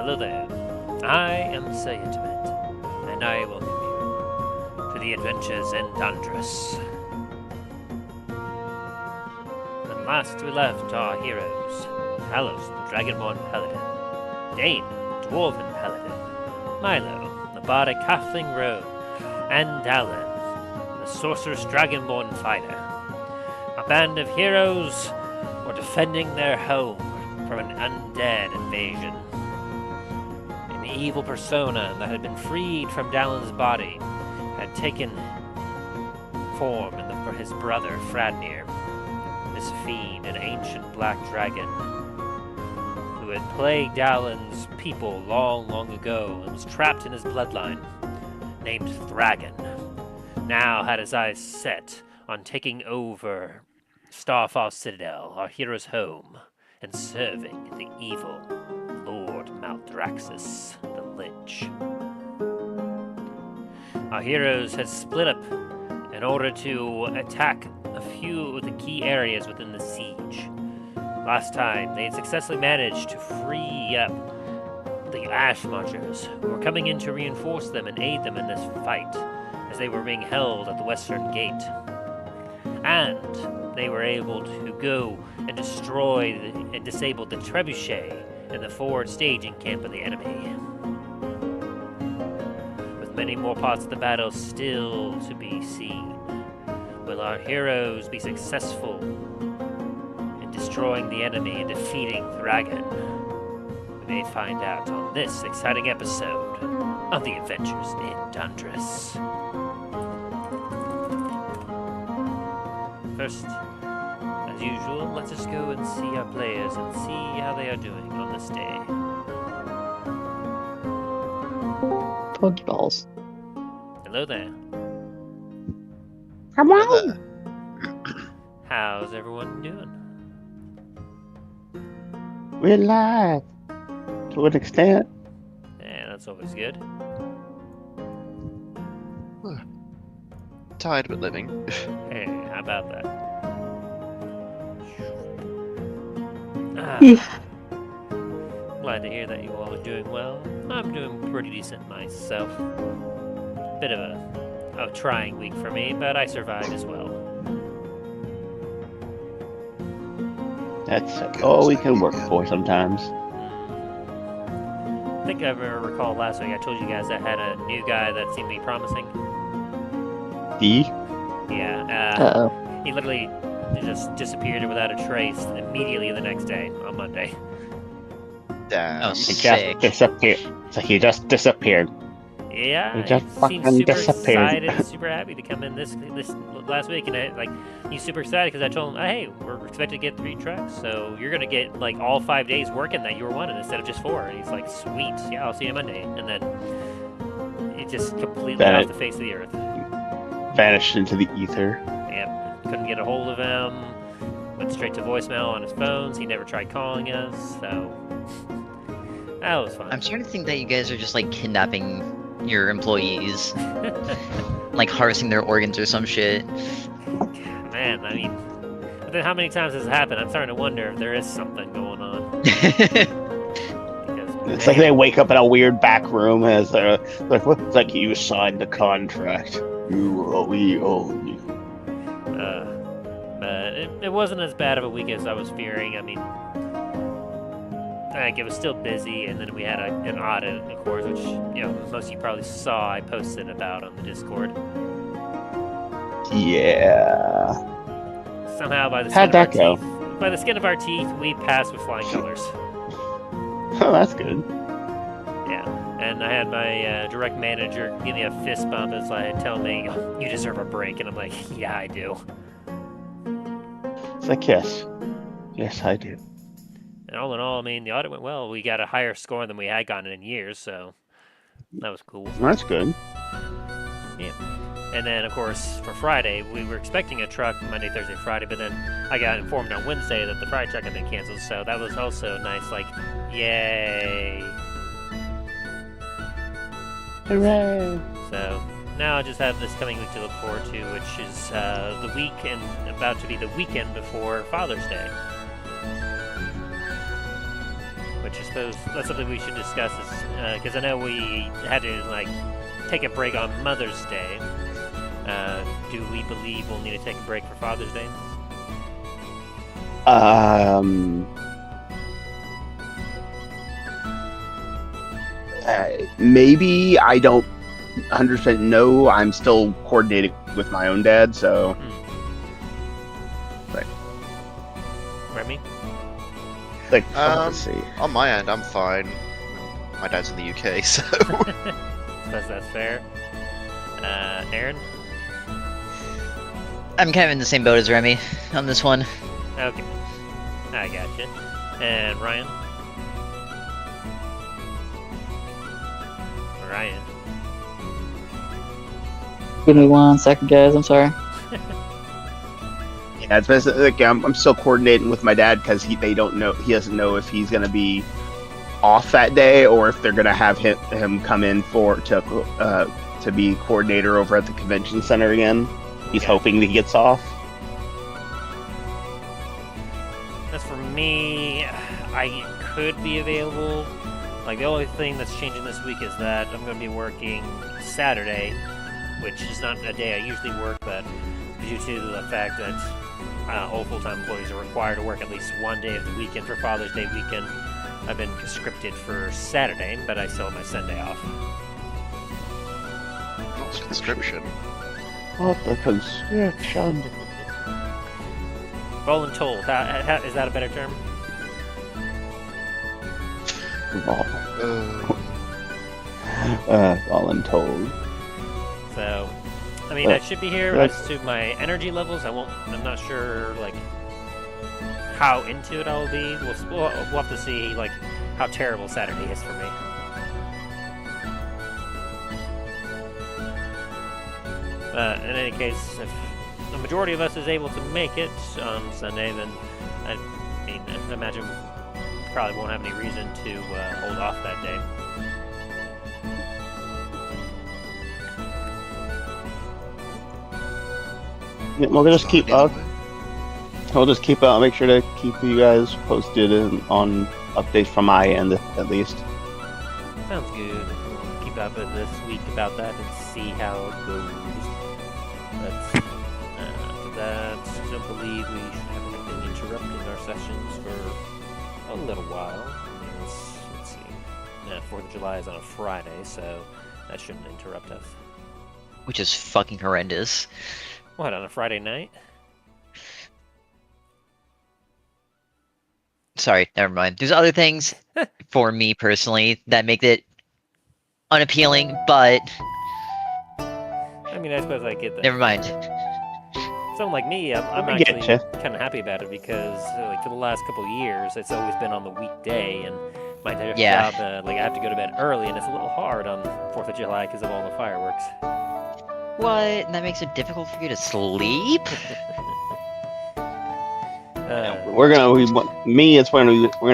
Hello there. I am Sayatimet, and I welcome you to the adventures in Dundras. When last we left our heroes, Talos, the Dragonborn Paladin, Dain, the Dwarven Paladin, Milo, the Bardic Halfling Rogue, and Dallen, the Sorcerous Dragonborn Fighter. A band of heroes were defending their home from an undead invasion. An evil persona that had been freed from Dallen's body had taken form for his brother Fradnir. This fiend, an ancient black dragon, who had plagued Dallen's people long ago and was trapped in his bloodline, named Thragon, now had his eyes set on taking over Starfall Citadel, our hero's home, and serving the evil Lord Maldraxxus, the Lich. Our heroes had split up in order to attack a few of the key areas within the siege. Last time, they had successfully managed to free up the Ash Marchers, who were coming in to reinforce them and aid them in this fight, as they were being held at the western gate. And they were able to go and destroy and disable the Trebuchet in the forward staging camp of the enemy. With many more parts of the battle still to be seen, will our heroes be successful in destroying the enemy and defeating Thragon? We may find out on this exciting episode of The Adventures in Dundras. First, as usual, let us go and see our players and see how they are doing on this day. Pokeballs. Hello there. Come on! How's everyone doing? We're live to an extent. Yeah, that's always good. Tired but living. Hey, how about that? Glad to hear that you all are doing well. I'm doing pretty decent myself. Bit of a trying week for me, but I survived as well. That's all we can work for sometimes. I think I recall last week I told you guys I had a new guy that seemed to be promising. Yeah, he literally just disappeared without a trace immediately the next day, on Monday. Damn. He just disappeared. So he just disappeared. Yeah, He just he seemed fucking super disappeared. excited, super happy to come in this last week, and he's super excited because I told him, hey, we're expected to get 3 trucks, so you're gonna get like all 5 days working that you were wanting instead of just 4. And he's like, sweet, yeah, I'll see you Monday, and then it just completely off the face of the earth. Vanished into the ether. Yep, couldn't get a hold of him. Went straight to voicemail on his phones. He never tried calling us, so that was fun. I'm starting to think that you guys are just like kidnapping your employees. Like harvesting their organs or some shit. Man, I mean, but then how many times has it happened? I'm starting to wonder if there is something going on. It's like they wake up in a weird back room as they're like, it's like you signed the contract. We own you. But it wasn't as bad of a week as I was fearing. I mean, like, it was still busy, and then we had an audit, of course, which, you know, most of you probably saw I posted about on the Discord. Yeah. Somehow, by the How'd that go? by the skin of our teeth, we passed with flying colors. Oh, that's good. Yeah, and I had my direct manager give me a fist bump as like telling me, "You deserve a break," and I'm like, "Yeah, I do." It's like, yes, I do. And all in all, I mean, the audit went well. We got a higher score than we had gotten in years, so that was cool. That's good. Yeah. And then, of course, for Friday, we were expecting a truck Monday, Thursday, Friday, but then I got informed on Wednesday that the Friday truck had been canceled, so that was also nice, like, yay. Hooray! So now I just have this coming week to look forward to, which is the week and about to be the weekend before Father's Day. Which which I suppose that's something we should discuss, because I know we had to like take a break on Mother's Day. Do we believe we'll need to take a break for Father's Day? Maybe. I don't 100% know. I'm still coordinating with my own dad, so. Right. Remy? Like, let's see. On my end, I'm fine. My dad's in the UK, so. Suppose that's fair. Aaron? I'm kind of in the same boat as Remy on this one. Okay. I gotcha. And Ryan? Ryan? Give me 1 second, guys. I'm sorry. Yeah, it's basically like I'm still coordinating with my dad because they don't know. He doesn't know if he's gonna be off that day or if they're gonna have him come in to be coordinator over at the convention center again. He's hoping that he gets off. As for me, I could be available. Like, the only thing that's changing this week is that I'm going to be working Saturday, which is not a day I usually work, but due to the fact that all full-time employees are required to work at least one day of the weekend for Father's Day weekend, I've been scripted for Saturday, but I still have my Sunday off. What's the description? What the construction? Voluntold, is that a better term? Voluntold. So, I mean, I should be here. As to my energy levels, I'm not sure, like, how into it I'll be. We'll have to see, like, how terrible Saturday is for me. In any case, if the majority of us is able to make it on Sunday, then I imagine probably won't have any reason to hold off that day. Yeah, we'll just keep up. We'll just keep out. Make sure to keep you guys posted on updates from my end, at least. Sounds good. We'll keep up this week about that and see how it goes. But after that, I don't believe we should have anything interrupting our sessions for a little while. I mean, let's see. 4th of July is on a Friday, so that shouldn't interrupt us. Which is fucking horrendous. What, on a Friday night? Sorry, never mind. There's other things for me personally that make it unappealing, but I mean, I suppose I get that. never mind. Someone like me, I'm actually kind of happy about it because, like, for the last couple of years, it's always been on the weekday, and my job, like, I have to go to bed early, and it's a little hard on 4th of July because of all the fireworks. What? And that makes it difficult for you to sleep? We're gonna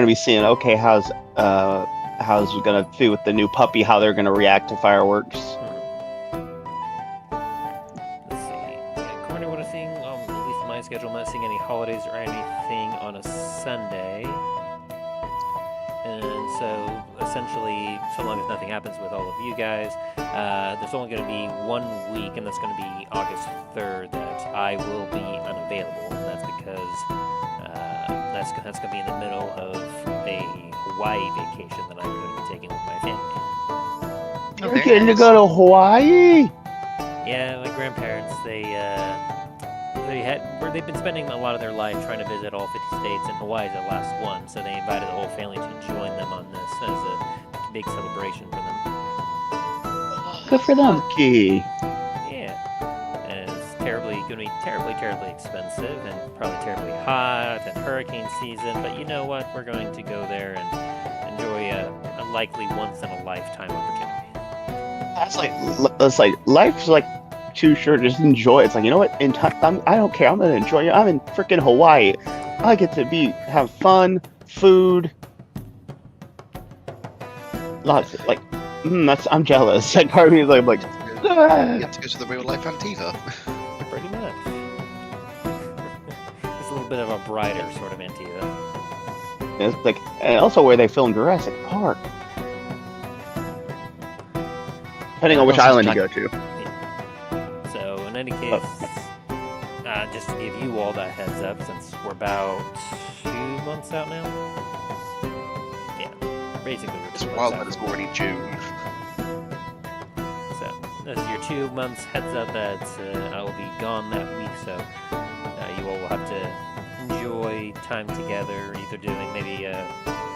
be seeing. Okay, how's it gonna feel with the new puppy? How they're gonna react to fireworks? Let's see. Yeah, according to what I'm seeing, at least in my schedule, I'm not seeing any holidays or anything on a Sunday. And so, essentially, so long as nothing happens with all of you guys, there's only going to be 1 week, and that's going to be August 3rd, that I will be unavailable. And that's because that's going to be in the middle of a Hawaii vacation that I'm going to be taking with my family. You're getting to go to Hawaii? Yeah, my grandparents, they've been spending a lot of their life trying to visit all 50 states, and Hawaii is the last one, so they invited the whole family to join them on this as a big celebration for them. Good for them. Okay. Yeah. And it's going to be terribly, terribly expensive, and probably terribly hot, and hurricane season, but you know what? We're going to go there and enjoy a likely once-in-a-lifetime opportunity. That's like life's like too short. Just enjoy it. It's like, you know what? I don't care. I'm gonna enjoy it. I'm in freaking Hawaii. I get to have fun, food, lots of, like. I'm jealous. Like part of me is like. You have to go to the real life Antiva. Pretty much. It's a little bit of a brighter sort of Antiva. And it's like, and also where they filmed Jurassic Park. Depending on which island you go to. So, in any case, just to give you all that heads up, since we're about 2 months out now. Yeah, basically we're 2 months Well, out. that is already June. So, this is your 2 months heads up that I will be gone that week, so you all will have to enjoy time together, either doing maybe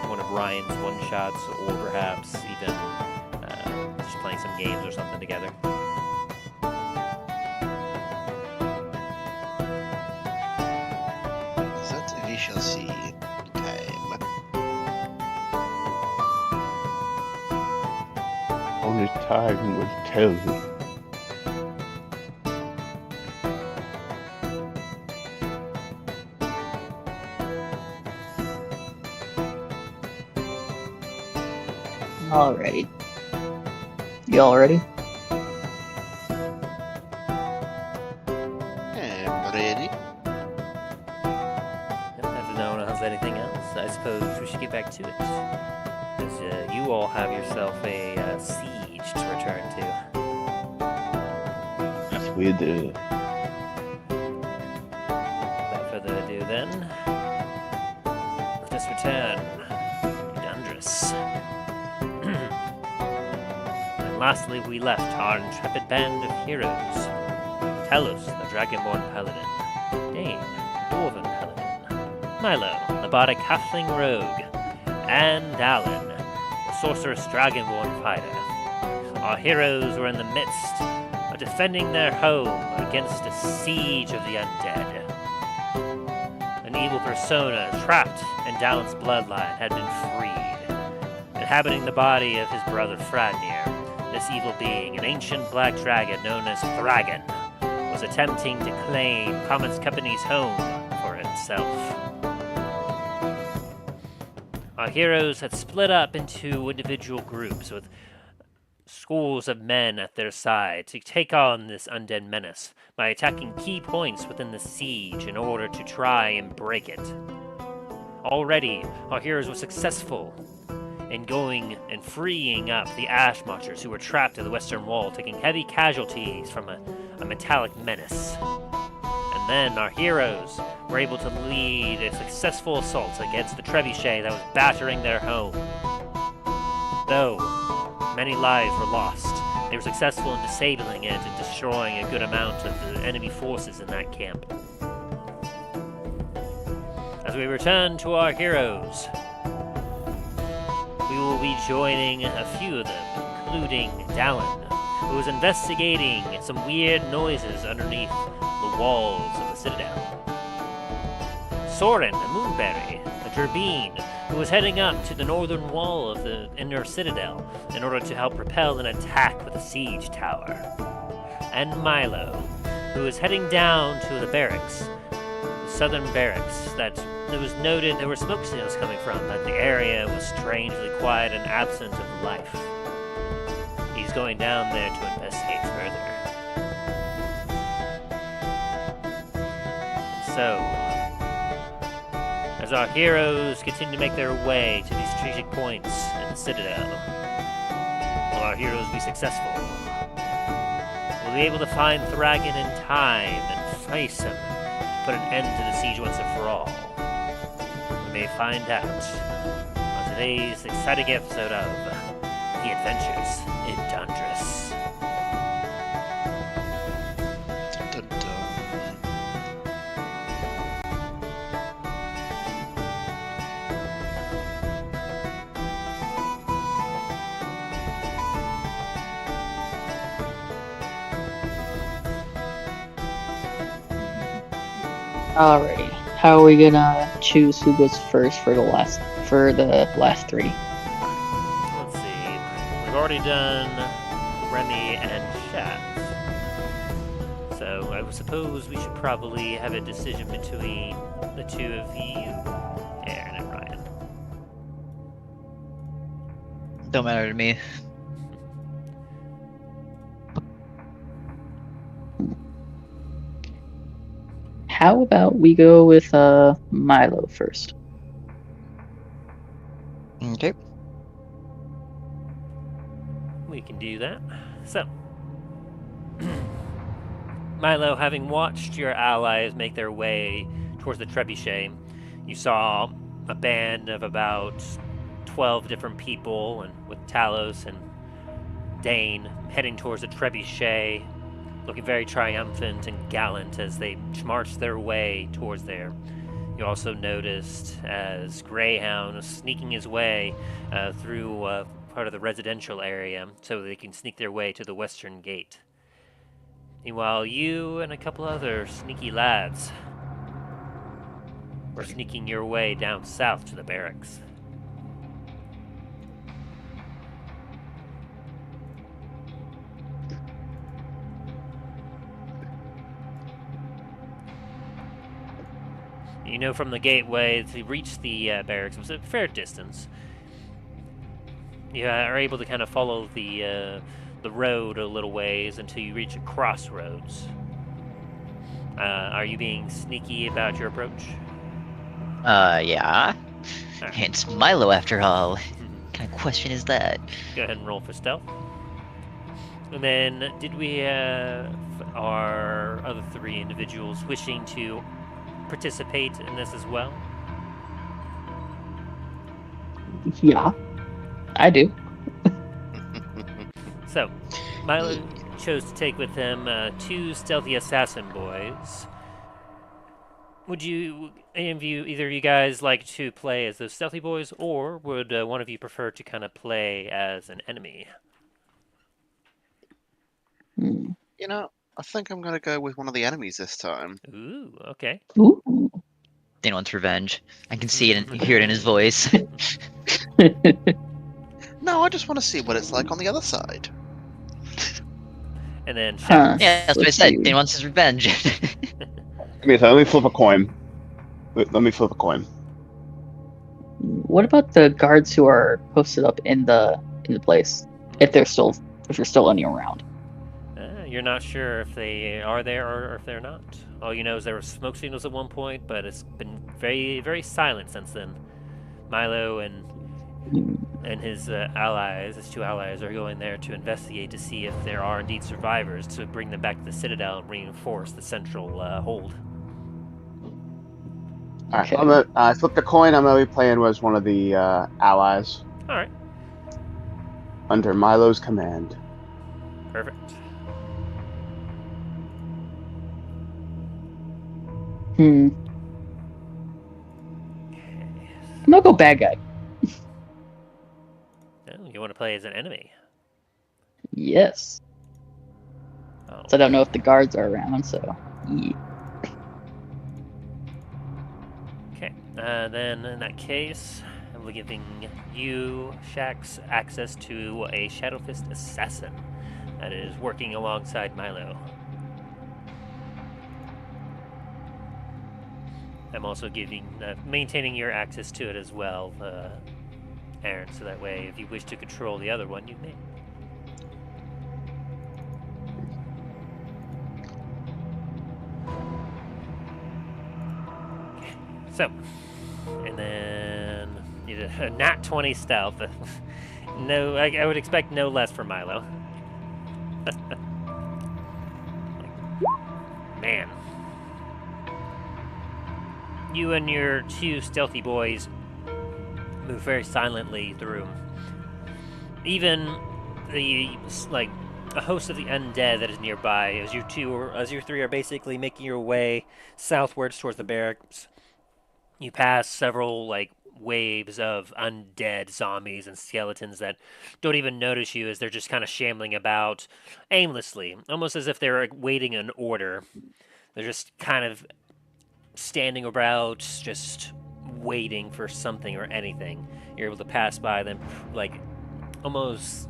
one of Ryan's one-shots, or perhaps even just playing some games or something together. That we shall see in time. Only time will tell you. Alrighty. You all ready? I'm ready. If no one has anything else, I suppose we should get back to it. Because you all have yourself a siege to return to. Yes, we do. Without further ado then, let us return to Dundras. And lastly, we left our intrepid band of heroes. Talos, the Dragonborn Paladin. Dain, the Dwarven Paladin. Milo, the bardic halfling rogue. And Dallen, the sorceress Dragonborn fighter. Our heroes were in the midst of defending their home against a siege of the undead. An evil persona trapped in Dallen's bloodline had been freed. Inhabiting the body of his brother Fradnir, this evil being, an ancient black dragon known as Thragon, was attempting to claim Comet's Company's home for itself. Our heroes had split up into individual groups with schools of men at their side to take on this undead menace by attacking key points within the siege in order to try and break it. Already, our heroes were successful in going and freeing up the Ash Marchers who were trapped at the western wall, taking heavy casualties from a metallic menace. And then our heroes were able to lead a successful assault against the Trebuchet that was battering their home. Though many lives were lost, they were successful in disabling it and destroying a good amount of the enemy forces in that camp. As we return to our heroes, we will be joining a few of them, including Dallen, who is investigating some weird noises underneath the walls of the Citadel. Soren, a Moonberry, a Turbine, who is heading up to the northern wall of the inner Citadel in order to help repel an attack with the siege tower. And Milo, who is heading down to the barracks, the southern barracks that it was noted there were smoke signals coming from, but the area was strangely quiet and absent of life. He's going down there to investigate further. So, as our heroes continue to make their way to these strategic points in the Citadel, will our heroes be successful? Will they be able to find Thragon in time and face him to put an end to the siege once and for all? We may find out on today's exciting episode of The Adventures in Dundras. Dun, dun. Alrighty. How are we gonna choose who goes first for the last three? Let's see. We've already done Remy and Shaft. So I suppose we should probably have a decision between the two of you, Aaron and Ryan. Don't matter to me. How about we go with Milo first? Okay. We can do that. So, Milo, having watched your allies make their way towards the Trebuchet, you saw a band of about 12 different people, and with Talos and Dain heading towards the Trebuchet, looking very triumphant and gallant as they marched their way towards there. You also noticed as Greyhound was sneaking his way through part of the residential area so they can sneak their way to the western gate. Meanwhile, you and a couple other sneaky lads were sneaking your way down south to the barracks. You know from the gateway to reach the barracks, it was a fair distance. You are able to kind of follow the road a little ways until you reach a crossroads. Are you being sneaky about your approach? Yeah. Alright. It's Milo after all. What kind of question is that? Go ahead and roll for stealth. And then, did we have our other three individuals wishing to participate in this as well? Yeah, I do. So, Milo chose to take with him two stealthy assassin boys. Would you, either of you guys, like to play as those stealthy boys, or would one of you prefer to kind of play as an enemy? Hmm. You know, I think I'm gonna go with one of the enemies this time. Ooh, okay. Ooh. Dain wants revenge. I can see it and hear it in his voice. No, I just want to see what it's like on the other side. And then Huh. Yeah, that's what I Let's said. see. Dain wants his revenge. Let me flip a coin. Let me flip a coin. What about the guards who are posted up in the place? If you're still running around. You're not sure if they are there or if they're not. All you know is there were smoke signals at one point, but it's been very, very silent since then. Milo and his allies, his two allies, are going there to investigate to see if there are indeed survivors to bring them back to the Citadel and reinforce the central hold. Alright, Okay. I flipped a coin. I'm going to be playing as one of the allies All right, under Milo's command. perfect. I'm gonna go bad guy. Oh, you want to play as an enemy? Yes. Oh, So I don't know if the guards are around, so yeah. okay. Then in that case, I'm giving you, Shax, access to a Shadowfist assassin that is working alongside Milo. I'm also maintaining your access to it as well, Aaron, so that way if you wish to control the other one, you may. Okay, so, and then you did a nat 20 stealth. No, I would expect no less for Milo. Man. You and your two stealthy boys move very silently through. Even a host of the undead that is nearby, as you three are basically making your way southwards towards the barracks, you pass several waves of undead zombies and skeletons that don't even notice you as they're just kind of shambling about aimlessly, almost as if they're waiting an order. They're just kind of standing about, just waiting for something or anything. You're able to pass by them, almost,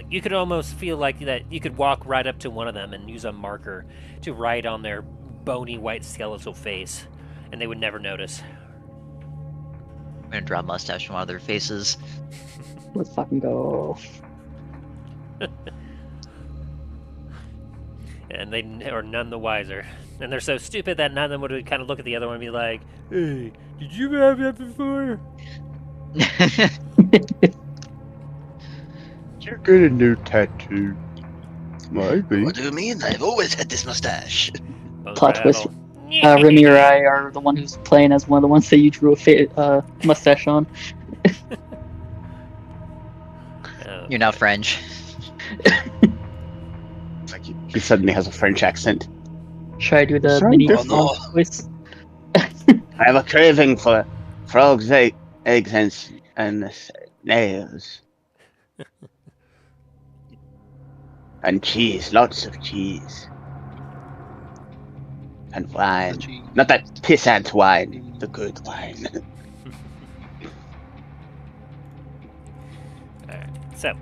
you could almost feel like that you could walk right up to one of them and use a marker to write on their bony white skeletal face, and they would never notice. I'm gonna draw a mustache from one of their faces. Let's fucking go. And they are none the wiser. And they're so stupid that none of them would kind of look at the other one and be like, "Hey, did you have that before?" You get a new tattoo. Maybe. What do you mean? I've always had this mustache. Both Plot travel. twist. Remy or I are the one who's playing as one of the ones that you drew a mustache on. Oh, You're now French. It's like he suddenly has a French accent. Try to do the Sorry, mini oh, no. voice. I have a craving for frogs' eggs and snails. And cheese, lots of cheese. And wine. Not that pissant wine, the good wine. Alright, so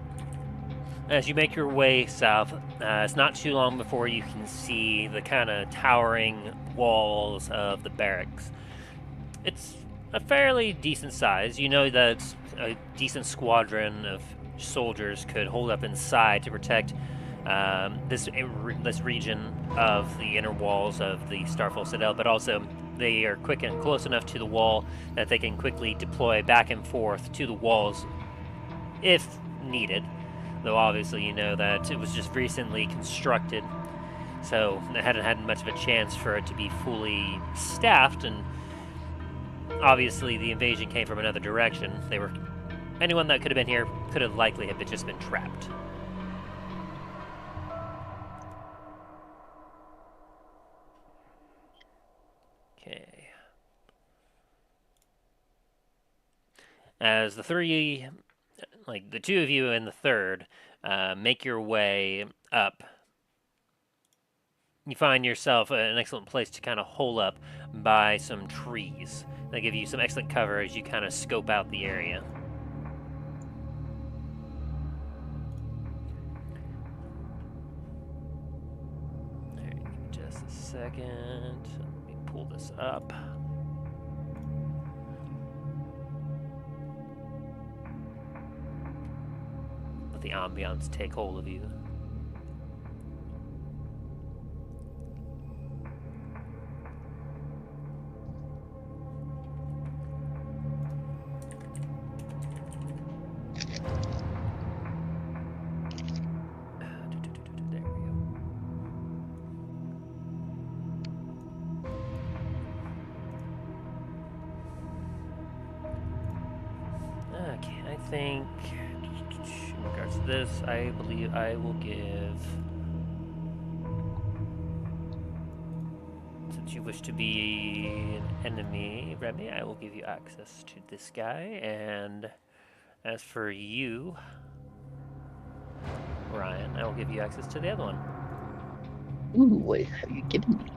as you make your way south, it's not too long before you can see the kind of towering walls of the barracks. It's a fairly decent size. You know that a decent squadron of soldiers could hold up inside to protect this region of the inner walls of the Starfall Citadel, but also they are quick and close enough to the wall that they can quickly deploy back and forth to the walls if needed. Though obviously you know that it was just recently constructed, so it hadn't had much of a chance for it to be fully staffed, and obviously the invasion came from another direction. Anyone that could have been here could have likely have just been trapped. Okay. As the three, like the two of you and the third, make your way up, you find yourself an excellent place to kind of hole up by some trees. They give you some excellent cover as you kind of scope out the area. Alright, give me just a second. Let me pull this up. Let the ambiance take hold of you. There we go. Okay, I think in regards to this, I believe I will give, since you wish to be an enemy, Remy, I will give you access to this guy, and as for you, Ryan, I will give you access to the other one. Ooh, what have you given me?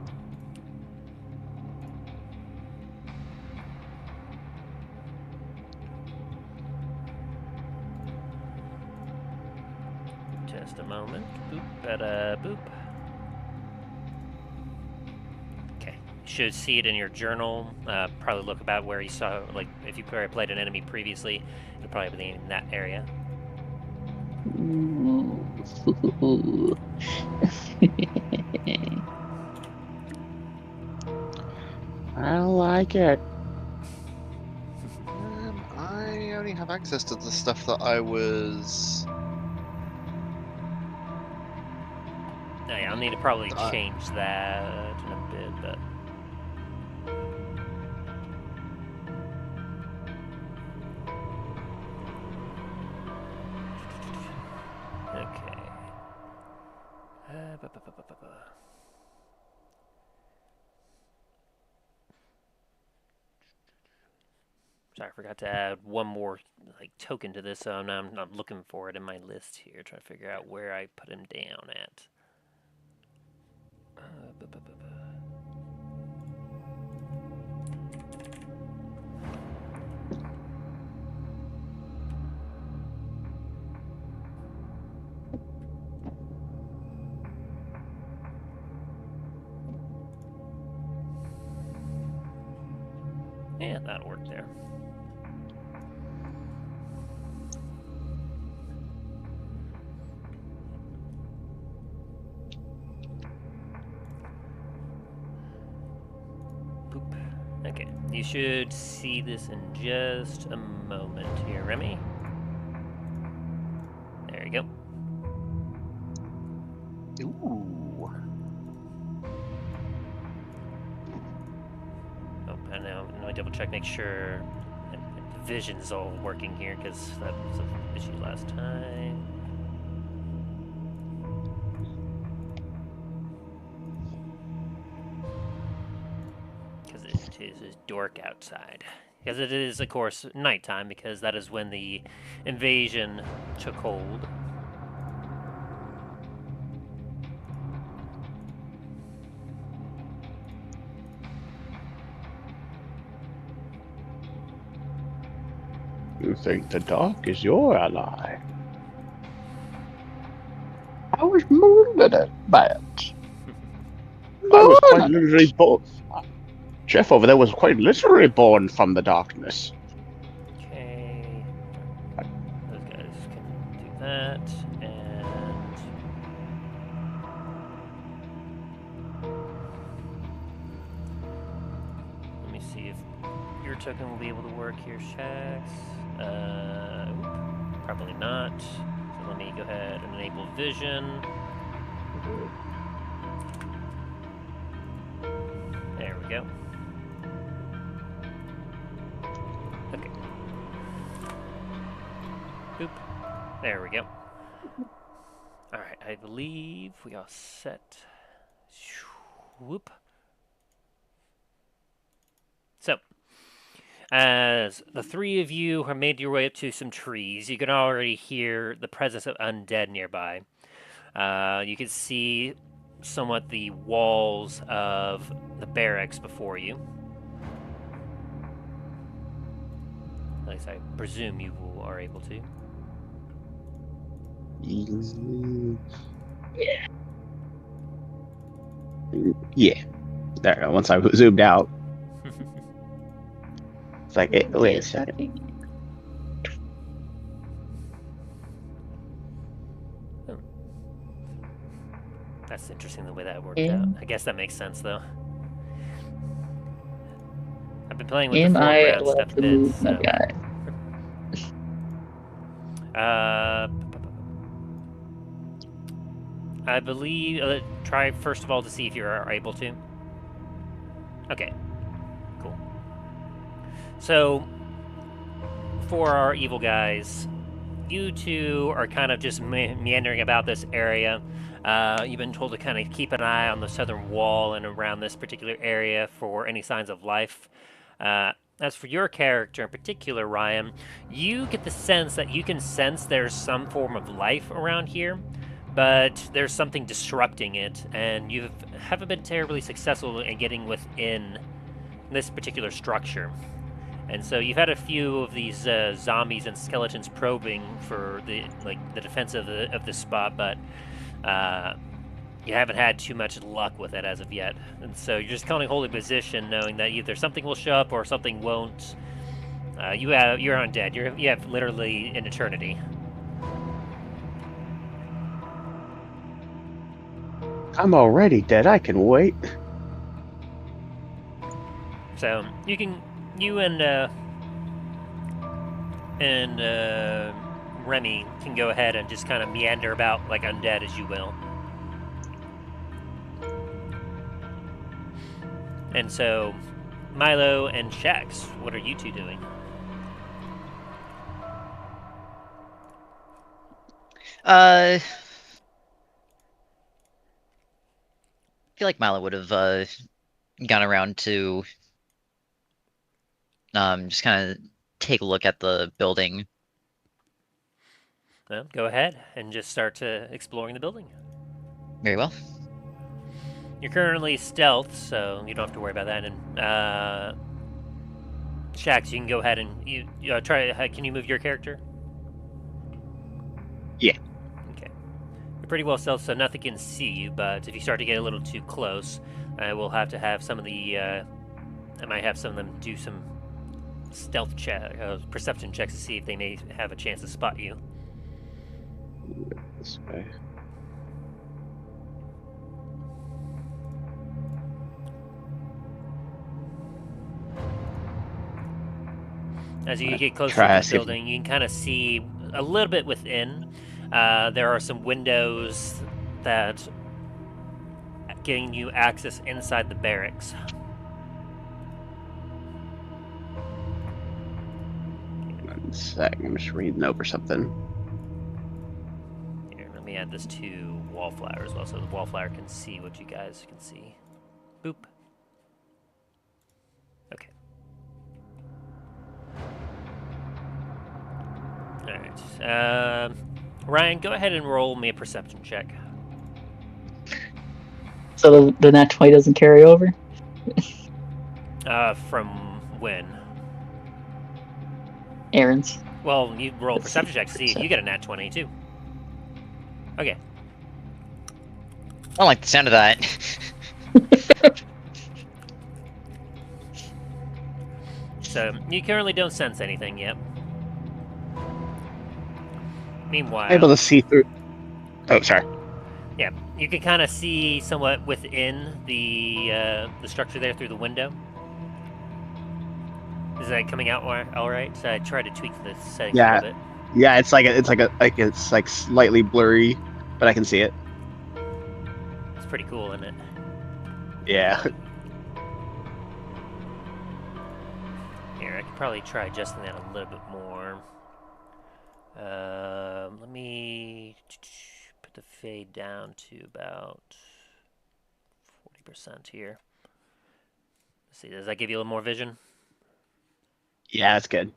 Just a moment. Boop, bada, boop. Okay. You should see it in your journal. Probably look about where you saw, like, if you played an enemy previously, it'll probably be in that area. Ooh. I don't like it. I only have access to the stuff that I was. Oh, yeah, I'll need to probably change that in a bit, but. Okay. Sorry, I forgot to add one more token to this, so I'm not looking for it in my list here, trying to figure out where I put him down at. Yeah, that'll work there. Boop. Okay. You should see this in just a moment here, Remy. There you go. Ooh. Oh, and now let me double check, make sure the vision's all working here, because that was an issue last time. Because it is dark outside. Because it is, of course, nighttime, because that is when the invasion took hold. You think the dark is your ally? I was mourned by it. I was quite literally born. Jeff over there was quite literally born from the darkness. Okay. Those guys can do that, and... let me see if your token will be able to work here, Shax. Probably not. So let me go ahead and enable vision. There we go. Okay. Boop. There we go. Alright, I believe we are set. Whoop. So, as the three of you have made your way up to some trees, you can already hear the presence of undead nearby. You can see somewhat the walls of the barracks before you. At least I presume you are able to. Yeah. There, once I zoomed out. It's like, wait a second. That's interesting the way that worked out. I guess that makes sense, though. I've been playing with the foreground stuff a bit, so... I believe... try first of all to see if you're able to. Okay. Cool. So, for our evil guys, you two are kind of just meandering about this area. You've been told to kind of keep an eye on the southern wall and around this particular area for any signs of life. As for your character in particular, Ryan, you get the sense that you can sense there's some form of life around here, but there's something disrupting it, and you haven't been terribly successful in getting within this particular structure. And so you've had a few of these zombies and skeletons probing for the defense of the spot, but you haven't had too much luck with it as of yet. And so you're just kind of holding position, knowing that either something will show up or something won't. You're undead. You have literally an eternity. I'm already dead. I can wait. So you and Remy can go ahead and just kind of meander about like undead as you will. And so, Milo and Shax, what are you two doing? I feel like Milo would have gone around to just kind of take a look at the building. Well, go ahead and just start exploring the building. Very well. You're currently stealth, so you don't have to worry about that. And Shax, you can go ahead and you try. Can you move your character? Yeah. Okay. You're pretty well stealth, so nothing can see you. But if you start to get a little too close, we'll have to have some of the. I might have some of them do some stealth perception checks to see if they may have a chance to spot you. This way. As you get closer Try to to the see if- building, you can kind of see a little bit within. There are some windows that giving you access inside the barracks. One sec, I'm just reading over something. Here, let me add this to Wallflower as well, so the Wallflower can see what you guys can see. Boop. Okay. Alright. Ryan, go ahead and roll me a perception check. So the nat 20 doesn't carry over? From when? Aaron's. Well, you roll a perception check to see if you get a nat 20 too. Okay. I don't like the sound of that. So, you currently don't sense anything yet. Meanwhile... Able to see through. Oh, sorry. Yeah, you can kind of see somewhat within the structure there through the window. Is that coming out all right? So I tried to tweak the settings a little bit. Yeah, it's like slightly blurry, but I can see it. It's pretty cool, isn't it? Yeah. Here, I could probably try adjusting that a little bit more. Let me put the fade down to about 40% here. Let's see, does that give you a little more vision? Yeah, that's good.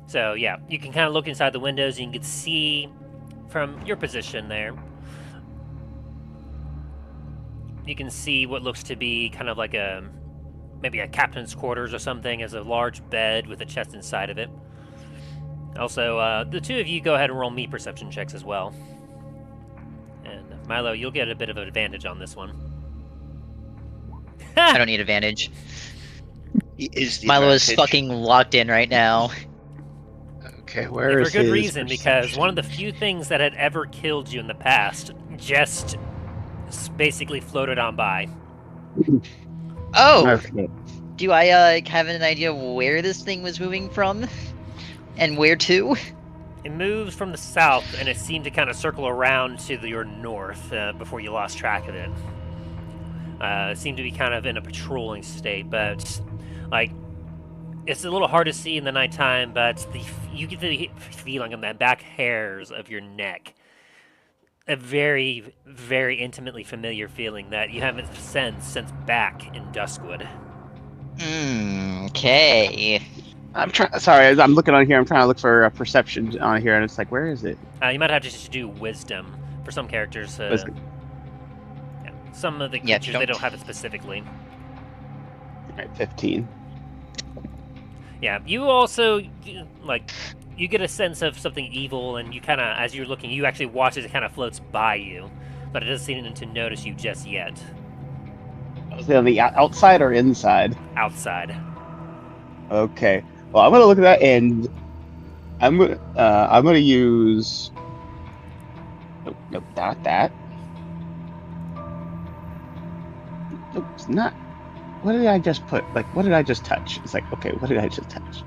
So yeah, you can kind of look inside the windows and you can see from your position there. You can see what looks to be kind of like maybe a captain's quarters or something, as a large bed with a chest inside of it. Also, the two of you go ahead and roll me perception checks as well. And Milo, you'll get a bit of an advantage on this one. I don't need advantage. Is the Milo is advantage- fucking locked in right now. Okay, And where for is good his reason, because perception? one of the few things that had ever killed you in the past just basically floated on by. Oh! Okay. Do I have an idea where this thing was moving from? And where to? It moves from the south, and it seemed to kind of circle around to your north before you lost track of it. It seemed to be kind of in a patrolling state, but like it's a little hard to see in the nighttime. But you get the feeling on the back hairs of your neck, a very, very intimately familiar feeling that you haven't sensed since back in Duskwood. Okay. Sorry, I'm looking on here. I'm trying to look for a perception on here, and it's like, where is it? You might have to just do wisdom for some characters. Wisdom. Yeah, some of the Yeah, creatures they don't have it specifically. All right, 15. Yeah, you also you get a sense of something evil, and you kind of, as you're looking, you actually watch as it kind of floats by you, but it doesn't seem to notice you just yet. Was it on the outside or inside? Outside. Okay. Well, I'm gonna look at that, and I'm gonna use. Nope, not that. Nope, it's not. What did I just put? Like, what did I just touch? It's like, okay, what did I just touch?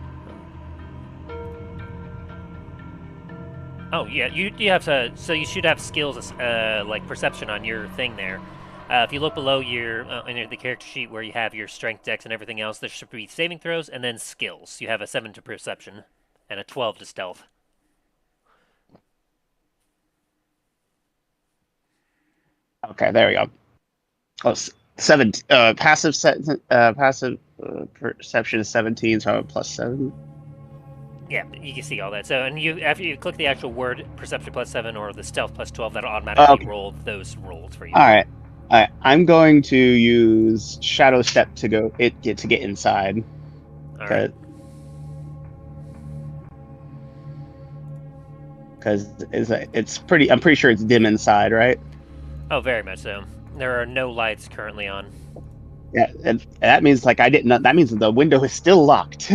Oh yeah, you have to. So you should have skills like perception on your thing there. If you look below your in the character sheet where you have your strength, dex, and everything else, there should be saving throws and then skills. You have a 7 to perception and a 12 to stealth. Okay, there we go. Oh, passive perception is 17, so I'm at +7. Yeah, you can see all that. So, and after you click the actual word perception +7 or the stealth +12, that'll automatically roll those rolls for you. All right. I'm going to use Shadow Step to get inside. All right. Because it's pretty. I'm pretty sure it's dim inside, right? Oh, very much so. There are no lights currently on. Yeah, and that means that means the window is still locked.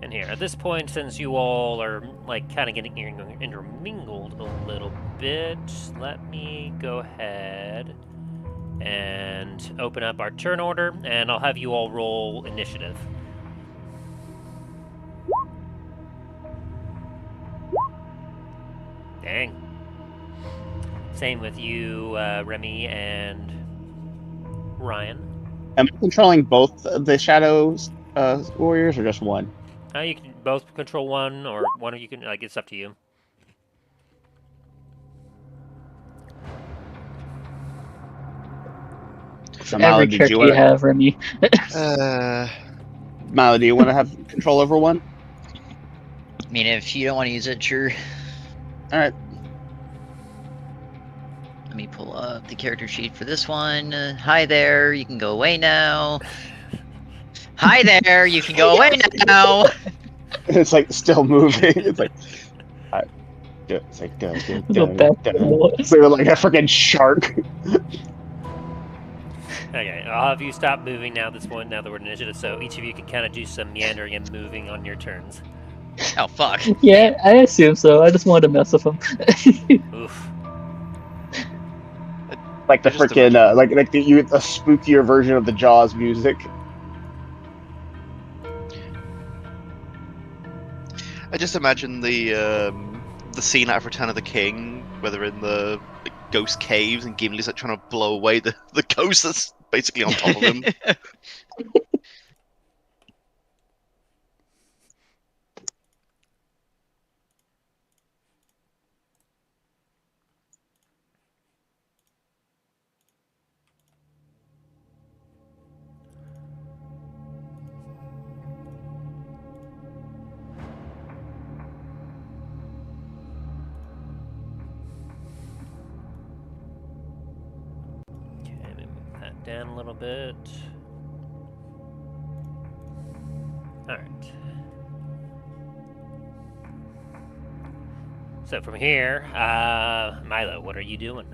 And here, at this point, since you all are like kind of getting intermingled a little bit, let me go ahead and open up our turn order, and I'll have you all roll initiative. Dang. Same with you, Remy and Ryan. Am I controlling both of the shadows warriors, or just one? You can both control one, or one of you can, like, it's up to you. So, Milo, Every did character you you want have, Remy. Milo, do you want to have control over one? I mean, if you don't want to use it, sure. All right. Let me pull up the character sheet for this one. Hi there, you can go away now. Hi there, you can go away now. It's like still moving. It's like, it's like, The back it's like a freaking shark. Okay, I'll have you stop moving now. Now that we're in initiative, so each of you can kind of do some meandering and moving on your turns. Oh fuck. Yeah, I assume so. I just wanted to mess with him. Oof. Like the I just freaking a spookier version of the Jaws music. I just imagine the scene out of Return of the King, where they're in the ghost caves and Gimli's like trying to blow away the ghost that's basically on top of him. Okay, let me move that down a little bit. Alright. So from here, Milo, what are you doing?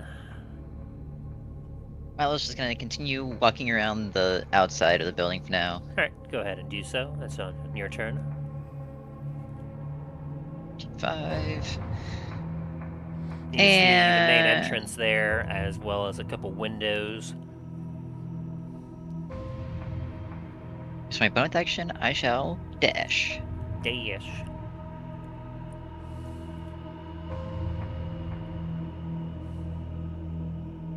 Milo's just gonna continue walking around the outside of the building for now. Alright, go ahead and do so. That's on your turn. 5. You can see the main entrance there, as well as a couple windows. So my bonus action, I shall dash. Dash.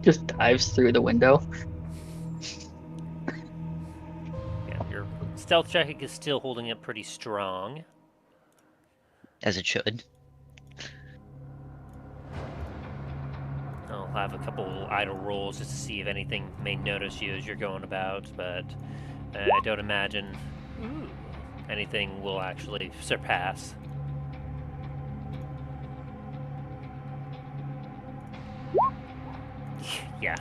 Just dives through the window. Yeah, your stealth check is still holding up pretty strong. As it should. I'll have a couple idle rolls just to see if anything may notice you as you're going about, but I don't imagine anything will actually surpass. Yeah.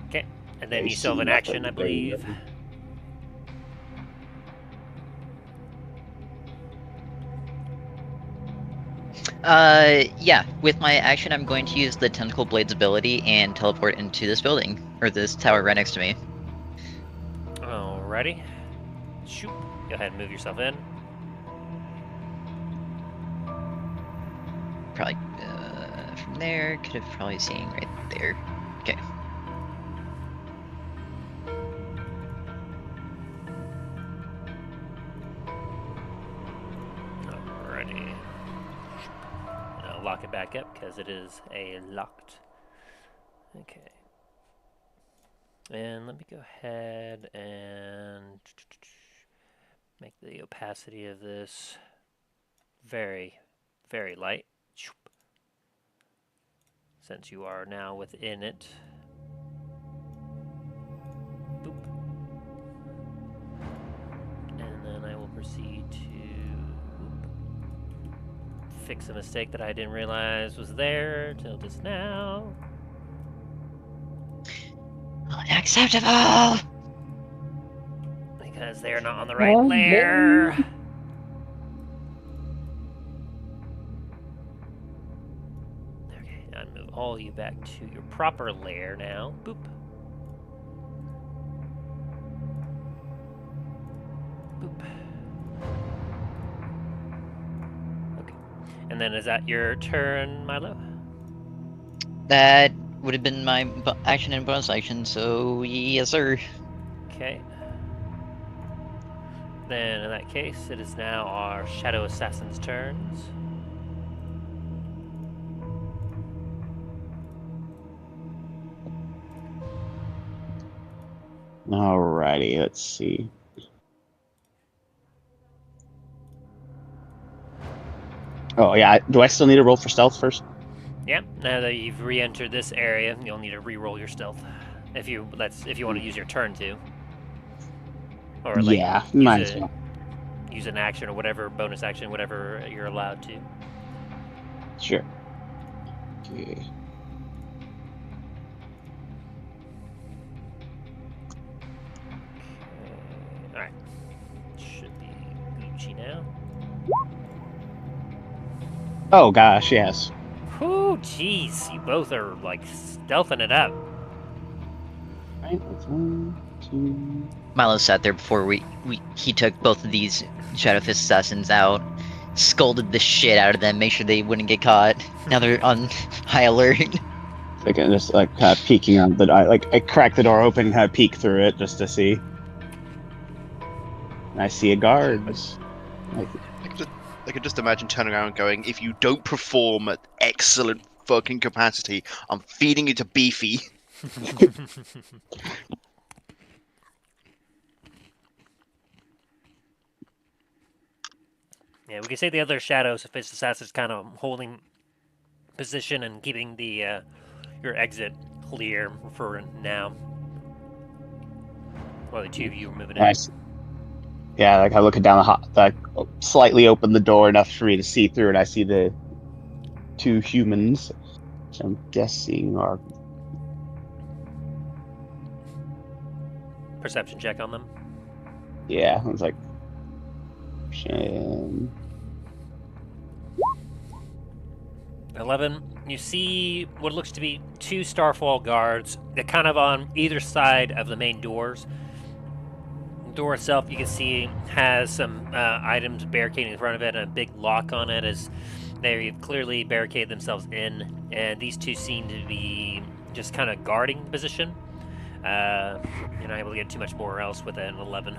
Okay, and then you still have an action, I believe. Yeah. With my action, I'm going to use the Tentacle Blade's ability and teleport into this building, or this tower right next to me. Alrighty. Shoot. Go ahead and move yourself in. Probably, from there, could have probably seen right there. Okay. Alrighty. I'll lock it back up because it is a locked. Okay. And let me go ahead and make the opacity of this very, very light. Since you are now within it. Boop. And then I will proceed to fix a mistake that I didn't realize was there till just now. Unacceptable! Because they're not on the right layer. Okay, I'll move all you back to your proper layer now. Boop. Boop. Okay. And then is that your turn, Milo? That would have been my action and bonus action, so yes, sir. Okay. Then, in that case, it is now our Shadow Assassin's turns. Alrighty, let's see. Oh yeah, do I still need to roll for stealth first? Yep. Now that you've re-entered this area, you'll need to re-roll your stealth, if you want to use your turn to, or like Yeah, might as use well. use an action or whatever bonus action, whatever you're allowed to. Sure. Okay. All right. Should be Gucci now. Oh gosh, yes. Whew, jeez, you both are like stealthing it up. Right, that's 1, 2. Milo sat there before he took both of these Shadow Fist assassins out, scolded the shit out of them, make sure they wouldn't get caught. Now they're on high alert. Like I'm just like kind of peeking on the I crack the door open and kind of peek through it just to see. And I see a guard. I could just imagine turning around and going, if you don't perform at excellent fucking capacity, I'm feeding you to Beefy. Yeah, we can say the other Shadows Fist assassins kind of holding position and keeping the your exit clear for now. Well, the two of you are moving in. Nice. Yeah, like I look down the slightly open the door enough for me to see through, and I see the 2 humans, which I'm guessing are. Perception check on them. Yeah, I was like. 11. You see what looks to be 2 Starfall guards. They're kind of on either side of the main doors. The door itself, you can see, has some items barricading in front of it and a big lock on it as they clearly barricade themselves in. And these 2 seem to be just kind of guarding the position. You're not able to get too much more else with an 11.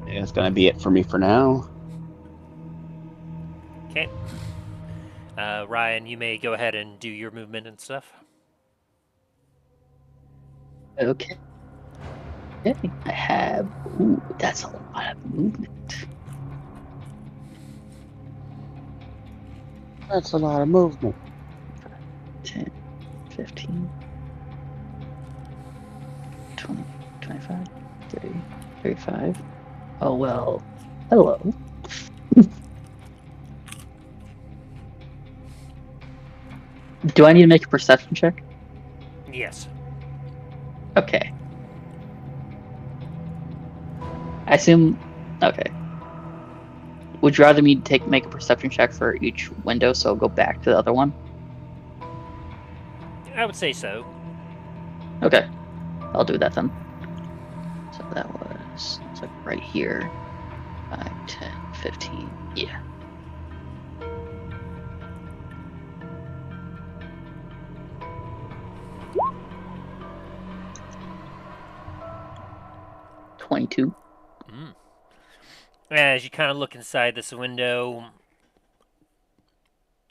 Yeah, it's gonna be it for me for now. Okay. Ryan, you may go ahead and do your movement and stuff. Okay. I have. Ooh, that's a lot of movement. That's a lot of movement. 10, 15, 20, 25, 30, 35. Oh, well. Hello. Do I need to make a perception check? Yes. Okay. I assume. Okay. Would you rather me make a perception check for each window, so I'll go back to the other one? I would say so. Okay. I'll do that then. So that was. It's like right here. 5, 10, 15. Yeah. $22. As you kind of look inside this window,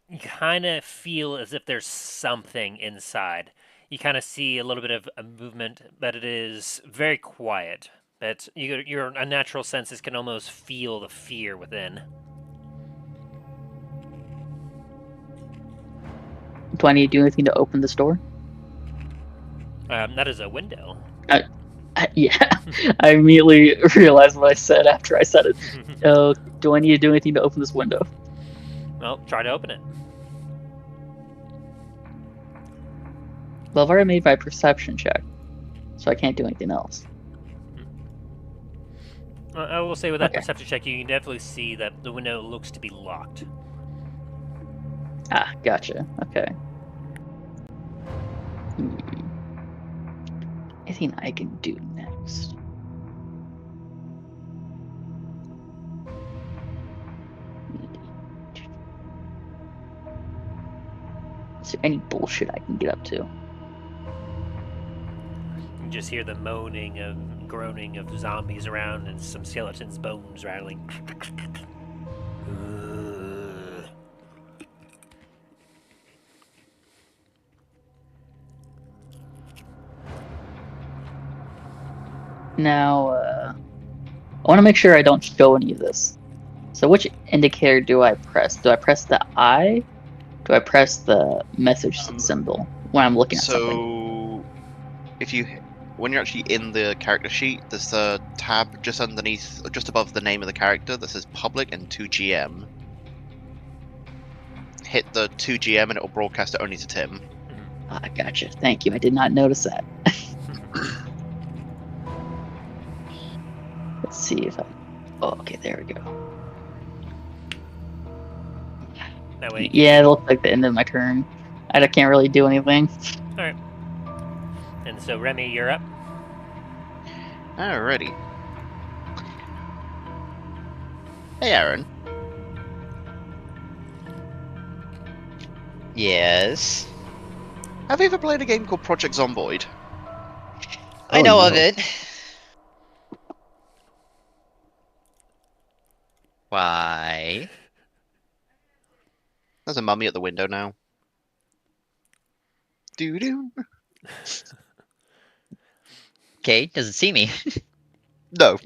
you kind of feel as if there's something inside. You kind of see a little bit of a movement, but it is very quiet. But your unnatural senses can almost feel the fear within. Do I need to do anything to open this door? That is a window. Yeah, I immediately realized what I said after I said it. Do I need to do anything to open this window? Well, try to open it. Well, I've already made my perception check, so I can't do anything else. I will say with that Okay. perception check, you can definitely see that the window looks to be locked. Ah, gotcha. Okay. Anything I can do next? to any bullshit I can get up to. You just hear the moaning and groaning of zombies around and some skeletons' bones rattling. Now, I want to make sure I don't show any of this. So which indicator do I press? Do I press the I? Do I press the message symbol when I'm looking at something? So, when you're actually in the character sheet, there's a tab just underneath, or just above the name of the character that says public and 2GM. Hit the 2GM and it will broadcast it only to Tim. Ah, gotcha. Thank you. I did not notice that. Let's see if I... Oh, okay, there we go. That way. Yeah, it looks like the end of my turn. I can't really do anything. Alright. And so, Remy, you're up. Alrighty. Hey, Aaron. Yes. Have you ever played a game called Project Zomboid? I know no. of it. Why? There's a mummy at the window now. Doo-doo. Okay, does it see me? No.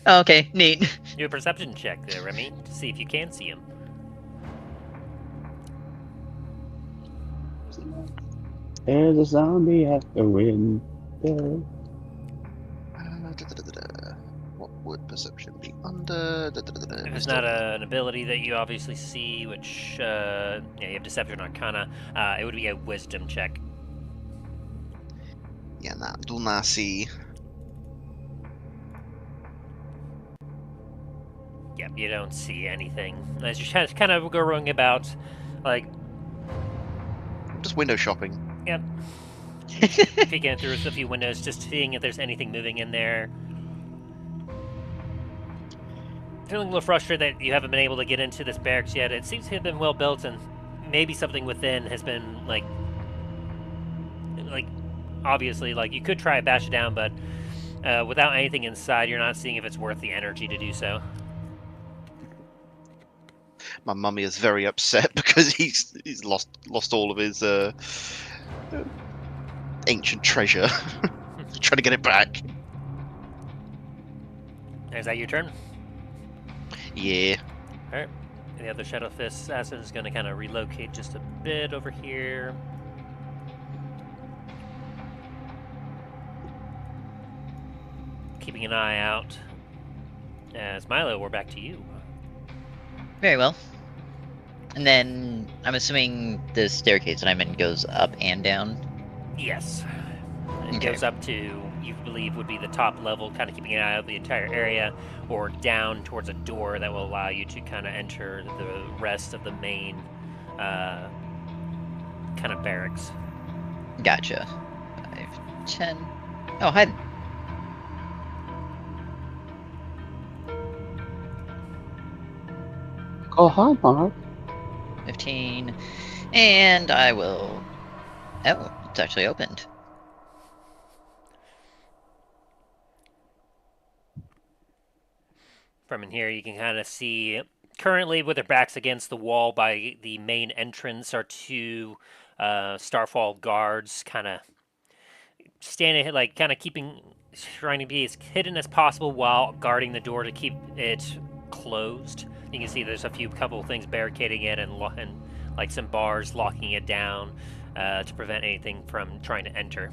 Oh, okay, neat. Do a perception check there, Remy, to see if you can see him. There's a zombie at the window. What would perception be under? If it's not an ability that you obviously see, which, yeah, you have Deception Arcana, it would be a Wisdom check. Yeah, nah, do not see. Yep, you don't see anything. As you're kind of going about, like, Just window shopping. yep, peeking through a few windows, just seeing if there's anything moving in there. Feeling a little frustrated that you haven't been able to get into this barracks yet. It seems to have been well built, and maybe something within has been, like obviously, like, you could try to bash it down, but without anything inside, you're not seeing if it's worth the energy to do so. My mummy is very upset because he's lost all of his ancient treasure. Trying to get it back. Is that your turn? Yeah. Alright. The other Shadow Fist assassin is going to kind of relocate just a bit over here. Keeping an eye out. As Milo, we're back to you. Very well. And then, I'm assuming the staircase that I'm in goes up and down? Yes. It Okay. goes up to, you believe, would be the top level, kind of keeping an eye out the entire area, or down towards a door that will allow you to kind of enter the rest of the main kind of barracks. Gotcha. 5, 10. Oh, hi. Oh, hi, Mark. 15. And I will... Oh, it's actually opened. From in here, you can kind of see, currently with their backs against the wall by the main entrance are two Starfall guards, kind of standing, like, kind of trying to be as hidden as possible while guarding the door to keep it closed. You can see there's a couple of things barricading it and like some bars locking it down to prevent anything from trying to enter.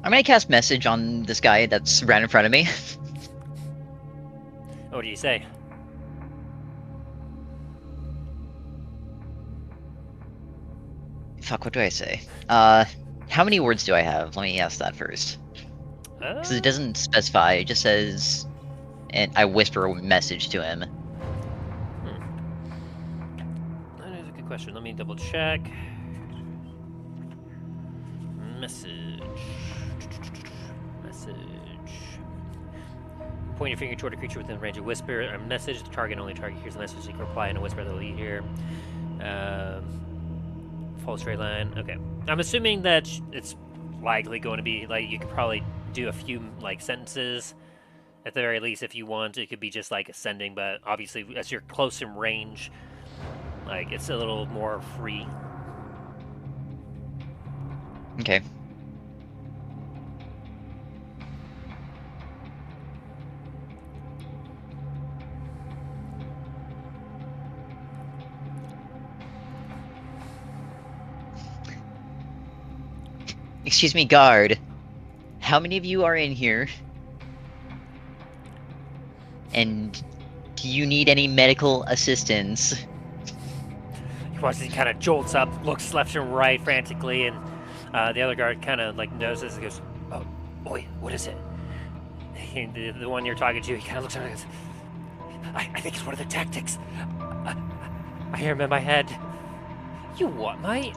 I'm gonna cast message on this guy that's right in front of me. What do you say? Fuck, what do I say? How many words do I have? Let me ask that first. Because it doesn't specify, it just says... And I whisper a message to him. That is a good question. Let me double check. Message. Point your finger toward a creature within range of whisper a message. The target hears the message. You can reply in a whisper that will hear. Full straight line. Okay. I'm assuming that it's likely going to be like you could probably do a few like sentences at the very least if you want. It could be just like ascending, but obviously as you're close in range, like it's a little more free. Okay. Excuse me, guard. How many of you are in here? And do you need any medical assistance? He watches, he kind of jolts up, looks left and right frantically, and the other guard kind of like notices and goes, "Oh, boy, what is it?" The one you're talking to, he kind of looks around and goes, I think it's one of the tactics. I hear him in my head. You what, mate?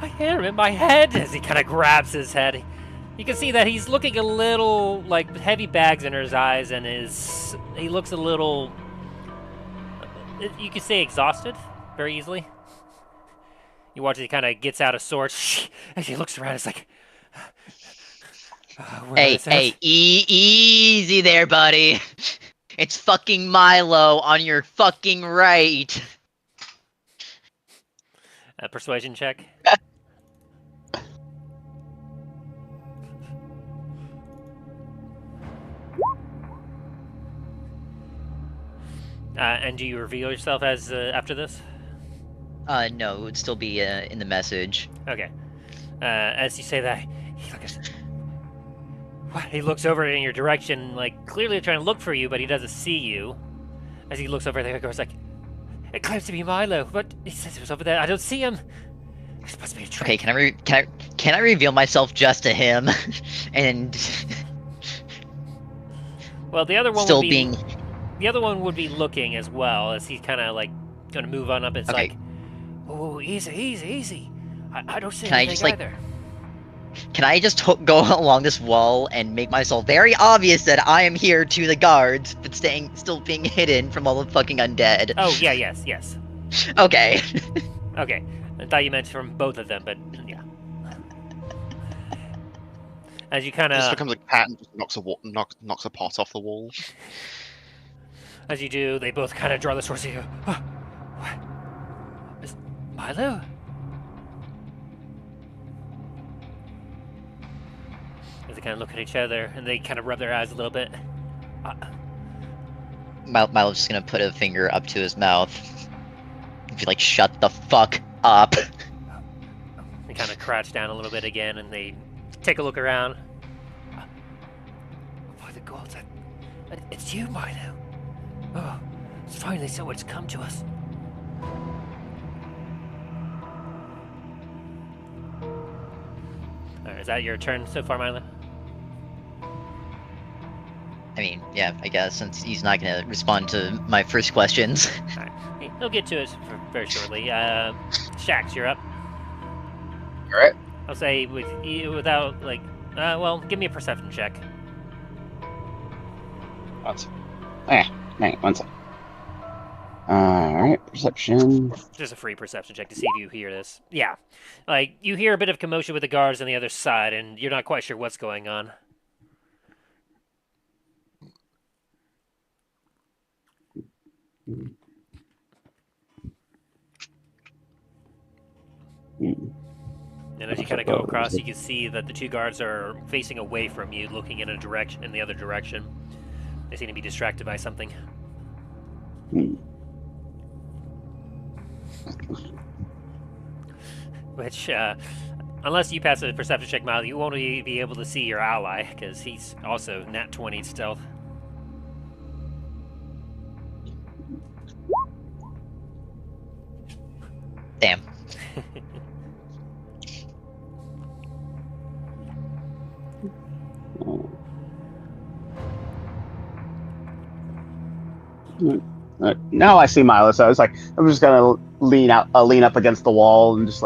I hear him in my head as he kind of grabs his head. You can see that he's looking a little like heavy bags under his eyes, and he looks a little. You could say exhausted, very easily. You watch as he kind of gets out a sword as he looks around. It's like, hey, easy there, buddy. It's fucking Milo on your fucking right. A persuasion check. And do you reveal yourself as after this? No, it would still be in the message. Okay. As you say that, he looks over in your direction, like clearly trying to look for you, but he doesn't see you. As he looks over there, he goes like, "It claims to be Milo, but he says it was over there. I don't see him. It's supposed to be a trick." Okay, can I reveal myself just to him? And well, the other one still would be being. The other one would be looking as well, as he's kind of like gonna move on up. It's Okay. like, "Oh, easy. I don't see Can I anything just, like, either." Can I just go along this wall and make myself very obvious that I am here to the guards, but still being hidden from all the fucking undead? Oh yeah, yes. Okay. Okay, I thought you meant from both of them, but yeah. As you kind It just of becomes a cat and just knocks a pot off the wall. As you do, they both kind of draw the swords and you go, "Oh, what? Is Milo?" As they kind of look at each other, and they kind of rub their eyes a little bit. Milo's just gonna put a finger up to his mouth. Be like, shut the fuck up. They kind of crouch down a little bit again, and they take a look around. By the gods, it's you, Milo. Oh, finally someone's come to us. Alright, is that your turn so far, Milo? I mean, yeah, I guess, since he's not gonna respond to my first questions. Alright, he'll get to it very shortly. Shax, you're up. Alright. I'll say without, like, well, give me a perception check. Hang on, one second. Alright, perception. Just a free perception check to see if you hear this. Yeah. Like, you hear a bit of commotion with the guards on the other side, and you're not quite sure what's going on. And as you kind of go across, you can see that the two guards are facing away from you, looking in the other direction. They seem to be distracted by something. Which, unless you pass a perception check, Milo, you won't be able to see your ally, because he's also nat 20 stealth. Damn. Now I see Milo, so I was like, I'm just gonna lean up against the wall and just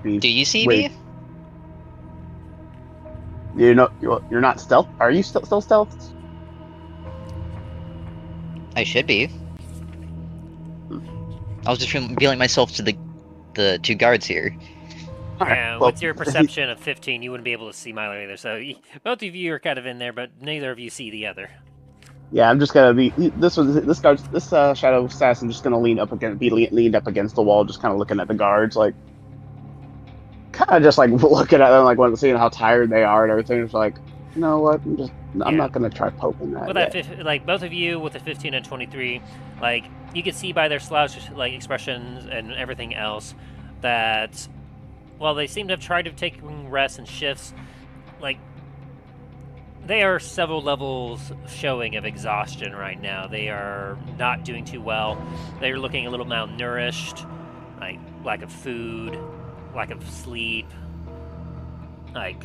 be. Do you see me? You know, you're not stealth. Are you still stealth? I should be. I was just revealing myself to the two guards here. Yeah, Well, with your perception of 15, you wouldn't be able to see Milo either. So both of you are kind of in there, but neither of you see the other. yeah, I'm just gonna be this shadow assassin just gonna leaned up against the wall, just kind of looking at the guards, like kind of just like looking at them, like seeing how tired they are and everything. It's like, you know what? I'm not gonna try poking that. With that, like both of you with the 15 and 23, like you can see by their slouched like expressions and everything else that while they seem to have tried to take rests and shifts, like they are several levels showing of exhaustion right now. They are not doing too well. They're looking a little malnourished, like lack of food, lack of sleep. Like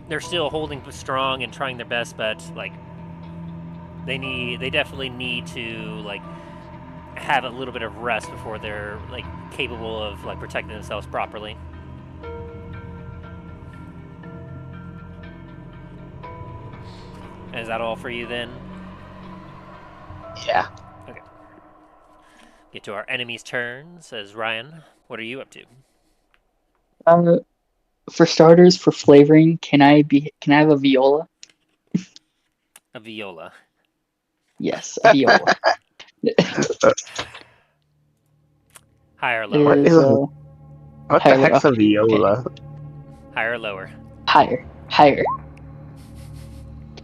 they're still holding strong and trying their best, but like they definitely need to like have a little bit of rest before they're like capable of like protecting themselves properly. Is that all for you then? Yeah. Okay. Get to our enemies' turn, says Ryan. What are you up to? For starters, for flavoring, can I have a viola? A viola. Yes, a viola. Higher or lower? What the heck's a viola? Okay. Higher or lower? Higher.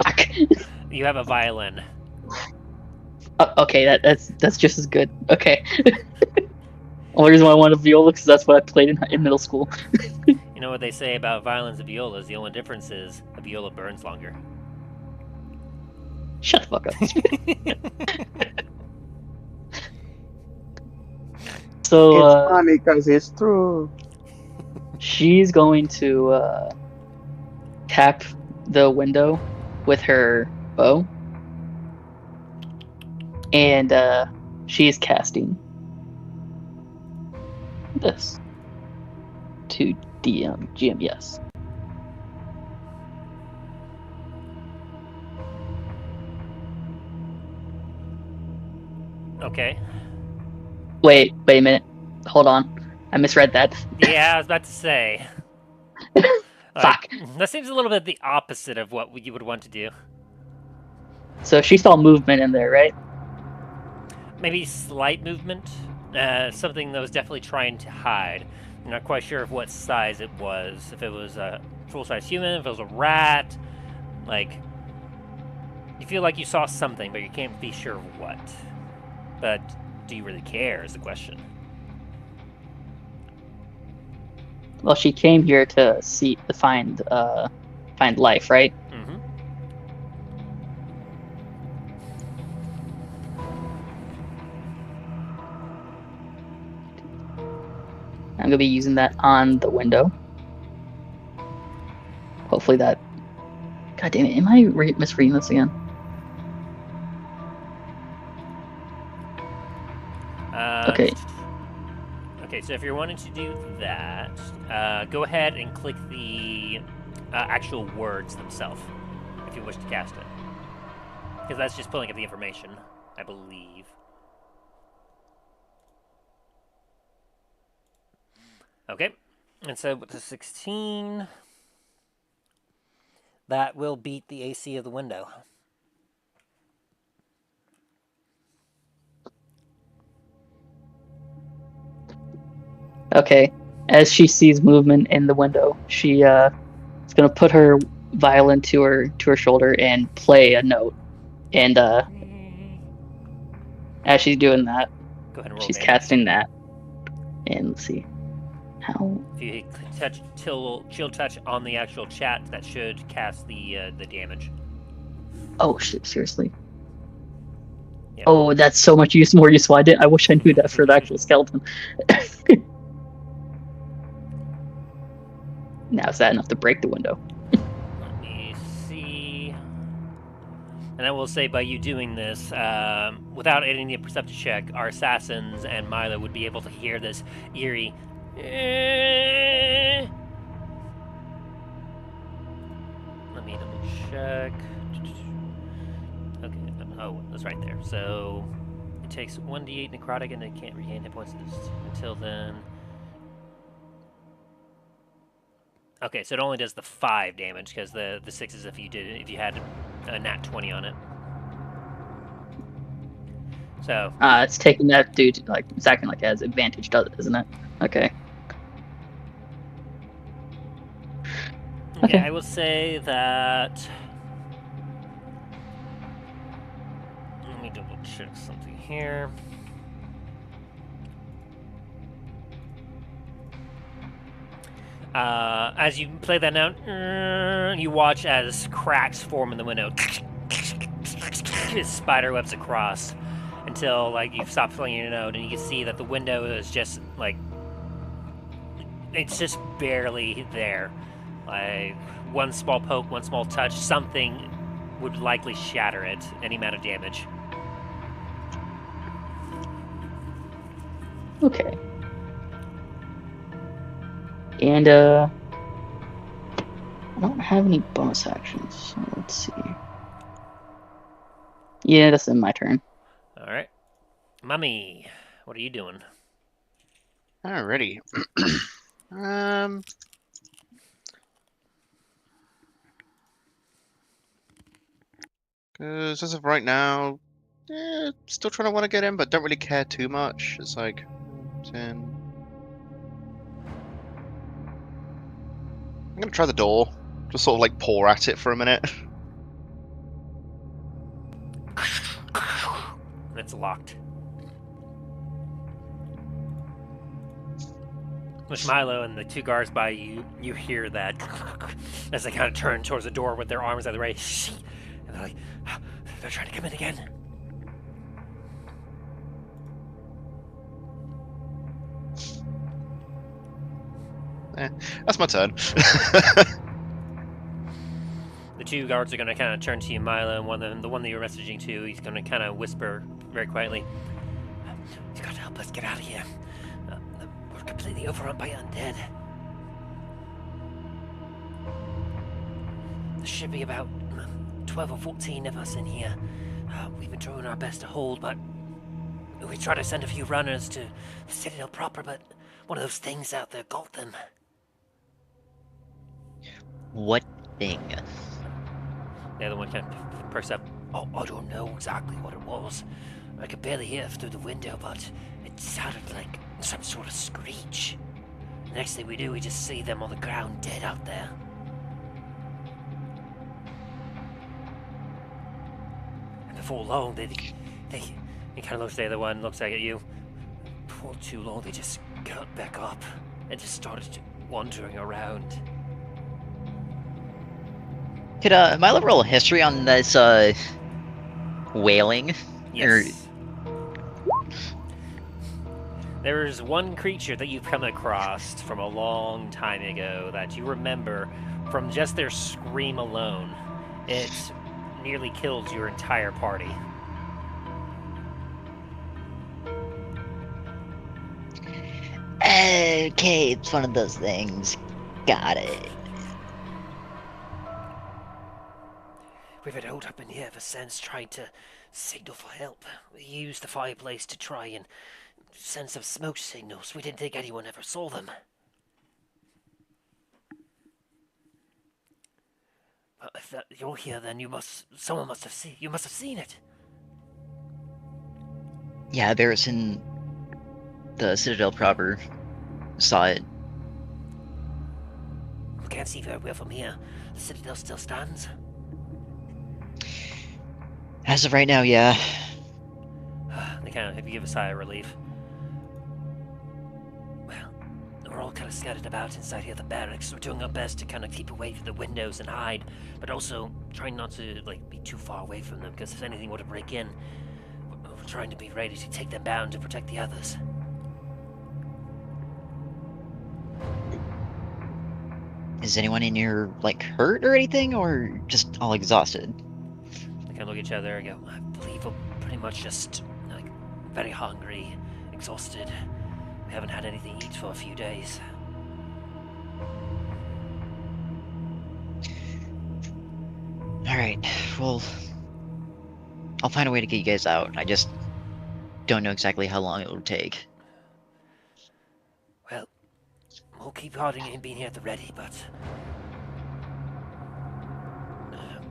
Fuck. You have a violin. Okay, that's just as good. Okay. Only reason why I wanted a viola because that's what I played in middle school. You know what they say about violins and violas? The only difference is a viola burns longer. Shut the fuck up. So it's funny because it's true. She's going to tap the window with her bow, and she's casting this to GM. Yes. Okay. Wait a minute. Hold on. I misread that. Yeah, I was about to say. Fuck. That seems a little bit the opposite of what you would want to do. So she saw movement in there, right? Maybe slight movement. Something that was definitely trying to hide. I'm not quite sure of what size it was. If it was a full-size human, if it was a rat. Like, you feel like you saw something, but you can't be sure of what. But do you really care is the question. Well, she came here to find life, right? Mm-hmm. I'm gonna be using that on the window. Hopefully that. God damn it! Am I misreading this again? Okay. Okay, so if you're wanting to do that, go ahead and click the actual words themselves, if you wish to cast it. Because that's just pulling up the information, I believe. Okay, and so with the 16, that will beat the AC of the window. Okay. As she sees movement in the window, she is gonna put her violin to her shoulder and play a note. And as she's doing that, Go ahead and roll she's damage. casting that. And let's see how. If you touch chill touch on the actual chat, that should cast the damage. Oh shit! Seriously. Yep. Oh, that's so much more useful. I wish I knew that for the actual skeleton. Now is that enough to break the window? Let me see. And I will say, by you doing this, without any perceptive check, our assassins and Milo would be able to hear this eerie. Let me double check. Okay. Oh, that's right there. So takes 1d8 necrotic and it can't regain hit points until then. Okay, so it only does the 5 damage because the 6 is if you had a nat 20 on it. So it's taking that dude like it's acting like it has advantage, isn't it? Okay. Okay, I will say that. Let me double check something here. As you play that note, you watch as cracks form in the window. Spider webs across until like you stop playing your note, and you can see that the window is just like it's just barely there. Like one small poke, one small touch, something would likely shatter it. Any amount of damage. Okay. And I don't have any bonus actions, so let's see. Yeah, that's in my turn. Alright. Mummy, what are you doing? Alrighty. Because as of right now, still trying to want to get in, but don't really care too much. It's like 10. I'm gonna try the door. Just sort of like paw at it for a minute. It's locked. With Milo and the 2 guards by you, you hear that as they kind of turn towards the door with their arms at the ready. And they're like, they're trying to come in again. That's my turn. The 2 guards are going to kind of turn to you, Milo, and the one that you're messaging to, he's going to kind of whisper very quietly, "You've got to help us get out of here. We're completely overrun by undead. There should be about 12 or 14 of us in here. We've been trying our best to hold, but we tried to send a few runners to the Citadel proper, but one of those things out there got them." What thing? The other one kind of perks up. "Oh, I don't know exactly what it was. I could barely hear it through the window, but it sounded like some sort of screech. The next thing we do, we just see them on the ground dead out there." And before long, they he kind of looks at the other one, looks back at you. Before too long, they just got back up and just started wandering around. Could Milo roll a history on this wailing? Yes. There is one creature that you've come across from a long time ago that you remember from just their scream alone. It nearly killed your entire party. Okay, it's one of those things. Got it. We've been holed up in here ever since, trying to signal for help. We used the fireplace to try and send some smoke signals. We didn't think anyone ever saw them. Well, if you're here, then you must have seen it. Yeah, Barris in the Citadel proper saw it. We can't see very well from here. The Citadel still stands. As of right now, yeah. They kind of give a sigh of relief. Well, we're all kind of scattered about inside here, the barracks. We're doing our best to kind of keep away from the windows and hide, but also trying not to be too far away from them, because if anything were to break in, we're trying to be ready to take them down to protect the others. Is anyone in here hurt or anything, or just all exhausted? They kind of look at each other and go, "I believe we're pretty much just very hungry, exhausted. We haven't had anything to eat for a few days." Alright, well, I'll find a way to get you guys out. I just don't know exactly how long it will take. Well, we'll keep holding and being here at the ready, but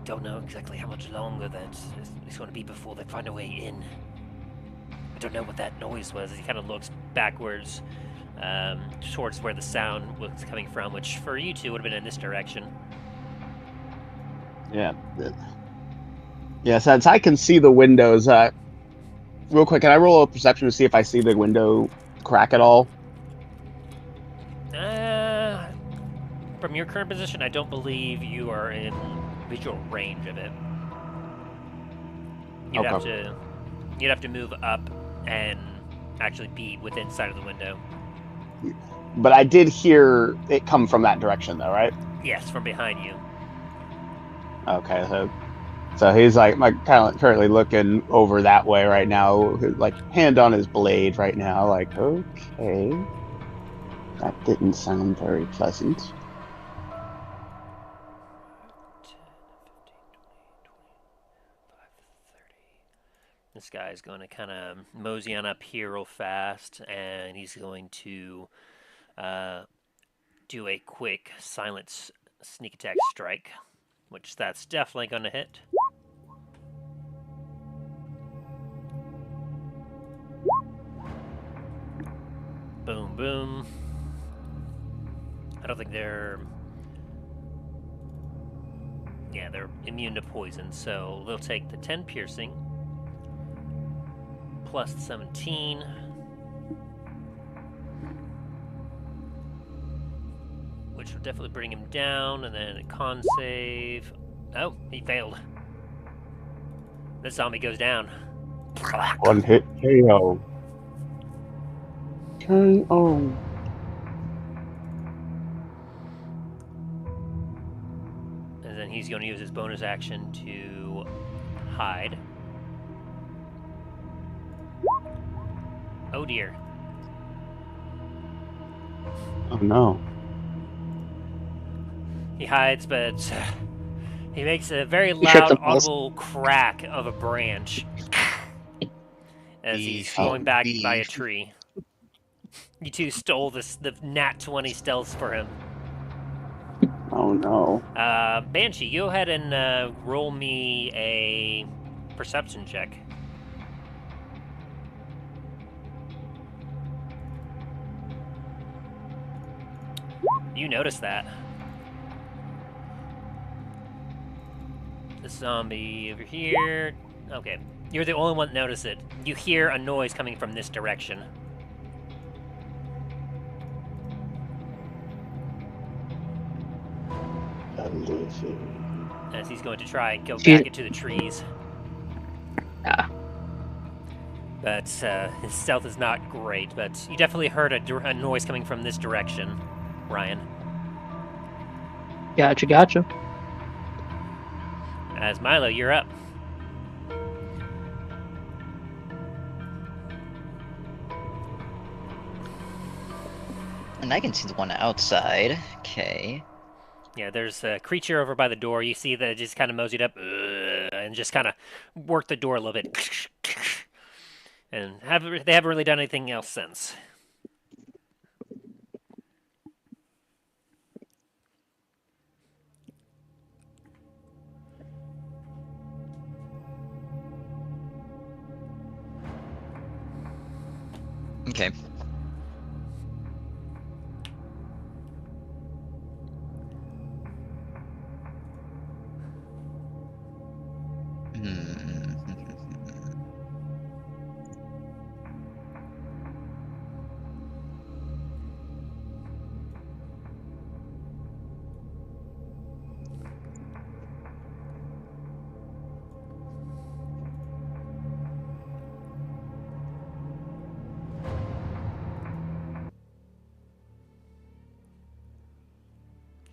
don't know exactly how much longer that it's going to be before they find a way in. I don't know what that noise was. He kind of looks backwards towards where the sound was coming from, which for you two would have been in this direction. Yeah. Yeah, since I can see the windows, real quick, can I roll a perception to see if I see the window crack at all? From your current position, I don't believe you are in visual range of it. You'd have to move up and actually be within sight of the window. But I did hear it come from that direction, though, right? Yes, from behind you. Okay, so he's like currently looking over that way right now, like hand on his blade right now, like, okay, that didn't sound very pleasant. 10, 15, 20, 25, 30. This guy's going to kind of mosey on up here real fast, and he's going to do a quick silent sneak attack strike, which that's definitely going to hit. Boom, boom. I don't think they're immune to poison, so they'll take the 10 piercing plus the 17. Which will definitely bring him down, and then a con save. Oh, he failed. This zombie goes down. One hit KO. KO. And then he's going to use his bonus action to hide. Oh dear. Oh no. He hides, but he makes a very loud, audible crack of a branch as he's going back by a tree. You two stole the nat 20 stealth for him. Oh no. Banshee, go ahead and roll me a perception check. You notice that. The zombie over here. Okay, you're the only one that noticed it. You hear a noise coming from this direction. As he's going to try and go back into the trees. Ah. But his stealth is not great, but you definitely heard a noise coming from this direction, Ryan. Gotcha. As Milo, you're up. And I can see the one outside. Okay. Yeah, there's a creature over by the door. You see that it just kind of moseyed up and just kind of worked the door a little bit. And they haven't really done anything else since. Okay.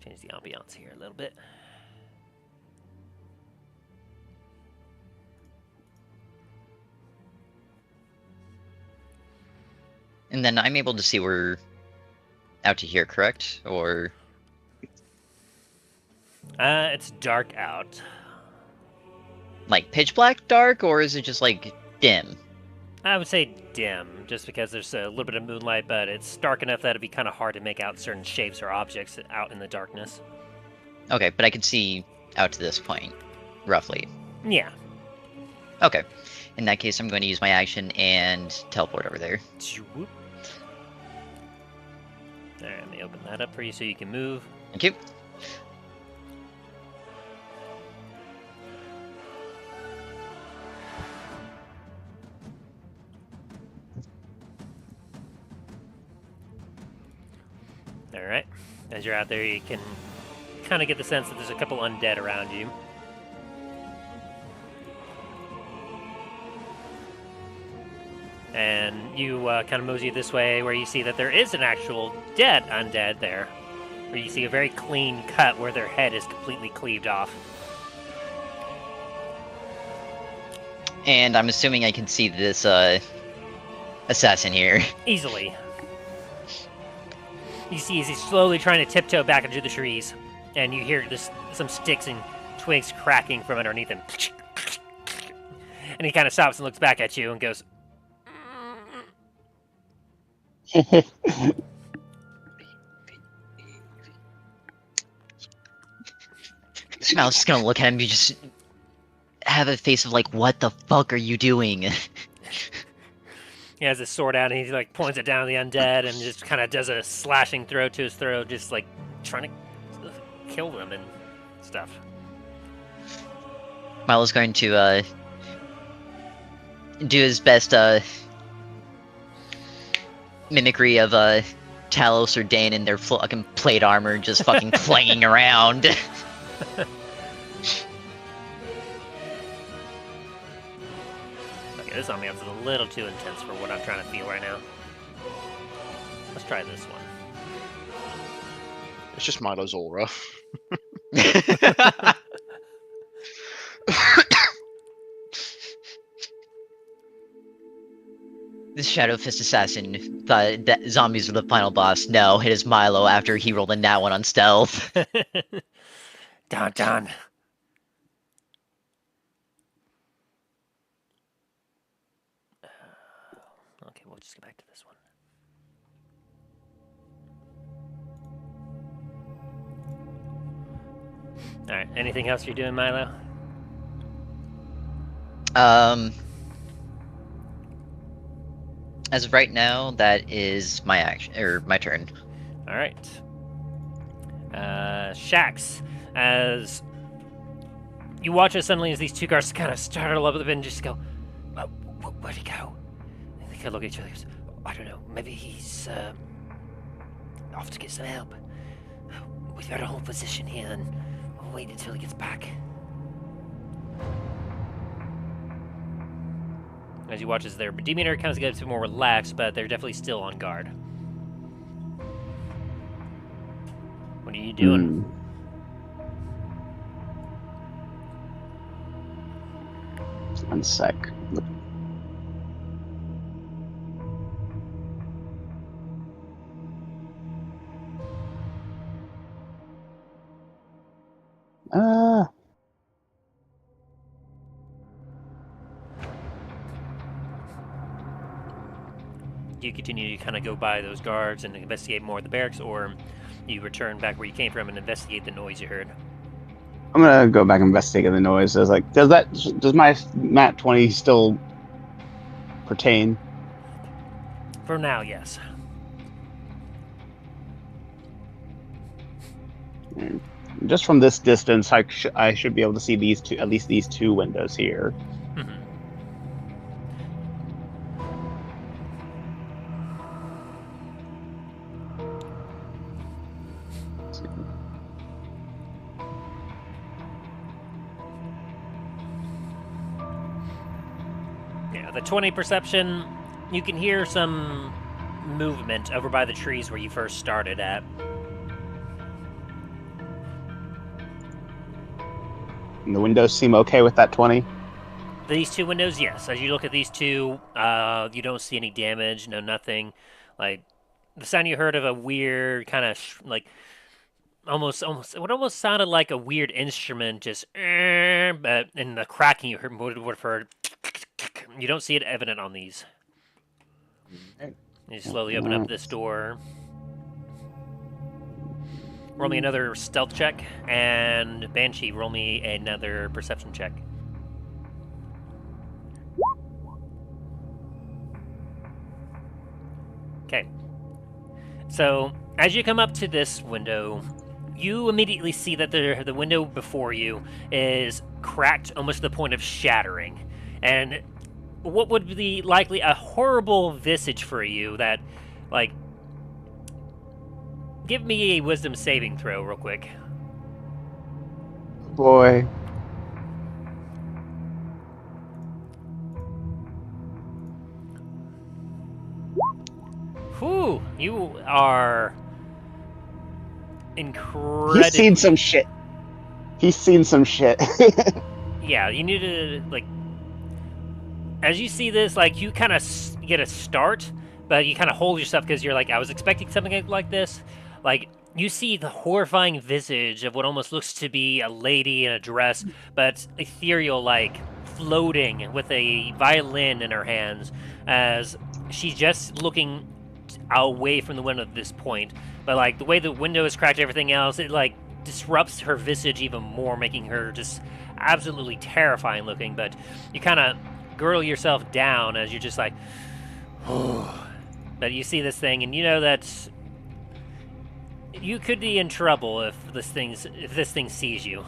Change the ambiance here a little bit. And then I'm able to see we're out to here, correct? Or It's dark out. like pitch black dark, or is it just like dim? I would say dim, just because there's a little bit of moonlight, but it's dark enough that it'd be kind of hard to make out certain shapes or objects out in the darkness. Okay, but I can see out to this point, roughly. Yeah. Okay. In that case, I'm going to use my action and teleport over there. Alright, let me open that up for you so you can move. Thank you. Alright. As you're out there, you can kind of get the sense that there's a couple undead around you. And you kind of mosey this way where you see that there is an actual dead undead there. Where you see a very clean cut where their head is completely cleaved off. And I'm assuming I can see this assassin here. Easily. You see as he's slowly trying to tiptoe back into the trees. And you hear some sticks and twigs cracking from underneath him. And he kind of stops and looks back at you and goes, I was just gonna look at him and just have a face of like, what the fuck are you doing? He has his sword out and he like points it down at the undead and just kind of does a slashing throw to his throat, just like trying to kill them and stuff. Milo's going to do his best mimicry of Talos or Dain in their fucking plate armor, just fucking clanging around. Okay, this ambiance is a little too intense for what I'm trying to feel right now. Let's try this one. It's just Milo's aura. This Shadow Fist assassin thought that zombies were the final boss. No, it is Milo after he rolled a nat one on stealth. Dun. Okay, we'll just get back to this one. Alright, anything else you're doing, Milo? As of right now, that is my action, or my turn. Alright. Shax, as you watch it suddenly as these two guards kind of startle up and just go, where'd he go? And they kind of look at each other and goes, I don't know, maybe he's off to get some help. We've got a whole position here and we'll wait until he gets back. As you watch as their demeanor kind of gets a bit more relaxed, but they're definitely still on guard. What are you doing? 1 sec. Do you continue to kind of go by those guards and investigate more of the barracks, or you return back where you came from and investigate the noise you heard? I'm gonna go back and investigate the noise. I was like, does my Nat 20 still pertain? For now, yes. Just from this distance, I should be able to see these two, at least these two windows here. Mm-hmm. Yeah, the 20 perception, you can hear some movement over by the trees where you first started at. And the windows seem okay with that 20? These two windows, yes. As you look at these two, you don't see any damage, no nothing. Like, the sound you heard of a weird kind of, like, almost, it almost sounded like a weird instrument, just, but in the cracking you heard, would have heard You don't see it evident on these. Okay. You slowly open up this door. Roll me another stealth check, and Banshee, roll me another perception check. Okay. So, as you come up to this window, you immediately see that the window before you is cracked almost to the point of shattering. And what would be likely a horrible visage for you that, like, give me a wisdom saving throw real quick. Boy. Whew, you are incredible. He's seen some shit. He's seen some shit. Yeah, you need to, like, as you see this, like, you kind of get a start, but you kind of hold yourself because you're like, I was expecting something like this. Like, you see the horrifying visage of what almost looks to be a lady in a dress, but ethereal, like, floating with a violin in her hands as she's just looking away from the window at this point. But, like, the way the window is cracked, everything else, it, like, disrupts her visage even more, making her just absolutely terrifying looking. But you kind of girdle yourself down as you're just like, oh. But you see this thing, and you know that you could be in trouble if this thing sees you.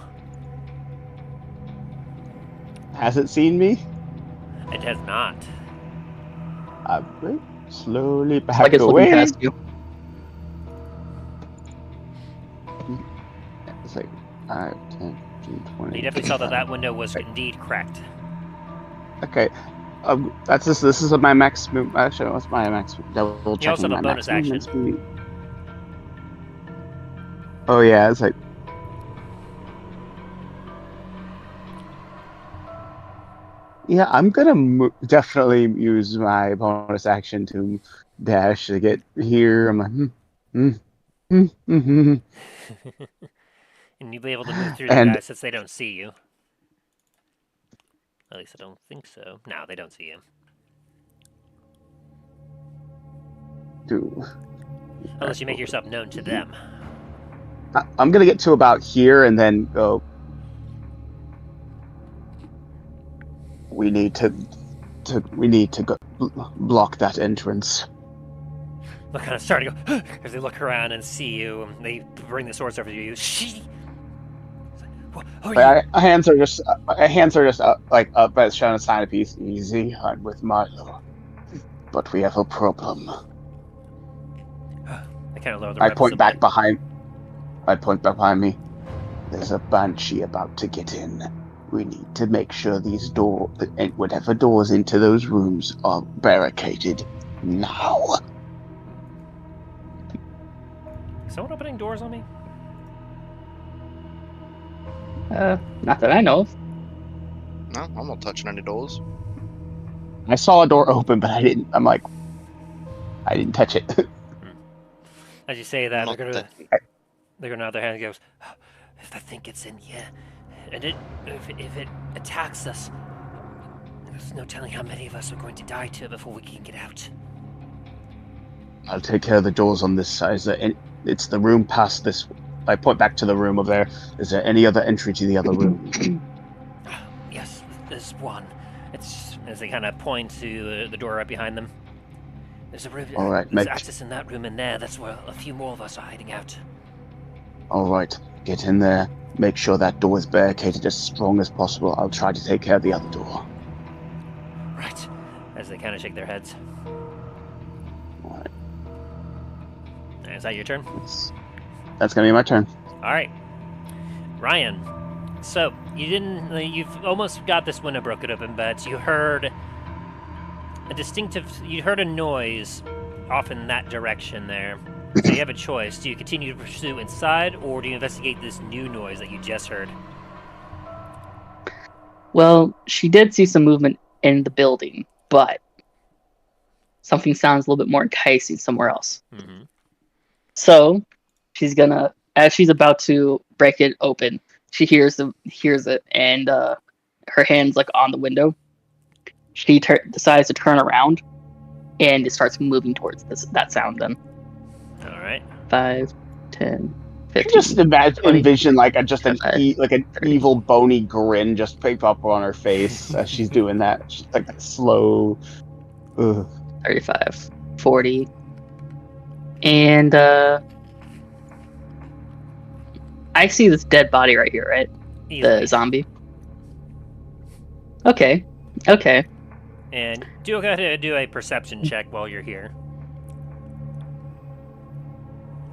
Has it seen me? It has not. I slowly back Like it's looking away. past you. It's like 5, 10, 15, 20. You definitely saw that window was indeed cracked. Okay. That's just, this is my max move. Actually, what's my max? Double You also checking have a my bonus max action. movement speed. Oh yeah, it's like. Yeah, I'm gonna definitely use my bonus action to dash to get here. I'm like, And you'll be able to move through the And- guys since they don't see you. At least I don't think so. No, they don't see you. Unless you make yourself known to them. I'm gonna get to about here and then go. We need to go block that entrance. They'll kind of start to go as they look around and see you. And they bring the swords over to you. She. Who are you? My hands are just up, like up as showing a sign of peace. Easy, I'm with Milo, but we have a problem. They kind of lower the I weapons point a back bit. behind. I point behind me. There's a banshee about to get in. We need to make sure these whatever doors into those rooms are barricaded now. Is someone opening doors on me? Not that I know of. No, I'm not touching any doors. I saw a door open, but I didn't. I'm like, I didn't touch it. As you say that, Not they're that- gonna nod their hand and goes, if that thing gets in here, and if it attacks us, there's no telling how many of us are going to die to it before we can get out. I'll take care of the doors on this side. It's the room past this. I point back to the room over there. Is there any other entry to the other room? Yes, there's one. It's as they kind of point to the door right behind them. There's a room. All right, there's make- access in that room in there. That's where a few more of us are hiding out. All right, get in there. Make sure that door is barricaded as strong as possible. I'll try to take care of the other door. Right. As they kind of shake their heads. All right, Is that your turn? that's gonna be my turn. All right, Ryan. So you've almost got this window broken open, but you heard a noise off in that direction there. So you have a choice. Do you continue to pursue inside, or do you investigate this new noise that you just heard? Well, she did see some movement in the building, but something sounds a little bit more enticing somewhere else. Mm-hmm. So she's gonna, as she's about to break it open, she hears it, and her hand's like on the window, she decides to turn around, and it starts moving towards that sound. Then All right. 5, 10, I 15. just envision like an 30. evil bony grin just pick up on her face as she's doing that. She's like that slow. Ugh. 35, 40, and I see this dead body right here, right? Easily. The zombie. Okay. And go ahead and do a perception check while you're here.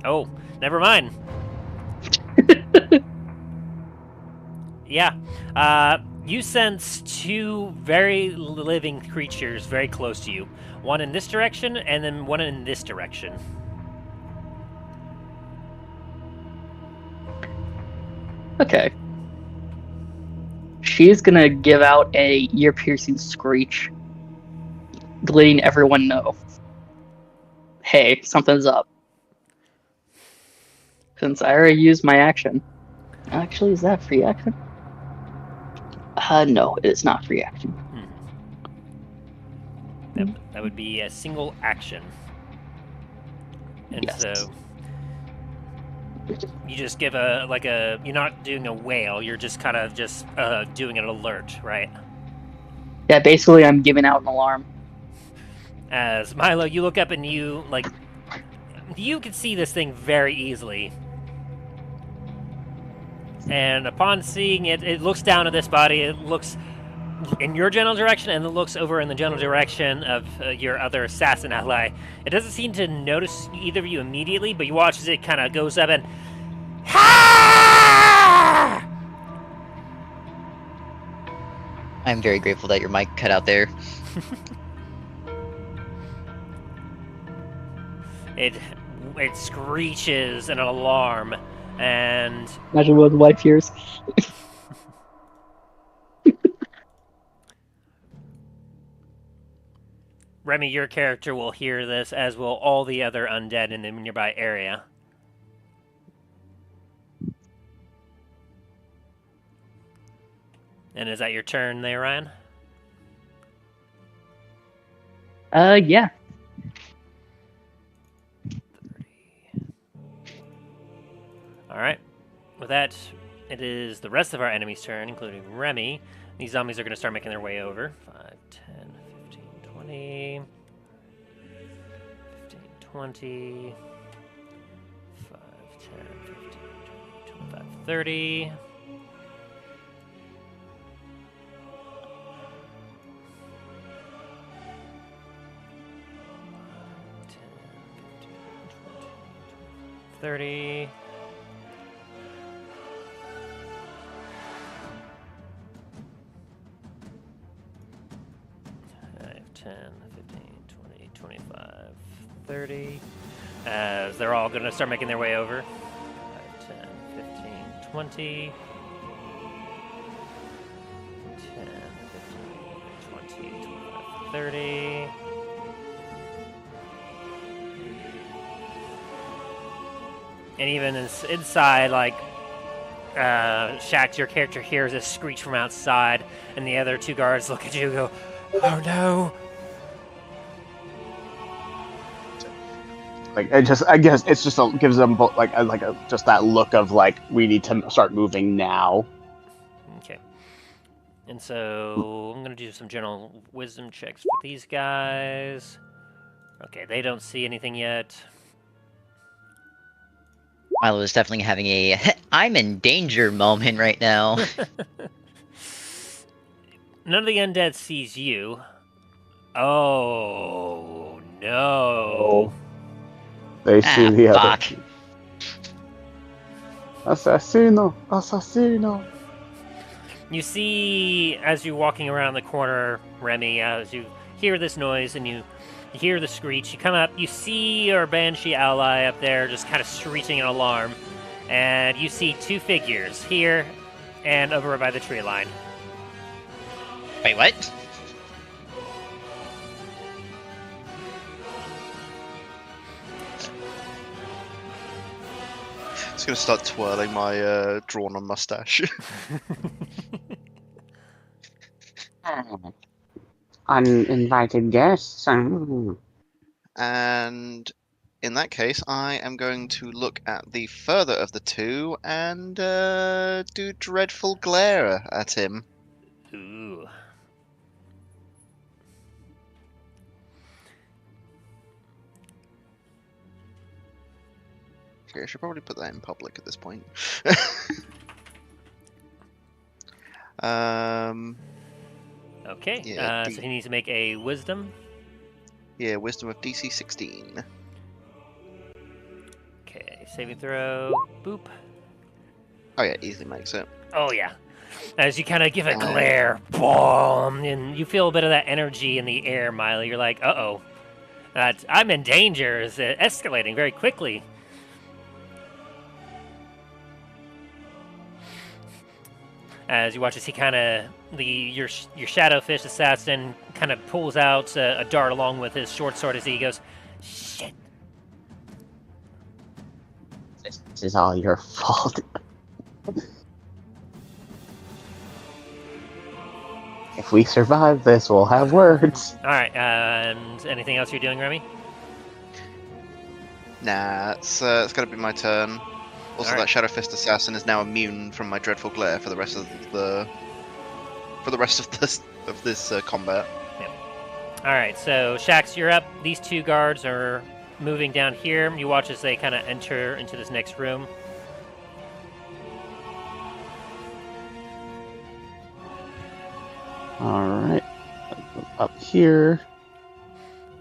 Oh, never mind. Yeah. You sense two very living creatures very close to you. One in this direction, and then one in this direction. Okay. She's gonna give out a ear-piercing screech, letting everyone know, hey, something's up. Since I already used my action. Actually, is that free action? No, it is not free action. That would be a single action. And Yes. so you just give you're not doing a wail, you're just kind of just doing an alert, right? Yeah, basically I'm giving out an alarm. As Milo, you look up and you can see this thing very easily. And upon seeing it, it looks down at this body, it looks in your general direction, and it looks over in the general direction of your other assassin ally. It doesn't seem to notice either of you immediately, but you watch as it kind of goes up and... Ha! I'm very grateful that your mic cut out there. It screeches in an alarm, and... Imagine what the wife hears. Remy, your character will hear this, as will all the other undead in the nearby area. And is that your turn there, Ryan? Yeah. 30. Alright. With that, it is the rest of our enemy's turn, including Remy. These zombies are going to start making their way over. 5, 10, 15, 20... 15, 20... 5, 10, 15, 20, 25, 30... $30. 10, 15, 20, 25, 30. As they're all going to start making their way over. 5, 10, 15, 20. 10, 15, 20, 25, 30. And even inside, like, Shax, your character hears a screech from outside, and the other two guards look at you and go, "Oh no!" Like I guess it's just gives them just that look of like we need to start moving now. Okay. And so I'm gonna do some general wisdom checks for these guys. Okay, they don't see anything yet. Milo is definitely having a I'm in danger moment right now. None of the undead sees you. Oh no! They see the fuck. other. Assassino. You see, as you're walking around the corner, Remy, as you hear this noise and you hear the screech, you come up, you see your Banshee ally up there just kind of screeching an alarm, and you see two figures here and over by the tree line. Wait, what? Just gonna start twirling my drawn-on mustache. uninvited guests. And in that case, I am going to look at the further of the two and do Dreadful Glare at him. Ooh. Okay, I should probably put that in public at this point. Okay, Yeah, so he needs to make a wisdom. Yeah, wisdom of DC 16. Okay, saving throw. Boop. Oh yeah, easily makes it. Oh, yeah. As you kind of give a glare, boom, and you feel a bit of that energy in the air, Milo. You're like, uh-oh. I'm in danger. It's escalating very quickly. As you watch as he kind of, your Shadowfish assassin kind of pulls out a dart along with his short sword as he goes, shit. This is all your fault. If we survive this, we'll have words. All right, and anything else you're doing, Remy? Nah, it's got to be my turn. Also, Alright. that Shadow Fist assassin is now immune from my dreadful glare for the rest of this combat. All right, so Shax, you're up. These two guards are moving down here. You watch as they kind of enter into this next room. Alright. Up here.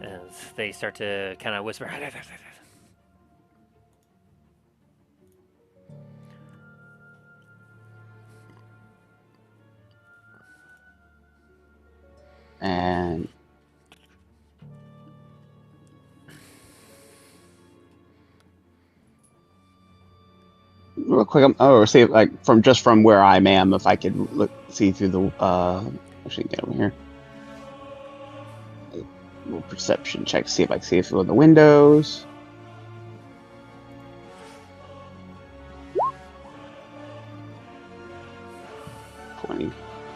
As they start to kind of whisper. And real quick, see like from where I am, if I could see through the actually get over here. A little perception check, see if I can see through the windows.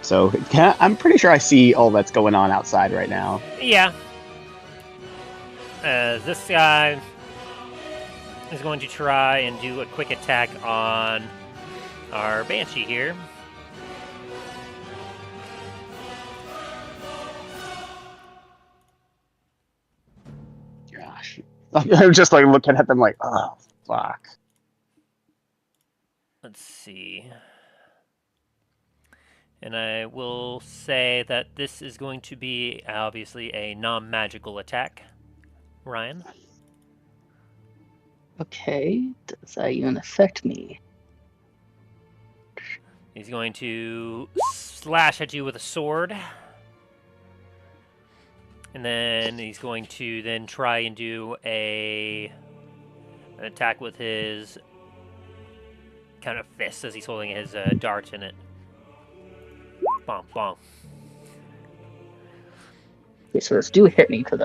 So I'm pretty sure I see all that's going on outside right now. Yeah. This guy is going to try and do a quick attack on our Banshee here. Gosh. I'm just like looking at them like, oh, fuck. Let's see. And I will say that this is going to be obviously a non-magical attack. Ryan? Okay, does that even affect me? He's going to slash at you with a sword. And then he's going to then try and do an attack with his kind of fist as he's holding his dart in it. Bonk, bonk. Okay, so this do hit me because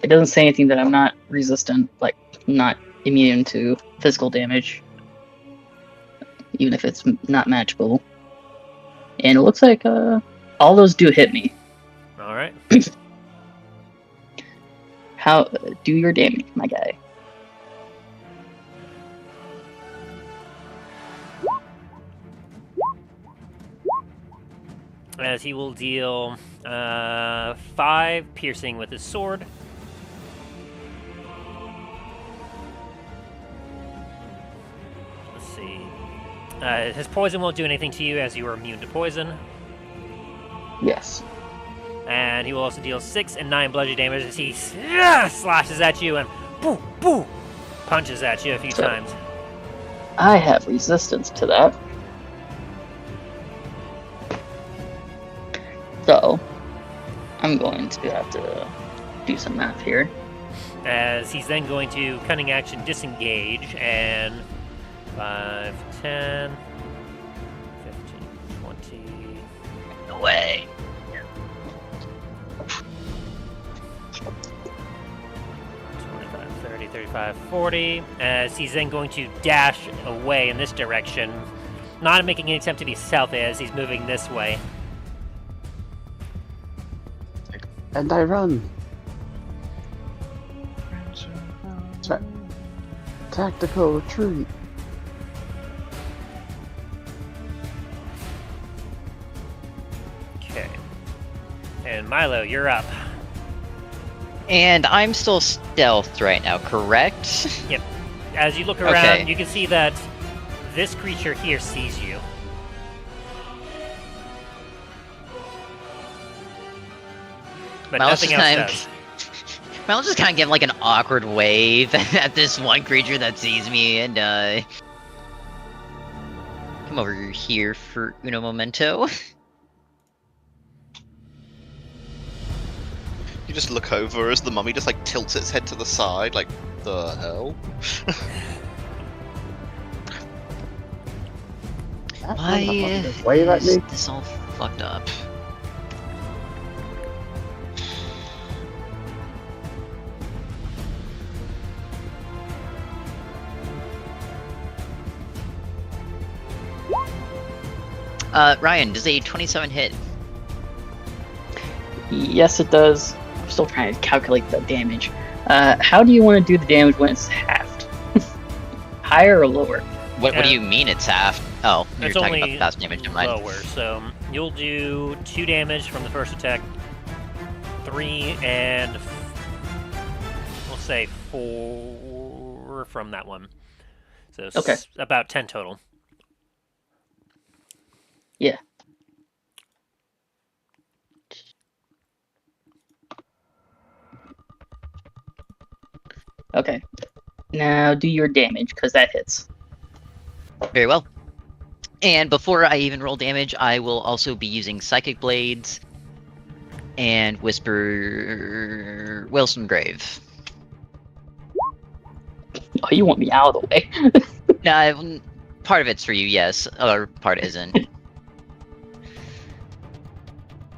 it doesn't say anything that I'm not resistant, like not immune to physical damage, even if it's not magical. And it looks like all those do hit me. All right. How do your damage, my guy? As he will deal 5 piercing with his sword. Let's see. His poison won't do anything to you as you are immune to poison. Yes. And he will also deal 6 and 9 bludgeoning damage as he slashes at you and boo, boo, punches at you a few times. I have resistance to that. So, I'm going to have to do some math here. As he's then going to cunning action disengage and 5, 10, 15, 20. No way. 25, 30, 35, 40. As he's then going to dash away in this direction. Not making any attempt to be stealthy as he's moving this way. And I run. Tactical retreat. Okay. And Milo, you're up. And I'm still stealthed right now, correct? Yep. As you look around, Okay. you can see that this creature here sees you. But Milo's nothing just else kind does. I'll just kind of give like an awkward wave at this one creature that sees me and come over here for uno momento. You just look over as the mummy just like tilts its head to the side, like, the hell? Why Wave at is me. this all fucked up? Ryan, does a 27 hit? Yes, it does. I'm still trying to calculate the damage. How do you want to do the damage when it's halved? Higher or lower? What do you mean it's half? Oh, you're It's talking about only the fast damage, never mind. lower. So you'll do 2 damage from the first attack, 3 and we'll say 4 from that one. So Okay. About 10 total. Yeah. Okay. Now do your damage, because that hits. Very well. And before I even roll damage, I will also be using Psychic Blades and Whisper Wilson Grave. Oh, you want me out of the way. No, part of it's for you, yes. Other part isn't.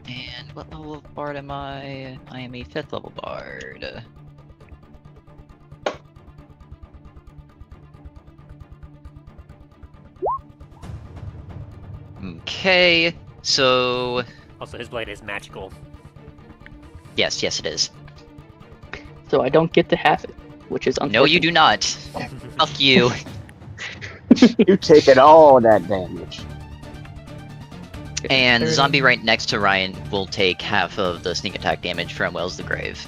And what level of bard am I? I am a 5th level bard. Okay, so Also, his blade is magical. yes, it is. So I don't get to have it, which is unfortunate. No, you do not. Fuck you. You taking all that damage. And the zombie right next to Ryan will take half of the sneak attack damage from Wells the Grave.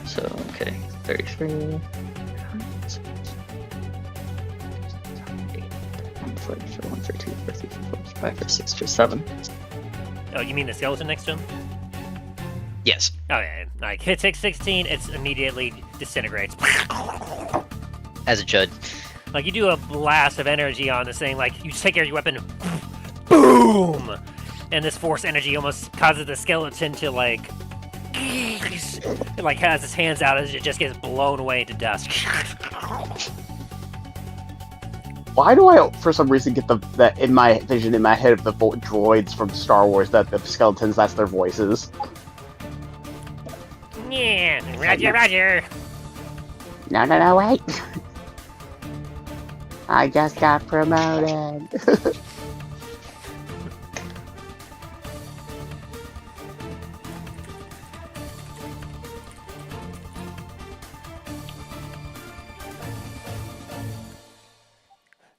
So, okay. 33. 1, 4, 2, 4, 3, 4, 5, 6, 7. Oh, you mean the skeleton next to him? Yes. Oh yeah, like hit 16, it's immediately disintegrates. As it should. Like you do a blast of energy on this thing, like you just take your weapon, boom, and this force energy almost causes the skeleton to like, it like has its hands out as it just gets blown away into dust. Why do I, for some reason, get that in my vision, in my head of the droids from Star Wars, that the skeletons, that's their voices? Yeah, Roger. No, wait. I just got promoted.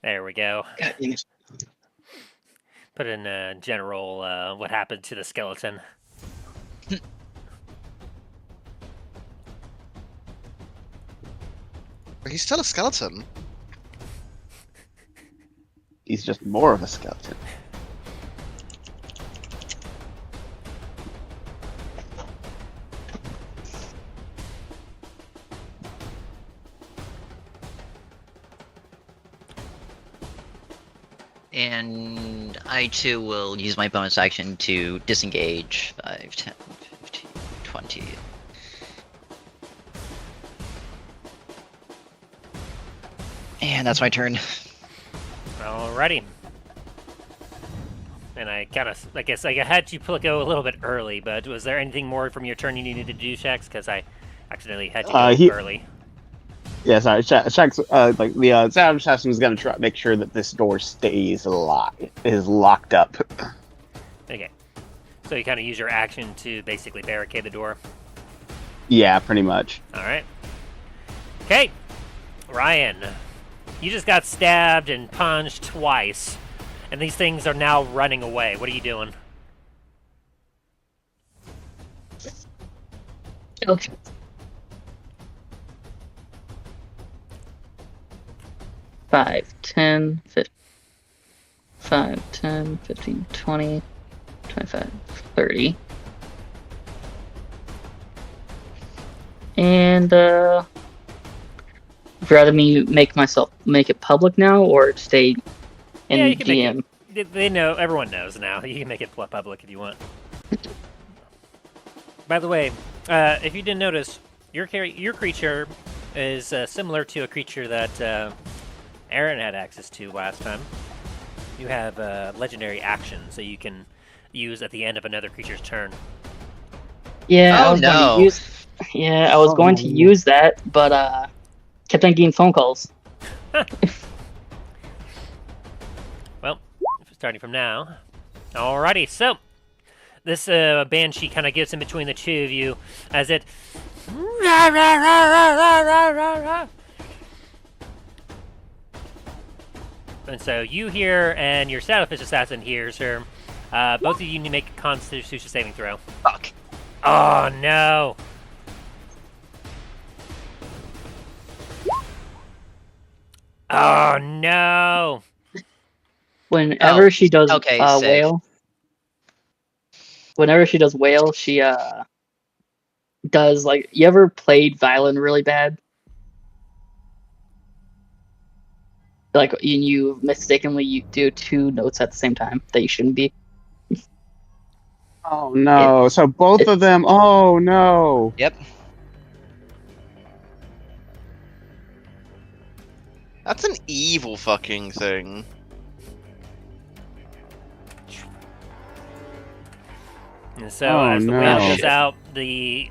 There we go. Put in general what happened to the skeleton. He's still a skeleton. He's just more of a skeleton. And I too will use my bonus action to disengage. 5, 10, 15, 20. And that's my turn. Alrighty. And I guess I had to go a little bit early, but was there anything more from your turn you needed to do, Shax? Because I accidentally had to go early. Yeah, sorry. Shax, like the sound assassin is gonna try make sure that this door stays locked up. Okay. So you kind of use your action to basically barricade the door. Yeah, pretty much. All right. Okay, Ryan, you just got stabbed and punched twice, and these things are now running away. What are you doing? Okay. Five, 10, 15, 5, 10, 15, 20, 25, 30. And, would you rather me make it public now, or stay in Yeah, you can make DM? They know. Everyone knows now. You can make it public if you want. By the way, if you didn't notice, your creature is similar to a creature that Aaron had access to last time. You have legendary actions that you can use at the end of another creature's turn. Yeah, Oh, no. I was going to use that, but kept on getting phone calls. Well, starting from now. Alrighty, so this banshee kind of gets in between the two of you as it. And so you hear, and your Shadowfish assassin hears her. Both of you need to make a Constitution saving throw. Fuck. Oh no! Oh no! Whenever she does okay, sick. whale, whenever she does whale, she does like, you ever played violin really bad? Like you mistakenly do two notes at the same time that you shouldn't be. Oh no! So both of them. Oh no! Yep. That's an evil fucking thing. And so Oh, as the no. whale goes out, the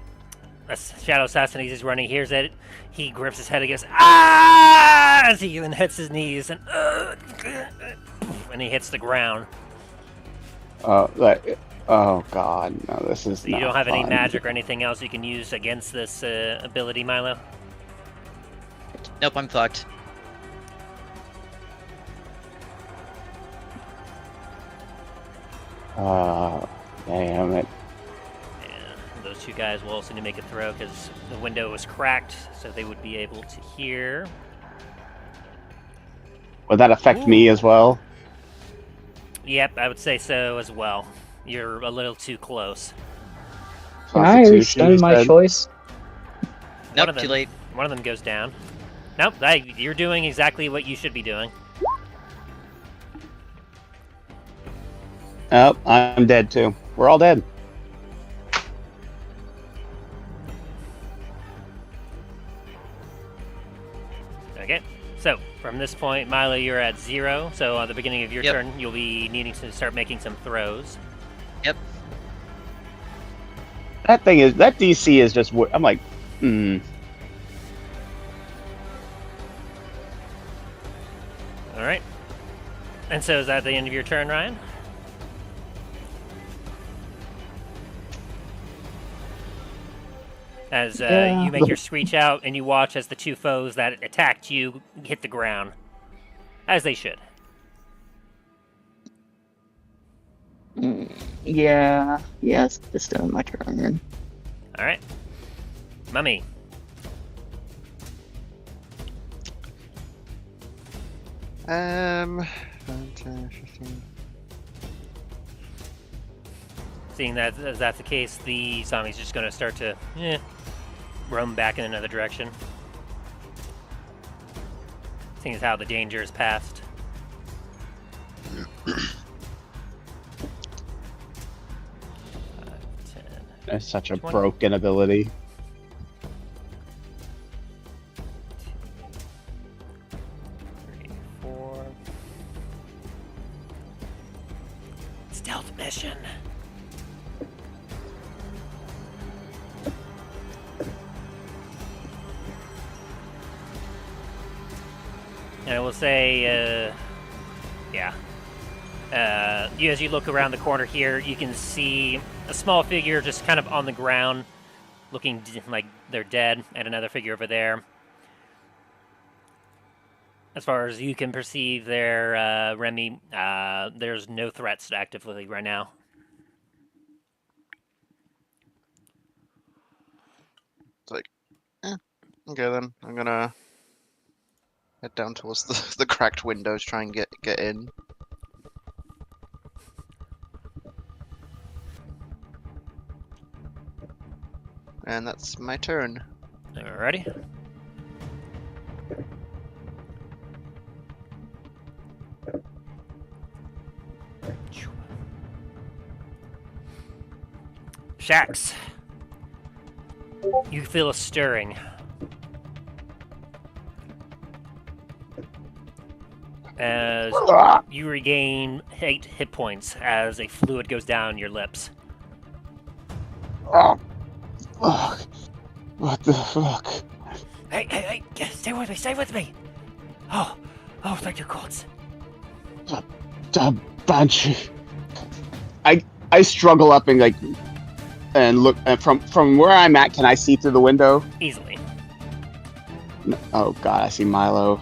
Shadow Assassin is running, hears it. He grips his head and goes, ah! As he then hits his knees and he hits the ground. Oh god, no! This is. So you not don't have any fun. magic or anything else you can use against this ability, Milo? Nope, I'm fucked. Damn it! And those two guys will also need to make a throw because the window was cracked, so they would be able to hear. Would that affect me as well? Yep, I would say so as well. You're a little too close. Can I Constitution, rescind my said? choice? Nope, of too them- late. One of them goes down. Nope, you're doing exactly what you should be doing. Oh, I'm dead too. We're all dead. Okay, so from this point, Milo, you're at 0. So at the beginning of your Yep. turn, you'll be needing to start making some throws. Yep. That DC is just. I'm like, All right. And so is that the end of your turn, Ryan? As Yeah. you make your screech out, and you watch as the two foes that attacked you hit the ground, as they should. Yeah, yes, it's still my turn. All right, Mummy. Seeing that as that's the case, the zombie's just going to start to roam back in another direction. Seeing as how the danger is past. that's such a 20. broken ability. Stealth mission. And I will say, yeah. As you look around the corner here, you can see a small figure just kind of on the ground, looking like they're dead, and another figure over there. As far as you can perceive there, Remy, there's no threats actively right now. It's like, okay then. I'm gonna head down towards the cracked windows, try and get in. And that's my turn. Alrighty. Shax. You feel a stirring. As you regain 8 hit points as a fluid goes down your lips. Oh, fuck. What the fuck? Hey, stay with me! Oh, thank you, gods. Banshee. I struggle up and look from where I'm at. Can I see through the window? Easily. Oh god, I see Milo.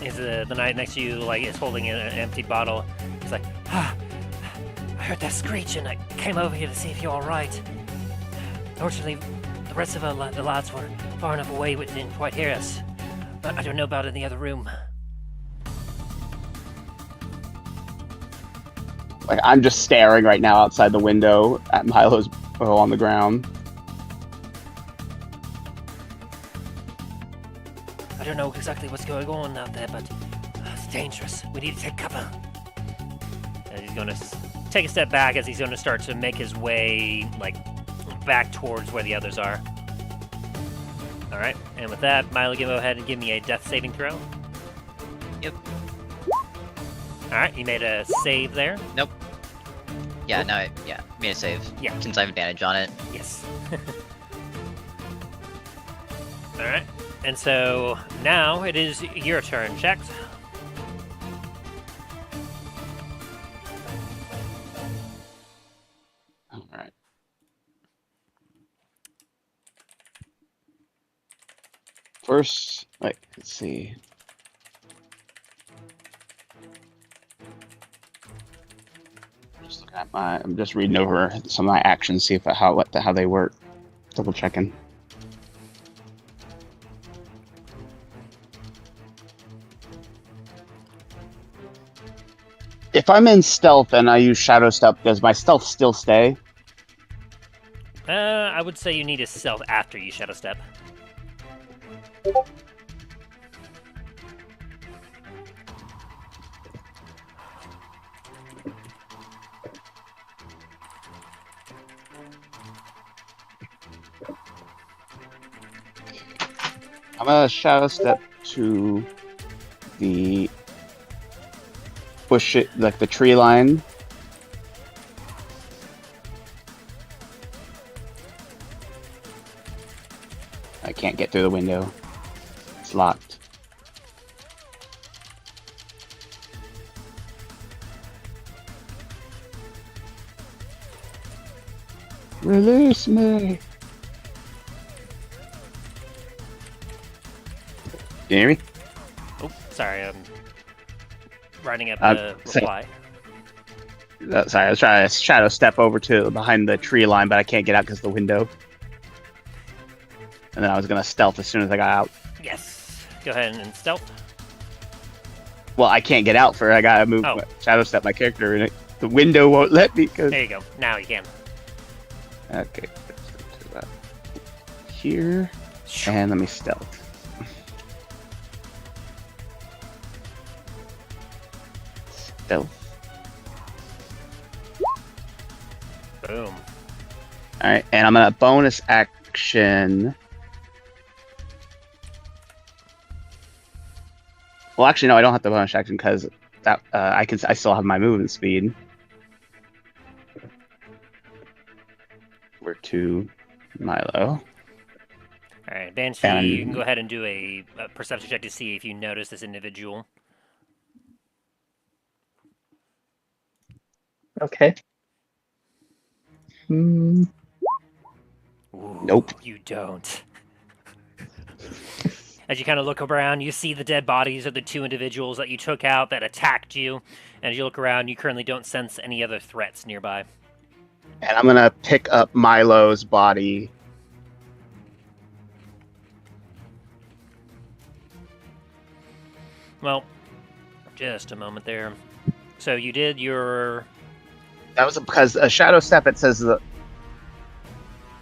Is the knight next to you is holding an empty bottle? He's like, I heard that screech and I came over here to see if you're all right. Fortunately, the rest of the lads were far enough away we didn't quite hear us. But I don't know about in the other room. I'm just staring right now outside the window at Milo's bow on the ground. I don't know exactly what's going on out there, but it's dangerous. We need to take cover. And he's going to take a step back as he's going to start to make his way, back towards where the others are. Alright, and with that, Milo, go ahead and give me a death saving throw. Yep. Alright, you made a save there. Nope. Yeah, no, made a save. Yeah. Since I have advantage on it. Yes. Alright, and so now it is your turn, Shax. Alright. First, let's see. I'm just reading over some of my actions, see how they work. Double checking. If I'm in stealth and I use shadow step, does my stealth still stay? I would say you need a stealth after you shadow step. I'm gonna shadow step to the bush, the tree line. I can't get through the window. It's locked. Release me! Can you hear me? Oh, sorry, I'm writing up the reply. Sorry, I was trying to shadow step over to behind the tree line, but I can't get out because of the window. And then I was going to stealth as soon as I got out. Yes. Go ahead and stealth. Well, I can't get out I got to move, shadow step my character, and the window won't let me. There you go. Now you can. Okay, let's go to that here, and let me stealth. Stealth. Boom. Alright, and I'm gonna bonus action. Well, actually, no, I don't have the bonus action because that I still have my movement speed. We're to Milo. Alright, Banshee, you can go ahead and do a perception check to see if you notice this individual. Okay. Hmm. Ooh, Nope. You don't. As you kind of look around, you see the dead bodies of the two individuals that you took out that attacked you. And as you look around, you currently don't sense any other threats nearby. And I'm gonna pick up Milo's body. Well, just a moment there. So you did your... That was because a shadow step, it says,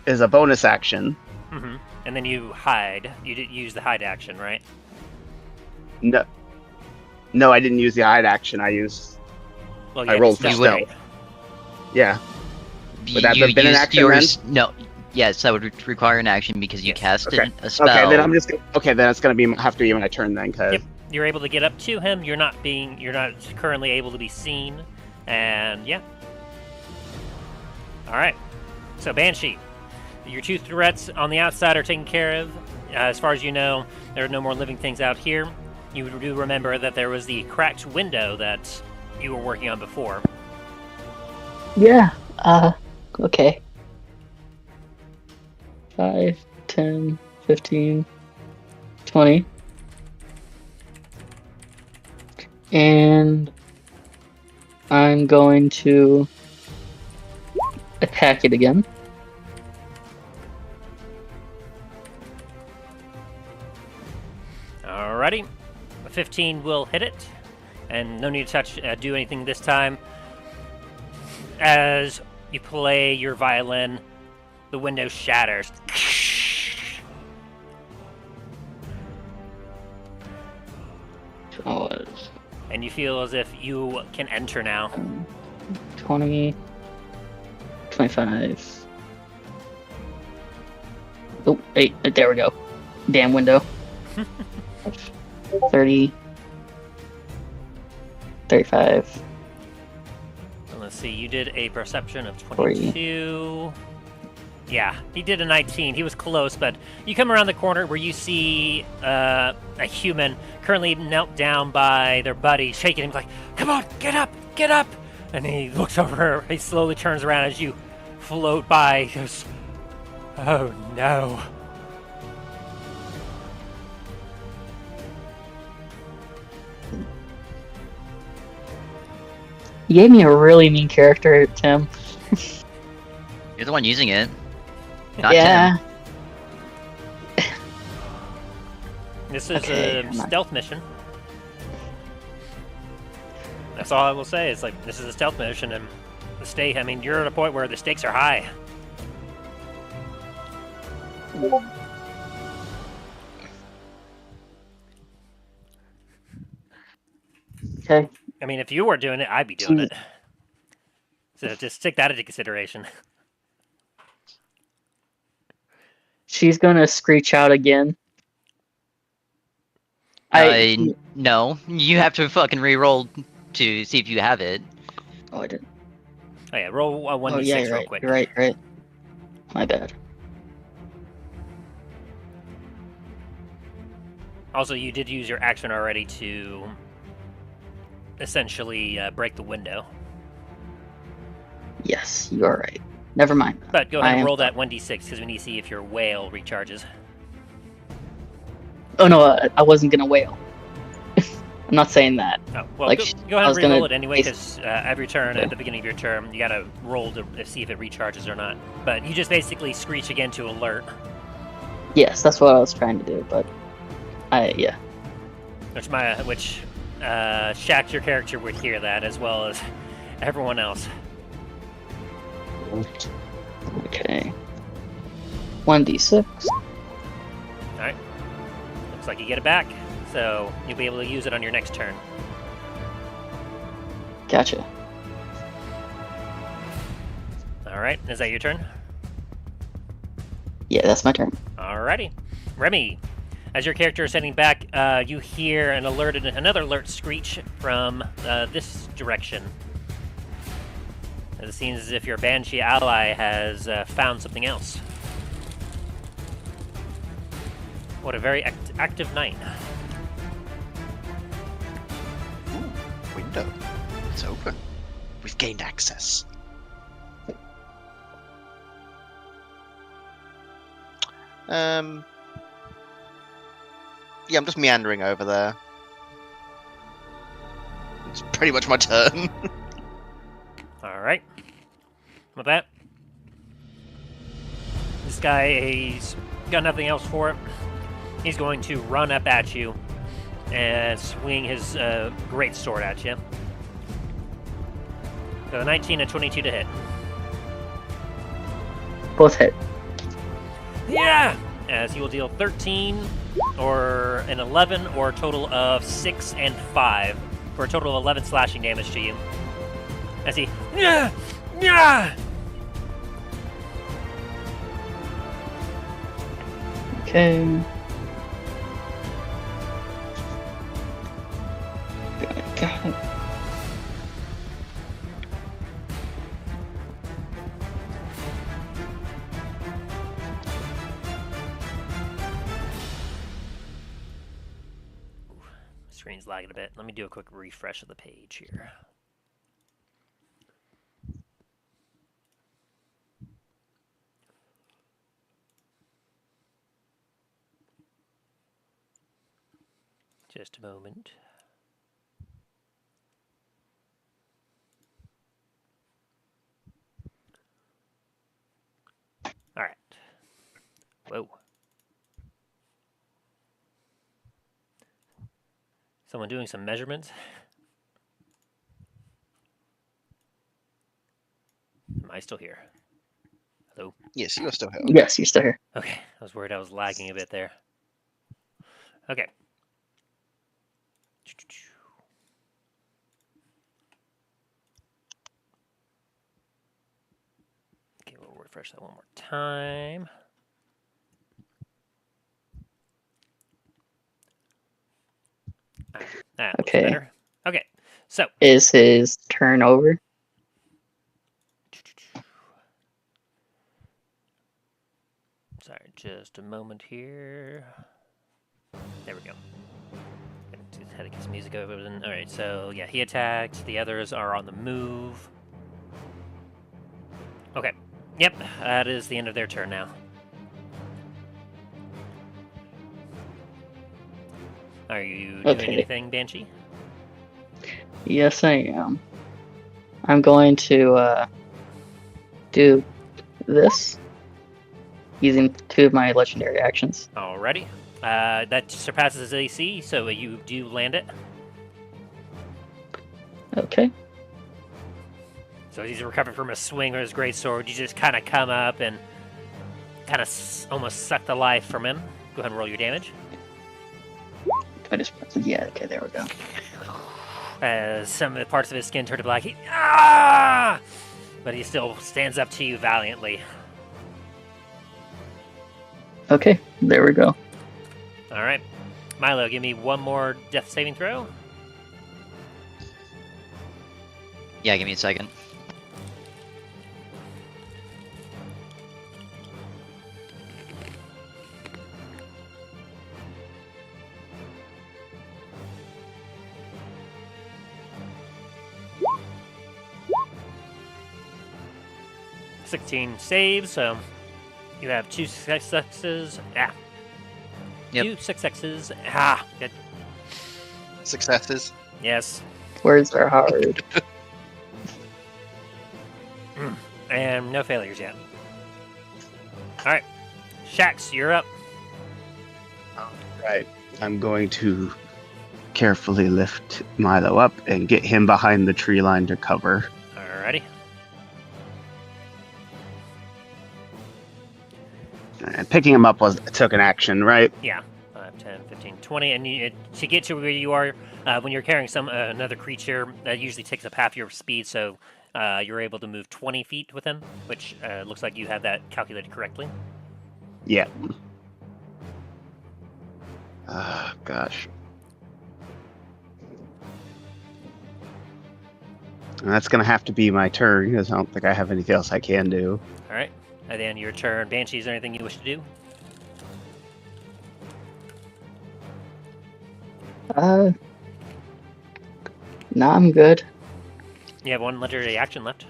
is a bonus action. Mm-hmm. And then you hide. You did use the hide action, right? No, I didn't use the hide action. I Well, I rolled for stealth, stealth. Yeah. Would that have been an used action yours- No. Yes, that would require an action because you Yes. cast Okay. a spell. Okay, then I'm just then it's gonna have to be my turn then, because Yep. You're able to get up to him. You're not currently able to be seen. And yeah. Alright. So Banshee. Your two threats on the outside are taken care of. As far as you know, there are no more living things out here. You do remember that there was the cracked window that you were working on before. Yeah. Okay. 5, 10, 15, 20. And I'm going to attack it again. Alrighty. A 15 will hit it. And no need to do anything this time. As you play your violin, the window shatters. And you feel as if you can enter now. 20, 25. Oh, 8. There we go. Damn window. 30. 35. And let's see, you did a perception of 22. Yeah, he did a 19. He was close, but you come around the corner where you see a human currently knelt down by their buddy, shaking him like, "Come on, get up, get up!" And he looks over, he slowly turns around as you float by. He goes, "Oh no." You gave me a really mean character, Tim. You're the one using it. Not yeah. Tim. This is Okay, a stealth mission. That's all I will say. It's like, this is a stealth mission, and I mean, you're at a point where the stakes are high. Okay. I mean, if you were doing it, I'd be doing it. So just take that into consideration. She's gonna screech out again. No. You have to fucking re-roll to see if you have it. Oh, I didn't. Oh yeah, roll a 1d6 Oh, yeah, you're real right. quick. You're right. My bad. Also, you did use your action already to essentially break the window. Yes, you are right. Never mind. But go ahead I and am- roll that 1d6 because we need to see if your whale recharges. Oh no, I wasn't gonna wail. I'm not saying that. Oh, well, Like, go I ahead and was re-roll gonna it anyway because every turn Okay. at the beginning of your turn, you gotta roll to see if it recharges or not. But you just basically screech again to alert, Yes, that's what I was trying to do, but yeah. which Shaq, your character, would hear that as well as everyone else. Okay. 1d6. Alright. Looks like you get it back, so you'll be able to use it on your next turn. Gotcha. Alright, is that your turn? Yeah, that's my turn. Alrighty. Remy, as your character is heading back, you hear another alert screech from this direction. It seems as if your Banshee ally has found something else. What a very active night. Ooh, window. It's open. We've gained access. Yeah, I'm just meandering over there. It's pretty much my turn. Alright. With that, this guy, he's got nothing else for it. He's going to run up at you and swing his great sword at you. So 19 and 22 to hit. Both hit. Yeah! As he will deal 13 or an 11 or a total of 6 and 5 for a total of 11 slashing damage to you. As he... Yeah! Yeah! Okay. Got it. Screen's lagging a bit. Let me do a quick refresh of the page here. Just a moment. All right. Whoa. Someone doing some measurements? Am I still here? Hello? Yes, you're still here. Yes, you're still here. Okay, I was worried I was lagging a bit there. Okay. Okay, we'll refresh that one more time. That looks Okay. better. Okay, so Is his turn over? sorry, just a moment here. There we go. Just had to get some music over. All right, so yeah, he attacked. The others are on the move. Okay. Yep, that is the end of their turn now. Are you doing Okay. anything, Banshee? Yes, I am. I'm going to do this using 2 of my legendary actions. Alrighty. That surpasses his AC, so you do land it. Okay. So he's recovering from a swing with his great sword. You just kind of come up and kind of almost suck the life from him. Go ahead and roll your damage. Yeah, okay, there we go. As some of the parts of his skin turn to black, ah! But he still stands up to you valiantly. Okay, there we go. All right, Milo, give me one more death saving throw. Yeah, give me a second. $16 saves, so you have 2 successes. Ah. Yep. 2 successes. Ah, good. Successes. Yes. Words are hard. And no failures yet. Alright. Shax, you're up. Right. I'm going to carefully lift Milo up and get him behind the tree line to cover. Alrighty. And picking him up took an action, right? Yeah. 5, 10, 15, 20. And to get to where you are, when you're carrying another creature, that usually takes up half your speed, so you're able to move 20 feet with him, which looks like you have that calculated correctly. Yeah. Gosh. And that's going to have to be my turn, because I don't think I have anything else I can do. Alright. And then your turn. Banshee, is there anything you wish to do? No, I'm good. You have one legendary action left.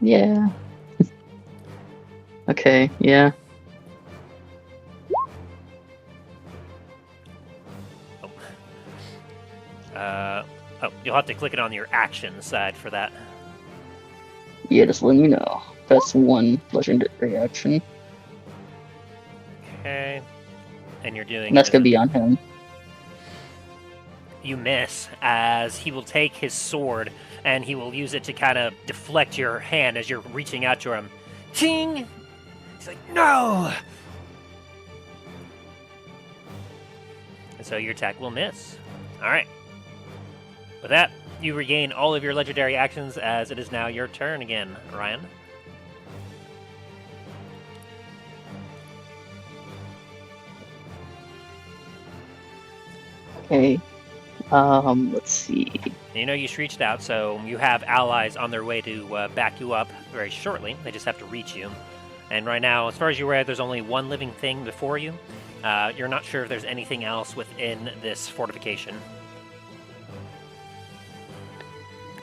Yeah. Okay, yeah. You'll have to click it on your action side for that. Yeah, just let me know. That's one legendary action. Okay. And you're doing... And that's gonna be on him. You miss, as he will take his sword, and he will use it to kind of deflect your hand as you're reaching out to him. Ting! He's like, no! And so your attack will miss. Alright. With that, you regain all of your legendary actions, as it is now your turn again, Ryan. Okay. Let's see. You know you reached out, so you have allies on their way to back you up very shortly. They just have to reach you. And right now, as far as you're aware, there's only one living thing before you. You're not sure if there's anything else within this fortification.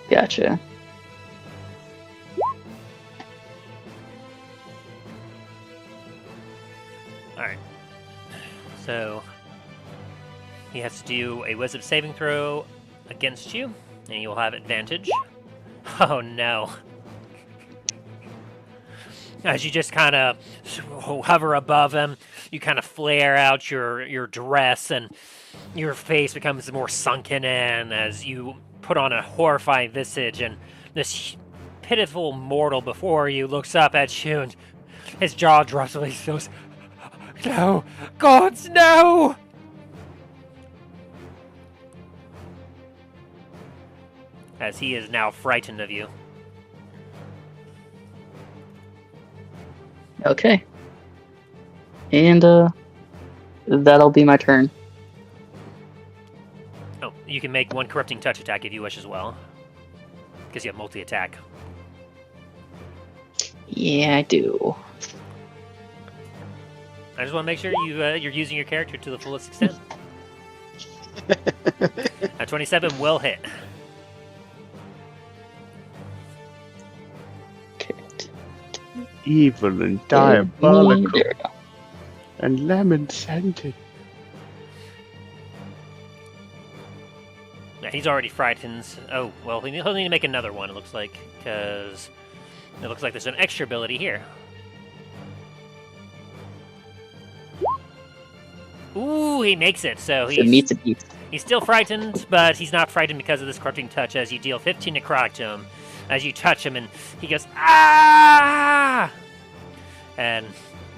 Gotcha. Alright. So, he has to do a wisdom saving throw against you, and you'll have advantage. Oh no. As you just kind of hover above him, you kind of flare out your dress, and your face becomes more sunken in as you put on a horrifying visage, and this pitiful mortal before you looks up at you, and his jaw drops, and he goes, "No! Gods, no!" As he is now frightened of you. Okay. And, that'll be my turn. Oh, you can make one corrupting touch attack if you wish as well. Because you have multi-attack. Yeah, I do. I just want to make sure you're using your character to the fullest extent. A 27 will hit. Evil and diabolical and lemon scented. Yeah, he's already frightened. Oh, well, he'll need to make another one, it looks like, because it looks like there's an extra ability here. Ooh, he makes it, so he's still frightened, but he's not frightened because of this corrupting touch, as you deal 15 necrotic to him. As you touch him, and he goes, "Ah!" And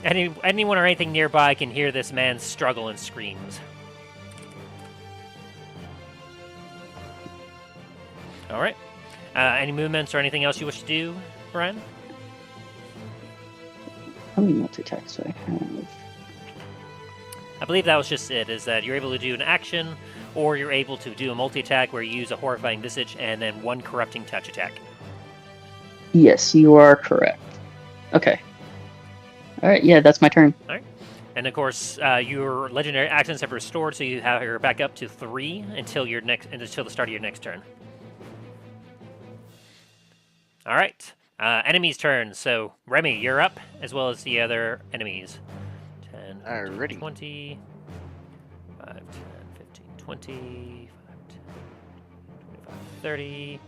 anyone or anything nearby can hear this man's struggle and screams. All right. Any movements or anything else you wish to do, Brian? How many multi-attacks do I have? I believe that was just it, is that you're able to do an action, or you're able to do a multi-attack where you use a horrifying visage and then one corrupting touch attack. Yes, you are correct. Okay. Alright, yeah, that's my turn. Alright. And of course, your legendary actions have restored, so you're back up to 3 until the start of your next turn. Alright. Enemies' turn. So, Remy, you're up, as well as the other enemies. 10, 15, Alrighty. 20, 5, 10, 15, 20, 5, 10, 25, 30,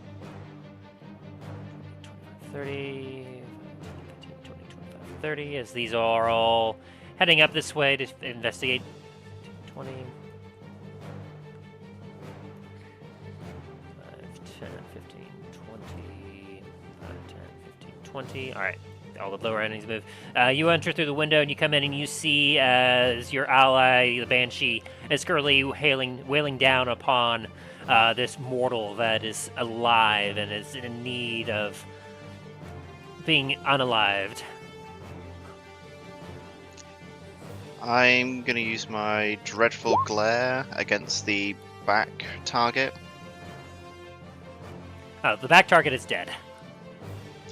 30, 15, 20, 25, 30, as these are all heading up this way to investigate. 20, 5, 10, 15, 20, 5, 10, 15, 20. Alright, all the lower enemies move. You enter through the window and you come in and you see as your ally, the Banshee, is currently wailing down upon this mortal that is alive and is in need of being unalived. I'm going to use my Dreadful Glare against the back target. Oh, the back target is dead.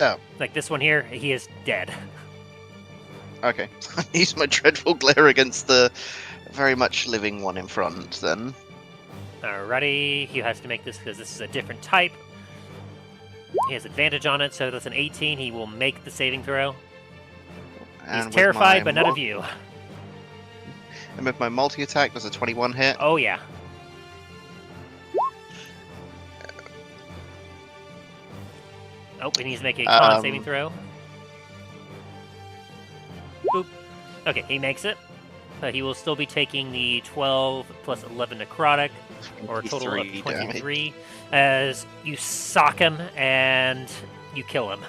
Oh. Like this one here, he is dead. Okay. I use my Dreadful Glare against the very much living one in front, then. Alrighty, he has to make this because this is a different type. He has advantage on it, so that's an 18. He will make the saving throw. And He's with terrified, my but none of you. And with my multi-attack, does a 21 hit? Oh, yeah. Oh, and he's making a con saving throw. Boop. Okay, he makes it. But he will still be taking the 12 plus 11 necrotic, or a total of 23, as you sock him and you kill him.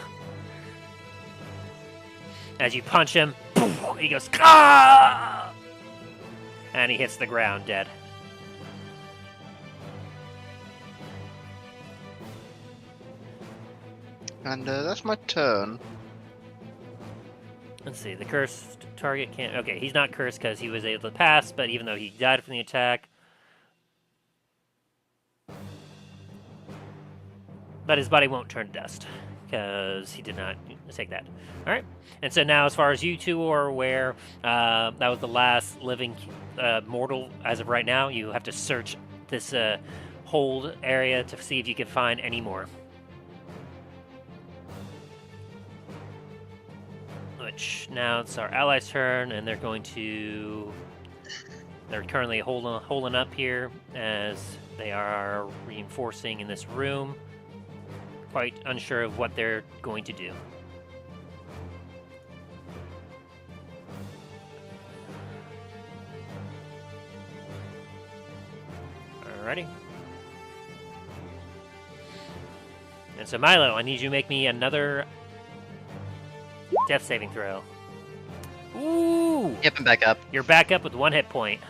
As you punch him, he goes, ah! And he hits the ground dead. And that's my turn. Let's see, the cursed target can't... Okay, he's not cursed because he was able to pass, but even though he died from the attack... But his body won't turn to dust, because he did not take that. Alright, and so now as far as you two are aware, that was the last living mortal as of right now. You have to search this hold area to see if you can find any more. Which now it's our allies' turn, and they're going to... They're currently holding up here as they are reinforcing in this room. Quite unsure of what they're going to do. Alrighty. And so Milo, I need you to make me another death saving throw. Ooh! Yep, I'm back up. You're back up with 1 hit point.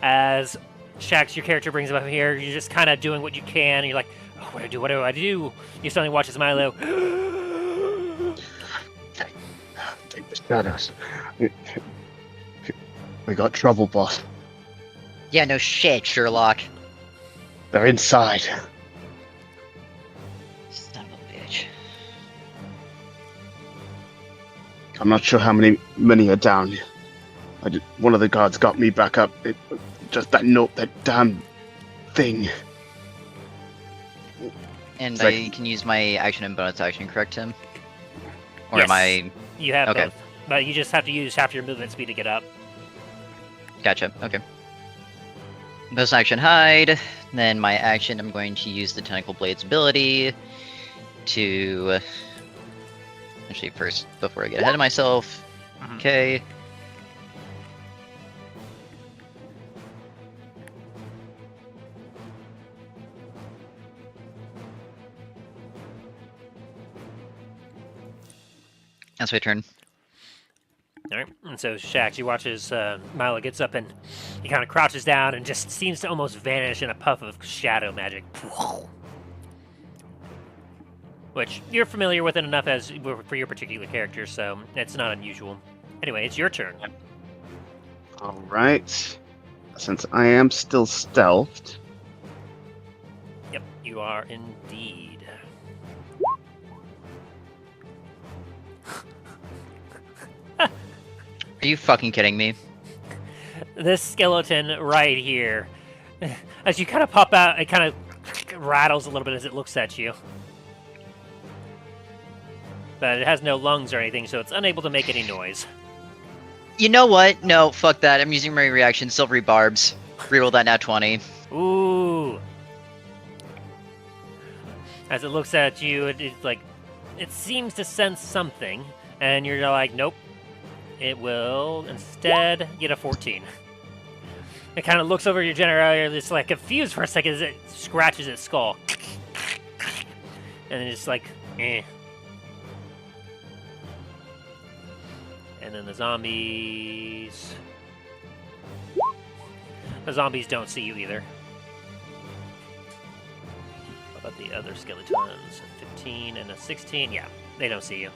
As Shax, your character, brings him up here, you're just kind of doing what you can. You're like, oh, what do I do? What do I do? You suddenly watch as Milo. Take the shadows. We got trouble, boss. Yeah, no shit, Sherlock. They're inside. Son of a bitch. I'm not sure how many are down. One of the guards got me back up. Just that note, that damn thing. And It's I like- can use my action and bonus action, correct him? Or Yes. am I... You have Okay. both. But you just have to use half your movement speed to get up. Gotcha, okay. Bonus action hide. Then my action, I'm going to use the Tentacle Blade's ability to... Actually, first, before I get ahead of myself. Mhm. Okay. That's my turn. Alright, and so Shax, you watch as Milo gets up and he kind of crouches down and just seems to almost vanish in a puff of shadow magic. Which you're familiar with it enough as for your particular character, so it's not unusual. Anyway, it's your turn. All right. Since I am still stealthed, Yep, you are indeed. Are you fucking kidding me? This skeleton right here, as you kind of pop out, it kind of rattles a little bit as it looks at you. But it has no lungs or anything, so it's unable to make any noise. You know what? No, fuck that. I'm using my reaction, Silvery Barbs. Reroll that now 20. Ooh. As it looks at you, it's like, it seems to sense something, and you're like, nope. It will instead get a 14. It kind of looks over your generator, it's like confused for a second as it scratches its skull. And then it's like, eh. And then the zombies... The zombies don't see you either. What about the other skeletons? A 15 and a 16? Yeah, they don't see you.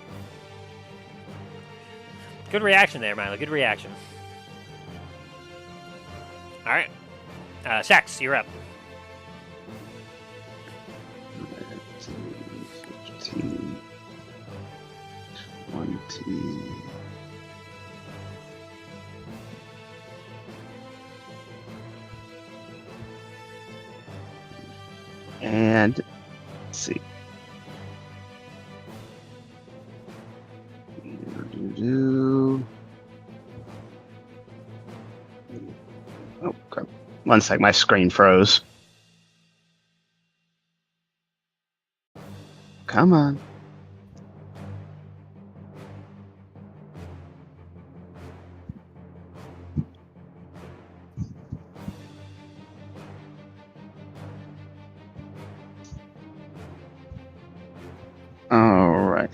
Good reaction there, Milo. Good reaction. Alright. Shax, you're up. 15, 20. And let's see. Oh, crap. One sec, my screen froze. Come on. All right.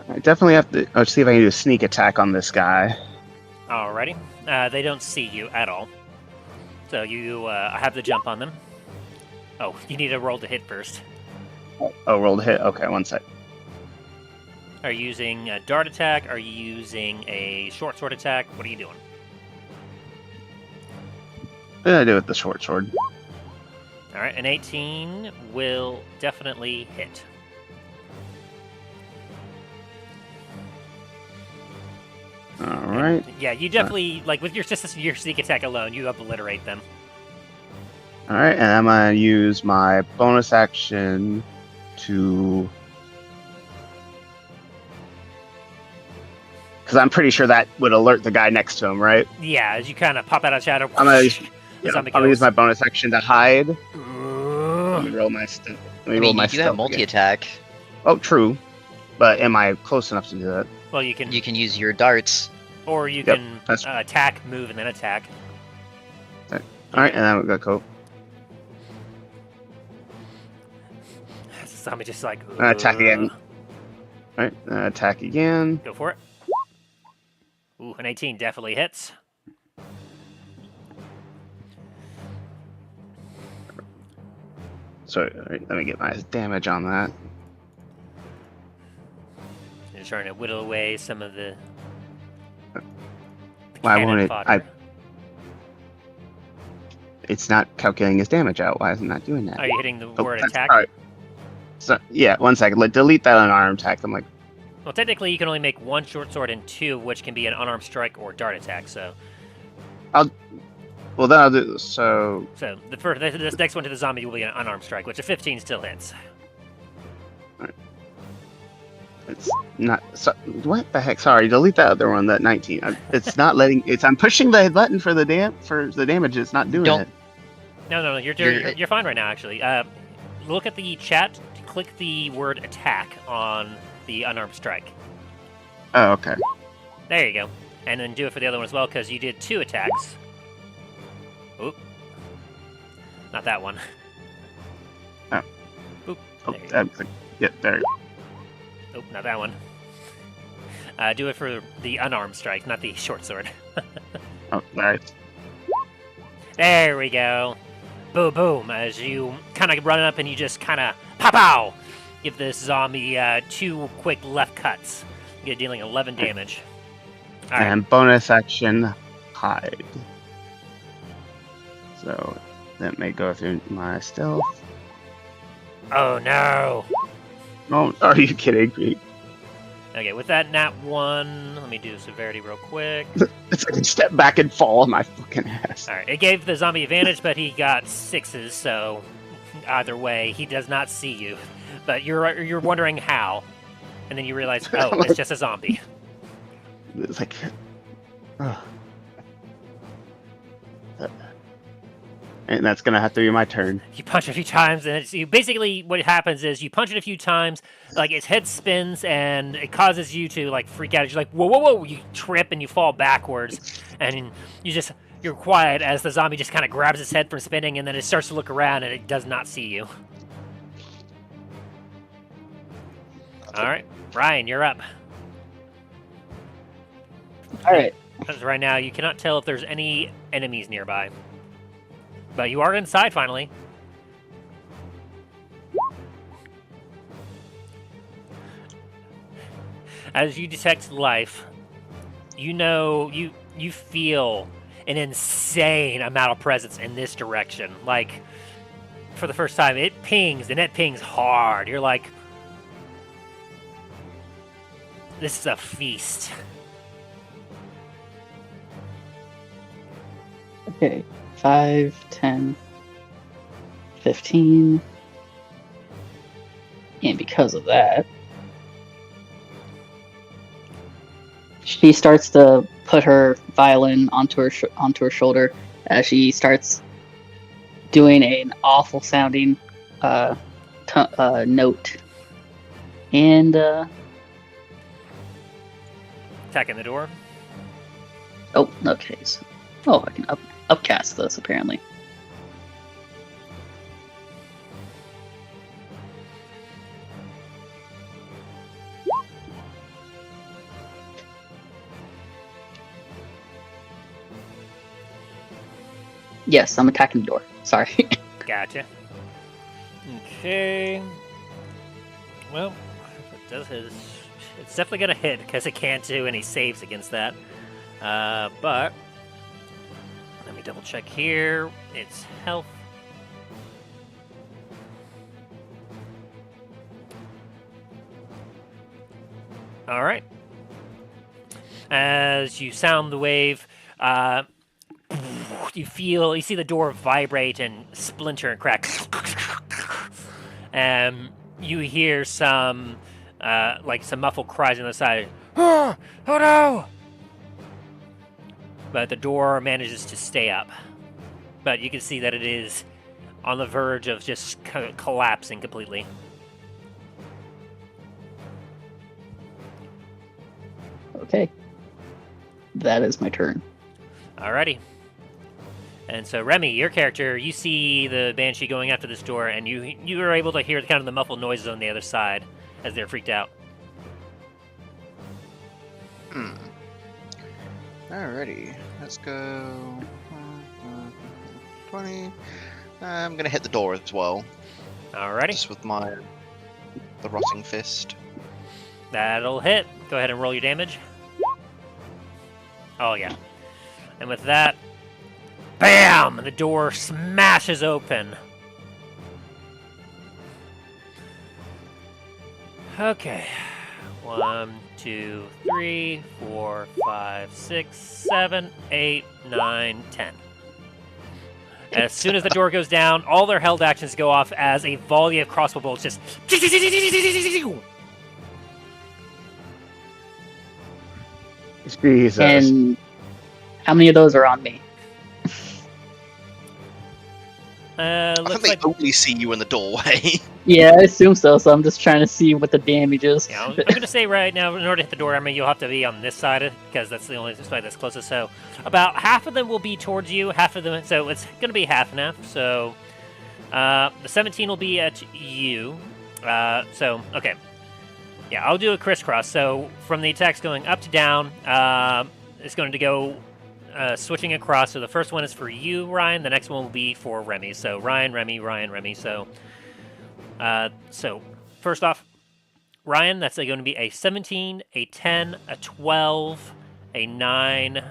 I definitely have to see if I can do a sneak attack on this guy. Alrighty. They don't see you at all. So you have to jump on them. Oh, you need to roll to hit first. Oh, roll to hit. Okay, one sec. Are you using a dart attack? Are you using a short sword attack? What are you doing? What did I do with the short sword? Alright, an 18 will definitely hit. All right. Yeah, you definitely, like, with your sneak attack alone, you obliterate them. All right, and I'm gonna use my bonus action to, because I'm pretty sure that would alert the guy next to him, right? Yeah, as you kind of pop out of shadow. I'm gonna zombie use my bonus action to hide. Let Ugh. me roll my stealth. I mean, you do have multi-attack. Oh, true. But am I close enough to do that? Well, you can, You can use your darts. or you Yep, can that's- attack, move, and then attack. All right, and I'm gonna go. Zombie just like Attack again. ugh. All right, attack again. Go for it. Ooh, an 18 definitely hits. So, all right, let me get my damage on that. You're trying to whittle away some of the Why cannon won't it? fodder. It's not calculating his damage out. Why is it not doing that? Are you hitting the Oh, word that's- attack? all right. So yeah, one second. Delete that unarmed attack. I'm like, Well, technically, you can only make one short sword and two, which can be an unarmed strike or dart attack. So, well then I'll do so. the first, this next one to the zombie will be an unarmed strike, which a 15 still hits. It's not. So, what the heck? Sorry, delete that other one. That 19. It's not letting. I'm pushing the button for the damage. It's not doing Don't- it. No, you're fine right now. Actually, look at the chat. Click the word attack on the unarmed strike. Oh, okay. There you go. And then do it for the other one as well, because you did 2 attacks. Oop. Not that one. Oh. Oop. Oh, There you go. yeah, there. Oop, not that one. Do it for the unarmed strike, not the short sword. Oh, all right. There we go. Boom, boom. As you kind of run up and you just kind of pow. Give this zombie 2 quick left cuts. You're dealing 11 damage. All right. And bonus action, hide. So that may go through my stealth. Oh no. Oh, are you kidding me? Okay, with that nat 1, let me do severity real quick. It's like I step back and fall on my fucking ass. All right, it gave the zombie advantage, but he got 6s, so either way, he does not see you. But you're wondering how, and then you realize, oh, it's just a zombie. It's like, oh. And that's gonna have to be my turn. You punch a few times, and you basically what happens is you punch it a few times, like its head spins, and it causes you to like freak out. You're like, whoa, whoa, whoa! You trip and you fall backwards, and you're quiet as the zombie just kind of grabs its head from spinning, and then it starts to look around, and it does not see you. All right, Ryan, you're up. All right. Because right now you cannot tell if there's any enemies nearby, but you are inside finally. As you detect life, you know you feel an insane amount of presence in this direction. Like, for the first time, it pings, and it pings hard. You're like, this is a feast. Okay, 5, 10, 15. And because of that, she starts to put her violin onto her shoulder as she starts doing an awful sounding note. And Attacking the door. oh, okay. So, I can upcast this apparently. Yes, I'm attacking the door. Sorry. Gotcha. Okay. Well, it does it's definitely gonna hit because it can't do any saves against that. But let me double check here. It's health. All right. As you sound the wave, you see the door vibrate and splinter and crack. You hear some muffled cries on the side. Oh no! But the door manages to stay up. But you can see that it is on the verge of just collapsing completely. Okay. That is my turn. Alrighty. And so, Remy, your character, you see the Banshee going after this door, and you are able to hear kind of the muffled noises on the other side as they're freaked out. Alrighty, let's go. 20. I'm gonna hit the door as well. Alrighty. Just with the rotting fist. That'll hit. Go ahead and roll your damage. Oh, yeah. And with that, bam! The door smashes open. Okay. 1, 2, 3, 4, 5, 6, 7, 8, 9, 10. As soon as the door goes down, all their held actions go off as a volley of crossbow bolts just... Jesus. And how many of those are on me? I think Looks they like... only see you in the doorway. Yeah, I assume so. So I'm just trying to see what the damage is. Yeah, I'm going to say right now, in order to hit the door, I mean, you'll have to be on this side, because that's the only side that's closest. So about half of them will be towards you, half of them... So it's going to be half and half. So the 17 will be at you. Okay. Yeah, I'll do a crisscross. So from the attacks going up to down, it's going to go switching across. So the first one is for you, Ryan. The next one will be for Remy. So Ryan, Remy, Ryan, Remy. So first off, Ryan, that's going to be a 17, a 10, a 12, a 9,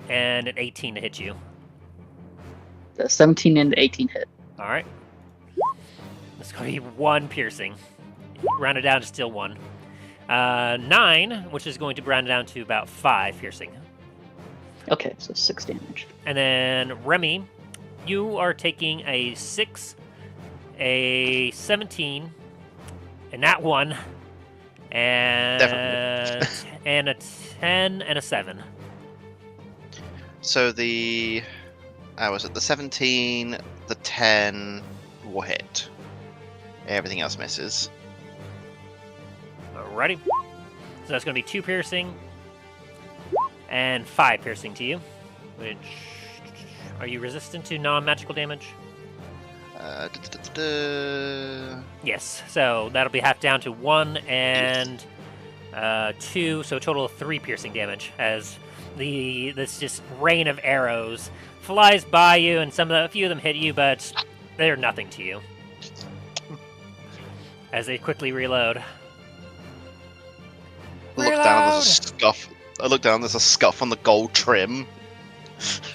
and an 18 to hit you. The 17 and the 18 hit. All right. It's going to be 1 piercing. Round it down to still 1. 9, which is going to round it down to about 5 piercing. Okay, so 6 damage. And then Remy, you are taking a 6, a 17, and that 1, and and a 10 and a 7. So the 17, the 10 will hit. Everything else misses. Alrighty. So that's going to be 2 piercing and 5 piercing to you. Which, are you resistant to non-magical damage? Yes. So that'll be half down to 1 and 2. So a total of 3 piercing damage as this just rain of arrows flies by you, and a few of them hit you, but they're nothing to you. As they quickly reload. I look down, there's a scuff. I look down, there's a scuff on the gold trim.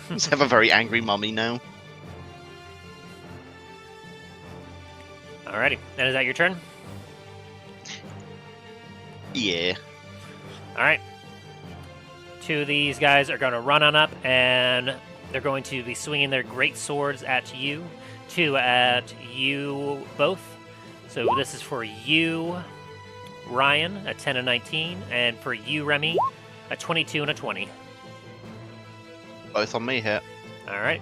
Just have a very angry mummy now. Alrighty, and is that your turn? Yeah. Alright. Two of these guys are going to run on up, and they're going to be swinging their great swords at you. Two at you both. So this is for you, Ryan, a 10 and 19, and for you, Remy, a 22 and a 20. Both on me hit. Alright.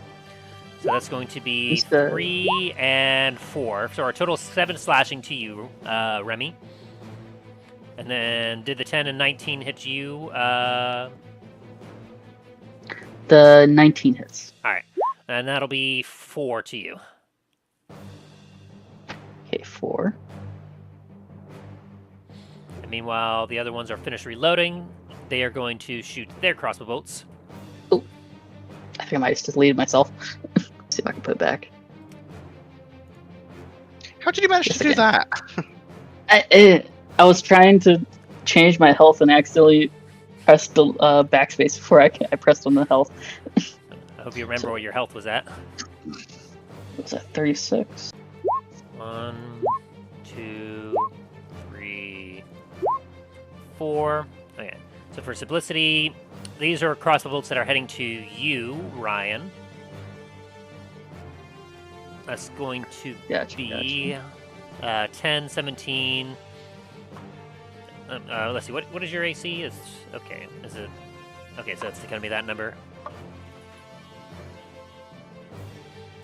So that's going to be Who's the- 3 and 4. So our total 7 slashing to you, Remy. And then did the 10 and 19 hit you? The 19 hits. Alright. And that'll be 4 to you. Okay, 4. And meanwhile, the other ones are finished reloading. They are going to shoot their crossbow bolts. I think I might have just deleted myself. See if I can put it back. How did you manage Yes, to do again. that? I was trying to change my health and accidentally pressed the backspace before I pressed on the health. I hope you remember what your health was at. What was that, 36? 1, 2, 3, 4. Okay. So for simplicity, these are crossbow bolts that are heading to you, Ryan. That's going to Gotcha, be 10, 17. Let's see. What is your AC? Is okay. Is it okay? So it's going to be that number.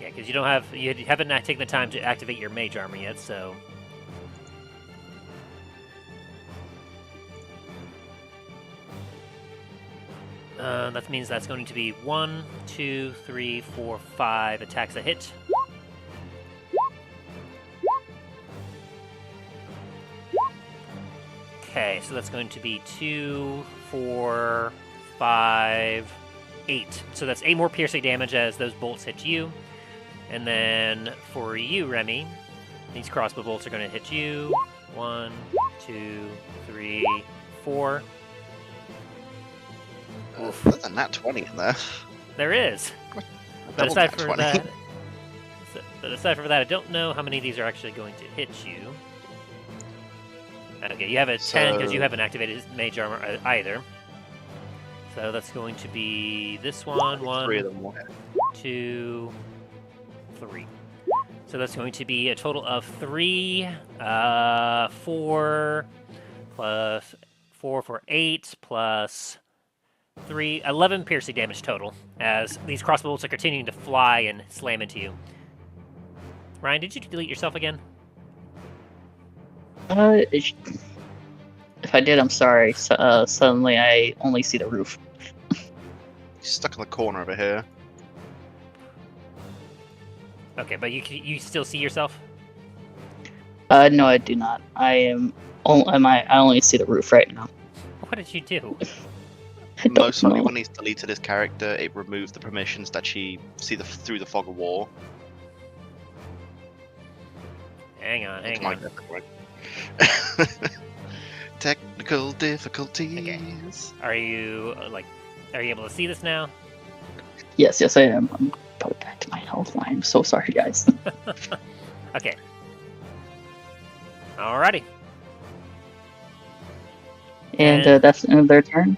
Yeah, because you haven't taken the time to activate your mage armor yet, so. That means that's going to be 1, 2, 3, 4, 5 attacks a hit. Okay, so that's going to be 2, 4, 5, 8. So that's 8 more piercing damage as those bolts hit you. And then for you, Remy, these crossbow bolts are going to hit you. 1, 2, 3, 4. There's a nat 20 in there. There is. But Double aside nat from 20. that, I don't know how many of these are actually going to hit you. Okay, you have a 10 because you haven't activated mage armor either. So that's going to be this one, 3 of them will hit. 2, 3. So that's going to be a total of 3, 4, plus 4 for 8, plus 3, 11 piercing damage total, as these crossbow bolts are continuing to fly and slam into you. Ryan, did you delete yourself again? If I did, I'm sorry. Suddenly I only see the roof. He's stuck in the corner over here. Okay, but you still see yourself? No, I do not. I only see the roof right now. What did you do? I don't Most likely know. when he's deleted his character, it removed the permissions that she see through the fog of war. Hang on. Technical difficulties. Are you able to see this now? Yes, I am. I'm probably back to my health line. I'm so sorry, guys. Okay. Alrighty. And And- that's the end of their turn.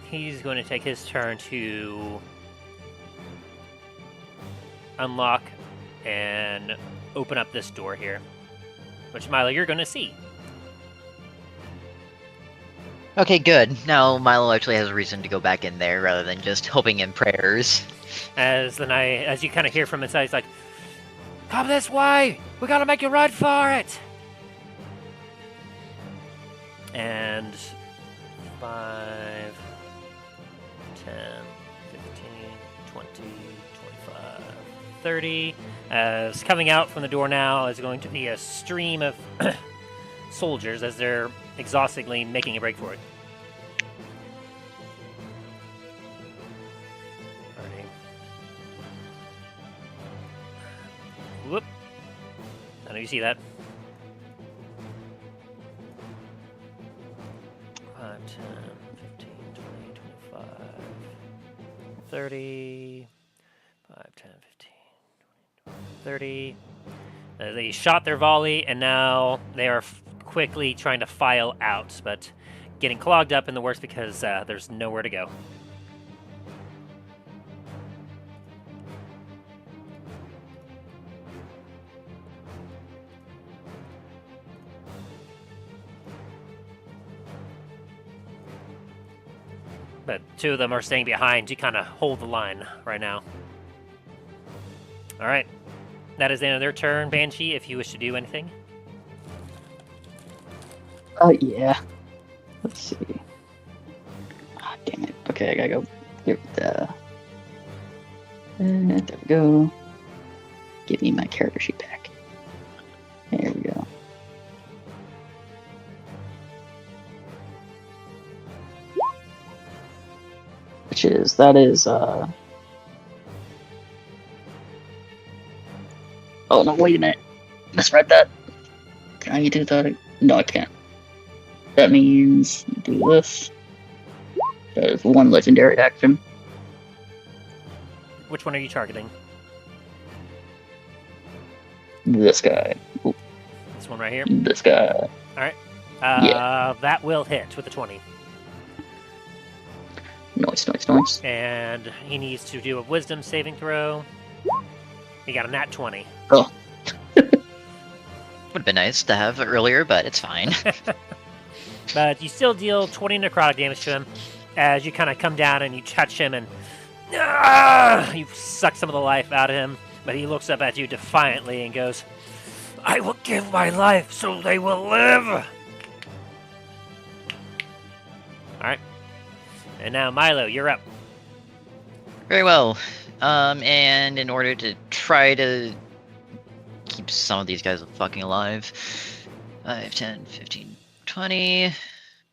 He's going to take his turn to unlock and open up this door here, which, Milo, you're going to see. Okay, good. Now Milo actually has a reason to go back in there rather than just hoping in prayers. As you kind of hear from inside, he's like, "Come this way! We gotta make a run for it!" And 5, 10, 15, 20, 25, 30. As coming out from the door now is going to be a stream of soldiers as they're exhaustingly making a break for it. Alrighty. Whoop. I know you see that. 5, 30, 5, 10, 15, 20, 30. They shot their volley, and now they are quickly trying to file out, but getting clogged up in the works because there's nowhere to go. But two of them are staying behind to kind of hold the line right now. All right. That is the end of their turn. Banshee, if you wish to do anything. Yeah. Let's see. Ah, damn it. Okay, I gotta go get the... there we go. Give me my character sheet back. There we go. That is, oh no, wait a minute. Misread that. Can I do that? No, I can't. That means do this. That is one legendary action. Which one are you targeting? This guy. Ooh, This one right here? this guy. Alright. Yeah. That will hit with a 20. Nice. And he needs to do a wisdom saving throw. He got a nat 20. Oh. Would have been nice to have earlier, but it's fine. But you still deal 20 necrotic damage to him as you kind of come down and you touch him and you suck some of the life out of him. But he looks up at you defiantly and goes, "I will give my life so they will live." Alright. And now, Milo, you're up. Very well. And in order to try to keep some of these guys fucking alive, 5, 10, 15, 20.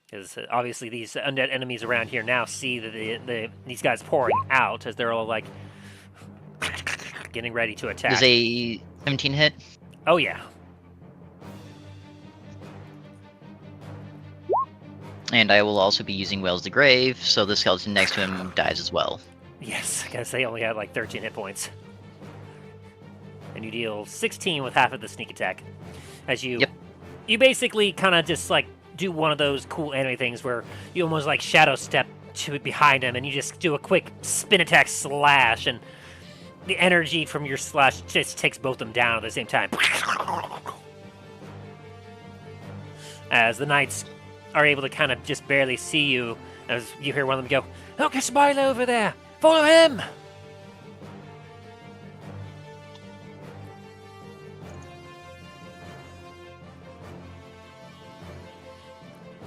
Because obviously these undead enemies around here now see that these guys pouring out as they're all like getting ready to attack. Does a 17 hit? Oh yeah. And I will also be using Wells the Grave, so the skeleton next to him dies as well. Yes, because they only had like 13 hit points. And you deal 16 with half of the sneak attack. As you you basically kind of just like do one of those cool anime things where you almost like shadow step to behind him and you just do a quick spin attack slash, and the energy from your slash just takes both of them down at the same time. As the knights are able to kind of just barely see you, as you hear one of them go, "Look, it's Milo over there! Follow him!"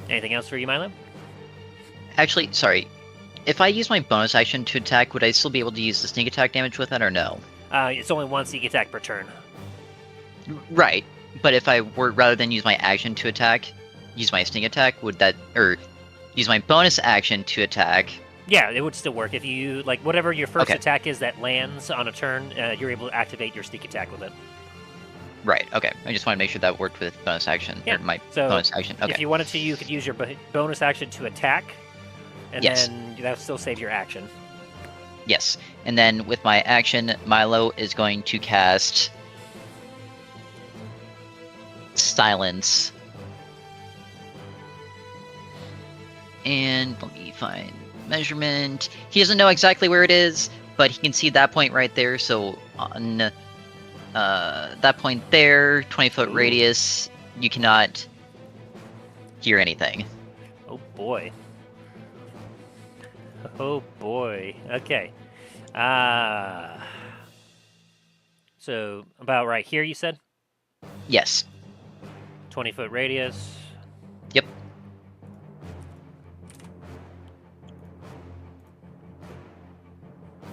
Anything else for you, Milo? Actually, sorry. If I use my bonus action to attack, would I still be able to use the sneak attack damage with that, or no? It's only one sneak attack per turn. Right. But if I were, rather than use my action to attack, use my sneak attack, would that, or use my bonus action to attack? Yeah, it would still work. If you, like, whatever your first attack is that lands on a turn, you're able to activate your sneak attack with it. Right, okay. I just want to make sure that worked with bonus action, or my bonus action. Okay. If you wanted to, you could use your bonus action to attack, and then that would still save your action. Yes, and then with my action, Milo is going to cast Silence. And let me find measurement. He doesn't know exactly where it is, but he can see that point right there. So on that point there, 20-foot radius, you cannot hear anything. Oh boy. Oh boy. Okay. So about right here, you said? Yes. 20-foot radius. Yep.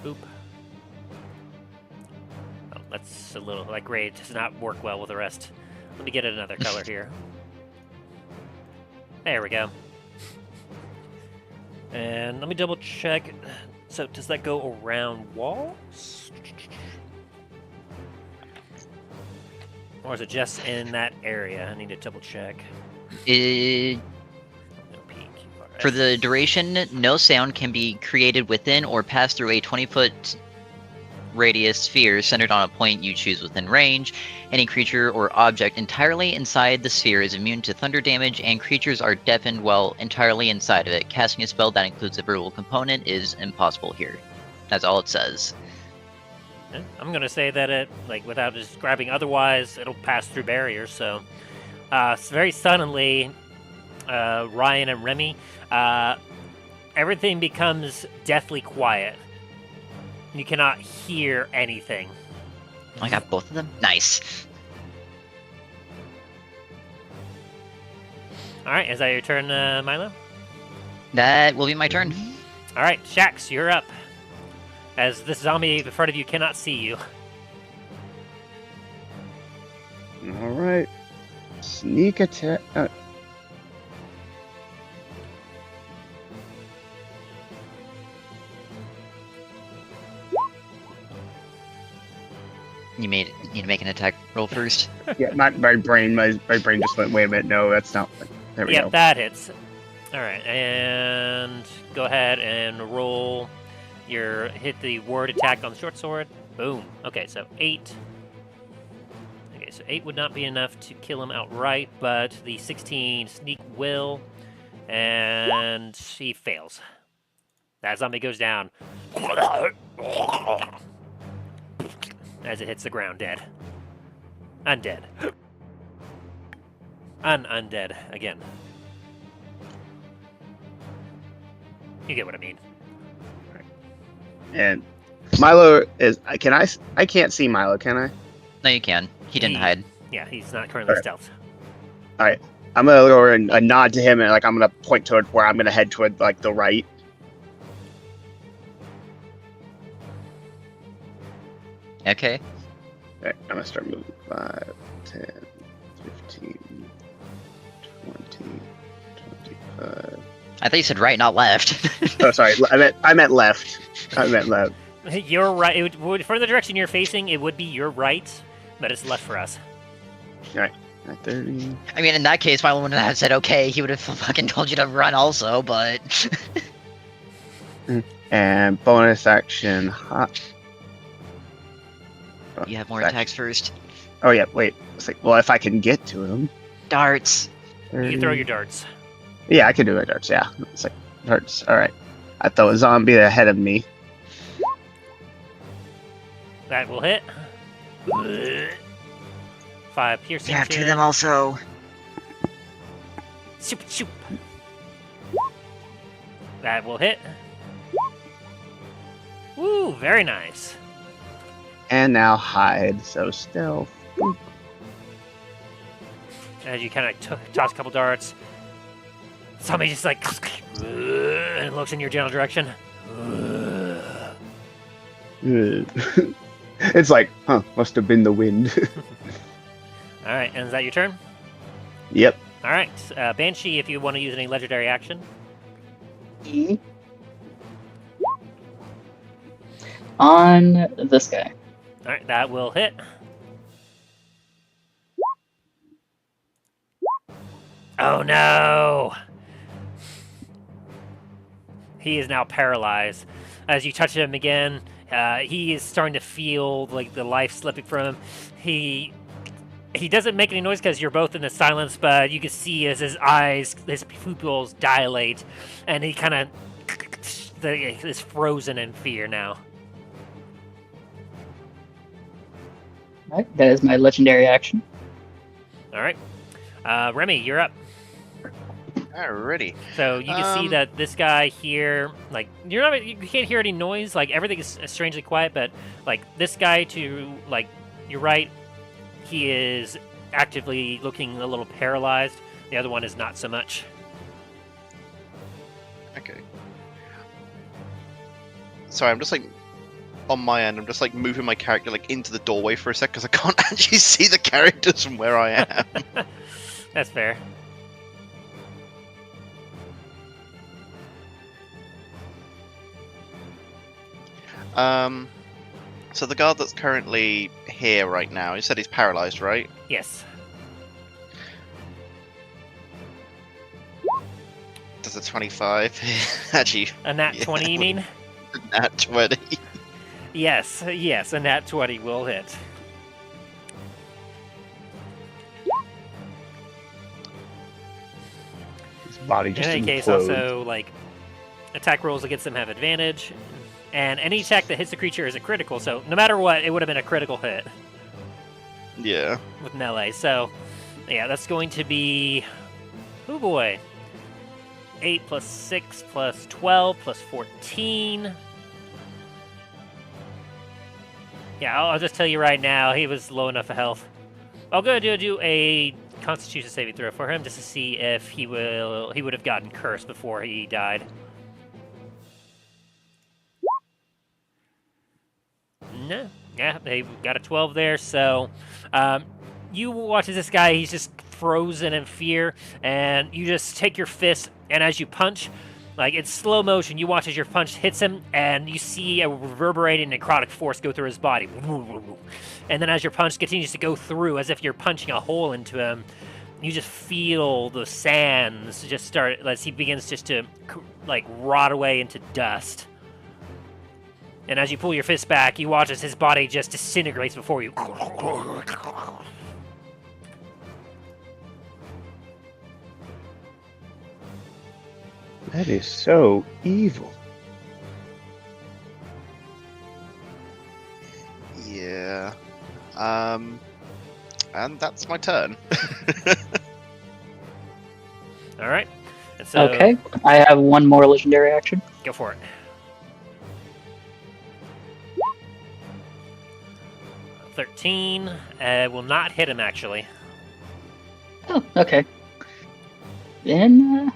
Boop. Oh, that's a little, like, gray does not work well with the rest. Let me get another color here. There we go. And let me double check. So does that go around walls? Or is it just in that area? I need to double check. It... No PQR. For the duration, no sound can be created within or pass through a 20-foot radius sphere centered on a point you choose within range. Any creature or object entirely inside the sphere is immune to thunder damage, and creatures are deafened while entirely inside of it. Casting a spell that includes a verbal component is impossible here. That's all it says. I'm gonna say that it, like, without describing otherwise, it'll pass through barriers. So, very suddenly, Ryan and Remy, everything becomes deathly quiet. You cannot hear anything. I got both of them. Nice. All right, is that your turn, Milo? That will be my turn. All right, Shax, you're up. As this zombie in front of you cannot see you. All right. Sneak attack. You need to make an attack roll first. Yeah, my brain just went. Wait a minute. No, that's not. There we Yep, go. that hits. All right, and go ahead and roll hit the ward attack on the short sword. Boom. Okay, so 8. Okay, so 8 would not be enough to kill him outright, but the 16 sneak will, and he fails. That zombie goes down as it hits the ground, dead. Undead. Undead again. You get what I mean. And Milo is. I can't see Milo, can I? No, you can. He didn't hide. Yeah, he's not currently Okay. stealth. I'm gonna go over and nod to him, and I'm gonna point toward where I'm gonna head toward the right. Okay. Okay, I'm gonna start moving 5, 10, 15, 20, 25. I thought you said right, not left. Oh, sorry. I meant left. I meant left. You're right. It would, for the direction you're facing, it would be your right, but it's left for us. At 30. I mean, in that case, Milo wouldn't have said okay. He would have fucking told you to run also, but... And bonus action. You have more attacks first. Oh yeah. Wait. It's like, well, if I can get to him. Darts. You throw your darts. Yeah, I can do my darts. Yeah. It's like darts. All right. I throw a zombie ahead of me. That will hit. 5 piercing. You have two of to- them also. Shoop, shoop. That will hit. Woo, very nice. And now hide. So stealth. Boop. As you kind of toss a couple darts, somebody just like and looks in your general direction. It's like, must have been the wind. All right, and is that your turn? Yep. All right, Banshee, if you want to use any legendary action. On this guy. All right, that will hit. Oh no! He is now paralyzed. As you touch him again, he is starting to feel like the life slipping from him. He doesn't make any noise because you're both in the silence, but you can see as his eyes, his pupils dilate, and he kind of is frozen in fear now. Alright, that is my legendary action. All right, Remy, you're up. Alrighty. So you can see that this guy here, like you can't hear any noise. Like everything is strangely quiet, but like this guy to like your right, he is actively looking a little paralyzed. The other one is not so much. Okay. Sorry, I'm just like on my end. I'm just like moving my character like into the doorway for a sec because I can't actually see the characters from where I am. That's fair. So the guard that's currently here right now, you said he's paralyzed, right? Yes. Does it 25. Actually, A nat yeah, 20, you mean? nat 20. Yes, a nat 20 will hit. His body In just any case, implodes. also, like, attack rolls against them have advantage, and any attack that hits the creature is a critical, so no matter what, it would have been a critical hit Yeah. with melee. So, yeah, that's going to be... Oh boy. 8 plus 6 plus 12 plus 14. Yeah, I'll just tell you right now, he was low enough of health. I'll go do a Constitution saving throw for him just to see if he would have gotten cursed before he died. No. Yeah, they got a 12 there, so you watch as this guy, he's just frozen in fear, and you just take your fist, and as you punch, like, it's slow motion, you watch as your punch hits him, and you see a reverberating necrotic force go through his body. And then as your punch continues to go through, as if you're punching a hole into him, you just feel the sands just start, as he begins just to, like, rot away into dust. And as you pull your fist back, you watch as his body just disintegrates before you. That is so evil. Yeah. And that's my turn. All right. And so, Okay, I have one more legendary action. Go for it. 13 will not hit him, actually. Oh, okay. Then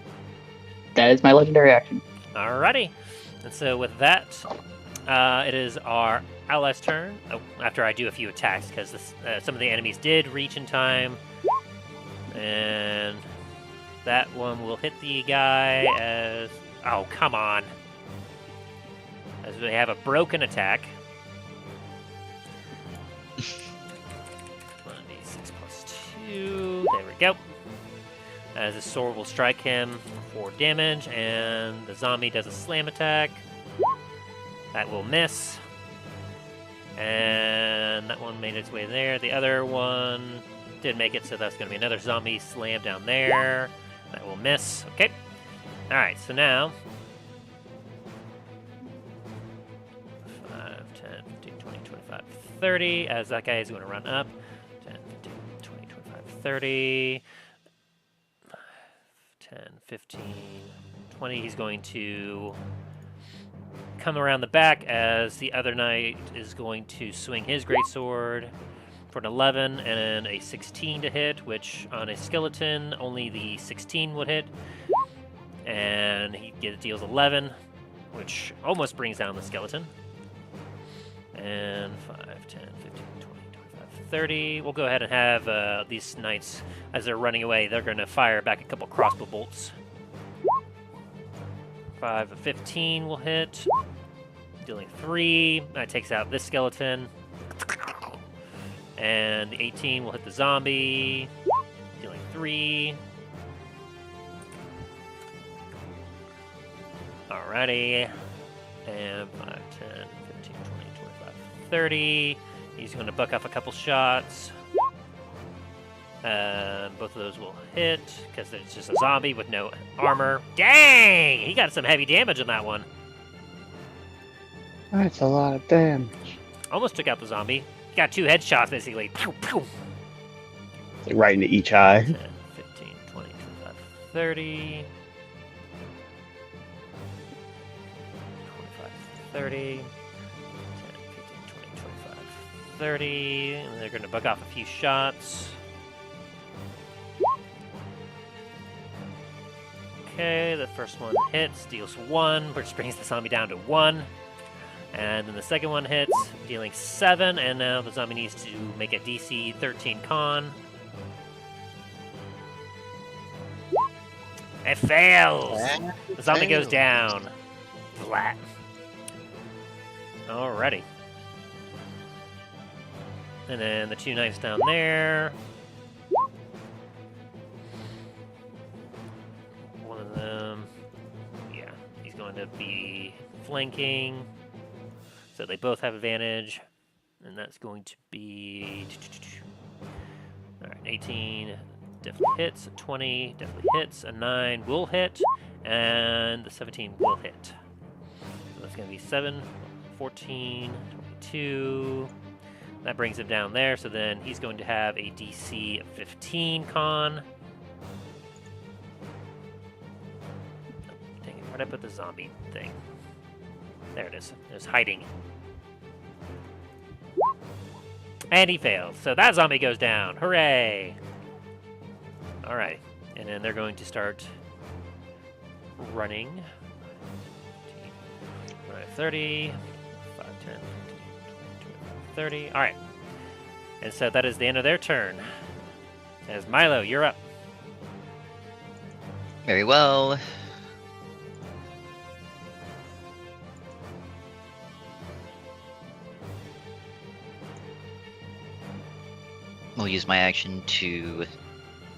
that is my legendary action. Alrighty. And so with that, it is our ally's turn. Oh, after I do a few attacks, because some of the enemies did reach in time. And that one will hit the guy as... Oh, come on. As we have a broken attack. 1d6 plus 2. There we go. As the sword will strike him for 4 damage, and the zombie does a slam attack. That will miss. And that one made its way there. The other one did make it, so that's going to be another zombie slam down there. That will miss. Okay. Alright, so now... 5, 10, 15, 20, 25, 30. As that guy is going to run up. 10, 15, 20, 25, 30. 10, 15, 20. He's going to come around the back as the other knight is going to swing his greatsword for an 11 and a 16 to hit, which on a skeleton, only the 16 would hit. And he deals 11, which almost brings down the skeleton. And 5, 10, 15, 20, 25, 30. We'll go ahead and have these knights, as they're running away, they're going to fire back a couple crossbow bolts. 5 of 15 will hit, dealing 3. That takes out this skeleton. And the 18 will hit the zombie, dealing 3. Alrighty. And 5, 10, 15, 20, 25, 30. He's going to buck off a couple shots. Both of those will hit, because it's just a zombie with no armor. Dang! He got some heavy damage on that one. That's a lot of damage. Almost took out the zombie. He got 2 headshots, basically. Pew, pew. Like right into each eye. 10, 15, 20, 25, 30. 25, 30. 10, 15, 20, 25, 30. And they're going to buck off a few shots. Okay, the first one hits, deals 1, which brings the zombie down to 1. And then the second one hits, dealing 7, and now the zombie needs to make a DC 13 con. It fails! The zombie goes down. Flat. Alrighty. And then the 2 knights down there. One of them to be flanking. So they both have advantage. And that's going to be... Alright, 18 definitely hits. A 20 definitely hits. A 9 will hit. And the 17 will hit. So that's going to be 7, 14, 22... That brings him down there, so then he's going to have a DC of 15 con. Dang it, where'd I put the zombie thing? There it is. It was hiding. And he fails, so that zombie goes down. Hooray! Alright, and then they're going to start running. 30, 5, 10, 30. All right. And so that is the end of their turn. As Milo, you're up. Very well. We'll use my action to,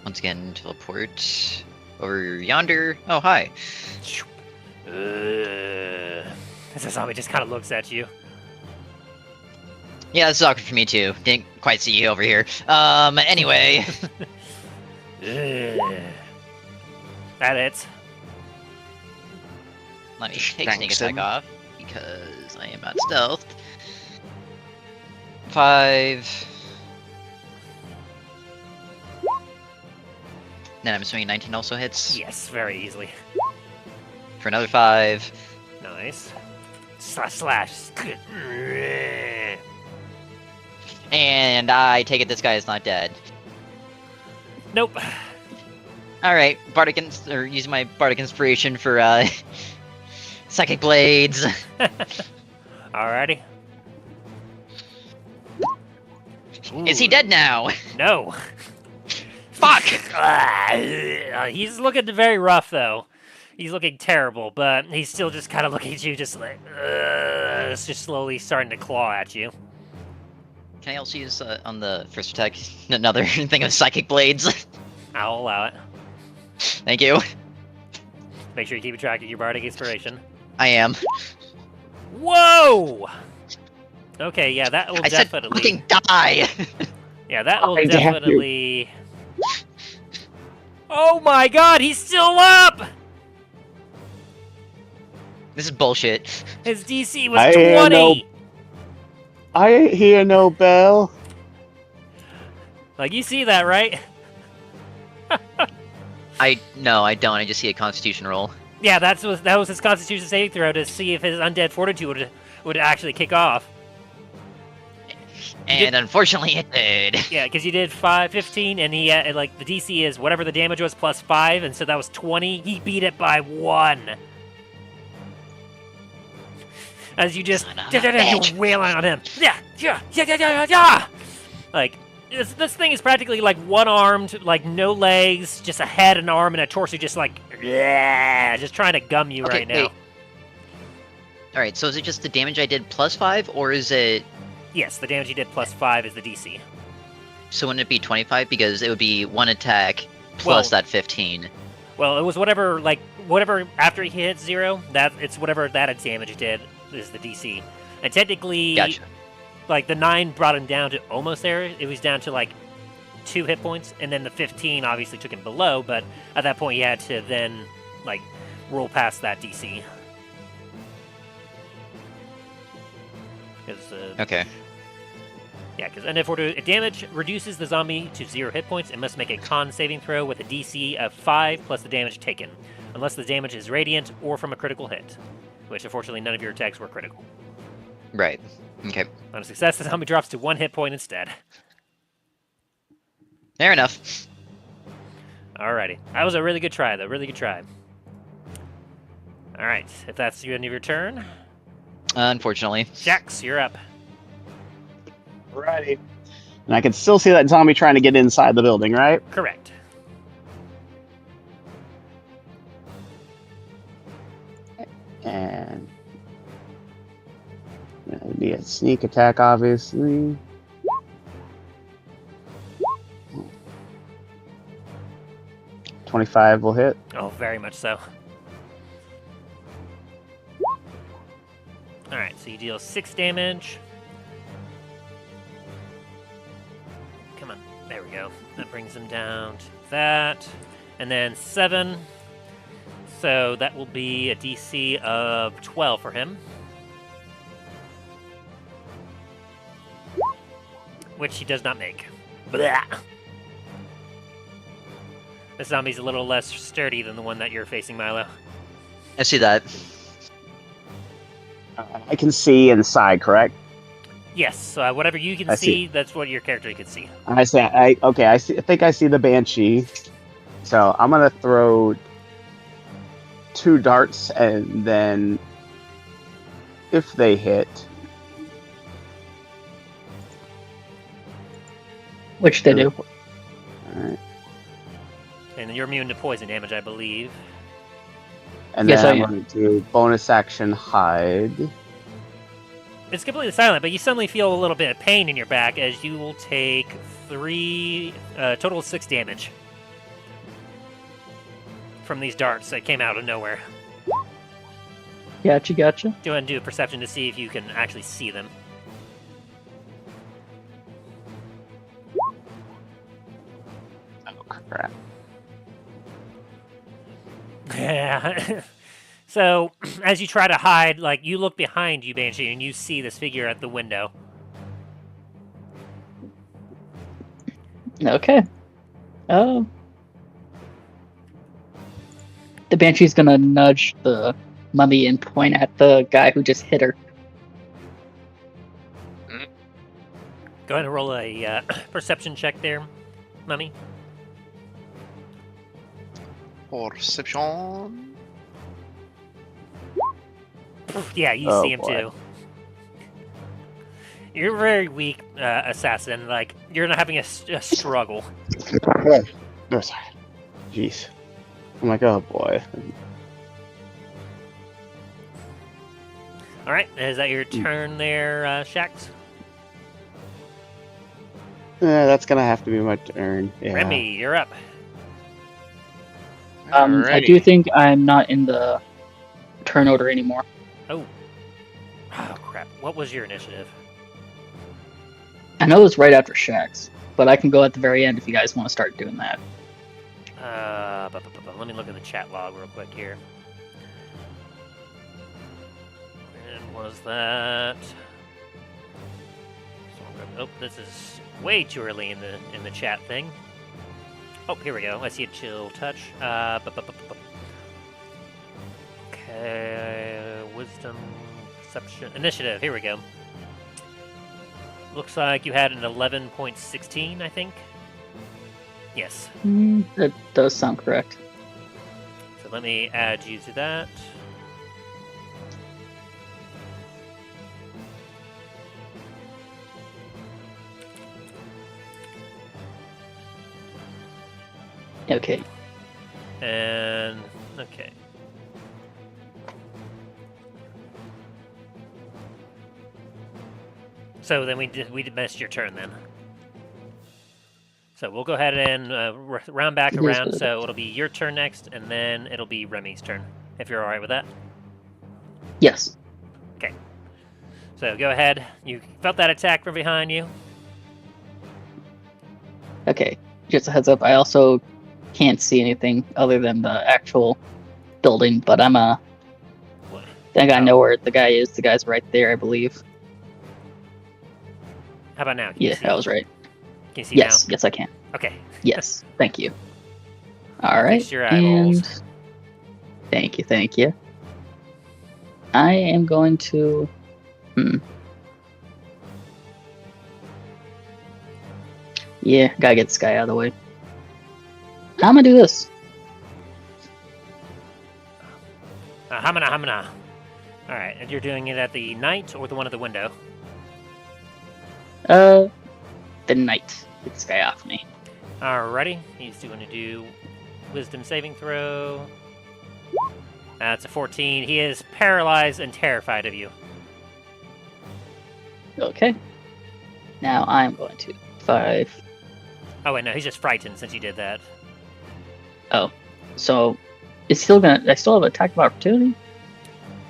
once again, teleport over yonder. Oh, hi. This zombie just kind of looks at you. Yeah, this is awkward for me too. Didn't quite see you over here. Anyway. That hits. Let me take Thanks, sneak attack Sim. off, because I am not stealthed. 5. Then I'm assuming 19 also hits. Yes, very easily. For another 5. Nice. Slash. And I take it this guy is not dead. Nope. Alright, using my Bardic Inspiration for Psychic Blades. Alrighty. Is he dead now? No. Fuck! He's looking very rough, though. He's looking terrible, but he's still just kind of looking at you, just like, it's just slowly starting to claw at you. Can I also use, on the first attack, another thing of Psychic Blades? I'll allow it. Thank you. Make sure you keep track of your Bardic Inspiration. I am. Whoa! Okay, yeah, that will I said definitely... fucking die! Yeah, that will I have to. definitely... Oh my god, he's still up! This is bullshit. His DC was I hear 20! I ain't hear no bell. Like, you see that, right? No, I don't. I just see a Constitution roll. Yeah, that was his Constitution saving throw to see if his undead fortitude would actually kick off. And unfortunately it did. Yeah, because you did 15, and he had, like, the DC is whatever the damage was plus 5, and so that was 20. He beat it by 1. As you just you're wailing on him. Yeah. Like, this thing is practically like one-armed, like no legs, just a head, an arm, and a torso, just like, just trying to gum you right now. Alright, so is it just the damage I did plus 5, or is it... Yes, the damage you did plus 5 is the DC. So wouldn't it be 25? Because it would be 1 attack plus that 15. Well, it was whatever after he hit 0, it's whatever that damage did is the DC. And technically, Gotcha. like, the 9 brought him down to almost there. It was down to, like, 2 hit points, and then the 15 obviously took him below, but at that point he had to then, like, roll past that DC. Okay. Yeah, because if damage reduces the zombie to 0 hit points, it must make a con saving throw with a DC of 5 plus the damage taken, unless the damage is radiant or from a critical hit, which unfortunately none of your attacks were critical. Right. Okay. On a success, the zombie drops to 1 hit point instead. Fair enough. Alrighty. That was a really good try, though. Really good try. Alright, if that's the end of your turn, Unfortunately. Jax, you're up. Righty. And I can still see that zombie trying to get inside the building, right? Correct. And that would be a sneak attack, obviously. .25 will hit. Oh, very much so. Alright, so you deal 6 damage. Come on. There we go. That brings him down to that. And then 7. So that will be a DC of 12 for him. Which he does not make. Blah. This zombie's a little less sturdy than the one that you're facing, Milo. I see that. I can see inside, correct? Yes, whatever you can I see, see. that's what your character can see. I see. I think I see the banshee. So I'm gonna throw 2 darts, and then if they hit, Which they do. alright. And you're immune to poison damage, I believe. And Yes, then I I'm am. going to do bonus action hide. It's completely silent, but you suddenly feel a little bit of pain in your back as you will take 3, total of 6 damage from these darts that came out of nowhere. Gotcha. Do you want to do a perception to see if you can actually see them? Oh crap! Yeah. So, as you try to hide, like, you look behind you, Banshee, and you see this figure at the window. Okay. Oh. The Banshee's gonna nudge the mummy and point at the guy who just hit her. Go ahead and roll a perception check there, Mummy. Perception. Yeah, you Oh, see him boy. too. You're a very weak assassin. Like, you're not having a struggle. No, sorry. Jeez. I'm like, oh boy. All right, is that your turn there, Shax? That's gonna have to be my turn. Yeah. Remy, you're up. I do think I'm not in the turn order anymore. Oh, crap. What was your initiative? I know it's right after Shax, but I can go at the very end if you guys want to start doing that. Let me look at the chat log real quick here. And was that? Oh, this is way too early in the chat thing. Oh, here we go. I see a chill touch. Okay, wisdom, perception, initiative. Here we go. Looks like you had an 11.16, I think. Yes. That does sound correct. So let me add you to that. Okay. And okay. So then we missed your turn then. So we'll go ahead and round back It is around. good. So it'll be your turn next, and then it'll be Remy's turn, if you're all right with that. Yes. So go ahead. You felt that attack from behind you. Okay. Just a heads up, I also can't see anything other than the actual building, but I think I know where the guy is. The guy's right there, I believe. How about now? Can you Yeah, see? I was right. Can you see Yes, now? yes, I can. Okay. Yes, thank you. All right, Fix your eyeballs. and thank you. I am going to. Yeah, gotta get this guy out of the way. How am I gonna do this? Hamana. All right, and you're doing it at the knight or the one at the window? The knight. Get this guy off me. Alrighty, he's going to do wisdom saving throw. That's a 14. He is paralyzed and terrified of you. Okay. Now I'm going to 5. Oh wait, no, he's just frightened since you did that. So is still gonna? I still have attack of opportunity.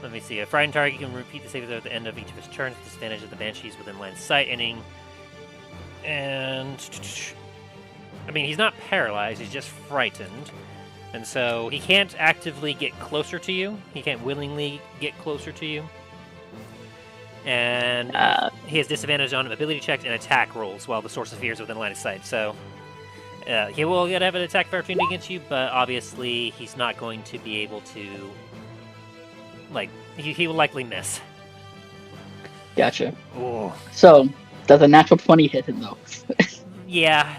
Let me see. A frightened target can repeat the saving throw at the end of each of his turns. Disadvantage of the banshees within line of sight. And I mean, he's not paralyzed. He's just frightened, and so he can't actively get closer to you. He can't willingly get closer to you. And he has disadvantage on ability checks and attack rolls while the source of fear is within line of sight. So he will have an attack of opportunity against you, but obviously he's not going to be able to. Like, he will likely miss. Gotcha. Ooh. So, does a natural 20 hit him, though? Yeah.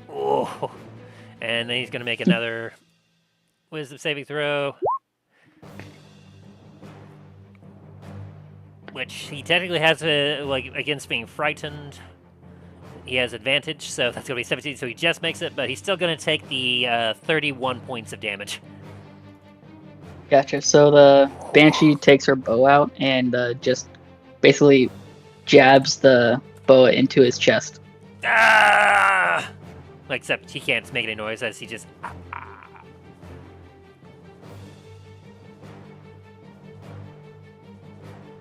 Oh. And then he's going to make another wisdom saving throw. Which he technically has against being frightened. He has advantage, so that's going to be 17, so he just makes it, but he's still going to take the 31 points of damage. Gotcha. So the Banshee takes her bow out and just basically jabs the bow into his chest. Ah! Except he can't make any noise as he just...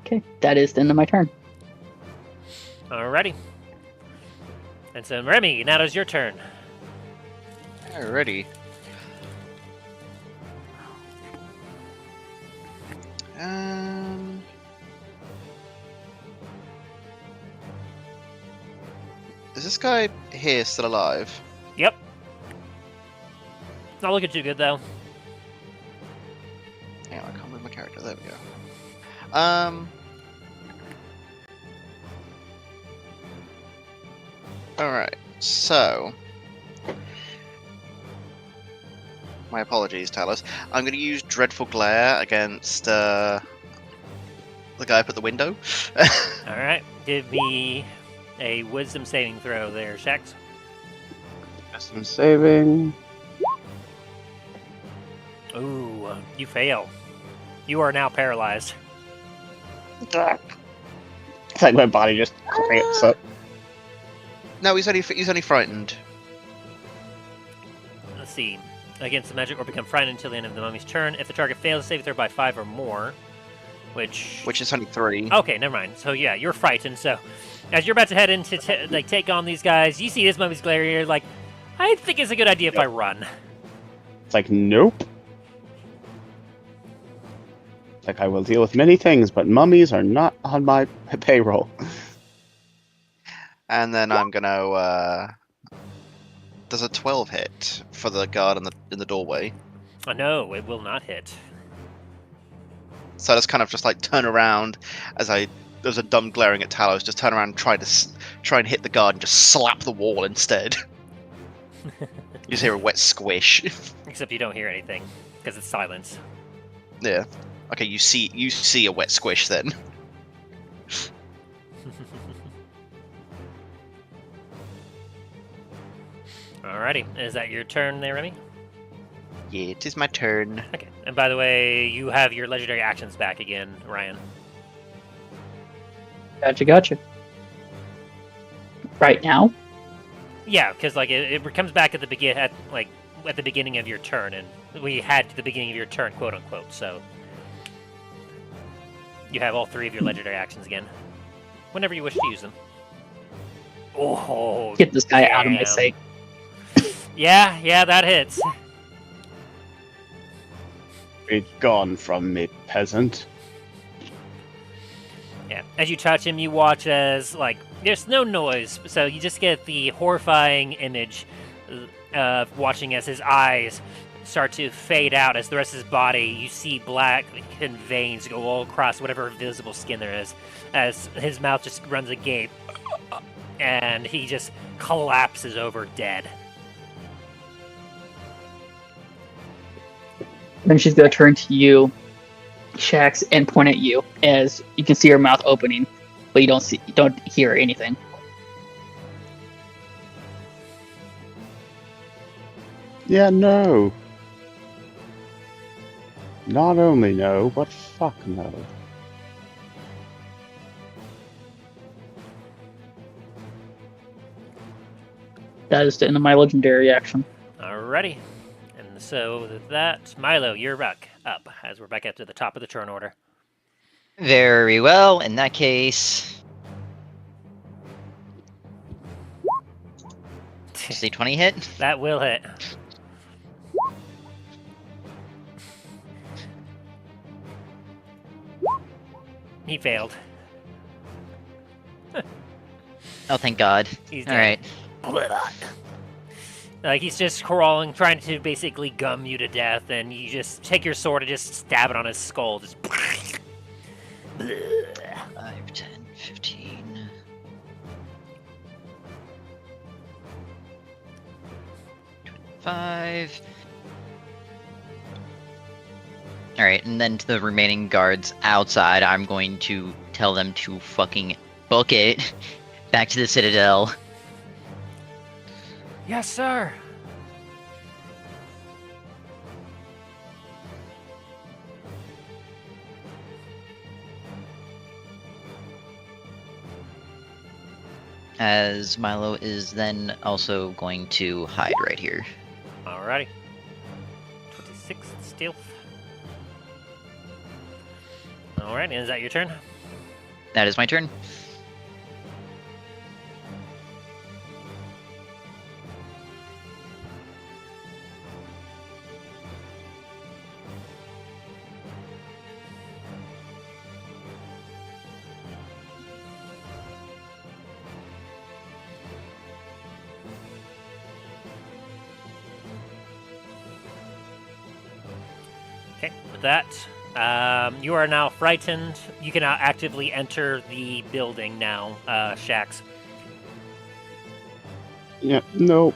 Okay, that is the end of my turn. Alrighty. And so, Remy, now it's your turn. Alrighty. Is this guy here still alive? Yep. Not looking too good, though. Hang on, I can't move my character. There we go. Alright, so... My apologies, Talos. I'm going to use Dreadful Glare against the guy up at the window. Alright, give me a wisdom saving throw there, Shax. Wisdom saving. Ooh, you fail. You are now paralyzed. It's like my body just cramps up. No, he's only frightened. Let's see. Against the magic or become frightened until the end of the mummy's turn. If the target fails to save throw by 5 or more, which is only 3. Okay, never mind. So yeah, you're frightened. So as you're about to head in to take on these guys, you see this mummy's glare here. Like, I think it's a good idea if I run. It's like, nope. It's like, I will deal with many things, but mummies are not on my payroll. And then I'm gonna. Does a 12 hit for the guard in the doorway? No, it will not hit. So I just kind of just like turn around as there's a dumb glaring at Talos. Just turn around and try and hit the guard and just slap the wall instead. You just hear a wet squish. Except you don't hear anything because it's silence. Yeah. Okay, you see a wet squish then. Alrighty, is that your turn there, Remy? Yeah, it is my turn. Okay, and by the way, you have your legendary actions back again, Ryan. Gotcha. Right now? Yeah, because like it comes back at the beginning of your turn, and we had the beginning of your turn, quote unquote. So you have all 3 of your legendary actions again, whenever you wish to use them. Oh, Get this guy out of my sight. Yeah, that hits. Be gone from me, peasant. Yeah, as you touch him, you watch as, like, there's no noise, so you just get the horrifying image of watching as his eyes start to fade out as the rest of his body, you see black and veins go all across whatever visible skin there is, as his mouth just runs agape, and he just collapses over dead. Then she's gonna turn to you, Shax, and point at you as you can see her mouth opening, but you don't hear anything. Yeah, no. Not only no, but fuck no. That is the end of my legendary action. Alrighty. And so with that, Milo, you're back up, as we're back up to the top of the turn order. Very well. In that case, does the 20 hit? That will hit. He failed. Oh, thank God. He's All dead. right. Like, he's just crawling, trying to basically gum you to death, and you just take your sword and just stab it on his skull. Just 5, 10, 15. Five. All right, and then to the remaining guards outside, I'm going to tell them to fucking book it back to the Citadel. Yes, sir. As Milo is then also going to hide right here. Alrighty. 26 stealth. Alright, is that your turn? That is my turn. Okay, with that, you are now frightened. You can now actively enter the building now, Shax. Yeah, no.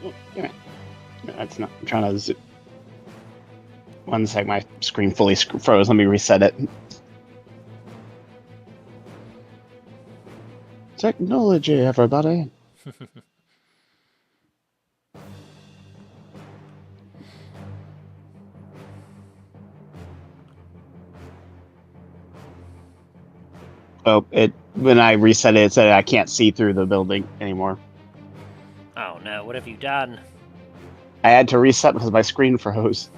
Oh, damn it. That's not. I'm trying to. One sec, my screen fully froze. Let me reset it. Technology, everybody. Oh, when I reset it, it said I can't see through the building anymore. Oh no, what have you done? I had to reset because my screen froze.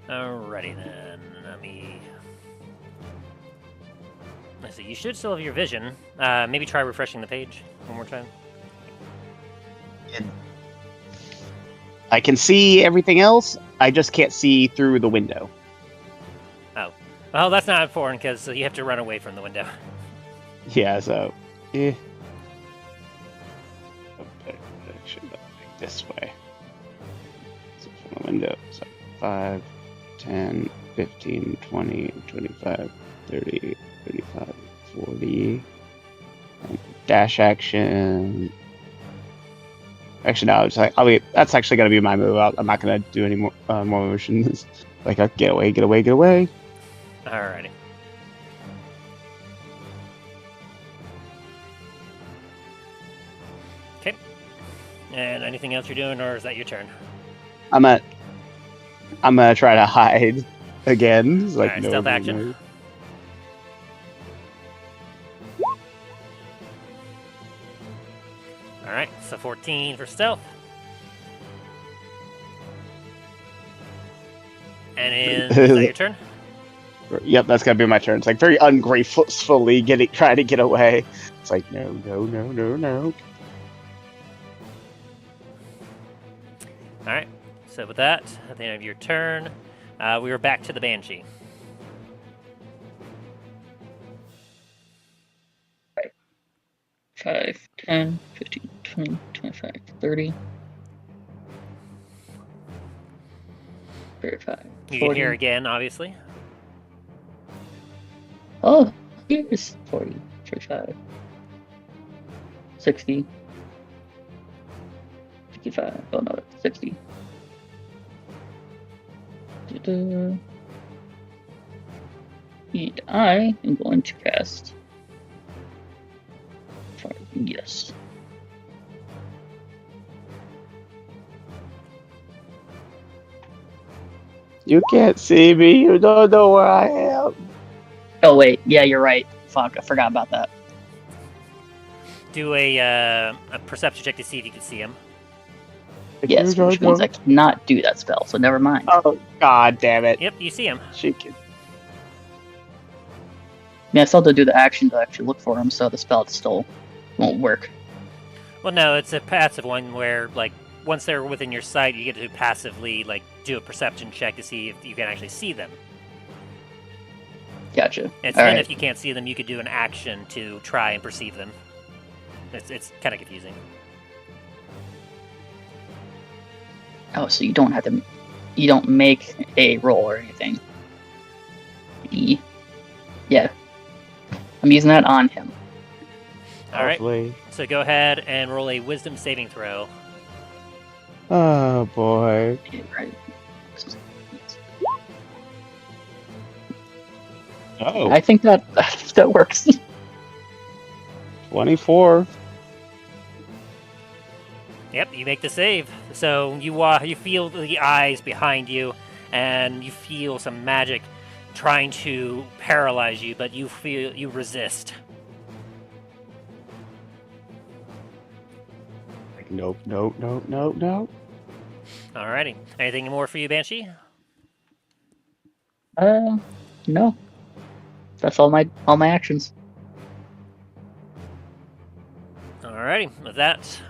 Alrighty then, let's see, you should still have your vision. Maybe try refreshing the page one more time. I can see everything else. I just can't see through the window. Oh. Well, that's not important, because you have to run away from the window. Yeah, so... Eh. Should this way. So from the window. So 5, 10, 15, 20, 25, 30, 35, 40. And dash action. Actually, no. It's like, that's actually gonna be my move. I'm not gonna do any more motions. Like, get away, get away, get away. Alrighty. Okay. And anything else you're doing, or is that your turn? I'm gonna try to hide again. It's like, Alright, no, stealth no, action. no. Alright, so 14 for stealth. And is that your turn? Yep, that's gonna be my turn. It's like very ungracefully trying to get away. It's like, no, no, no, no, no. Alright, so with that, at the end of your turn, we are back to the Banshee. 5, 10, 15, 20, 25, 30, 35, You 40. can hear again, obviously. Oh, here's 40, 45, 60, 55. Oh no, 60. And I am going to cast. Yes. You can't see me. You don't know where I am. Oh wait, yeah, you're right. Fuck, I forgot about that. Do a perception check to see if you can see him. Yes, which means I cannot do that spell, so never mind. Oh, god damn it. Yep, you see him. She can... Yeah, I still have to do the action to actually look for him, so the spell still won't work. Well, no, it's a passive one where, like, once they're within your sight, you get to passively, like, do a perception check to see if you can actually see them. Gotcha. And All then right. if you can't see them, you could do an action to try and perceive them. It's kind of confusing. Oh, so you don't have to... You don't make a roll or anything. Yeah. I'm using that on him. All right. Lovely. So go ahead and roll a Wisdom saving throw. Oh, boy. Yeah, right. Oh, I think that that works. 24. Yep, you make the save. So you feel the eyes behind you, and you feel some magic trying to paralyze you, but you resist. Nope, nope, nope, nope, nope. Alrighty. Anything more for you, Banshee? No. That's all my actions. Alrighty. With that,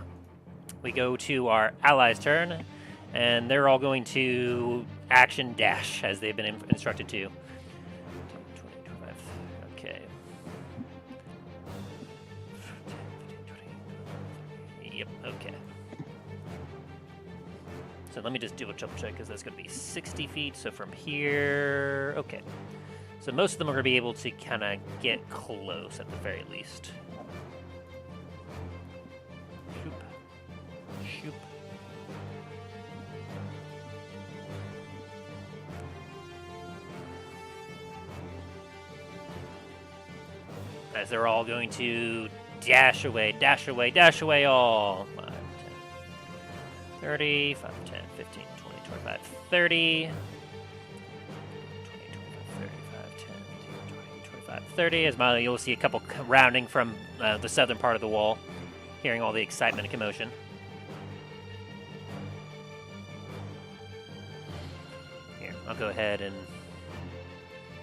we go to our allies' turn, and they're all going to action dash as they've been instructed to. 20, 25. Okay. Yep. Okay. So let me just do a double check because that's going to be 60 feet. So from here, okay. So most of them are going to be able to kind of get close at the very least. Shoop. Shoop. As they're all going to dash away, dash away, dash away all. 5, 10, 30, 5, 10, 15, 20, 25, 30. 20, 25, 35, 10, 15, 20, 25, 30. As Milo, you'll see a couple rounding from the southern part of the wall, hearing all the excitement and commotion. Here, I'll go ahead and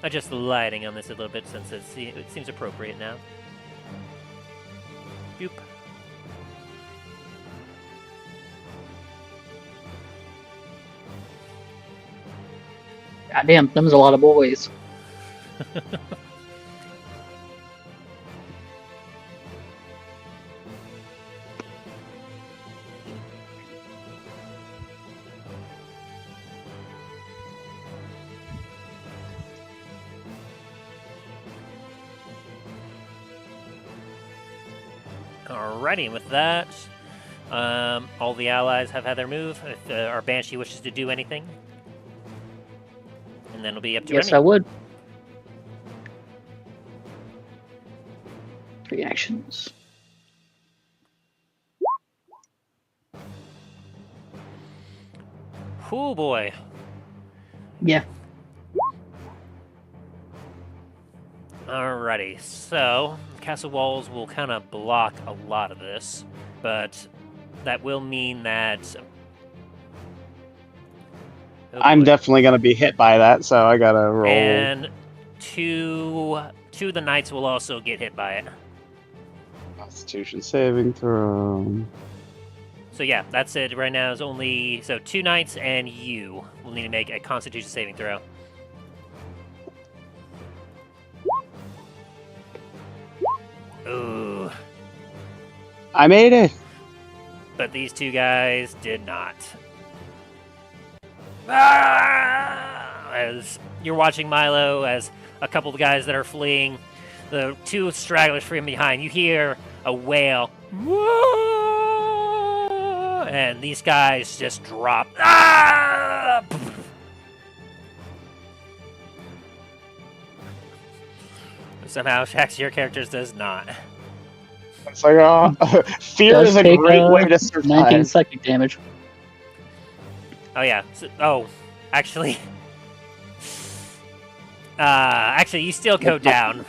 adjust the lighting on this a little bit since it seems appropriate now. Boop. Goddamn, them's a lot of boys. Alrighty, and with that, all the allies have had their move. If our Banshee wishes to do anything, and then it'll be up to Yes, Remy. I would. 3 actions. Oh boy. Yeah. Alrighty, so castle walls will kind of block a lot of this, but that will mean that. Oh I'm boy. definitely going to be hit by that, so I got to roll. And two of the knights will also get hit by it. Constitution saving throw. So yeah, that's it. Right now is only 2 knights, and you will need to make a Constitution saving throw. Ooh, I made it. but these 2 guys did not. Ah! As you're watching Milo, as a couple of guys that are fleeing, the 2 stragglers from behind, you hear a wail. And these guys just drop. Ah! Somehow, Shax, your characters does not. It's like, fear Does is a take, great way to 19 survive. psychic damage. Oh yeah. Actually, Actually, you still go down.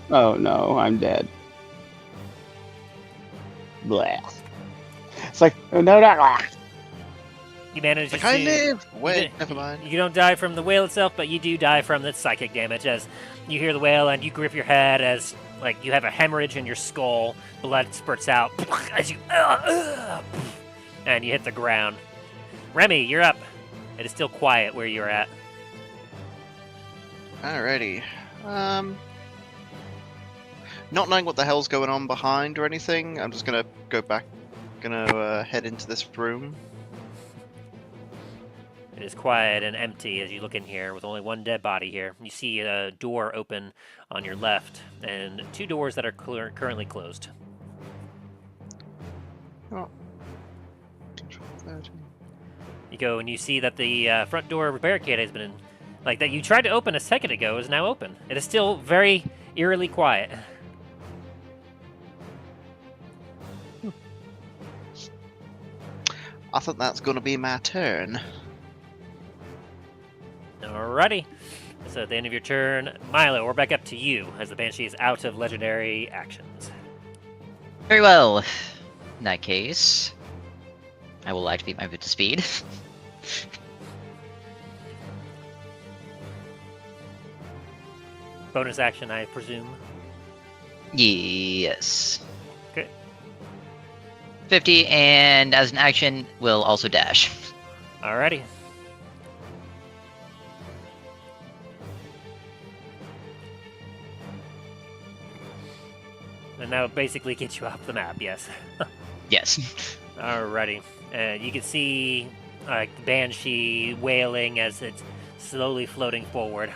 Oh no, I'm dead. Blah. It's like, oh, no, not. You manage Like to... I live. you Wait, di- never mind. You don't die from the whale itself, but you do die from the psychic damage as you hear the whale and you grip your head as, like, you have a hemorrhage in your skull. Blood spurts out as you... and you hit the ground. Remy, you're up. It is still quiet where you're at. Alrighty. Not knowing what the hell's going on behind or anything, I'm just gonna go back. Gonna head into this room. It is quiet and empty as you look in here with only one dead body here. You see a door open on your left and two doors that are currently closed. Oh. You go and you see that the front door barricade has been, like that you tried to open a second ago, is now open. It is still very eerily quiet. I thought that's gonna be my turn. Alrighty. So at the end of your turn, Milo, we're back up to you as the Banshee is out of legendary actions. Very well. In that case, I will activate my move to speed. Bonus action, I presume. Yes. Okay. 50, and as an action, will also dash. Alrighty. And that would basically get you off the map, yes. Yes. Alrighty. You can see the Banshee wailing as it's slowly floating forward.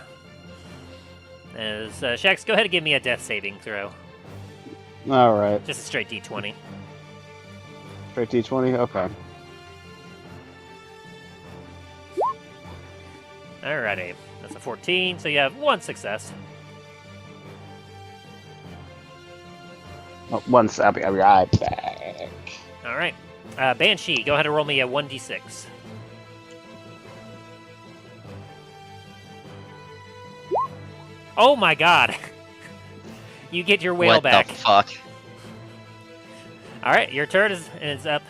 As Shax, go ahead and give me a death saving throw. All right. Just a straight D20. Straight D20. Okay. Alrighty. That's a 14, so you have one success. Oh, once I'll be right back. Alright. Banshee, go ahead and roll me a 1d6. Oh my god! You get your whale what back. the fuck? Alright, your turn is up.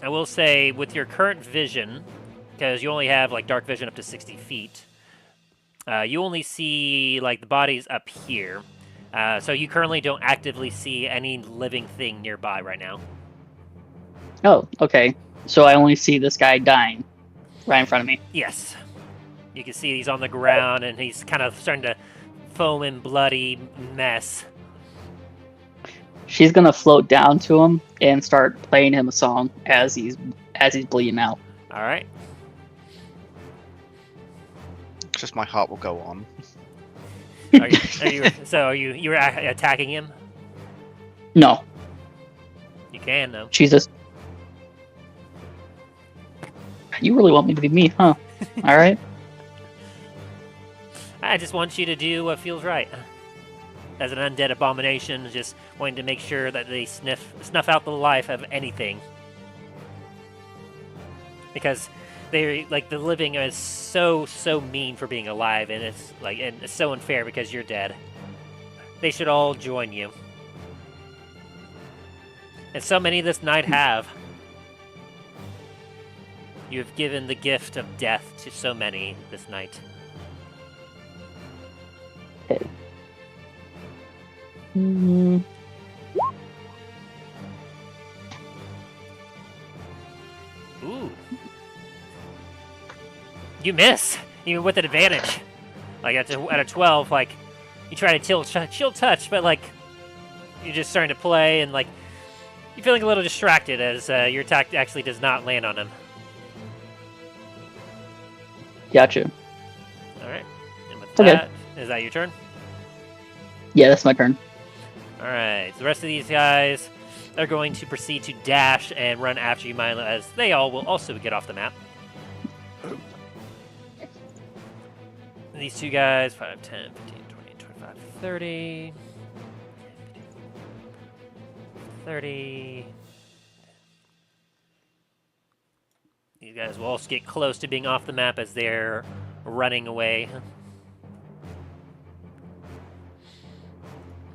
I will say, with your current vision, because you only have like dark vision up to 60 feet, you only see like the bodies up here. So you currently don't actively see any living thing nearby right now. Oh, okay. So I only see this guy dying right in front of me. Yes. You can see he's on the ground and he's kind of starting to foam and bloody mess. She's gonna float down to him and start playing him a song as he's bleeding out. All right. Just my heart will go on. Are you attacking him? No, You can though. Jesus. You really want me to be me, huh? All right. I just want you to do what feels right. As an undead abomination, just wanting to make sure that they snuff out the life of anything. Because they like the living is so mean for being alive, and it's so unfair because you're dead. They should all join you. And so many this night have. You have given the gift of death to so many this night. Okay. Mm, Ooh. You miss, even with an advantage. Like at a 12, like you try to chill touch, but like you're just starting to play and like you're feeling a little distracted as your attack actually does not land on him. gotcha. All right. And with Okay. that, is that your turn? Yeah, that's my turn. All right. So the rest of these guys are going to proceed to dash and run after you, Milo, as they all will also get off the map. And these two guys, 5, 10, 15, 20, 25, 30. 30. These guys will also get close to being off the map as they're running away.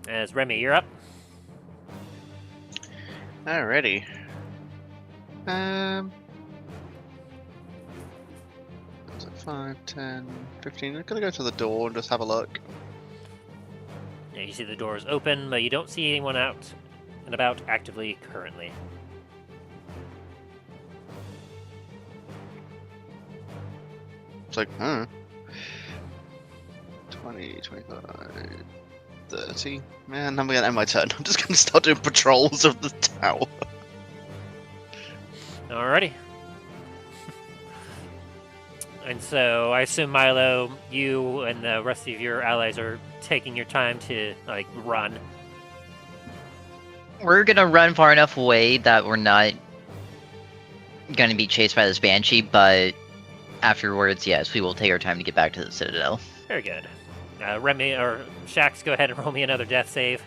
As Remy, you're up. Alrighty. So 5, 10, 15. I'm gonna go to the door and just have a look. Yeah, you see the doors open, but you don't see anyone out and about actively currently. It's like, 20, 25, 30. Man, I'm gonna end my turn. I'm just gonna start doing patrols of the tower. Alrighty. And so I assume, Milo, you and the rest of your allies are taking your time to, like, run. We're gonna run far enough away that we're not gonna be chased by this banshee, but afterwards, yes, we will take our time to get back to the Citadel. Very good. Remy, or Shax, go ahead and roll me another death save.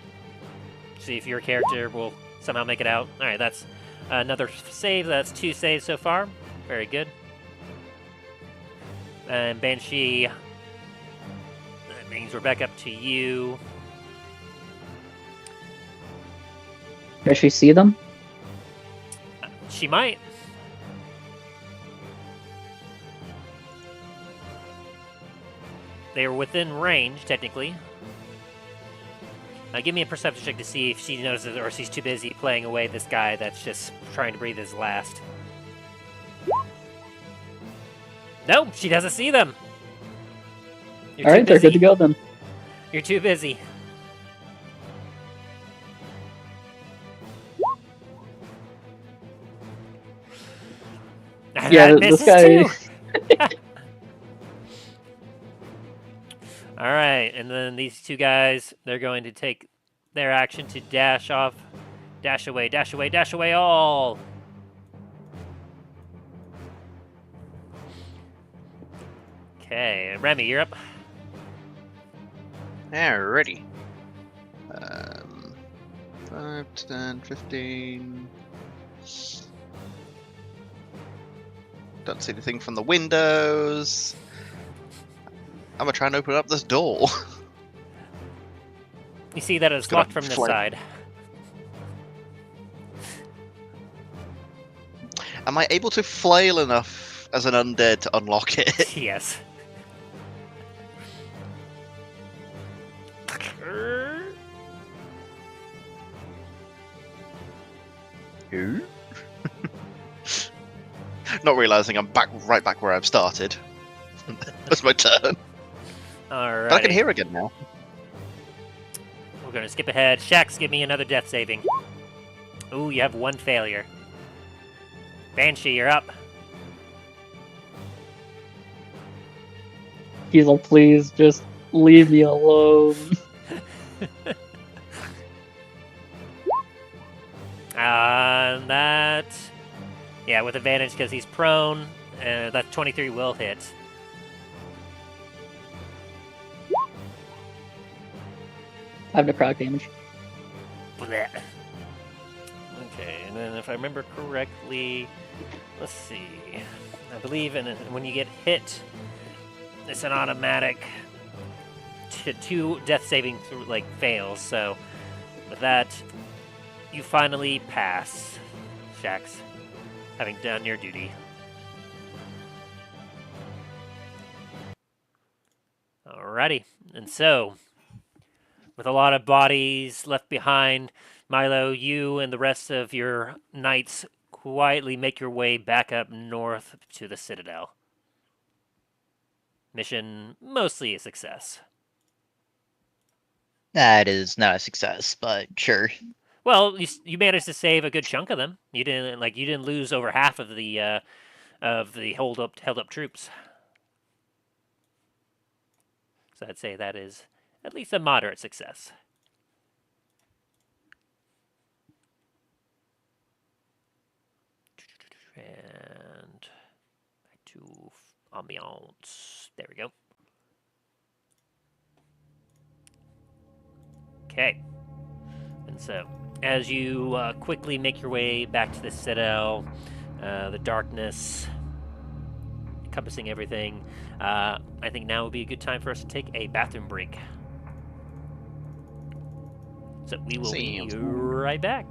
See if your character will somehow make it out. Alright, that's another save. That's 2 saves so far. Very good. And Banshee, that means we're back up to you. Does she see them? She might. They were within range, technically. Give me a perception check to see if she notices or if she's too busy playing away this guy that's just trying to breathe his last. Nope, she doesn't see them. All right, they're good to go then. You're too busy. Yeah, That this misses guy. too. All right, and then these two guys, they're going to take their action to dash off, dash away, dash away, dash away all. Okay, Remy, you're up. Alrighty. 5, 10, 15. Don't see anything from the windows. I'm gonna try and open up this door. You see that it's Gonna locked from the flank. side. Am I able to flail enough as an undead to unlock it? Yes. Not realizing I'm right back where I've started. That's my turn. Alright. But I can hear again now. We're gonna skip ahead. Shax, give me another death saving. Ooh, you have 1 failure. Banshee, you're up. He's like, please, just leave me alone. That... Yeah, with advantage because he's prone. That 23 will hit. I have necrotic damage. Blech. Okay, and then if I remember correctly, let's see. I believe when you get hit, it's an automatic 2 death saving fails. So with that, you finally pass, Shax, having done your duty. Alrighty, and so with a lot of bodies left behind, Milo, you and the rest of your knights quietly make your way back up north to the Citadel. Mission mostly a success. That is not a success, but sure. Well, you managed to save a good chunk of them. You didn't lose over half of the held up troops. So I'd say that is at least a moderate success. And back to ambiance. There we go. Okay. And so, as you quickly make your way back to the Citadel, the darkness encompassing everything, I think now would be a good time for us to take a bathroom break. So we will be Sounds right back.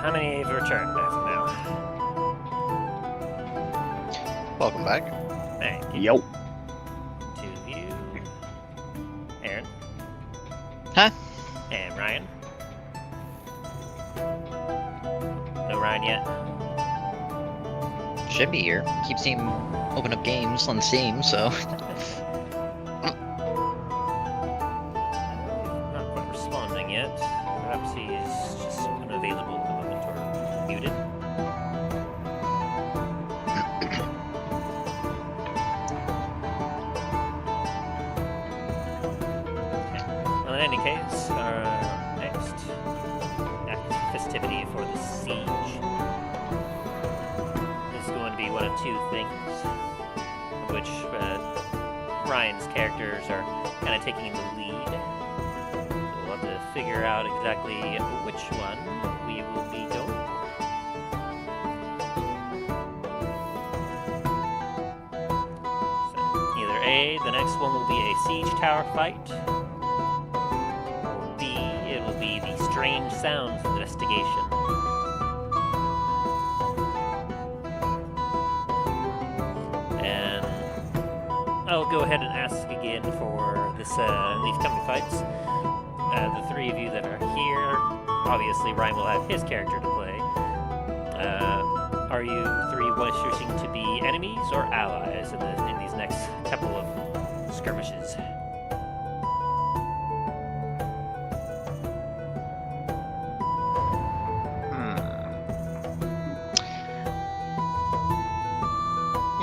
How many have returned as of now? Welcome back. Thank you. Yo. To you. Aaron. Huh? And Ryan. No Ryan yet. Should be here. Keep seeing open up games on Steam, so. Not quite responding yet. Perhaps he's just unavailable at the moment or muted. Okay. Well, in any case, our next festivity for the siege is going to be one of two things, of which Ryan's characters are kind of taking the lead. So we'll have to figure out exactly which one we will be going for. The next one will be a siege tower fight. It will be the strange sounds investigation. And I'll go ahead and ask again for this these coming fights. The three of you that are here, obviously Ryan will have his character to play. Are you three wishing to be enemies or allies in these next couple of skirmishes? You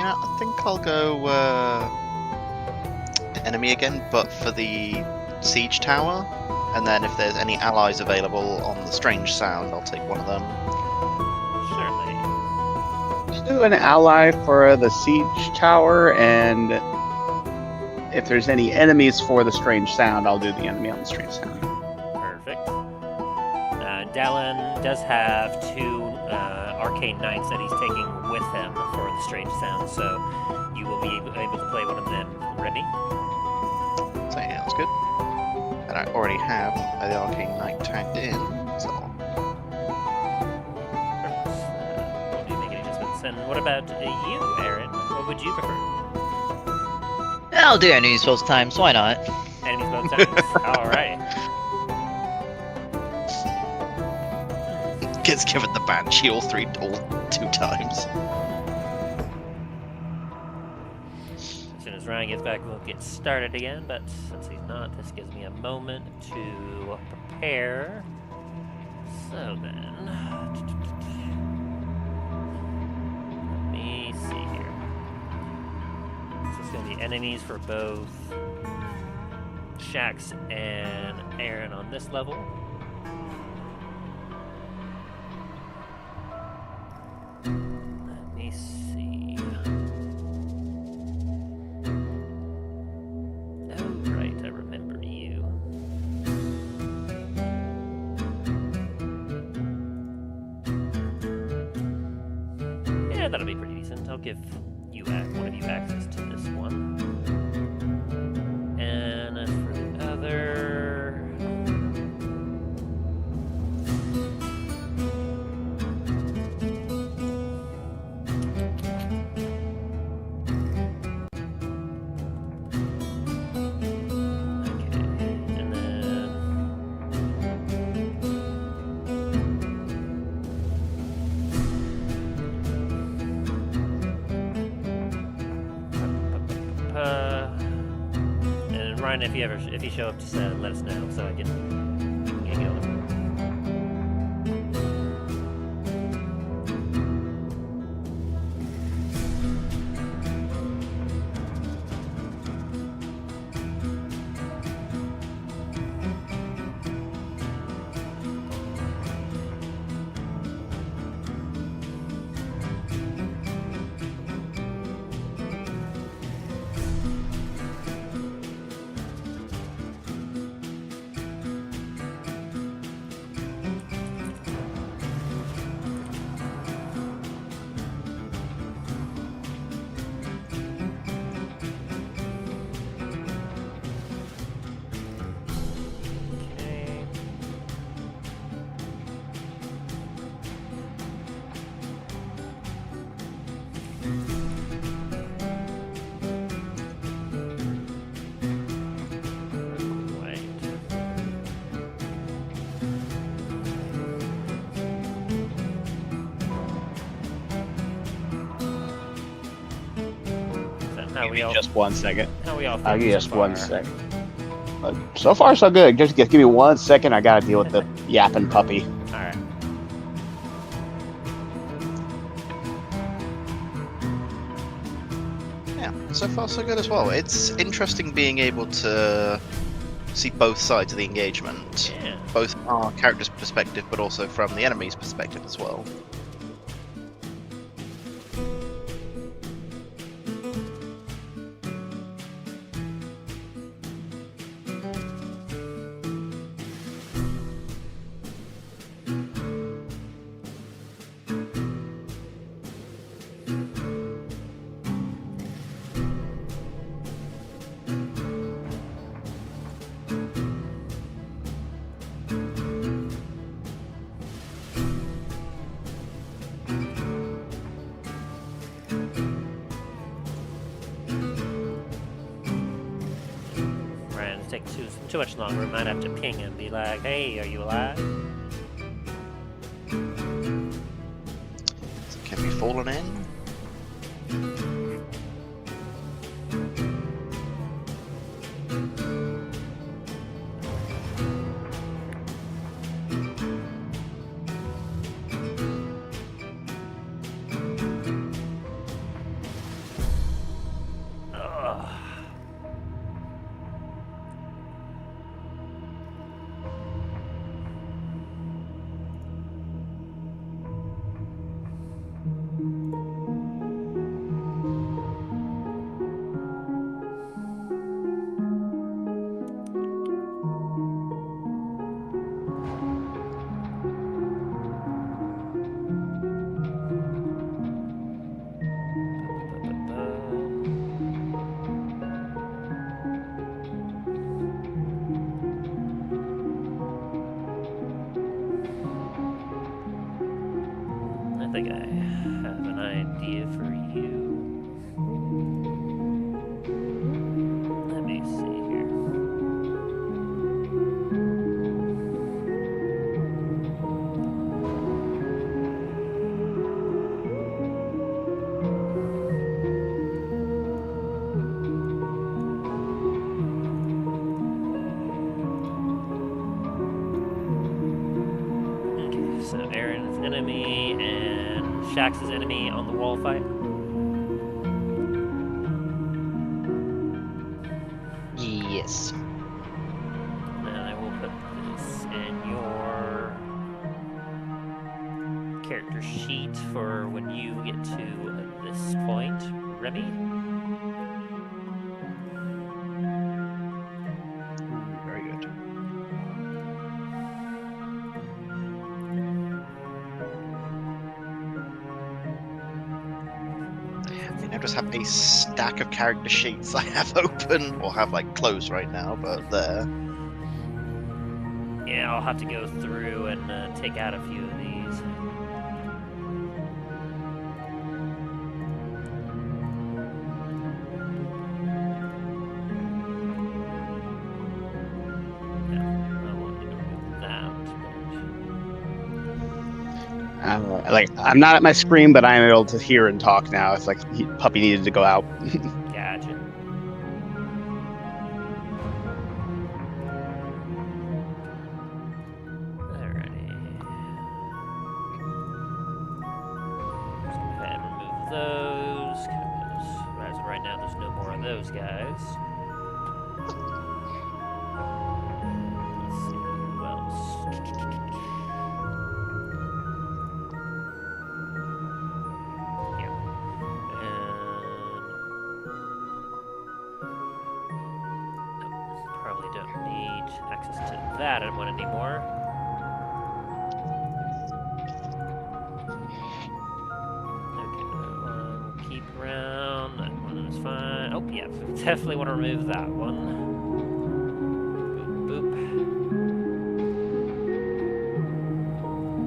know, I think I'll go enemy again, but for the siege tower. And then if there's any allies available on the strange sound, I'll take one of them. Certainly. Let's do an ally for the siege tower, and if there's any enemies for the strange sound, I'll do the enemy on the strange sound. Perfect. Dallen does have 2 arcane knights that he's taking with him for the strange sound, so you will be able to play one of them ready. So yeah, that's good. And I already have the arcane knight tagged in, so. Don't need to make any adjustments. And what about you, Aaron? What would you prefer? I'll do enemies both times, why not? Enemies both times. Alright. Gets given the banshee all 2 times. As soon as Ryan gets back, we'll get started again, but since he's not, this gives me a moment to prepare. So then, let me see here. So it's going to be enemies for both Shax and Aaron on this level. Let me see. Oh, right, I remember you. Yeah, that'll be pretty decent. I'll give you one of you access to this one. And as for the other... And Ryan, if you show up, just let us know so I can get going. Just 1 second. How we all I'll give you just so 1 far? second. So far, so good. Just give me 1 second. I gotta deal with the yapping puppy. Alright. Yeah, so far so good as well. It's interesting being able to see both sides of the engagement. Yeah. Both from our character's perspective, but also from the enemy's perspective as well. take too much longer. We might have to ping him, be like, "Hey, are you alive?" Can be fallen in. I think I have an idea for you. Let me see here. Okay, so Aaron's enemy and Shax's enemy on the wall fight. Yes. And I will put this in your character sheet for when you get to this point, Remy. Very good. I just have a stack of character sheets I have open, or have like closed right now, but there. Yeah, I'll have to go through and take out a few of these. Yeah, I won't do that. Like I'm not at my screen, but I am able to hear and talk now. It's like puppy needed to go out. Gotcha. Alrighty. Just go ahead and remove those, because as of right now, there's no more of those guys. Let's see, who else? Probably don't need access to that one anymore. Okay, that one we'll keep around. That one is fine. Oh, yeah, definitely want to remove that one. Boop,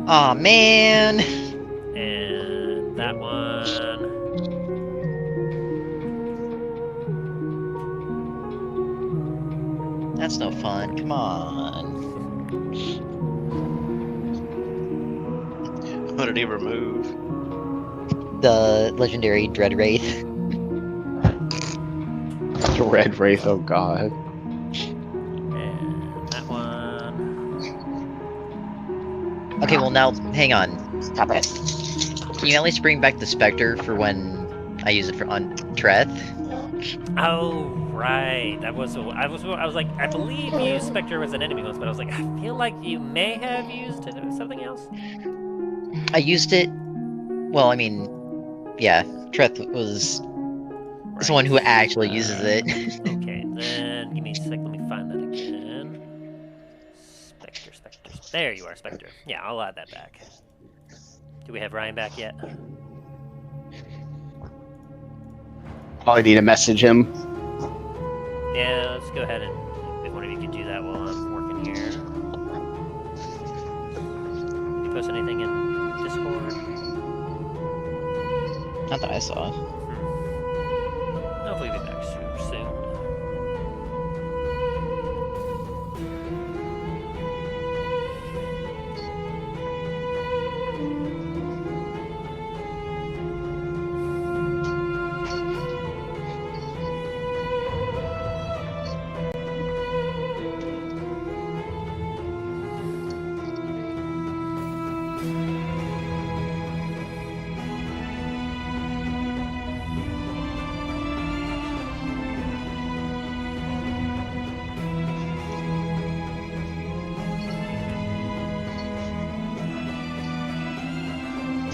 boop. Aw, man! And that one. That's no fun. Come on. What did he remove? The legendary Dread Wraith. Red Wraith, oh god. And that one. Okay, well now, hang on. Stop it. Can you at least bring back the Spectre for when I use it for on Treth? Oh, right. I was like, I believe you used Spectre as an enemy once, but I was like, I feel like you may have used it as something else. I used it. Well, I mean, yeah, Treth was someone who actually uses it. Okay, then give me a sec. Let me find that again. Spectre. There you are, Spectre. Yeah, I'll add that back. Do we have Ryan back yet? Probably need to message him. Yeah, let's go ahead and if one of you can do that while I'm working here. Did you post anything in Discord? Not that I saw. Hopefully we'll be back super soon.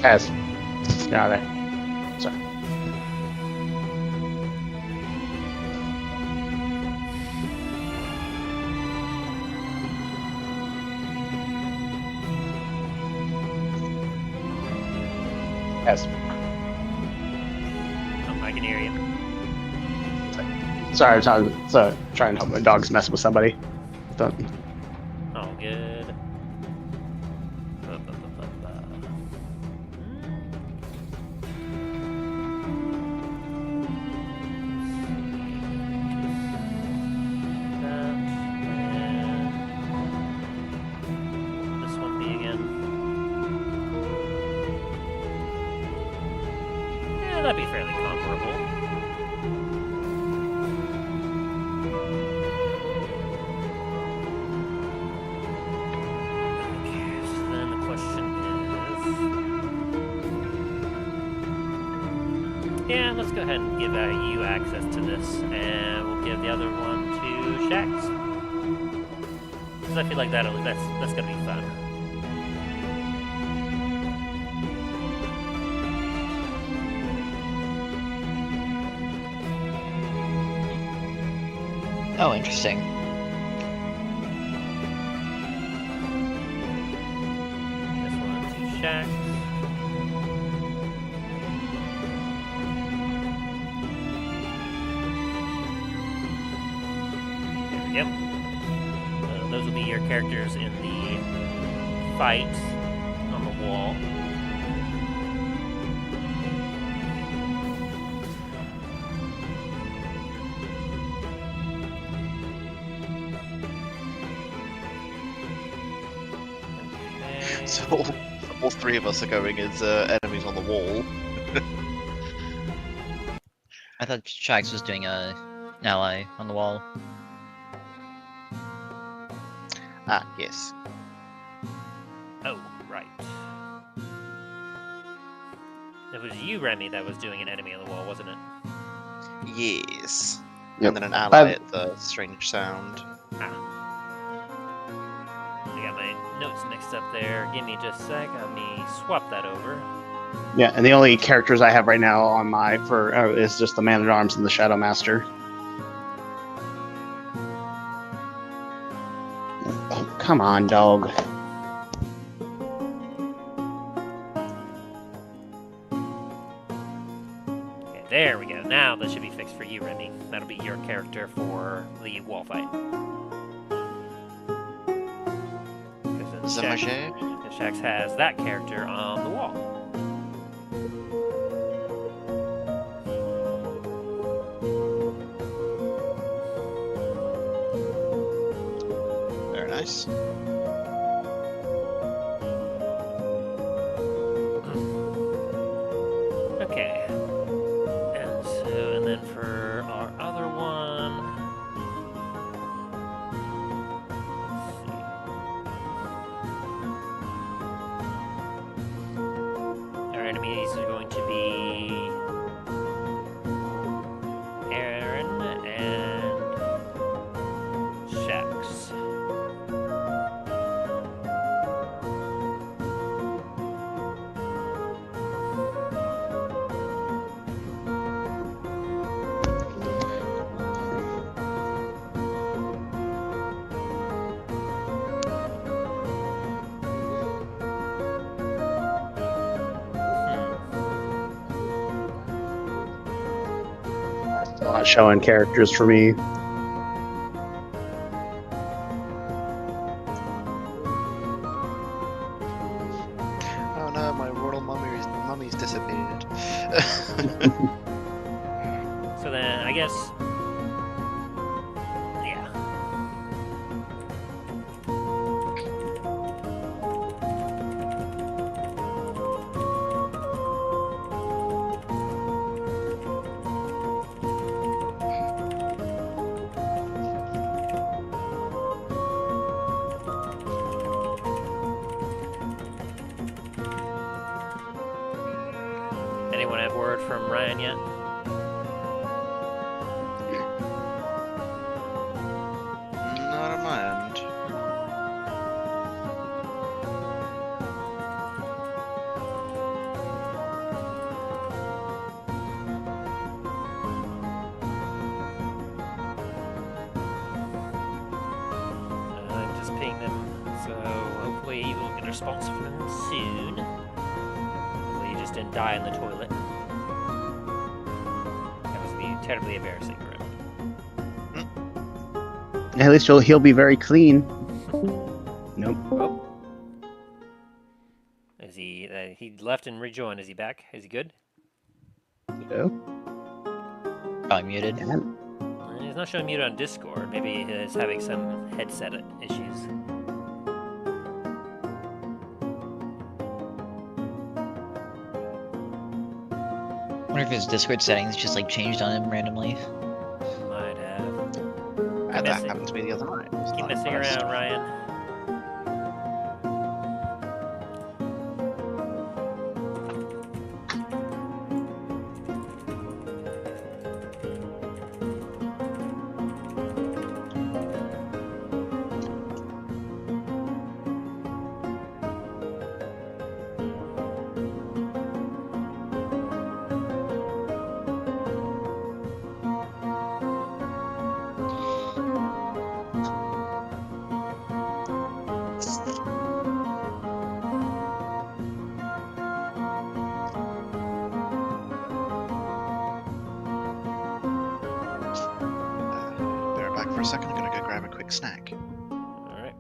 Kaz. Get out of there. Sorry. Kaz. Oh, I can hear you. Sorry, I was trying to help my dogs mess with somebody. Don't. Oh, good. Ba, ba, ba, ba, ba. What will this one be again? Yeah, that'd be fairly comparable. Okay, so then the question is... Yeah, let's go ahead and give you access to this, and we'll give the other one to Shax. Because I feel like that's gonna be fun. Oh, interesting. This one to Shax. There we go. Those will be your characters in the fight on the wall. Okay. So all three of us are going as enemies on the wall. I thought Shax was doing an ally on the wall. Ah, yes. Oh, right. It was you, Remy, that was doing an enemy on the wall, wasn't it? Yes. Yep. And then an ally at the strange sound. Ah. I got my notes mixed up there. Give me just a sec. Let me swap that over. Yeah, and the only characters I have right now on my is just the Man at Arms and the Shadow Master. Oh, come on, dog. Okay, there we go. Now that should be fixed for you, Remy. That'll be your character for the wall fight. Zamager? Shax has that character on the wall. Very nice. Okay. And then for our other one. Let's see. Our enemies are going to be Aaron and Shax. Not showing characters for me. Oh no, my royal mummy's disappeared. So then, I guess, yeah. Anyone have word from Ryan yet? Not on my end. waiting them, so hopefully we'll get a response from them soon. Hopefully you just didn't die in the toilet. That must be terribly embarrassing for him. At least he'll be very clean. Nope. Oh. Is he? He left and rejoined. Is he back? Is he good? No. Probably muted. Yeah. He's not showing mute on Discord. Maybe he's having some headset issues. I wonder if his Discord settings just like changed on him randomly. Might have. That happened to me the other night. Keep messing around, Ryan. Bear it back for a second. I'm gonna go grab a quick snack. Alright.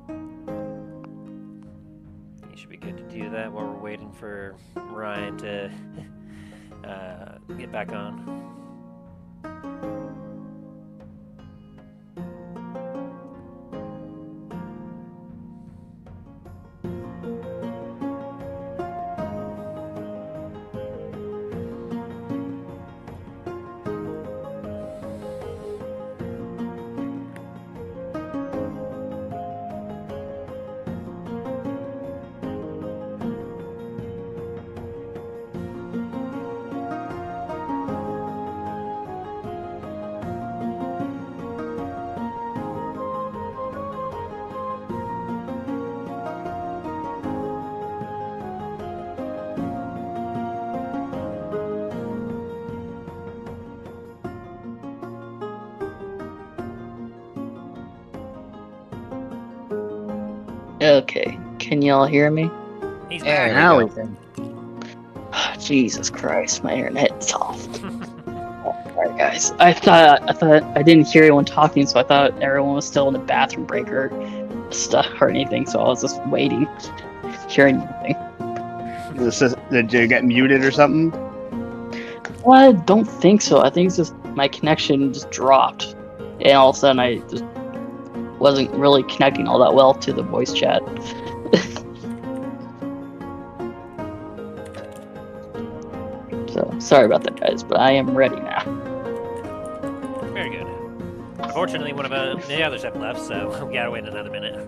You should be good to do that while we're waiting for Ryan to get back on. Okay, can y'all hear me? He's There back. Now we we go. can. Jesus Christ, my internet's off. Alright, guys. I thought I didn't hear anyone talking, so I thought everyone was still in the bathroom break or stuff or anything. So I was just waiting, hearing anything. Did you get muted or something? Well, I don't think so. I think it's just my connection just dropped, and all of a sudden I just wasn't really connecting all that well to the voice chat. So sorry about that, guys, but I am ready now. Very good. Unfortunately, one of the others have left, so we gotta wait another minute.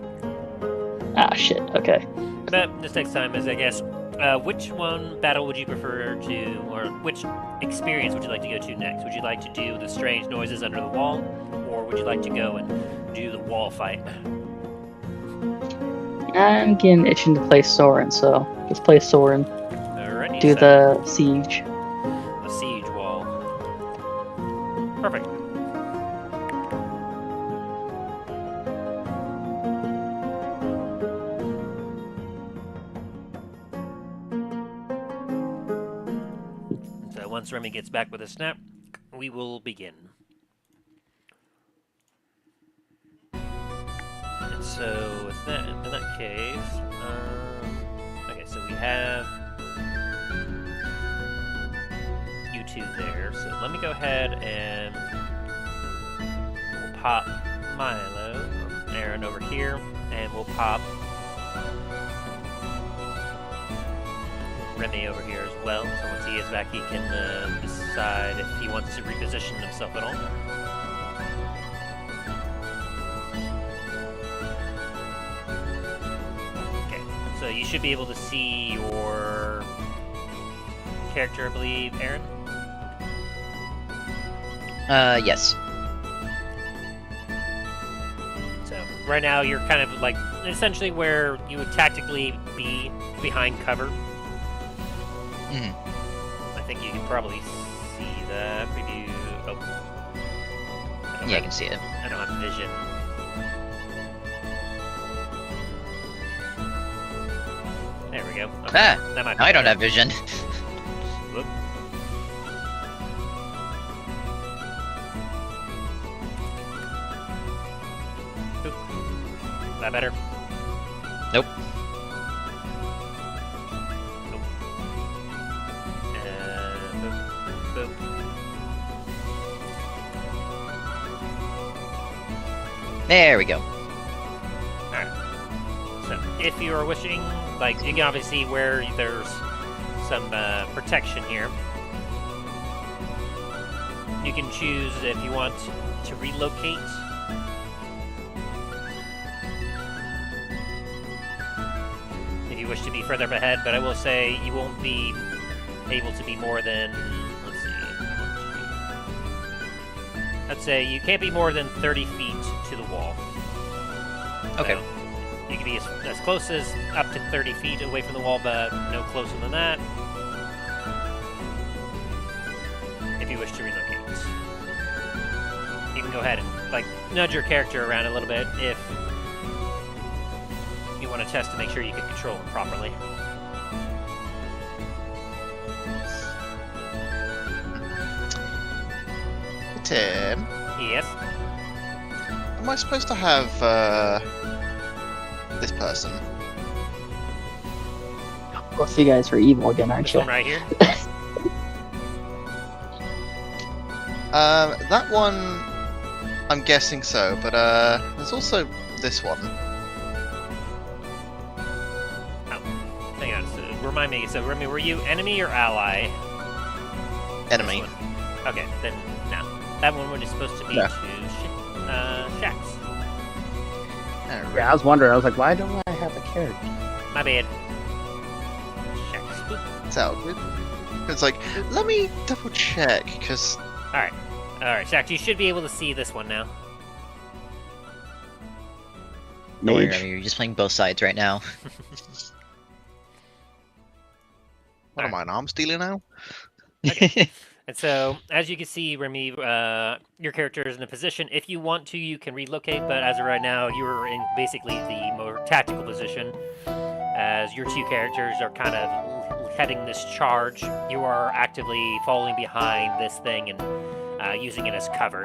Ah, shit. Okay. But this next time is, I guess, which one battle would you prefer to, or which experience would you like to go to next? Would you like to do the strange noises under the wall, or would you like to go and do the wall fight? I'm getting itching to play Soren, so let's play Soren. Alrighty, Do so the siege. the siege wall. Perfect. So once Remy gets back with a snap, we will begin. And so with that, in that case, okay, so we have you two there. So let me go ahead and we'll pop Milo, Aaron over here, and we'll pop Remy over here as well. So once he is back, he can decide if he wants to reposition himself at all. Okay, so you should be able to see your character, I believe, Aaron? Yes. So right now you're kind of like essentially where you would tactically be behind cover. Mhm. I think you can probably see that. Maybe oh, Yeah, I can see it. I don't have vision. we go. Okay. Ah, That might be I don't better. have vision. Whoop. Oop. Is that better? Nope. Nope. Boop. Boop. There we go. Alright. So, if you are wishing, like, you can obviously see where there's some protection here. You can choose if you want to relocate. If you wish to be further up ahead, but I will say you won't be able to be more than, let's see, I'd say you can't be more than 30 feet to the wall. Okay. So, you can be as close as up to 30 feet away from the wall, but no closer than that. If you wish to relocate. You can go ahead and, like, nudge your character around a little bit if you want to test to make sure you can control him properly. Tim, Yes? am I supposed to have this person? Both you guys are evil again, aren't This you? one right here? That one, I'm guessing so, but there's also this one. Hang on, so remind me. So, Remy, were you enemy or ally? Enemy. This one. Okay, then no. That one was supposed to be Yeah. to Shax. Yeah, I was wondering. I was like, why don't I have a character? My bad. Shax. Boop. It's out. It's like, let me double check, because Alright, Shax, you should be able to see this one now. Don't worry, Mage. Remy, you're just playing both sides right now. what am I, an arms dealer now? And so, as you can see, Remy, your character is in a position. If you want to, you can relocate, but as of right now, you're in basically the more tactical position, as your two characters are kind of heading this charge. You are actively falling behind this thing and using it as cover.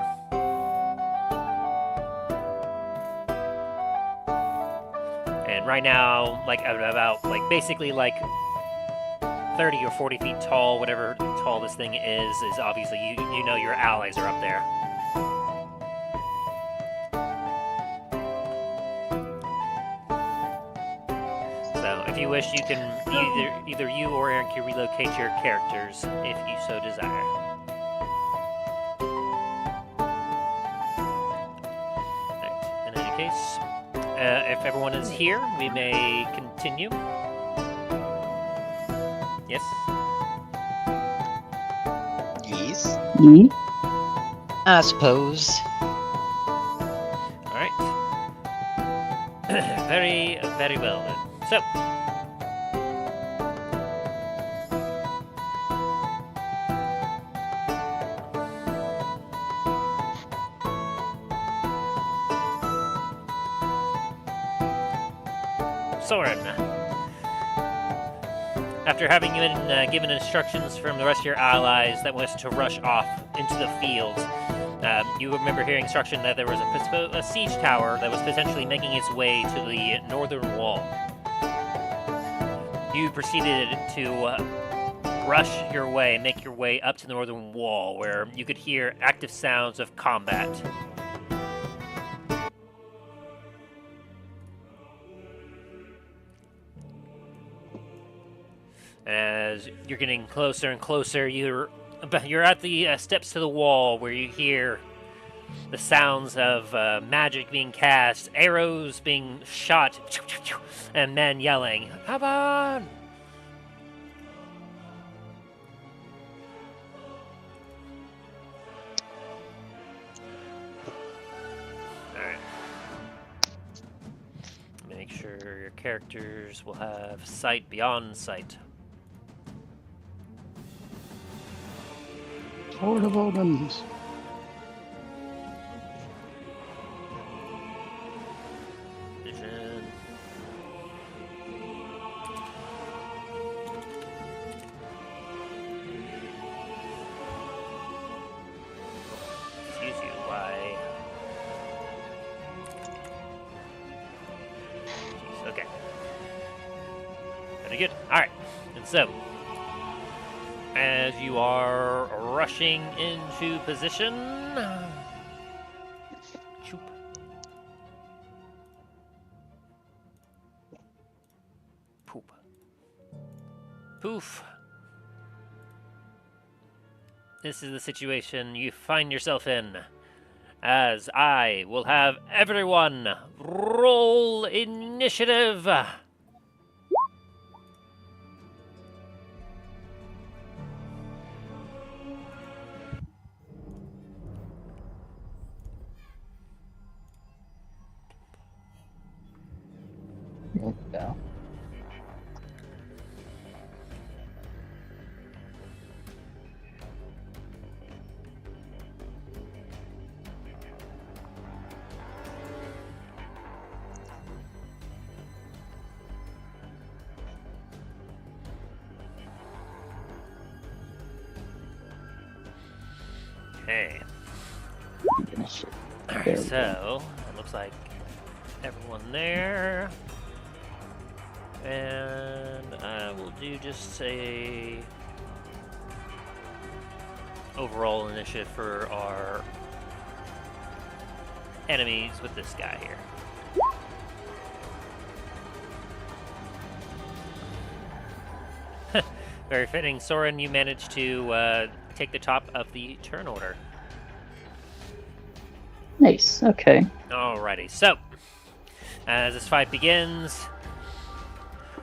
And right now, like about like basically like 30 or 40 feet tall, whatever tall this thing is obviously you know your allies are up there. So if you wish, you can either you or Aaron can relocate your characters if you so desire. Right. In any case, if everyone is here, we may continue. Yes. Yes. Ye? I suppose. All right. Very, very well then. So. Soren. After having been given instructions from the rest of your allies that was to rush off into the fields, you remember hearing instruction that there was a siege tower that was potentially making its way to the northern wall. You proceeded to rush your way, make your way up to the northern wall, where you could hear active sounds of combat. As you're getting closer and closer, you're at the steps to the wall where you hear the sounds of magic being cast, arrows being shot, and men yelling, "Come on!" Alright. Make sure your characters will have sight beyond sight. Sword of Omens. Vision. Pretty good. Alright. And so, as you are rushing into position. Choop. Poop. Poof. This is the situation you find yourself in. As I will have everyone roll initiative. Go. Okay. Initiative. Alright, There we so it looks like everyone there. And I will do just a overall initiative for our enemies with this guy here. Very fitting. Soren, you managed to take the top of the turn order. Nice. Okay. Alrighty, so as this fight begins,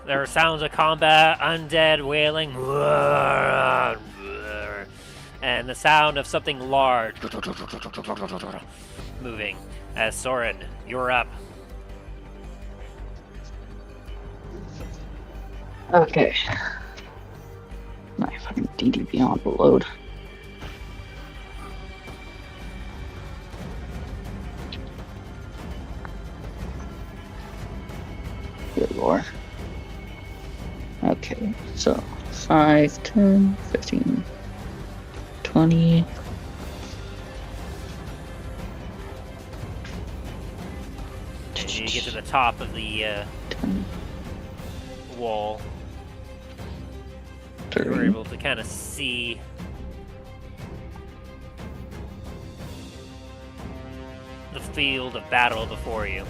there are sounds of combat, undead wailing, and the sound of something large moving. As Soren, you're up. Okay. My fucking DD beyond the load. Good lord. Okay, so 5, 10, 15, 20. And you get to the top of the 10, wall. You were 30. able to kind of see the field of battle before you.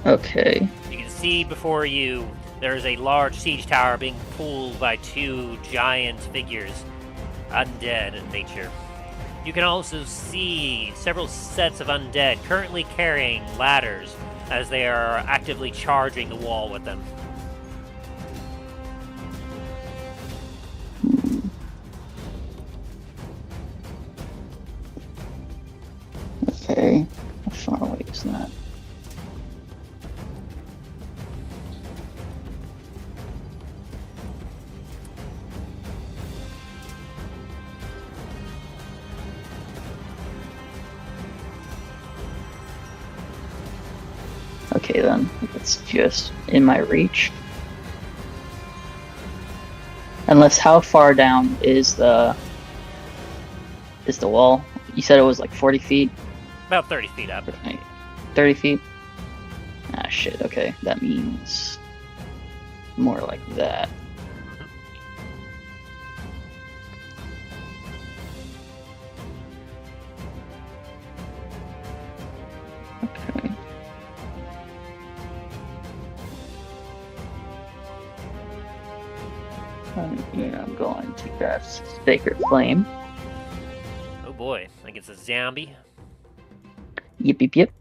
Okay. You can see before you there is a large siege tower being pulled by two giant figures, undead in nature. You can also see several sets of undead currently carrying ladders as they are actively charging the wall with them. Okay. How far away is that? Okay then, it's just in my reach. Unless, how far down is the wall? You said it was like 40 feet? About 30 feet up. Right. 30 feet? Ah shit, okay. That means more like that. Okay. Yeah, I'm going to cast Sacred Flame. Oh boy, I think it's a zombie. Yip yip yip.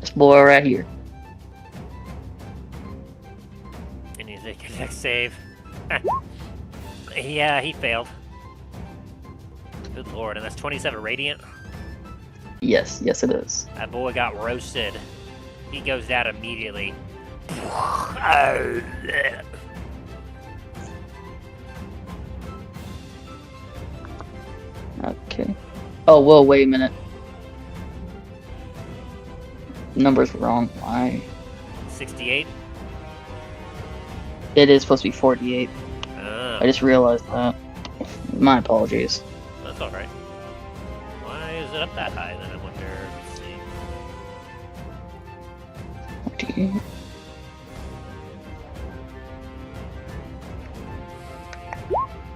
This boy right here. And he's a dex save. Yeah, he failed. Good lord, and that's 27 radiant. Yes, yes it is. That boy got roasted. He goes down immediately. Okay. Oh, whoa, wait a minute. Number's wrong. Why? 68. It is supposed to be 48. I just realized that. My apologies. That's alright. Why is is it up that high then, I wonder? Let's see. 48.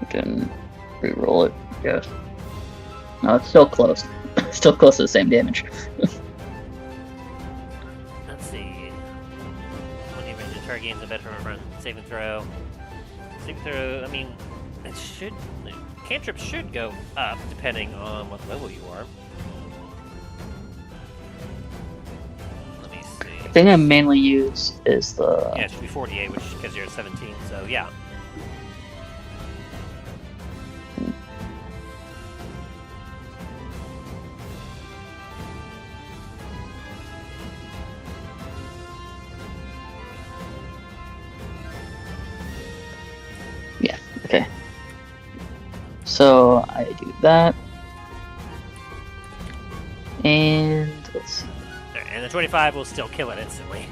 We can re-roll it, I guess. No, it's still close. Still close to the same damage. Let's see. When the target gains a better front saving throw. Saving throw, I mean, it should. Cantrips should go up depending on what level you are. Let me see. The thing I mainly use is the. Yeah, it should be 48, which because you're at 17, so yeah. Yeah, okay. So I do that. And let's see. And the 25 will still kill it instantly.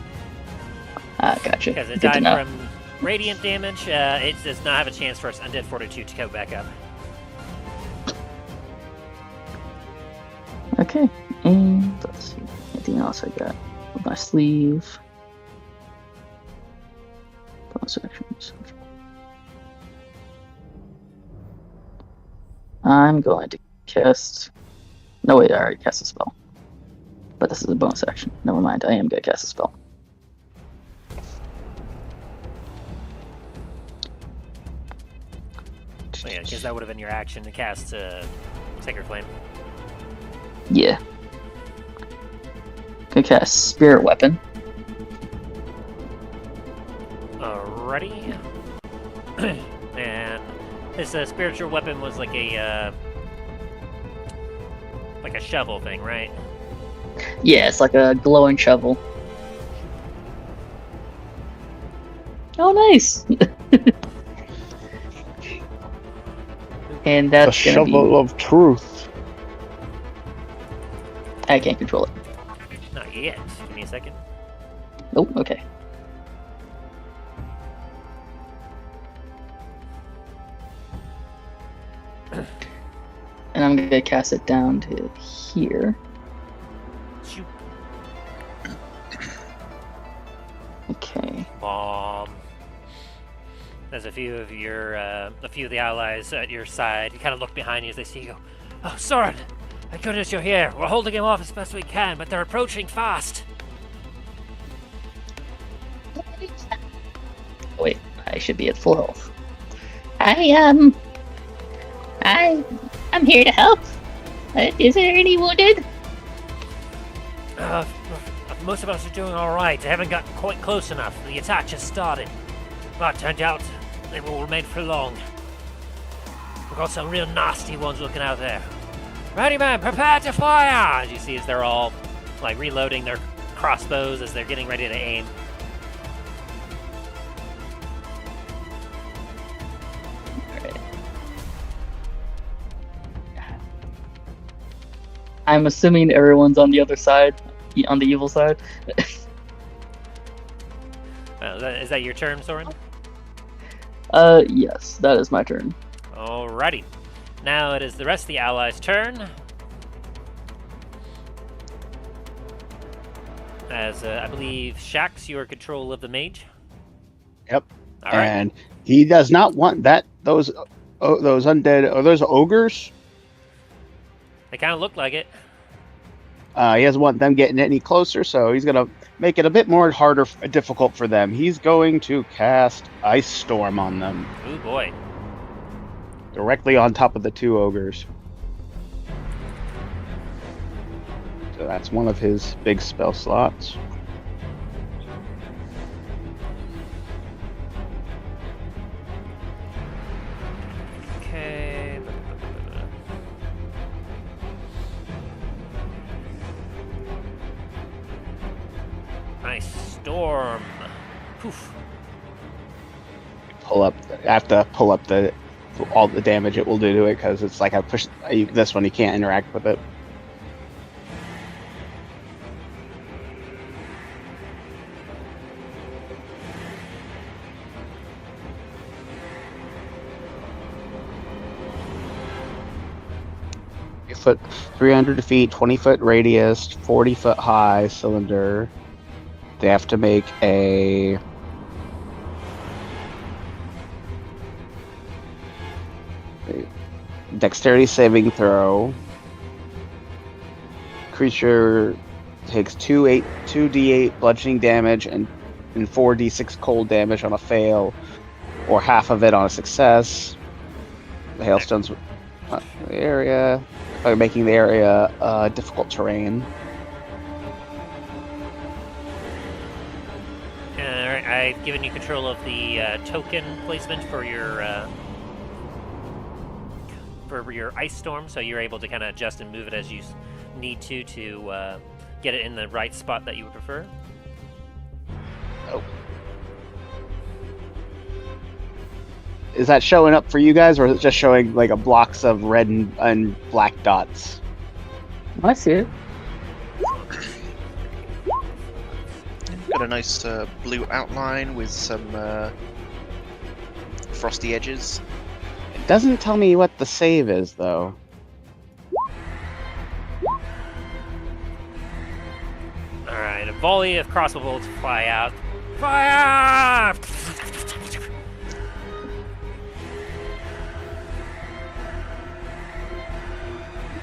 Gotcha. Because it Good to died know. from radiant damage, it does not have a chance for its undead fortitude to go back up. Okay, and let's see. Anything else I got up my sleeve? Bonus actions. I'm going to cast. No, wait, I already cast a spell. But this is a bonus action. Never mind, I am going to cast a spell. Oh, yeah, because that would have been your action to cast Sacred Flame. Yeah. Gonna cast Spirit Weapon. Alrighty. And this spiritual weapon was like a shovel thing, right? Yeah, it's like a glowing shovel. Oh, nice! And A that's gonna shovel be... of truth. I can't control it. Not yet. Give me a second. Oh, okay. And I'm gonna cast it down to here. Shoot. Okay. Bomb. There's a few of the allies at your side. You kind of look behind you as they see you go, "Oh, Soren! Thank goodness you're here. We're holding him off as best we can, but they're approaching fast." Wait, I should be at full health. I'm here to help. Is there any wounded? Most of us are doing all right. They haven't gotten quite close enough. The attack just started. But turned out they will remain for long. We've got some real nasty ones looking out there. Ready, man, prepare to fire! As you see, as they're all like reloading their crossbows as they're getting ready to aim. Alright. I'm assuming everyone's on the other side, on the evil side. Is that your turn, Soren? Yes, that is my turn. Alrighty. Now it is the rest of the allies' turn. As I believe Shax, you are in control of the mage. Yep. All right. And he does not want those undead or those ogres. They kind of look like it. He doesn't want them getting any closer, so he's gonna make it a bit more difficult for them. He's going to cast Ice Storm on them, Ooh boy. directly on top of the two ogres. So that's one of his big spell slots. Okay. Nice storm. Poof. I have to pull up all the damage it will do to it because it's like I push this one. You can't interact with it. 3 foot, 300 feet, 20-foot radius, 40-foot high cylinder. They have to make a dexterity saving throw. Creature takes 2d8 bludgeoning damage and 4d6 cold damage on a fail, or half of it on a success. The hailstones the area by making the area difficult terrain. Alright, I've given you control of the token placement for your ice storm, so you're able to kind of adjust and move it as you need to get it in the right spot that you would prefer. Oh. Is that showing up for you guys, or is it just showing like a blocks of red and black dots? I see it. Got a nice blue outline with some frosty edges. It doesn't tell me what the save is, though. Alright, a volley of crossbow bolts fly out. Fire!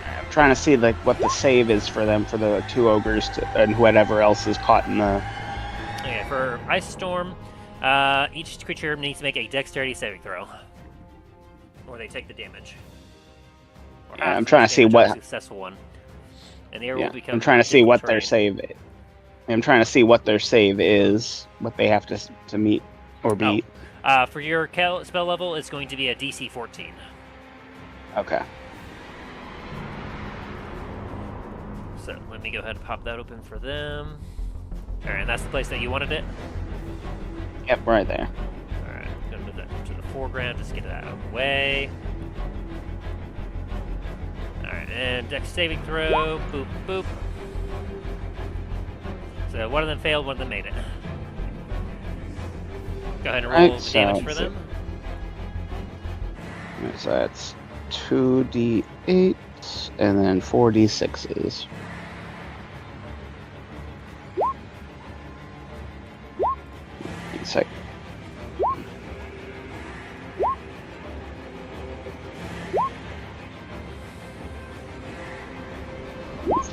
I'm trying to see like what the save is for them, for the 2 ogres and whatever else is caught in the... Okay, for Ice Storm, each creature needs to make a dexterity saving throw. Or they take the damage. Or Yeah, I'm trying to see what... successful one. And the area Yeah, will become I'm trying to see what their terrain. save is. I'm trying to see what their save is, what they have to meet or beat. For your spell level, it's going to be a DC 14. Okay. So let me go ahead and pop that open for them. Alright, and that's the place that you wanted it? Yep, right there. Alright, I'm going to move that to the foreground, just get it out of the way. Alright, and dex saving throw, boop, boop. So one of them failed, one of them made it. Go ahead and roll damage for them. So that's 2d8 and then 4d6s. Sec.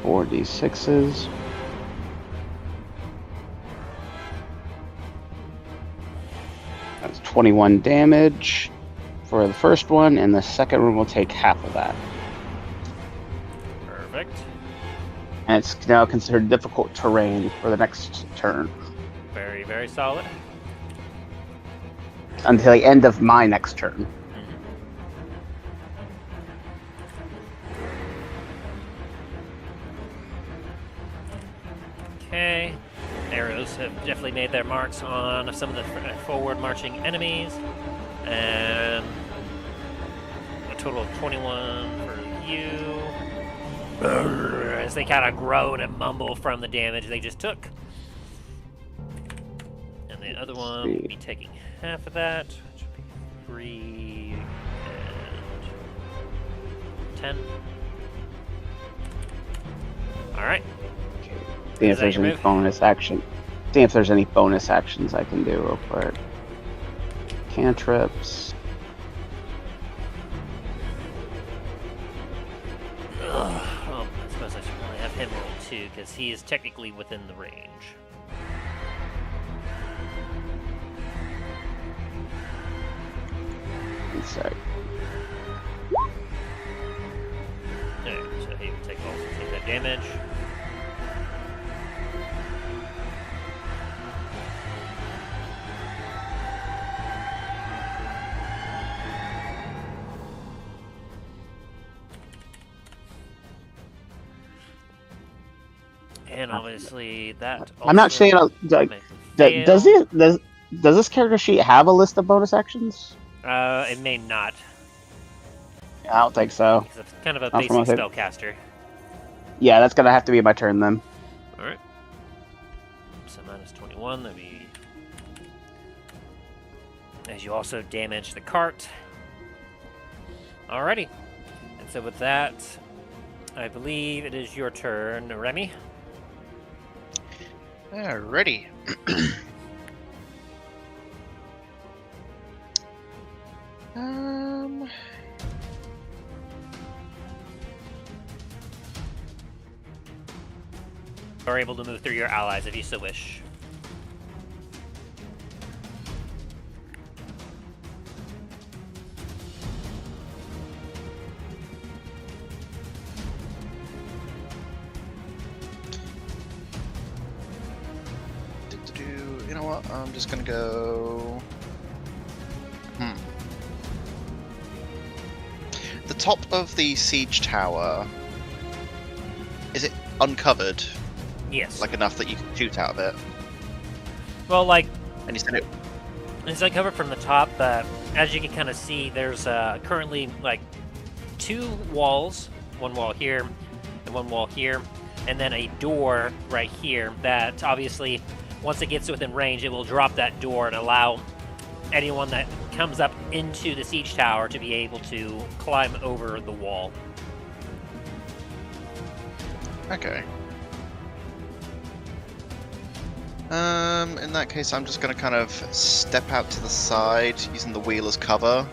Four d6s. That's 21 damage for the first one, and the second one will take half of that. Perfect. And it's now considered difficult terrain for the next turn. Very, very solid. Until the end of my next turn. Okay. Arrows have definitely made their marks on some of the forward marching enemies. And a total of 21 for you. As they kind of groan and mumble from the damage they just took. And the other one will be taking half of that, which would be 3 and 10. Alright. See if there's any bonus action. See if there's any bonus actions I can do real quick. Cantrips. I suppose I should probably have him roll too, because he is technically within the range. One sec. Alright, so he will take that damage. And obviously that. I'm not saying does this character sheet have a list of bonus actions? It may not. I don't think so. Because it's kind of a Not from basic what spellcaster. Yeah, that's gonna have to be my turn then. Alright. So minus 21, that'd be. As you also damage the cart. Alrighty. And so with that, I believe it is your turn, Remy. Alrighty. You're able to move through your allies if you so wish. You know what? I'm just gonna go. The top of the siege tower, is it uncovered? Yes. Like enough that you can shoot out of it? Well, like, And you said it. it's uncovered from the top, but as you can kind of see, there's currently like 2 walls, one wall here and one wall here, and then a door right here that obviously, once it gets within range, it will drop that door and allow anyone that comes up into the siege tower to be able to climb over the wall. Okay. In that case, I'm just gonna kind of step out to the side using the wheel as cover.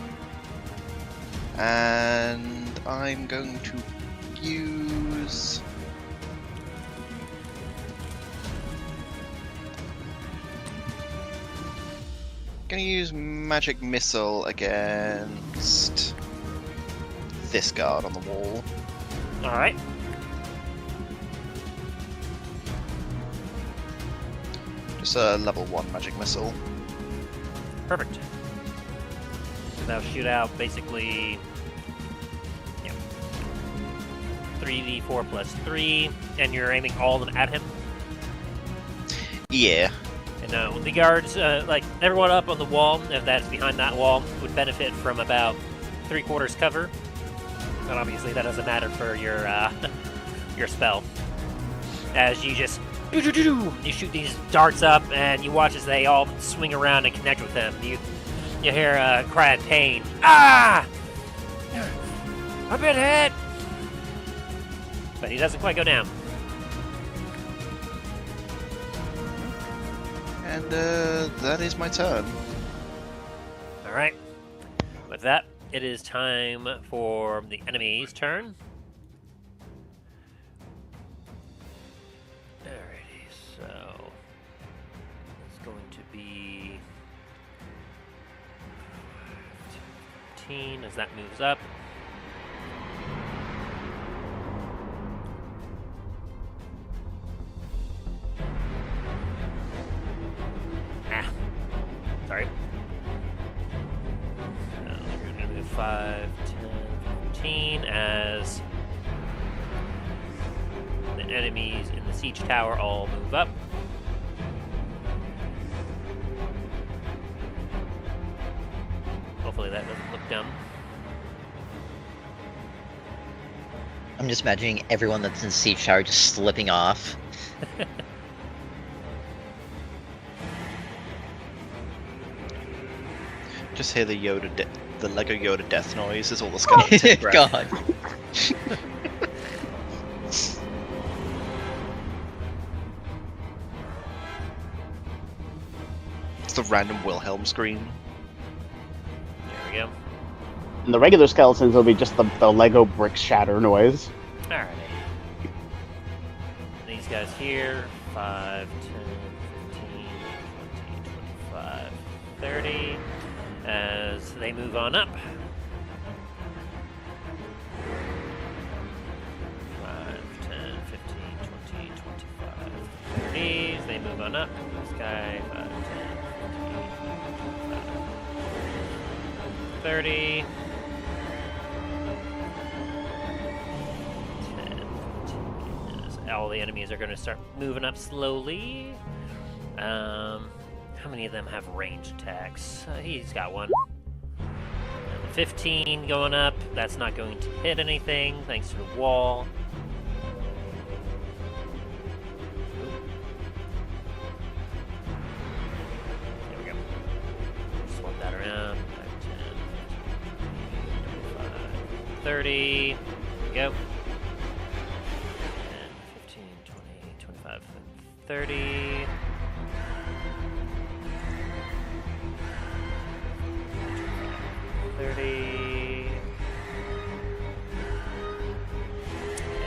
And I'm going to use... Gonna use magic missile against this guard on the wall. Alright. Just a level 1 magic missile. Perfect. So that'll shoot out basically 3d4 plus 3, and you're aiming all of them at him. Yeah. And the guards, like everyone up on the wall, if that's behind that wall, would benefit from about 3/4 cover. But obviously that doesn't matter for your your spell. As you just you shoot these darts up, and you watch as they all swing around and connect with them. You hear a cry of pain. Ah! I've been hit! But he doesn't quite go down. And that is my turn. Alright. With that, it is time for the enemy's turn. Alrighty, so it's going to be 15 as that moves up. Sorry. So we're going to move 5, 10, 15 as the enemies in the siege tower all move up. Hopefully that doesn't look dumb. I'm just imagining everyone that's in siege tower just slipping off. Just hear the the Lego Yoda death noise as all the skeletons hit the ground. God. It's the random Wilhelm scream. There we go. And the regular skeletons will be just the Lego brick shatter noise. Alrighty. These guys here, 5, 10, 15, 20, 25, 30. As they move on up. 5, 10, 15, 20, 25, 30. As they move on up. This guy, 5, 10, 15, 25, 30. 10, 15. As all the enemies are going to start moving up slowly. How many of them have range attacks? He's got one. And 15 going up. That's not going to hit anything, thanks to the wall. There we go. Swap that around. 5, 10, 25, 30. There we go. 30.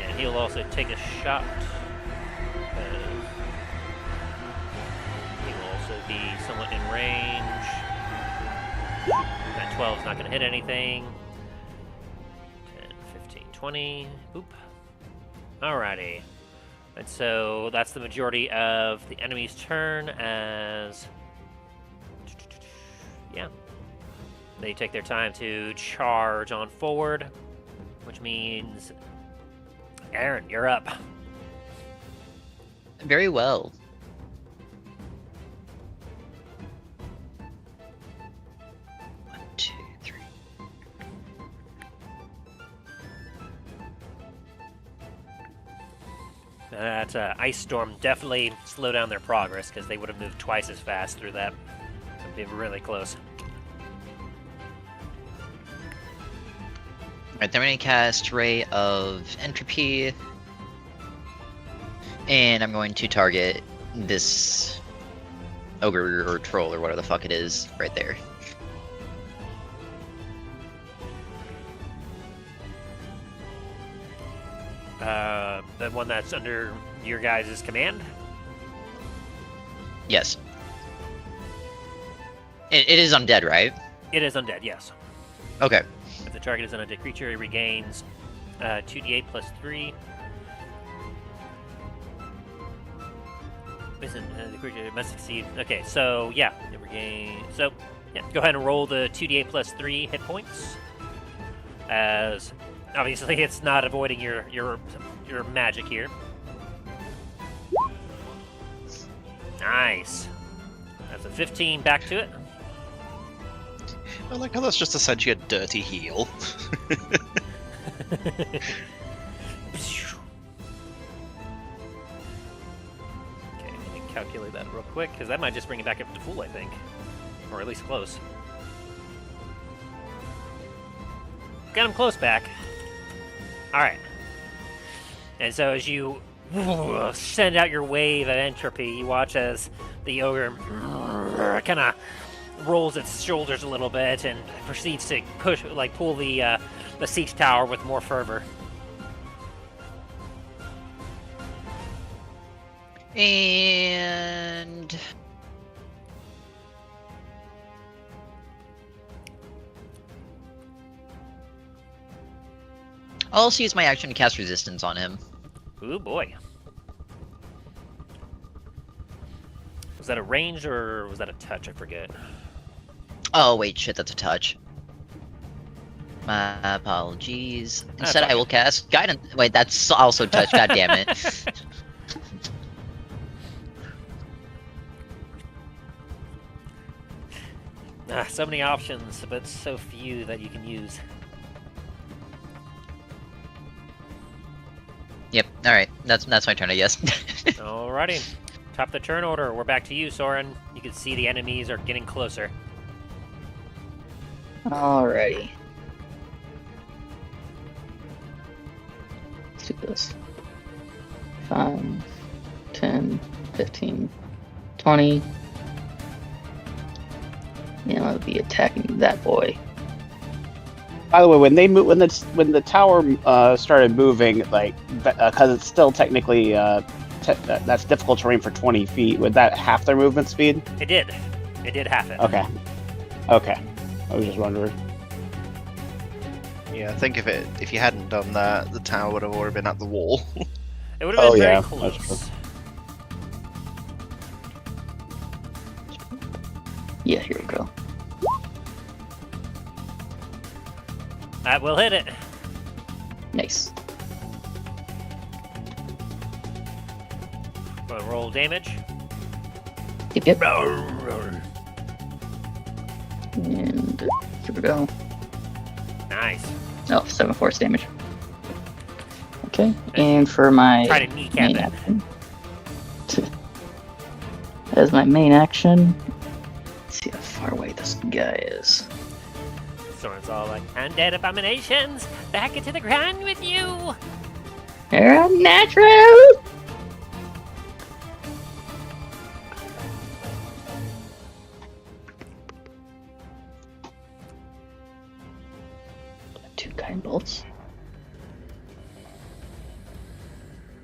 And he'll also take a shot. He will also be somewhat in range. That 12 is not going to hit anything. 10, 15, 20. Boop. Alrighty. And so that's the majority of the enemy's turn as... Yeah. They take their time to charge on forward, which means... Aaron, you're up. Very well. One, two, three. That ice storm definitely slowed down their progress because they would have moved twice as fast through that. It'd be really close. Alright, then we're going to cast Ray of Entropy. And I'm going to target this ogre or troll or whatever the fuck it is right there. The one that's under your guys' command? Yes. It is undead, right? It is undead, yes. Okay. If the target is an undead creature, it regains 2d8 plus 3. The creature must succeed. Okay, so yeah, it regains. So yeah, go ahead and roll the 2d8 plus 3 hit points. As obviously it's not avoiding your magic here. Nice. That's a 15 back to it. I like how that's just essentially a dirty heal. Okay, let me calculate that real quick, because that might just bring it back up to full, I think. Or at least close. Got him close back. Alright. And so as you send out your wave of entropy, you watch as the ogre kind of rolls its shoulders a little bit and proceeds to pull the siege tower with more fervor. And I'll also use my action to cast resistance on him. Ooh boy. Was that a range or was that a touch? I forget. Oh wait, shit, that's a touch. My apologies. Instead, I will cast guidance. Wait, that's also touch. God damn it. So many options, but so few that you can use. Yep. All right. That's my turn, I guess. Alrighty. Top the turn order. We're back to you, Soren. You can see the enemies are getting closer. Alrighty. Let's do this. 5, 10, 15, 20. Yeah, I'll be attacking that boy. By the way, when the tower started moving, like because it's still technically that's difficult terrain for 20 feet. Would that half their movement speed? It did. It did half it. Okay. I was just wondering. Yeah, I think if you hadn't done that, the tower would have already been at the wall. It would have been very That's close. Yeah, here we go. That will hit it. Nice. We'll roll damage. Yep. And here we go. Nice. Oh, 7 force damage. Okay, and for my Try to kneecap main it. action. As my main action, let's see how far away this guy is. Soren's all like, undead abominations, back into the ground with you! They're unnatural!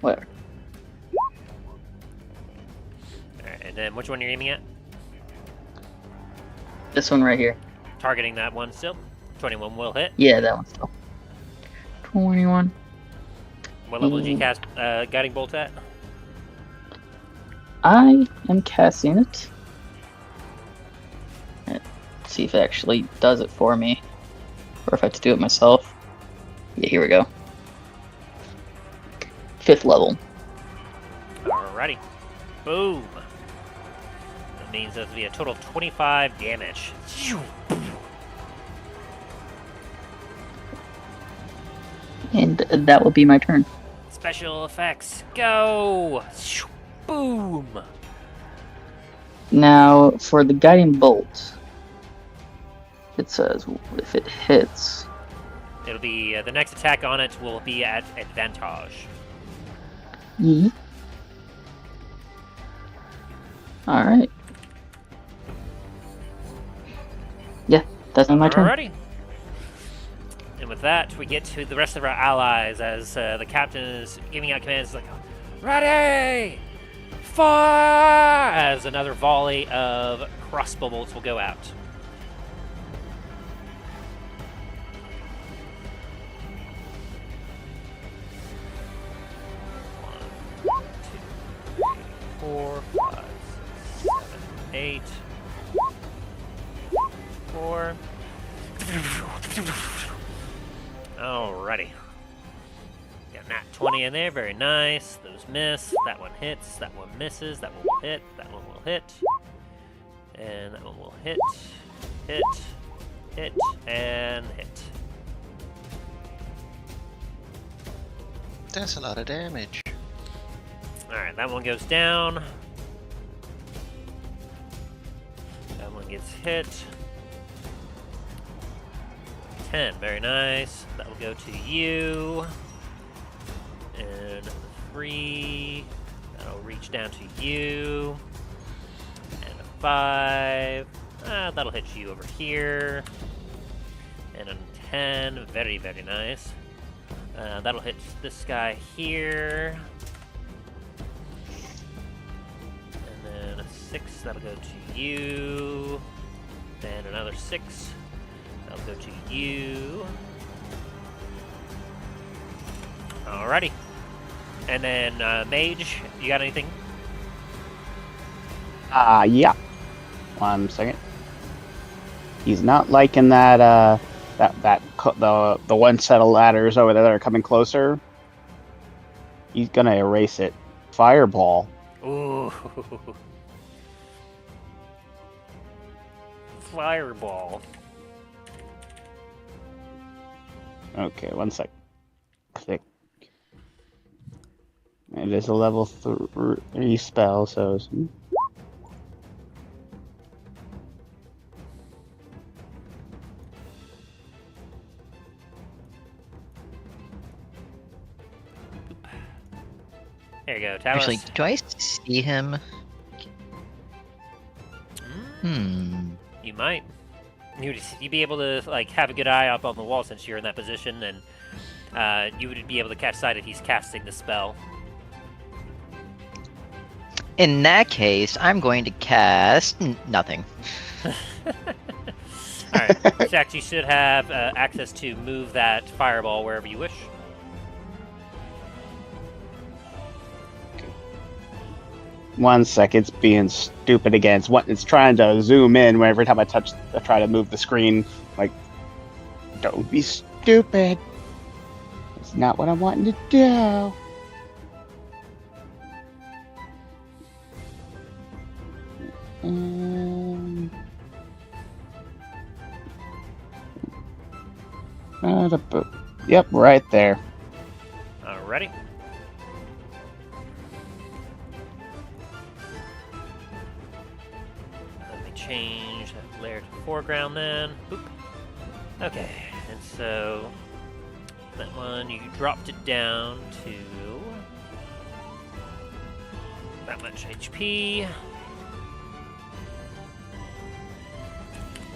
Where? Alright, and then which one are you aiming at? This one right here. Targeting that one still. 21 will hit. Yeah, that one still. 21. What level did you cast Guiding Bolt at? I am casting it. Let's see if it actually does it for me. Or if I have to do it myself. Yeah, here we go. 5th level. Alrighty. Boom. That means that'll be a total of 25 damage. And that will be my turn. Special effects, go! Boom! Now, for the guiding bolt, it says if it hits. It'll be the next attack on it will be at advantage. Alright. Yeah, that's my turn. Alrighty. And with that, we get to the rest of our allies as the captain is giving out commands like, ready! Fire! As another volley of crossbow bolts will go out. One, two, three, 4, 5, 6, 7, 8. 4. Alrighty. Got nat 20 in there, very nice. Those miss. That one hits. That one misses. That one will hit. That one will hit. And that one will hit. Hit. Hit. And hit. That's a lot of damage. Alright, that one goes down. That one gets hit. 10, very nice. That will go to you. And 3. That'll reach down to you. And a 5. That'll hit you over here. And a 10, very, very nice. That'll hit this guy here. And then a 6, that'll go to you. Then another 6. That'll go to you. Alrighty. And then, Mage, you got anything? Yeah. 1 second. He's not liking that, the one set of ladders over there that are coming closer. He's gonna erase it. Fireball. Ooh. Fireball. Okay, 1 sec. Click. It is a level 3 spell, so... There you go, Talos. Actually, do I see him? You might. You'd be able to like have a good eye up on the wall since you're in that position, and you would be able to catch sight if he's casting the spell. In that case, I'm going to cast nothing. Alright, Shax, you should have access to move that fireball wherever you wish. 1 sec, it's being stupid again. It's trying to zoom in every time I try to move the screen. Like, don't be stupid. It's not what I'm wanting to do. Yep, right there. Alrighty. Let me change that layer to foreground then. Boop. Okay, and so that one, you dropped it down to that much HP.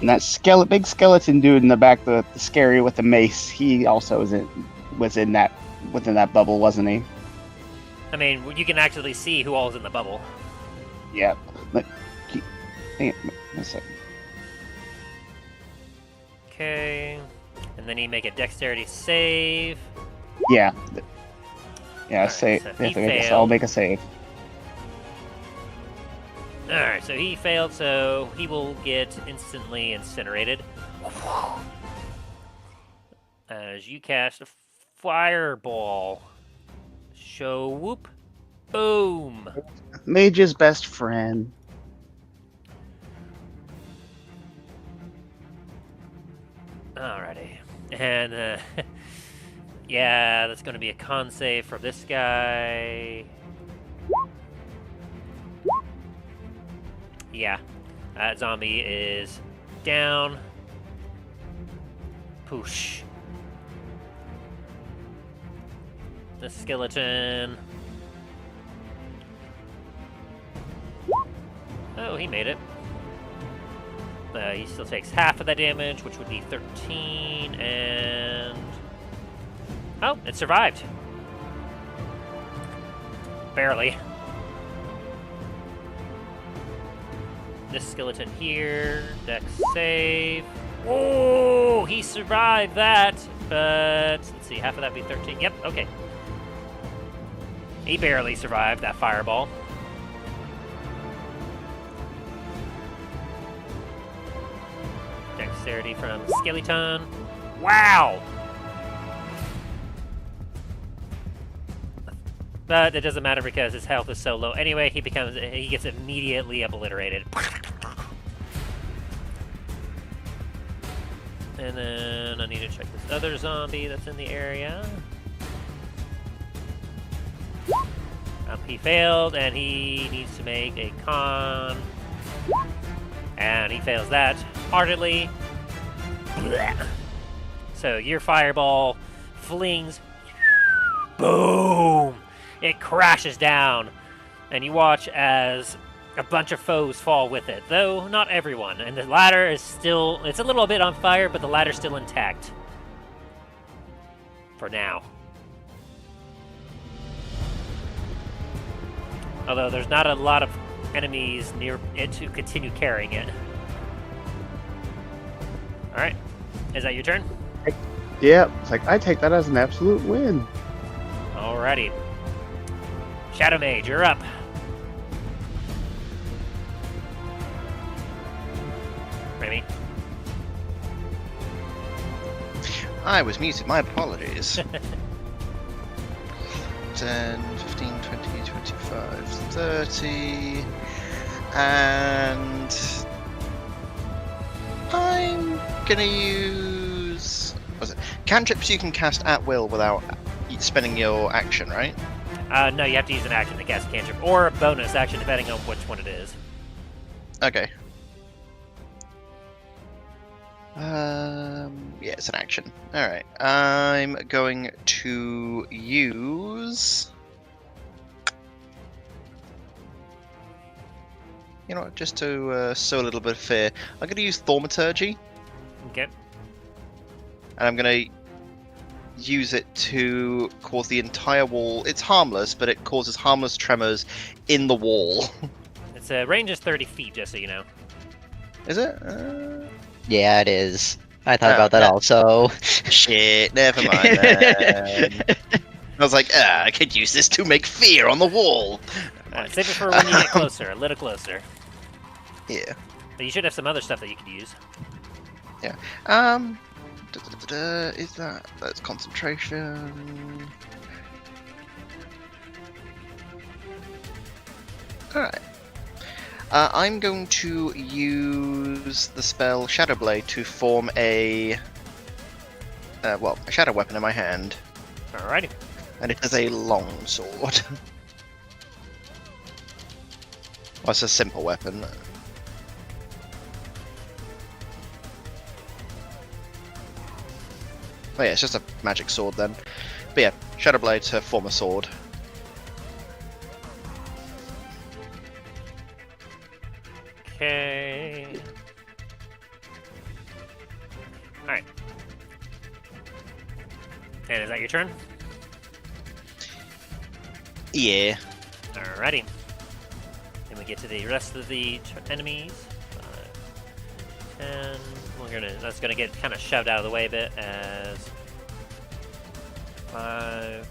And that big skeleton dude in the back, the scary with the mace, he also was within that bubble, wasn't he? I mean, you can actually see who all is in the bubble. Yeah. Hang on a second. Okay. And then you make a dexterity save. Yeah. Yeah, Alright, save. so They have he to make a- failed. I'll make a save. Alright, so he failed, so he will get instantly incinerated. As you cast a fireball. Show whoop. Boom. Mage's best friend. Alrighty. And, yeah, that's going to be a con save for this guy. Yeah. That zombie is down. Poosh. The skeleton. Oh, he made it. He still takes half of that damage, which would be 13, and... Oh, it survived. Barely. This skeleton here, dex save. Oh, he survived that, but let's see, half of that would be 13. Yep, okay. He barely survived that fireball. Dexterity from Skeleton. Wow! But it doesn't matter because his health is so low. Anyway, he gets immediately obliterated. And then I need to check this other zombie that's in the area. He failed, and he needs to make a con. And he fails that heartedly. Blech. So your fireball flings. Boom! It crashes down. And you watch as a bunch of foes fall with it. Though not everyone. And the ladder is still... It's a little bit on fire, but the ladder's still intact. For now. Although there's not a lot of enemies near it to continue carrying it. Alright. Is that your turn? Yeah, it's like, I take that as an absolute win. Alrighty. Shadow Mage, you're up. Remy. I was muted, my apologies. 10, 15, 20, 25, 30... And... I'm gonna use... What was it? Cantrips you can cast at will without spending your action, right? No, you have to use an action to cast a cantrip, or a bonus action, depending on which one it is. Okay. Yeah, it's an action. Alright. I'm going to use... You know what, just to sow a little bit of fear, I'm going to use Thaumaturgy, Okay. and I'm going to use it to cause the entire wall... It's harmless, but it causes harmless tremors in the wall. Its range is 30 feet, just so you know. Is it? Yeah, it is. I thought Oh, about that that- also. Shit, never mind then. I was like, I could use this to make fear on the wall. Alright, save it for when you get closer, a little closer. Yeah. But you should have some other stuff that you could use. Is that's concentration? Alright. I'm going to use the spell Shadow Blade to form a shadow weapon in my hand, Alrighty. and it is a long sword. Well, it's a simple weapon. Oh yeah, it's just a magic sword then. But yeah, Shadow Blade to form a sword. Okay. Alright. And is that your turn? Yeah. Alrighty. Then we get to the rest of the enemies. 5, 10. That's gonna get kind of shoved out of the way a bit as 5.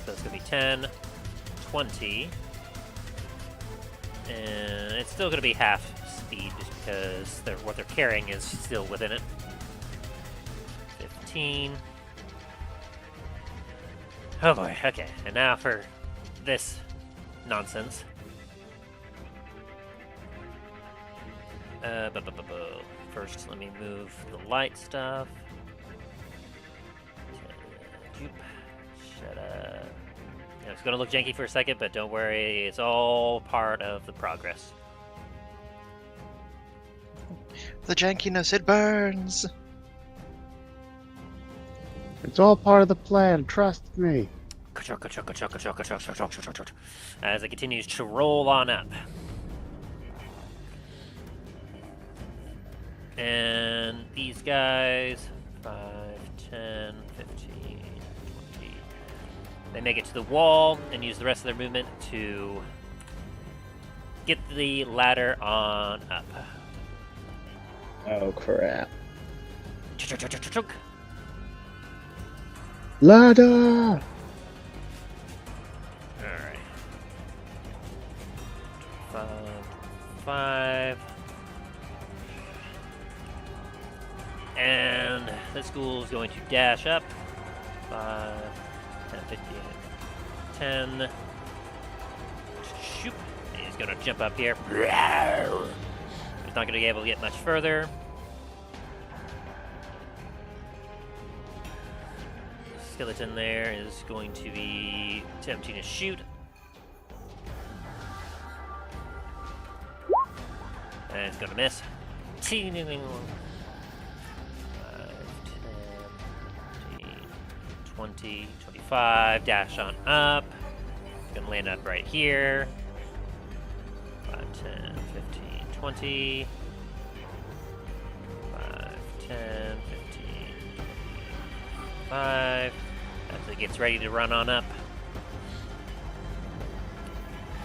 So it's gonna be 10, 20, and it's still gonna be half speed just because what they're carrying is still within it. 15. Oh boy. Okay, and now for this nonsense. First, let me move the light stuff. Shut up. Yeah, it's gonna look janky for a second, but don't worry, it's all part of the progress. The jankiness, it burns. It's all part of the plan. Trust me. As it continues to roll on up. And these guys, 5, 10, 15, 20. They make it to the wall and use the rest of their movement to get the ladder on up. Oh crap! Chuk. Ladder. Alright. 5. And this ghoul is going to dash up. 5, 10, 15, 10. Shoop. He's going to jump up here. He's not going to be able to get much further. Skeleton there is going to be attempting to shoot. And it's going to miss. 5, 10, 15, 20, 25. Dash on up. Going to land up right here. 5, 10, 15, 20. 5, 10, 15, 25. As it gets ready to run on up.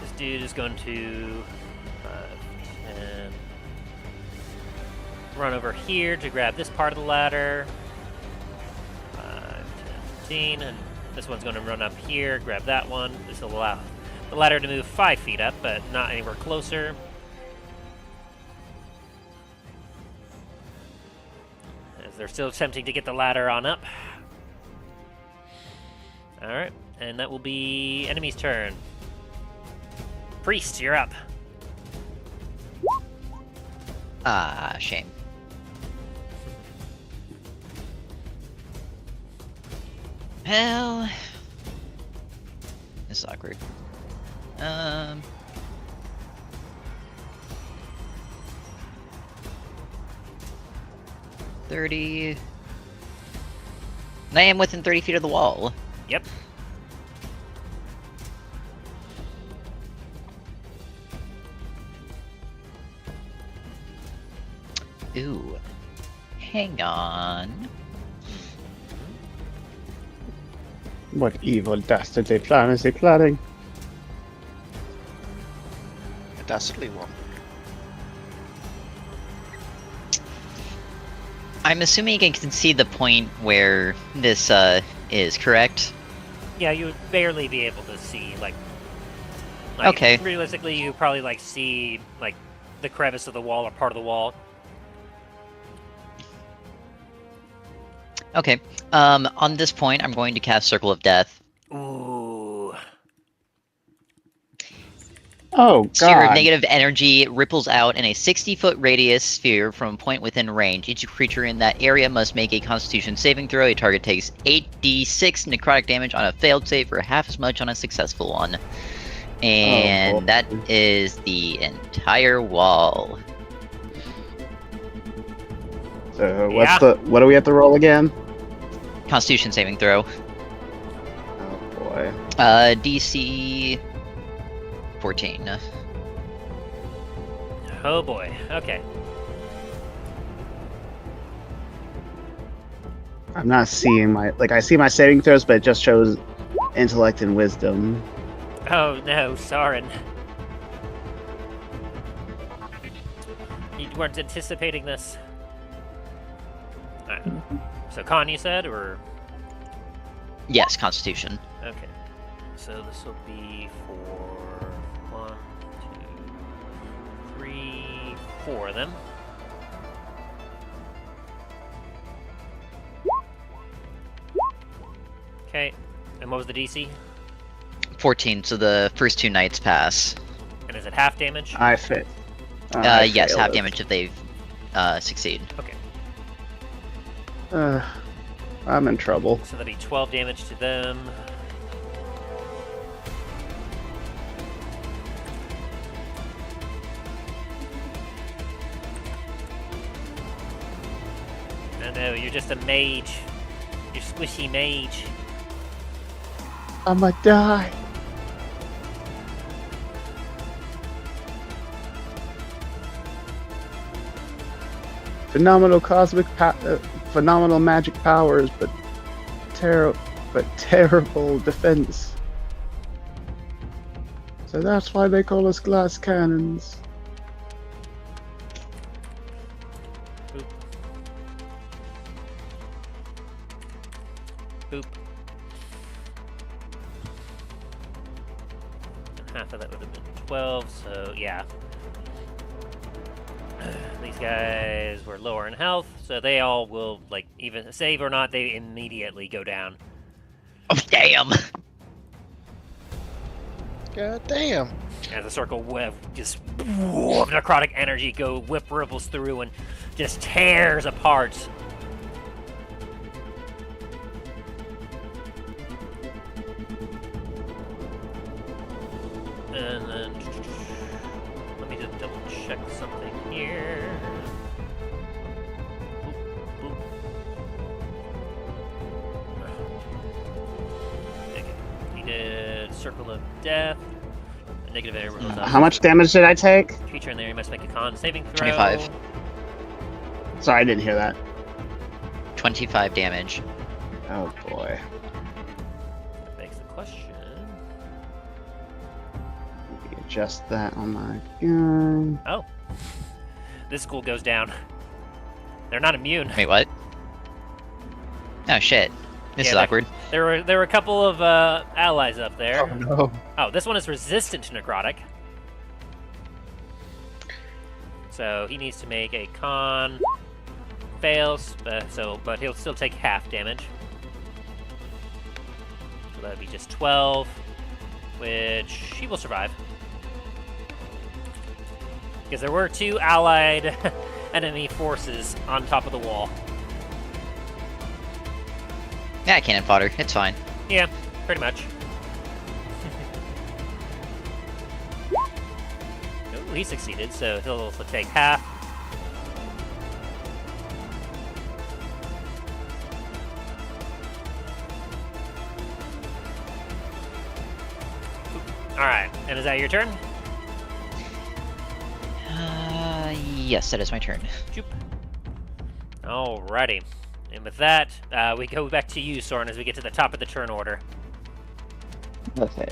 This dude is going to 5, 10, run over here to grab this part of the ladder. 5, 10, 15, and this one's going to run up here, grab that one. This will allow the ladder to move 5 feet up, but not anywhere closer. As they're still attempting to get the ladder on up. Alright, and that will be enemy's turn. Priest, you're up. Ah, shame. Well, this is awkward. 30. I am within 30 feet of the wall. Yep. Ooh. Hang on. What evil dastardly plan is he planning? A dastardly one. I'm assuming you can see the point where this is, correct? Yeah, you would barely be able to see, like okay. Realistically, you probably, like, see, like, the crevice of the wall or part of the wall. Okay. On this point, I'm going to cast Circle of Death. Ooh. Oh, God. Sphere of negative energy ripples out in a 60-foot radius sphere from a point within range. Each creature in that area must make a Constitution saving throw. A target takes 8d6 necrotic damage on a failed save or half as much on a successful one. And that is the entire wall. So what do we have to roll again? Constitution saving throw. Oh boy. DC 14. Oh boy. Okay. I'm not seeing I see my saving throws, but it just shows intellect and wisdom. Oh no, Soren. You weren't anticipating this. Alright. So con, you said, or? Yes, Constitution. Okay. So this will be for 1, 2, 3, 4 of them. Okay. And what was the DC? 14, so the first 2 knights pass. And is it half damage? I fit. Yes, half damage if they succeed. Okay. I'm in trouble. So that'll be 12 damage to them. I know, you're just a mage. You're squishy mage. I'ma die. Phenomenal phenomenal magic powers, but terrible defense. So that's why they call us glass cannons. Boop. Boop. And half of that would have been 12, so yeah. These guys were lower in health, so they all will, like, even save or not, they immediately go down. Oh, damn! God damn. As a circle whip, just of necrotic energy whip ripples through and just tears apart. And then let me just double check something here. Boop, boop. Okay. He did Circle of Death. A negative error was How much damage did I take? Creature in there, you must make a con saving throw. 25. Sorry, I didn't hear that. 25 damage. Oh boy. That begs the question. Let me adjust that on my gun. Oh. This school goes down. They're not immune. Wait, what? Oh shit. This Yeah, is awkward. There were a couple of allies up there. Oh no. Oh, this one is resistant to necrotic. So he needs to make a con. Fails, but he'll still take half damage. So that would be just 12, which he will survive. Because there were 2 allied enemy forces on top of the wall. Yeah, cannon fodder. It's fine. Yeah, pretty much. Oh, he succeeded, so he'll also take half. Alright, and is that your turn? Yes, that is my turn. Choop. Alrighty. And with that, we go back to you, Soren, as we get to the top of the turn order. Okay.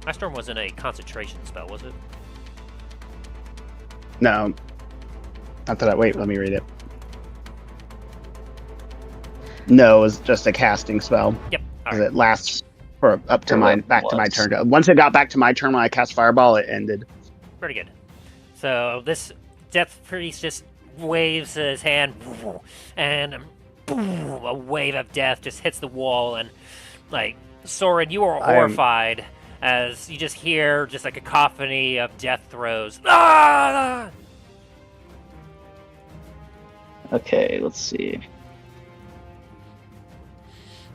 My storm wasn't a concentration spell, was it? No. Not that wait, let me read it. No, it was just a casting spell. Yep. It lasts for up to my turn. Once it got back to my turn when I cast Fireball, it ended. Pretty good. So this Death Priest just waves his hand, and a wave of death just hits the wall, and like Soren, you are horrified as you just hear just like a cacophony of death throes. Ah! Okay, let's see.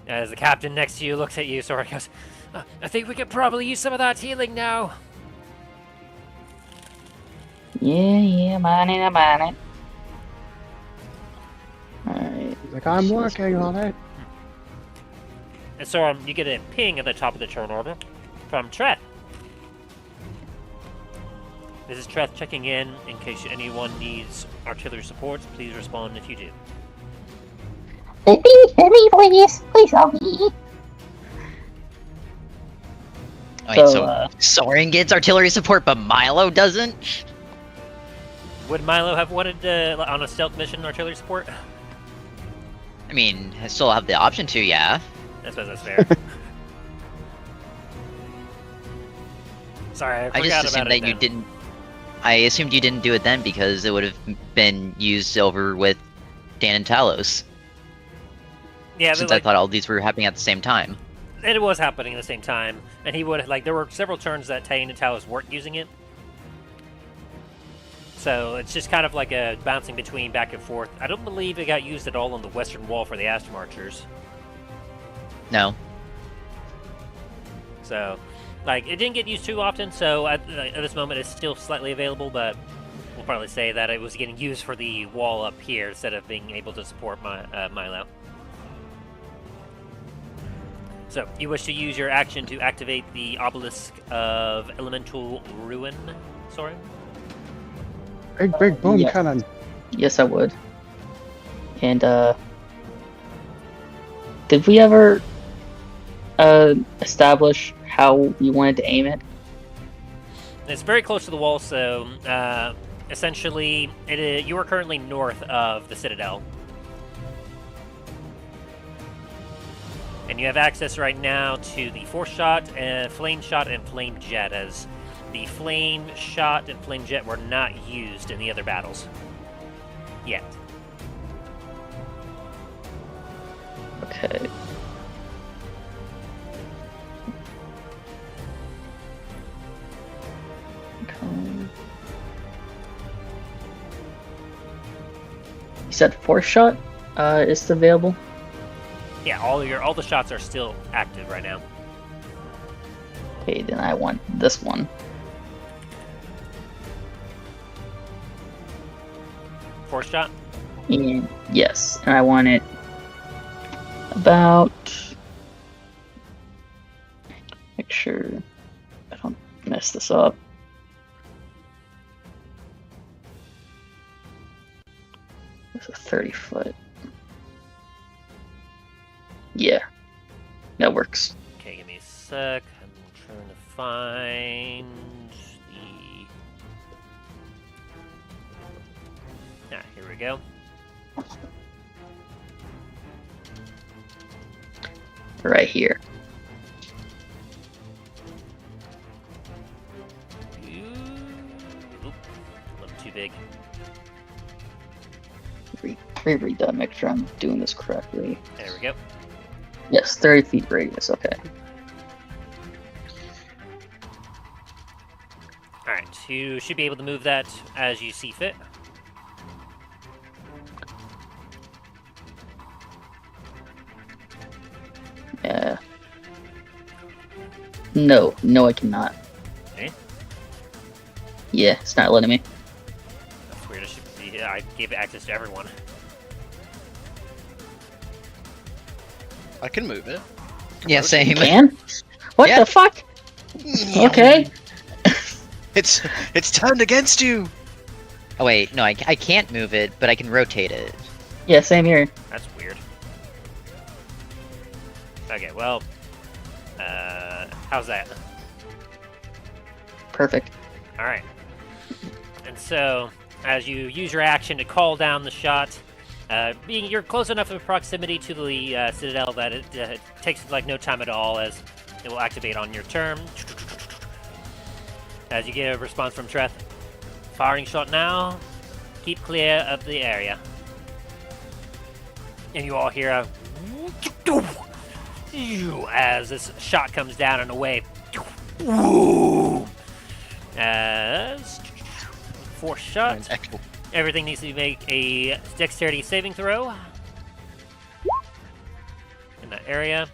As the captain next to you looks at you, Soren goes, I think we could probably use some of that healing now. Yeah, I'm on it. Alright. Like, I'm working on it. And Soren, you get a ping at the top of the turn order from Treth. This is Treth checking in case anyone needs artillery support. Please respond if you do. Please help me, please. Please help me. Wait, So, Soren gets artillery support, but Milo doesn't? Would Milo have wanted on a stealth mission artillery support? I mean, I still have the option to, yeah. I suppose that's fair. Sorry, I forgot I just about assumed it that you then. didn't. I assumed you didn't do it then because it would have been used over with Dan and Talos. Yeah, Since I thought all these were happening at the same time. it was happening at the same time, and he would like there were several turns that Dain and Talos weren't using it. So it's just kind of like a bouncing between back and forth. I don't believe it got used at all on the western wall for the Astrum Archers. No. So, like, it didn't get used too often, so at this moment it's still slightly available, but we'll probably say that it was getting used for the wall up here instead of being able to support Milo. So, you wish to use your action to activate the Obelisk of Elemental Ruin, Soren? Big boom Yeah. cannon. yes, I would. And, did we ever establish how you wanted to aim it? It's very close to the wall, so essentially, you are currently north of the Citadel. And you have access right now to the Force Shot, Flame Shot, and Flame Jet, as the Flame Shot and Flame Jet were not used in the other battles. Yet. Okay. You said Force Shot is available? Yeah, all the shots are still active right now. Okay, then I want this one. Force Shot? And yes, and I want it about. Make sure I don't mess this up. It's a 30-foot. Yeah, that works. Okay, give me a sec. I'm trying to find the... here we go. Right here. Oop, a little too big. Reread that, make sure I'm doing this correctly. There we go. Yes, 30 feet radius, okay. Alright, you should be able to move that as you see fit. Yeah. No, I cannot. Okay. Yeah, it's not letting me. That's weird. I gave it access to everyone. I can move it. Yeah, same. You can? What Yeah. the fuck? Okay. It's turned against you. Oh wait, no, I can't move it, but I can rotate it. Yeah, same here. That's weird. Okay, well, how's that? Perfect. All right. And so, as you use your action to call down the shot, you're close enough in proximity to the Citadel that it takes like no time at all, as it will activate on your turn. As you get a response from Treth, firing shot now. Keep clear of the area. And you all hear a as this shot comes down and away. As force shot. Everything needs to make a dexterity saving throw in that area.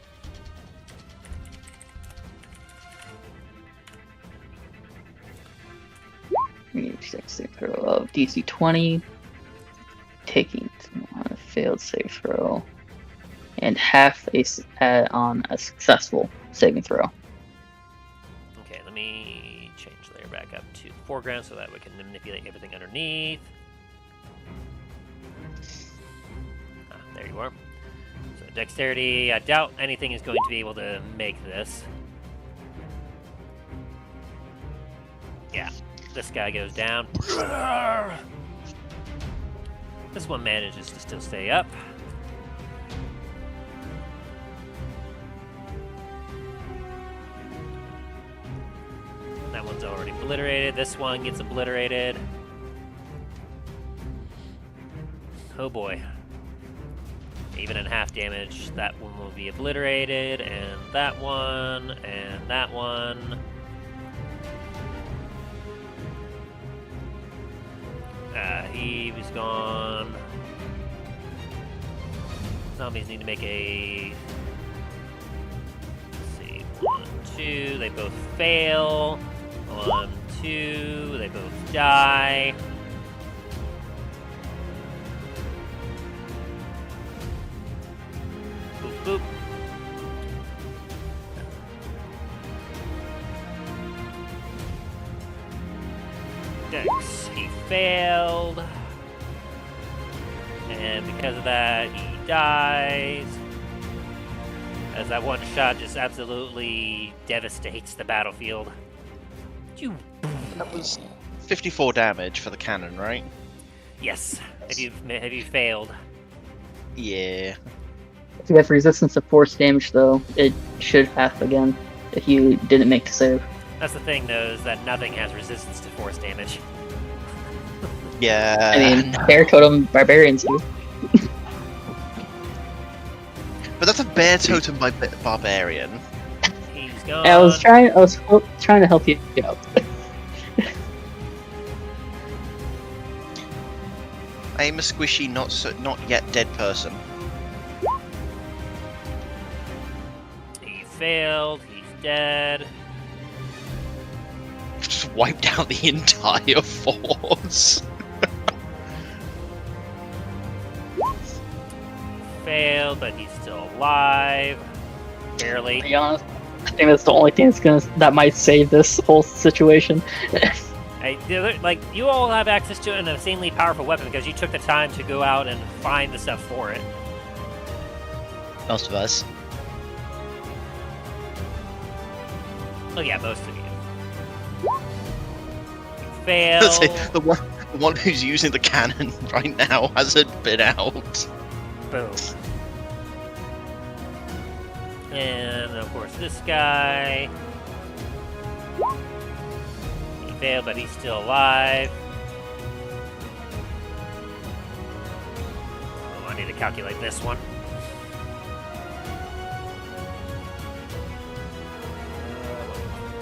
Save throw of DC 20, taking on a failed save throw, and half on a successful saving throw. Okay, let me change layer back up to the foreground so that we can manipulate everything underneath. There you are. So dexterity, I doubt anything is going to be able to make this. Yeah, this guy goes down. This one manages to still stay up. That one's already obliterated. This one gets obliterated. Oh boy. Even in half damage, that one will be obliterated, and that one, and that one. He was gone. Zombies need to make a... Let's see. 1, 2, they both fail. 1, 2, they both die. Boop, boop. Dex, he failed. And because of that, he dies. As that one shot just absolutely devastates the battlefield. You. That was 54 damage for the cannon, right? Yes. Have you failed? Yeah. If you have resistance to force damage, though, it should half again if you didn't make the save. That's the thing, though, is that nothing has resistance to force damage. Yeah. I mean, Bear Totem Barbarians do. But that's a bear totem by barbarian. He's gone. I was trying to help you out. I am a squishy, not yet dead person. He failed. He's dead. Just wiped out the entire force. Failed, but he's still alive. Barely. To be honest, I think that's the only thing that might save this whole situation. You all have access to an insanely powerful weapon because you took the time to go out and find the stuff for it. Most of us. Oh yeah, most of you. You failed. The one who's using the cannon right now hasn't been out. Boom. And of course this guy. He failed, but he's still alive. Oh, I need to calculate this one.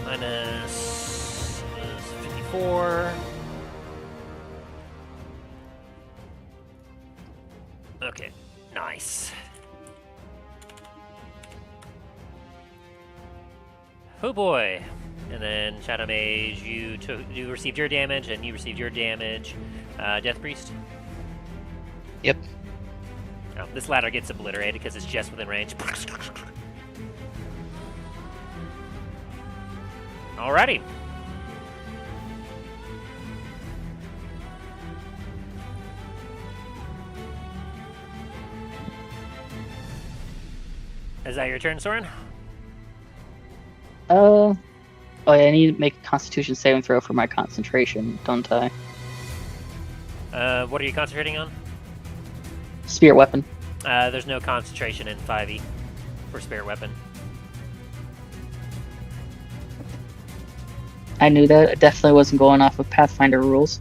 Minus is 54. Okay, nice. Oh boy. And then Shadow Mage, you received your damage, and you received your damage. Death Priest? Yep. Oh, this ladder gets obliterated because it's just within range. Alrighty. Is that your turn, Soren? Oh yeah, I need to make a Constitution saving throw for my concentration, don't I? What are you concentrating on? Spirit weapon. There's no concentration in 5e for Spirit Weapon. I knew that. I definitely wasn't going off of Pathfinder rules.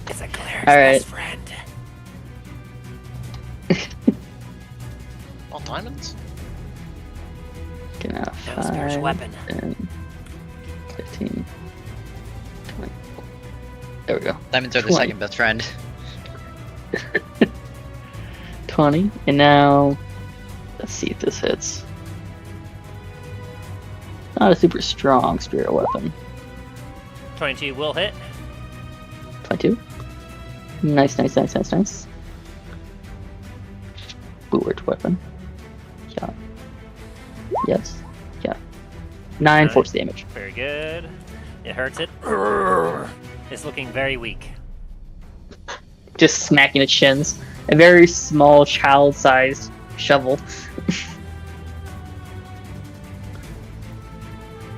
It's a cleric's All right. best friend. All diamonds? Gonna No spiritual weapon. 10, 15, 20. There we go. Diamonds are the 20. second best friend. 20. And now, let's see if this hits. Not a super strong spirit weapon. 22 will hit. 22. Nice. Board weapon. Yeah. Yes. Yeah. 9 force damage. Very good. It hurts it. It's looking very weak. Just smacking its shins. A very small child-sized shovel.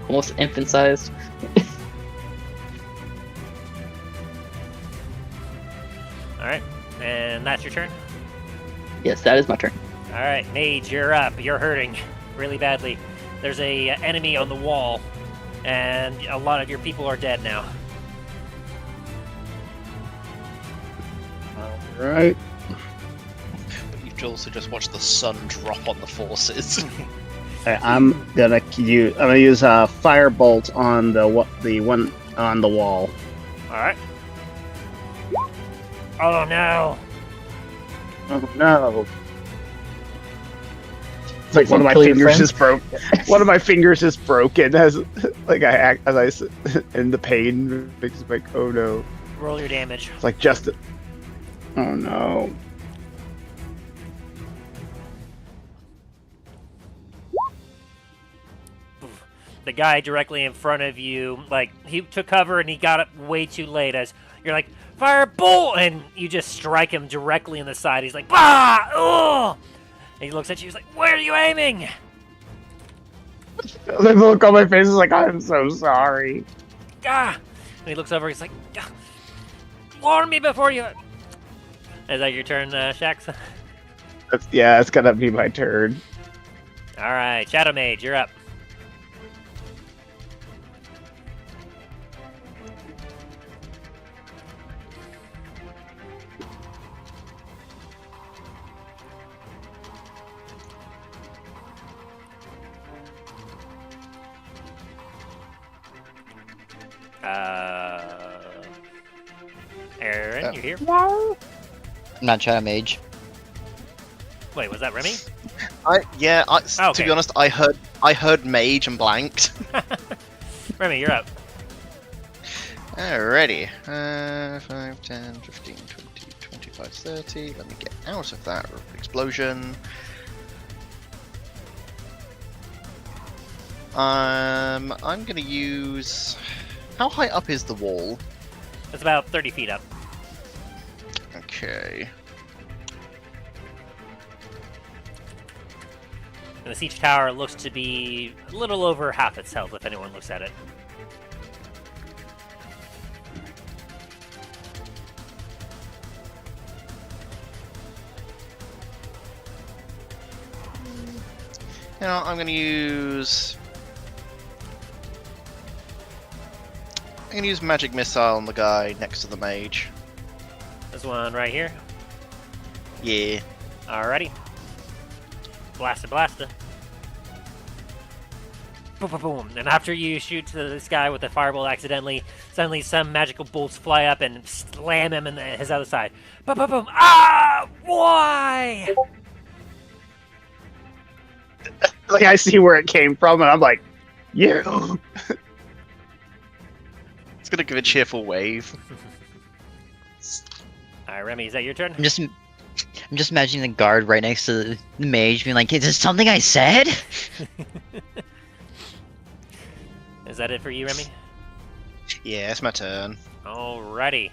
almost infant-sized. Alright, and that's your turn? Yes, that is my turn. Alright, Mage, you're up. You're hurting really badly. There's a enemy on the wall, and a lot of your people are dead now. Alright. But you've also just watched the sun drop on the forces. I'm gonna use firebolt on the one on the wall. Alright. Oh no! Oh no! It's like one of my Kill your fingers friend? is broke. One of my fingers is broken as like in the pain. It's like, oh no! Roll your damage. It's like just. Oh no! The guy directly in front of you, like, he took cover and he got up way too late as you're like, firebolt! And you just strike him directly in the side. He's like, bah! Ugh! And he looks at you, he's like, where are you aiming? The look on my face is like, I'm so sorry. Ah! And he looks over, he's like, ah, warn me before you... Is that your turn, Shax? Yeah, it's gonna be my turn. Alright, Shadow Mage, you're up. Aaron, you here? I'm not Shadow Mage. Wait, was that Remy? To okay. be honest, I heard mage and blanked. Remy, you're up. Alrighty. 5, 10, 15, 20, 25, 30. Let me get out of that explosion. I'm gonna use... How high up is the wall? It's about 30 feet up. Okay. And the siege tower looks to be a little over half its health if anyone looks at it. You know, I'm gonna use magic missile on the guy next to the mage. This one right here. Yeah. Alrighty. Blaster, blaster. Boom, boom, boom. And after you shoot to this guy with the fireball accidentally, suddenly some magical bolts fly up and slam him in his other side. Boom, boom, boom. Ah! Why? Like I see where it came from, and I'm like, you. It's gonna give a cheerful wave. Alright, Remy, is that your turn? I'm just imagining the guard right next to the mage being like, is this something I said? Is that it for you, Remy? Yeah, it's my turn. Alrighty.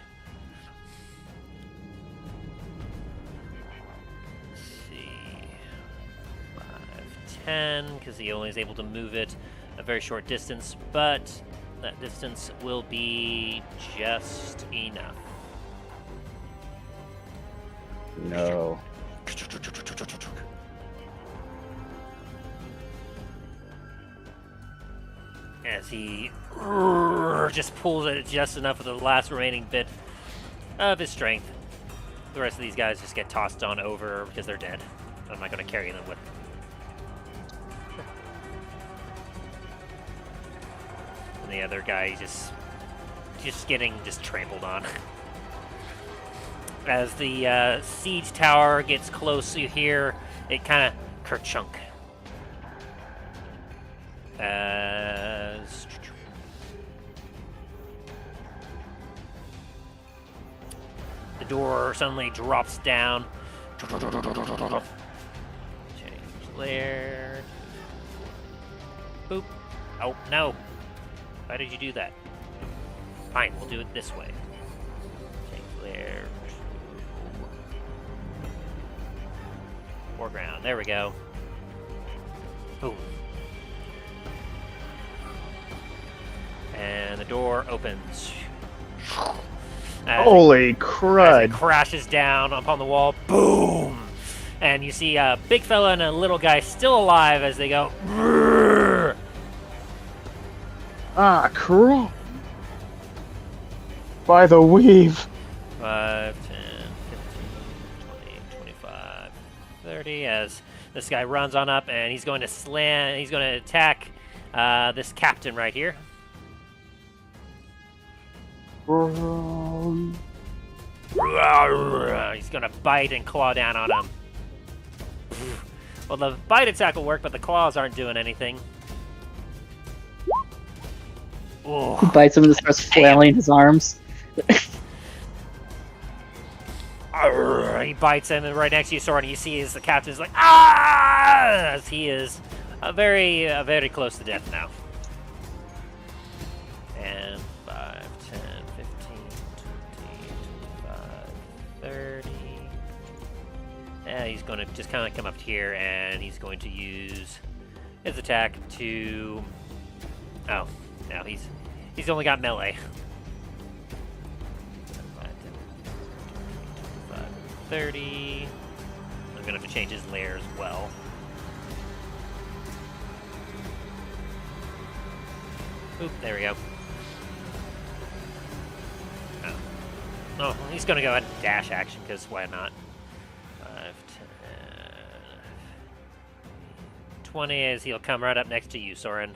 Let's see. 5, 10, because he only is able to move it a very short distance, but that distance will be just enough. No. As he just pulls it just enough of the last remaining bit of his strength. The rest of these guys just get tossed on over because they're dead. I'm not going to carry them with me. And the other guy just getting trampled on. As the siege tower gets close, you hear it kind of kerchunk. As the door suddenly drops down. Change layer. Boop. Oh, no. Why did you do that? Fine, we'll do it this way. Change layer. Foreground. There we go. Boom. And the door opens. Holy As crud! it crashes down upon the wall. Boom! And you see a big fella and a little guy still alive as they go. "Brrr." Ah, cruel. By the weave. 5, 10, 15, 20, 25, 30. As this guy runs on up and he's going to slam. He's going to attack this captain right here. He's going to bite and claw down on him. Well, the bite attack will work, but the claws aren't doing anything. Oh. He bites him and starts flailing his arms. He bites him, and right next to you, Soren, you see the captain's like, ah! As he is very close to death now. And 5, 10, 15, 20, 25, 30. And he's going to just kind of come up here, and he's going to use his attack to... Oh, no, he's only got melee. 30. I'm gonna have to change his lair as well. Oop, there we go. Oh, he's gonna go ahead and dash action, because why not? 5, 10, 20, as he'll come right up next to you, Soren.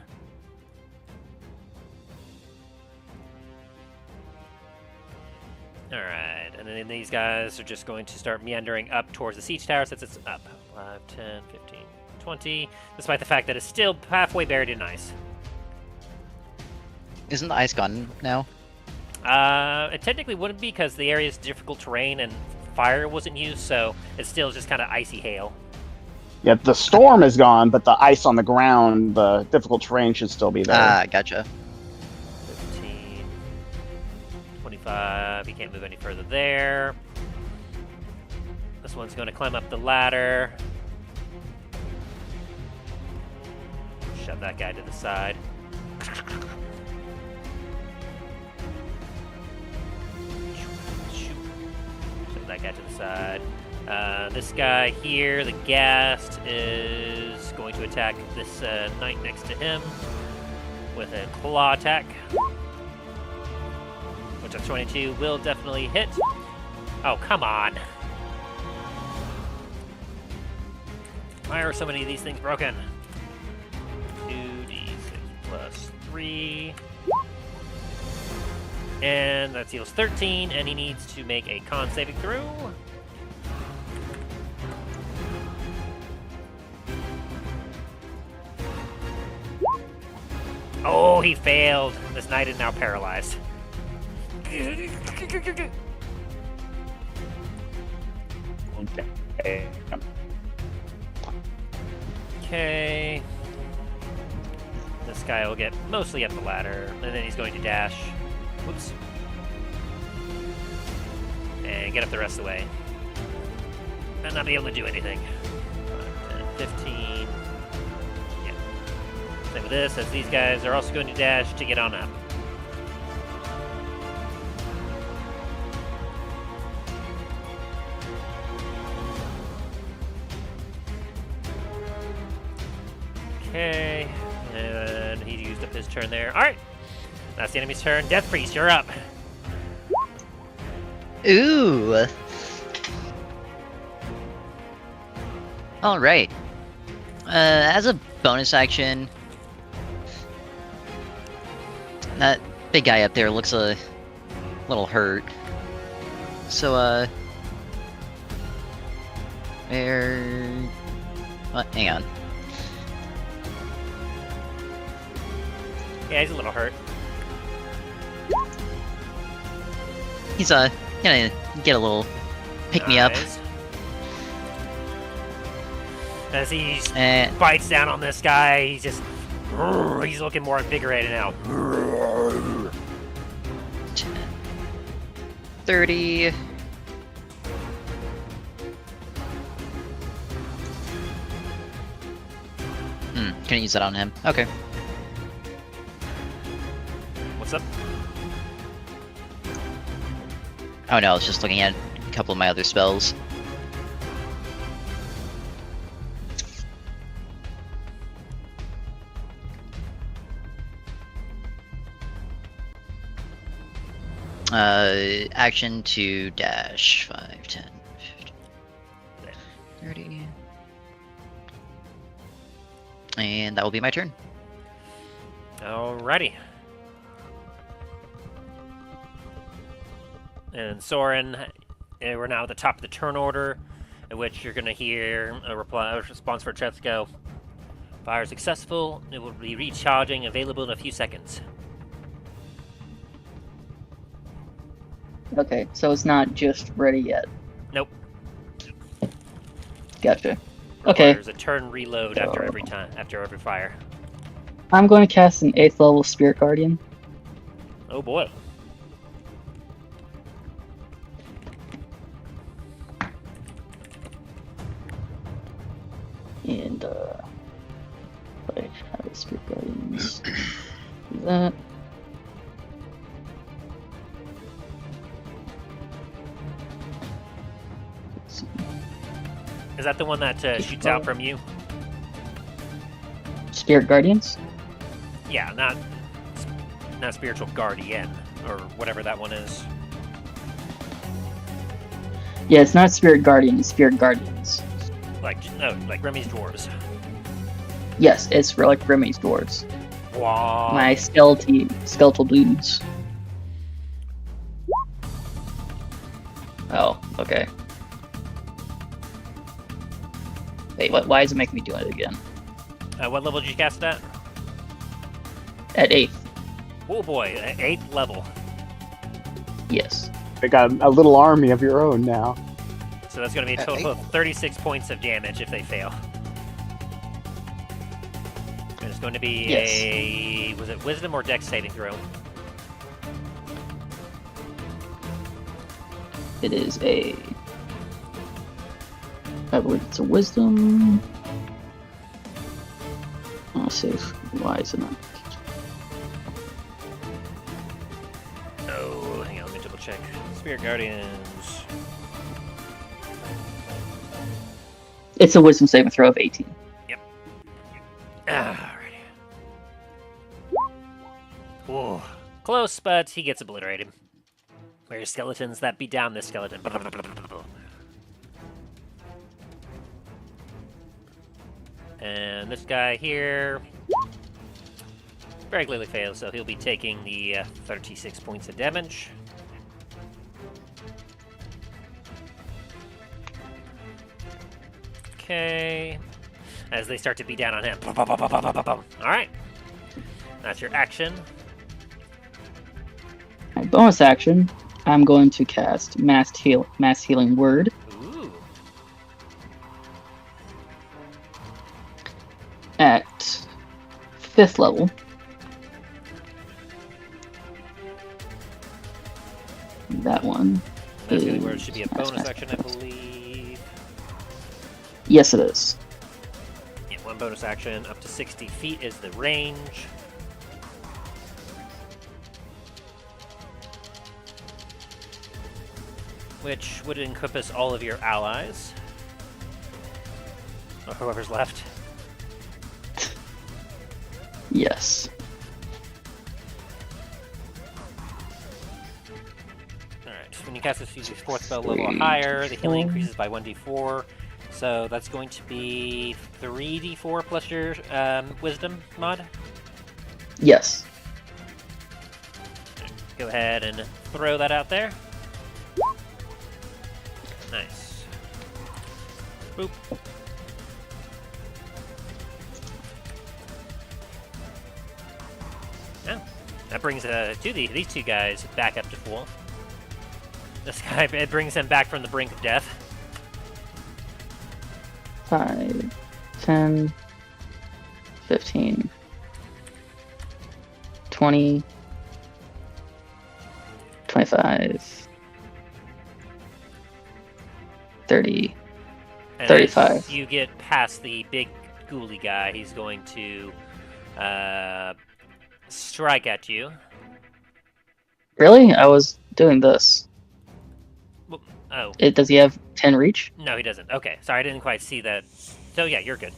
Alright, and then these guys are just going to start meandering up towards the siege tower since it's up. 5, 10, 15, 20, despite the fact that it's still halfway buried in ice. Isn't the ice gone now? It technically wouldn't be because the area is difficult terrain and fire wasn't used, so it's still just kind of icy hail. Yeah, the storm is gone, but the ice on the ground, the difficult terrain should still be there. Ah, gotcha. 15, 25, he can't move any further there. This one's going to climb up the ladder. Shove that guy to the side. Shove that guy to the side. This guy here, the Ghast, is going to attack this knight next to him with a claw attack, which on 22 will definitely hit. Oh, come on. Why are so many of these things broken? 2d6 plus 3. And that deals 13, and he needs to make a con saving throw. Oh, he failed. This knight is now paralyzed. Okay. This guy will get mostly up the ladder, and then he's going to dash. Whoops. And get up the rest of the way. And not be able to do anything. 5, 10, 15. Yeah. Same with this, as these guys are also going to dash to get on up. Okay, and he used up his turn there. Alright, that's the enemy's turn. Death Priest, you're up. Ooh. Alright. As a bonus action, that big guy up there looks a little hurt. So, where... hang on. Yeah, he's a little hurt. He's, gonna get a little pick-me-up. Nice. As he bites down on this guy, he's just... He's looking more invigorated now. 10, 30... Can I use that on him? Okay. Oh no, I was just looking at a couple of my other spells. Action to dash 5, 10, 15, 30. And that will be my turn. Alrighty. And Soren, we're now at the top of the turn order, in which you're going to hear a response for Trevsko. Fire successful. It will be recharging, available in a few seconds. Okay, so it's not just ready yet. Nope. Gotcha. Okay, There's a turn reload after every fire. I'm going to cast an 8th level Spirit Guardian. Oh boy. And, I have a Spirit Guardians. Do that. Let's see. Is that the one that shoots out from you? Spirit Guardians? Yeah, not Spiritual Guardian, or whatever that one is. Yeah, it's not Spirit Guardian, it's Spirit Guardians. Like Remy's Dwarves. Yes, it's like Remy's Dwarves. Wow. My skeletal dudes. Oh, okay. Wait, why is it making me do it again? What level did you cast it At 8th, Oh boy, 8th level. yes. They got a little army of your own now. So that's going to be a total of 36 points of damage if they fail. And it's going to be Yes. was it Wisdom or Dex saving throw? It is I believe it's a Wisdom. I'll see why is it not. Oh, hang on, let me double check. Spirit Guardians. It's a Wisdom saving throw of 18. Alrighty. Whoa. Close, but he gets obliterated. Where skeletons that beat down this skeleton. And this guy here very clearly fails, so he'll be taking the 36 points of damage. Okay. As they start to beat down on him. Alright. That's your action. My bonus action, I'm going to cast Mass Healing Word. Ooh. At 5th level. That one. That's gonna be where it should be a Mass bonus action, I believe. Yes, it is. Yeah, one bonus action. Up to 60 feet is the range. Which would encompass all of your allies. Or whoever's left. Yes. Alright, when you cast this, use your 4th spell level or higher, the healing increases by 1d4. So that's going to be 3d4 plus your wisdom mod. Yes. Go ahead and throw that out there. Nice. Boop. Yeah, that brings these two guys back up to full. This guy, it brings him back from the brink of death. 5, 10, 15, 20, 25, 30, And 35. as you get past the big ghouly guy, he's going to strike at you. Really? I was doing this. Oh, Does he have 10 reach? no, he doesn't. Okay, sorry, I didn't quite see that. So yeah, you're good.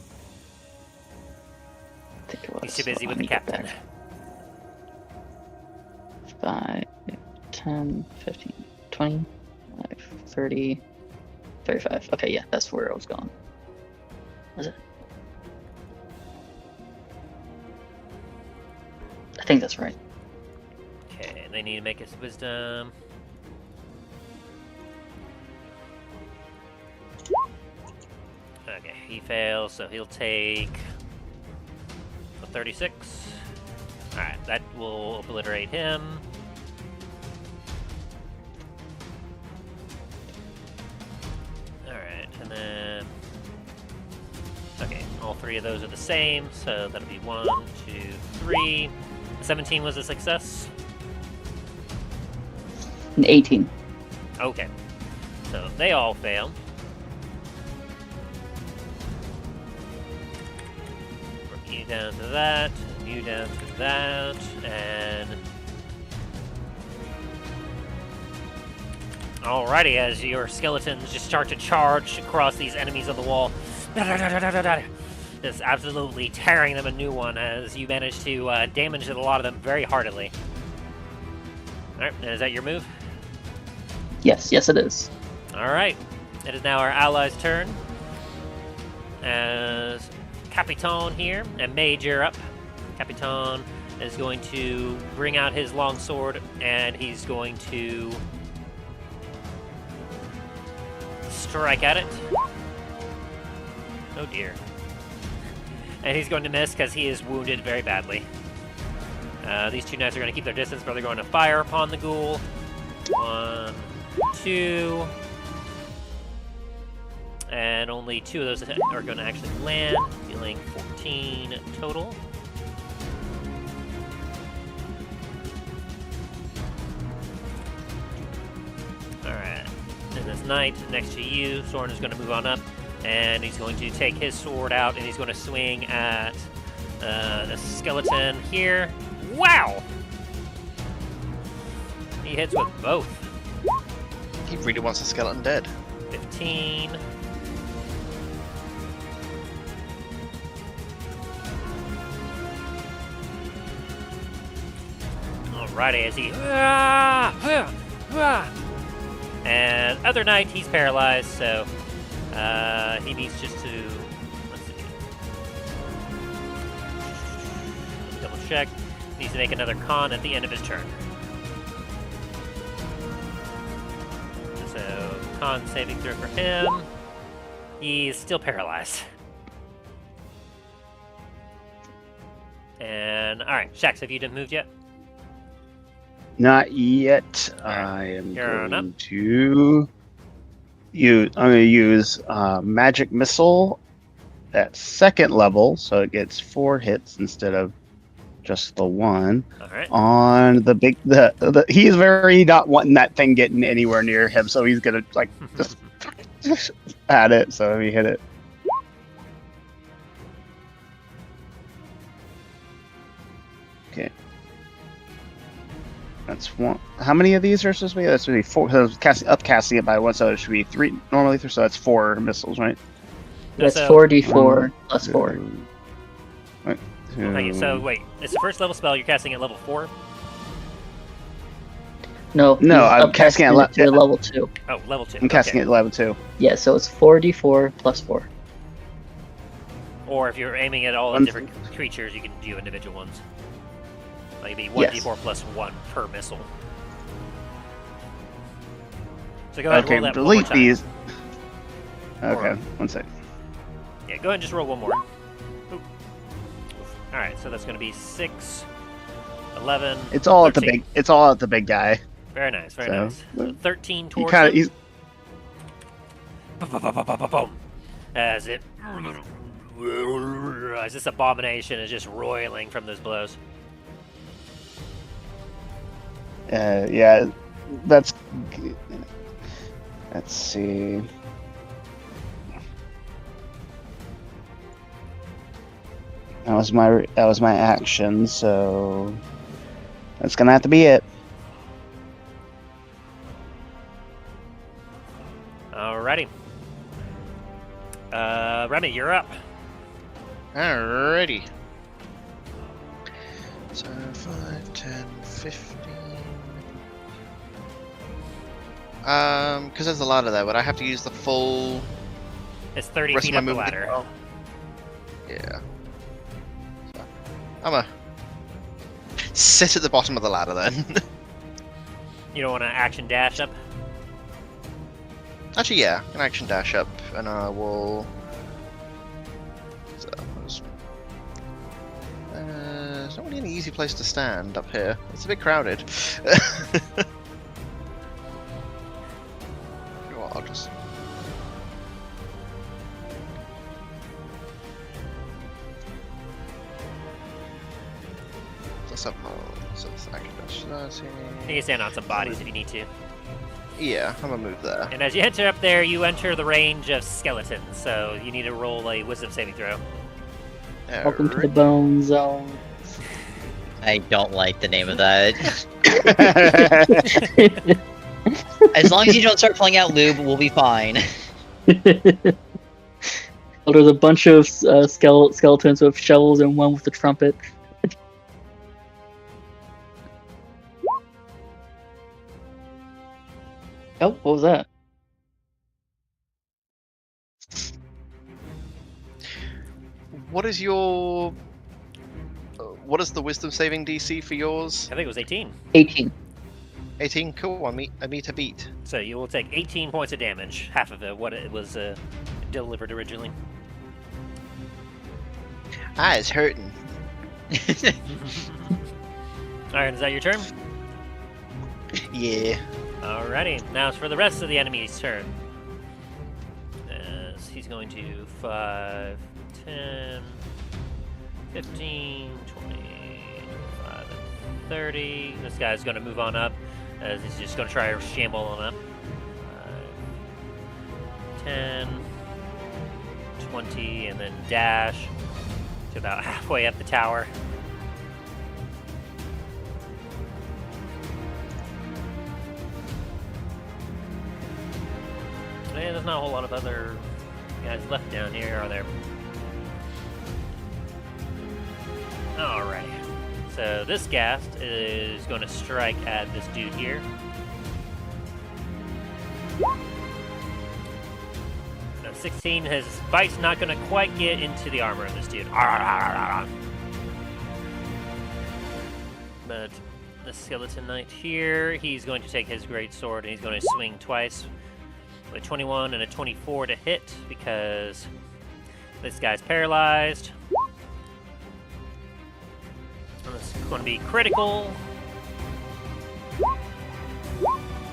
I think it was. He's too busy Hold with the on, let me captain. get back. 5, 10, 15, 20, 30, 35. Okay, yeah, that's where I was going. Was it? I think that's right. Okay, they need to make his wisdom. Okay, he fails, so he'll take a 36. Alright, that will obliterate him. Alright, and then... Okay, all three of those are the same, so that'll be 1, 2, 3. 17 was a success. An 18. Okay, so they all fail. Bring you down to that, and you down to that, and... Alrighty, as your skeletons just start to charge across these enemies on the wall. Just absolutely tearing them a new one as you manage to damage a lot of them very heartily. Alright, is that your move? Yes, it is. Alright, it is now our ally's turn. As Capitan here, and Mage, you're up. Capitan is going to bring out his longsword, and he's going to strike at it. Oh dear. And he's going to miss because he is wounded very badly. These two knights are going to keep their distance, but they're going to fire upon the ghoul. 1, 2. And only 2 of those are going to actually land, dealing 14 total. Alright. And this knight next to you, Soren, is going to move on up. And he's going to take his sword out, and he's going to swing at the skeleton here. Wow! He hits with both. He really wants the skeleton dead. 15. Alrighty, as he... And other knight, he's paralyzed, so he needs just to... Let's see. Let me double check. He needs to make another con at the end of his turn. So, con saving throw for him. He's still paralyzed. And, alright, Shax, have you moved yet? Not yet. I am going to use. I'm going to use magic missile at 2nd level, so it gets 4 hits instead of just the 1. All right. On the big. He's very not wanting that thing getting anywhere near him, so he's gonna like just at it. So he hit it. Okay. That's 1. How many of these are supposed to be? That's supposed to be 4. So casting it by 1, so it should be 3 normally. So that's 4 missiles, right? That's So- 4d4 plus 4. Right. Okay, so wait, it's the first level spell, you're casting at level 4? No, No, he's I'm casting upcasting at it to level 2. Oh, level 2. I'm casting it at level 2. Yeah, so it's 4d4 plus 4. Or if you're aiming at all the different creatures, you can do individual ones. Like it'd be 1d4 plus 1 per missile. So go ahead and Okay, roll that delete one more time. these. Okay, Or- 1 sec. Yeah, go ahead and just roll one more. Alright, so that's going to be 6, 11, It's all at the 13. big. It's all at the big guy. Very nice, very So, nice. So 13 He towards kind of. him. He's. Boom. As it... As this abomination is just roiling from those blows. Yeah, that's. Let's see. That was my action, so that's gonna have to be it. Remy, you're up. Alrighty. So 5, 10, 15. Because there's a ladder there, but I have to use the full. It's 30 Rest feet of up my the movement. ladder. Oh. Yeah. So, I'm a sit at the bottom of the ladder then. You don't want to action dash up? Actually, yeah, an action dash up, and I will. So, there's not really an easy place to stand up here. It's a bit crowded. You know what, I'll just. Let's have more. So it's action dash 30. You can stand on some bodies if you need to. Yeah, I'm gonna move there. And as you enter up there, you enter the range of skeletons, so you need to roll a wisdom saving throw. Welcome to the bone zone. I don't like the name of that. As long as you don't start pulling out lube, we'll be fine. Well, there's a bunch of skeletons with shovels and one with a trumpet. Oh, what was that? What is your? What is the wisdom saving DC for yours? I think it was 18. 18. 18. Cool. I meet a beat. So you will take 18 points of damage, half of it, what it was delivered originally. Ah, it's hurting. Alright, is that your turn? Yeah. Alrighty, now it's for the rest of the enemy's turn. So he's going to 5, 10, 15, 20, 25, and 30. This guy's going to move on up, as he's just going to try to shamble on up. 5, 10, 20, and then dash to about halfway up the tower. Man, there's not a whole lot of other guys left down here, are there? Alright. So this ghast is going to strike at this dude here. Now 16, his bite's not going to quite get into the armor of this dude. But the skeleton knight here, he's going to take his great sword and he's going to swing twice. A 21 and a 24 to hit because this guy's paralyzed. And this is going to be critical.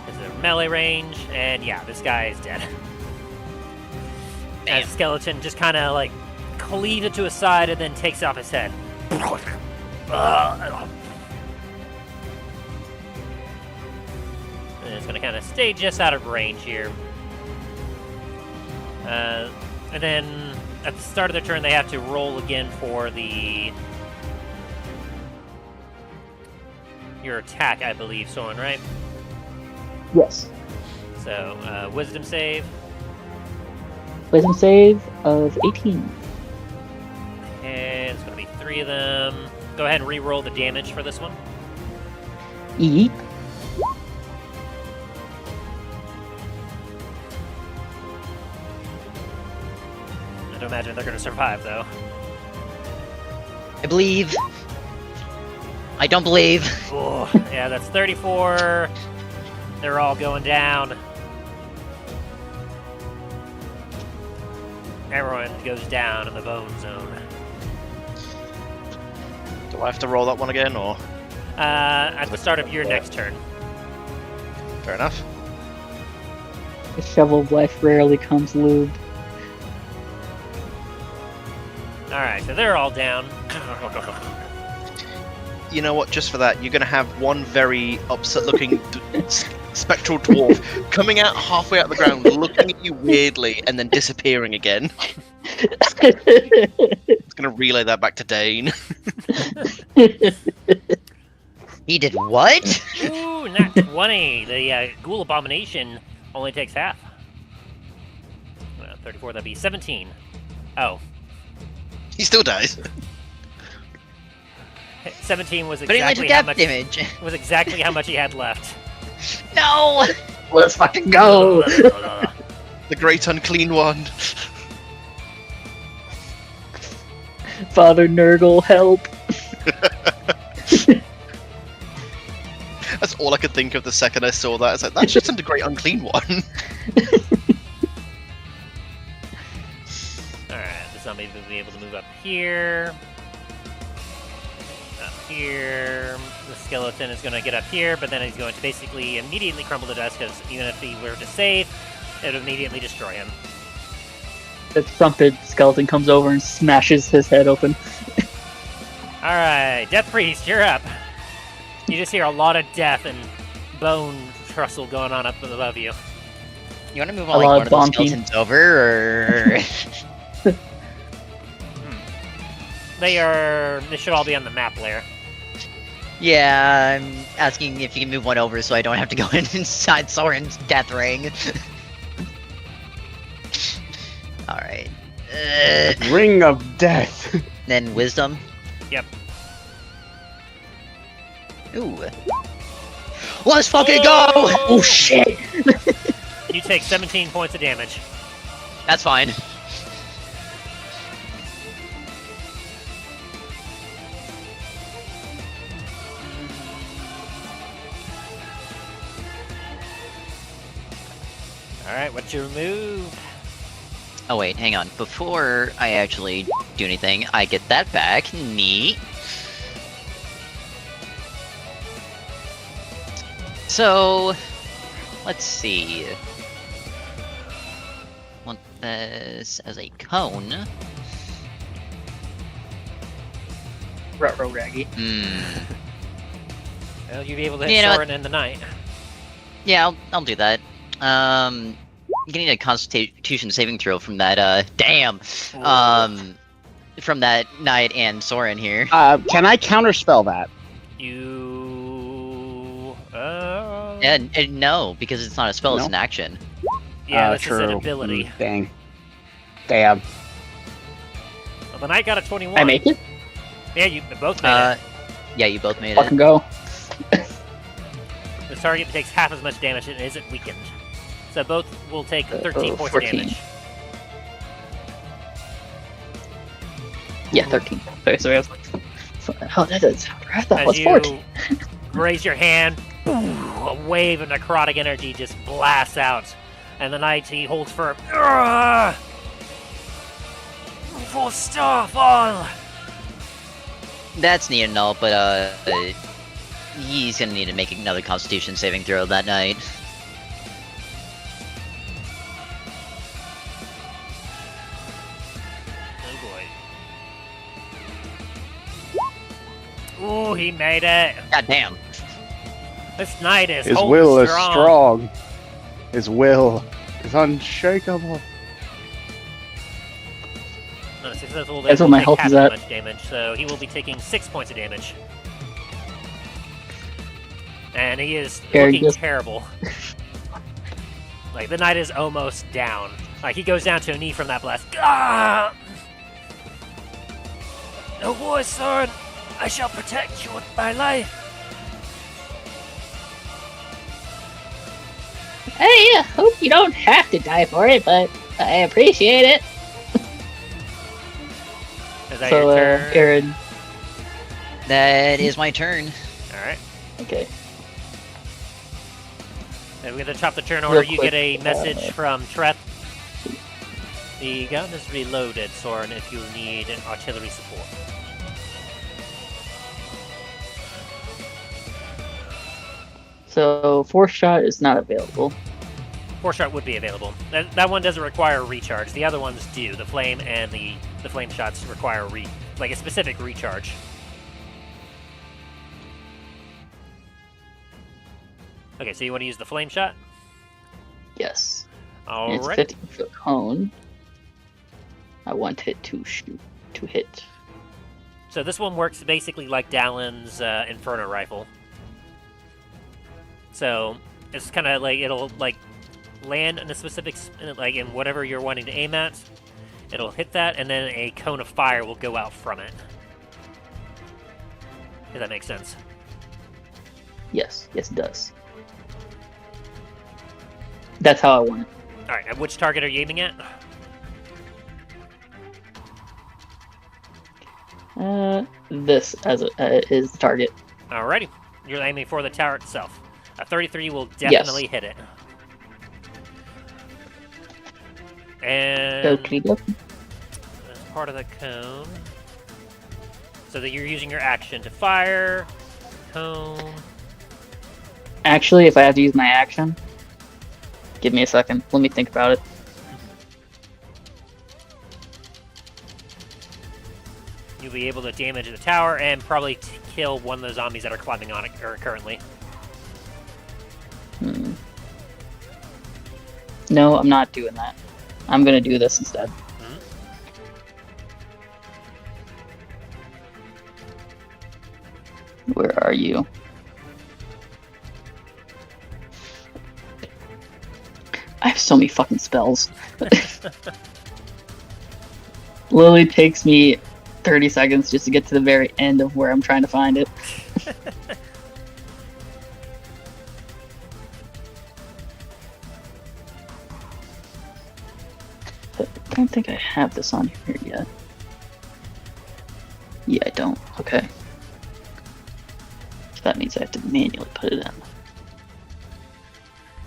This is a melee range, and yeah, this guy is dead. As the skeleton just kind of like cleaves it to his side and then takes off his head. And it's going to kind of stay just out of range here. And then at the start of their turn, they have to roll again for your attack, I believe, Soren, right? Yes. So, wisdom save. Wisdom save of 18. And it's going to be 3 of them. Go ahead and re-roll the damage for this one. Yeet. I don't imagine they're going to survive, though. I believe. I don't believe. Oh, yeah, that's 34. They're all going down. Everyone goes down in the bone zone. Do I have to roll that one again, or? At the start of your next turn. Fair enough. The shovel of life rarely comes lubed. Alright, so they're all down. You know what? Just for that, you're going to have one very upset-looking spectral dwarf coming out halfway out the ground, looking at you weirdly, and then disappearing again. It's going to relay that back to Dain. He did what? Ooh, not 20. The ghoul abomination only takes half. 34, that'd be 17. Oh. He still dies. 17 was But he only exactly took how half much damage. was exactly how much he had left. No! Let's fucking go! The great unclean one. Father Nurgle, help! That's all I could think of the second I saw that. It's like, that's just the great unclean one. Alright, the zombie will be able to move up here. Up here. The skeleton is going to get up here, but then he's going to basically immediately crumble to dust, because even if he were to save, it would immediately destroy him. The trumpet skeleton comes over and smashes his head open. Alright, Death Priest, you're up. You just hear a lot of death and bone trussle going on up above you. You want to move on like one of those skeletons over, or...? They should all be on the map layer. Yeah, I'm asking if you can move one over so I don't have to go inside Soren's death ring. Alright. Ring of Death. Then Wisdom. Yep. Ooh. Let's fucking go! Oh shit! You take 17 points of damage. That's fine. Alright, what's your move? Oh wait, hang on. Before I actually do anything, I get that back. Neat. So, let's see. Want this as a cone. Ruh-roh raggy. Well, you'd be able to hit You know Soren in the night. Yeah, I'll do that. You need a Constitution saving throw from that, damn! From that Knight and Soren here. Can I counterspell that? You... And no, because it's not a spell, it's an action. Yeah, this true. is an ability. Dang. Damn. Well, the Knight got a 21. I make it? Yeah, you both made it. Yeah, you both made Fucking it. go. The target takes half as much damage and isn't weakened. So both will take 13 points of 14. damage. Yeah, 13. Okay, so we have... Oh, that does sound right. I thought it As was you 14. raise your hand, boom, a wave of necrotic energy just blasts out. And the Knight, he holds firm. For Starfall! That's neat and all, but he's gonna need to make another Constitution saving throw that night. Oh boy. Ooh, he made it! God damn. This Knight is His holding will is strong. His will is unshakable. No, successful That's will what my take health half is as at. much damage, so he will be taking 6 points of damage. And he is Very looking good. terrible. Like, the Knight is almost down. Like, he goes down to a knee from that blast. Ah! No war, Soren! I shall protect you with my life! Hey, I hope you don't have to die for it, but I appreciate it. Is that So, your turn? Aaron. That is my turn. Alright. Okay. And we're gonna chop the turn order. Real You quick, get a message from Treth. The gun is reloaded, Soren, if you need an artillery support. So, 4-shot is not available. 4-shot would be available. That one doesn't require a recharge. The other ones do. The flame and the flame shots require a specific recharge. Okay, so you want to use the flame shot? Yes. All And it's right. 50-foot cone. I want it to shoot. To hit. So this one works basically like Dallen's Inferno rifle. So it's kind of like it'll like land in a specific in whatever you're wanting to aim at, It'll hit that, and then a cone of fire will go out from it. If that makes sense. Yes, it does. That's how I want it. Alright, and which target are you aiming at? This is the target. Alrighty. You're aiming for the tower itself. A 33 will definitely hit it. And as part of the cone. So that you're using your action to fire. Cone. Actually, if I have to use my action, give me a second. Let me think about it. You'll be able to damage the tower and probably kill one of the zombies that are climbing on it currently. No, I'm not doing that. I'm gonna do this instead. Where are you? I have so many fucking spells. Literally takes me 30 seconds just to get to the very end of where I'm trying to find it. I don't think I have this on here yet. Yeah, I don't. Okay. So that means I have to manually put it in.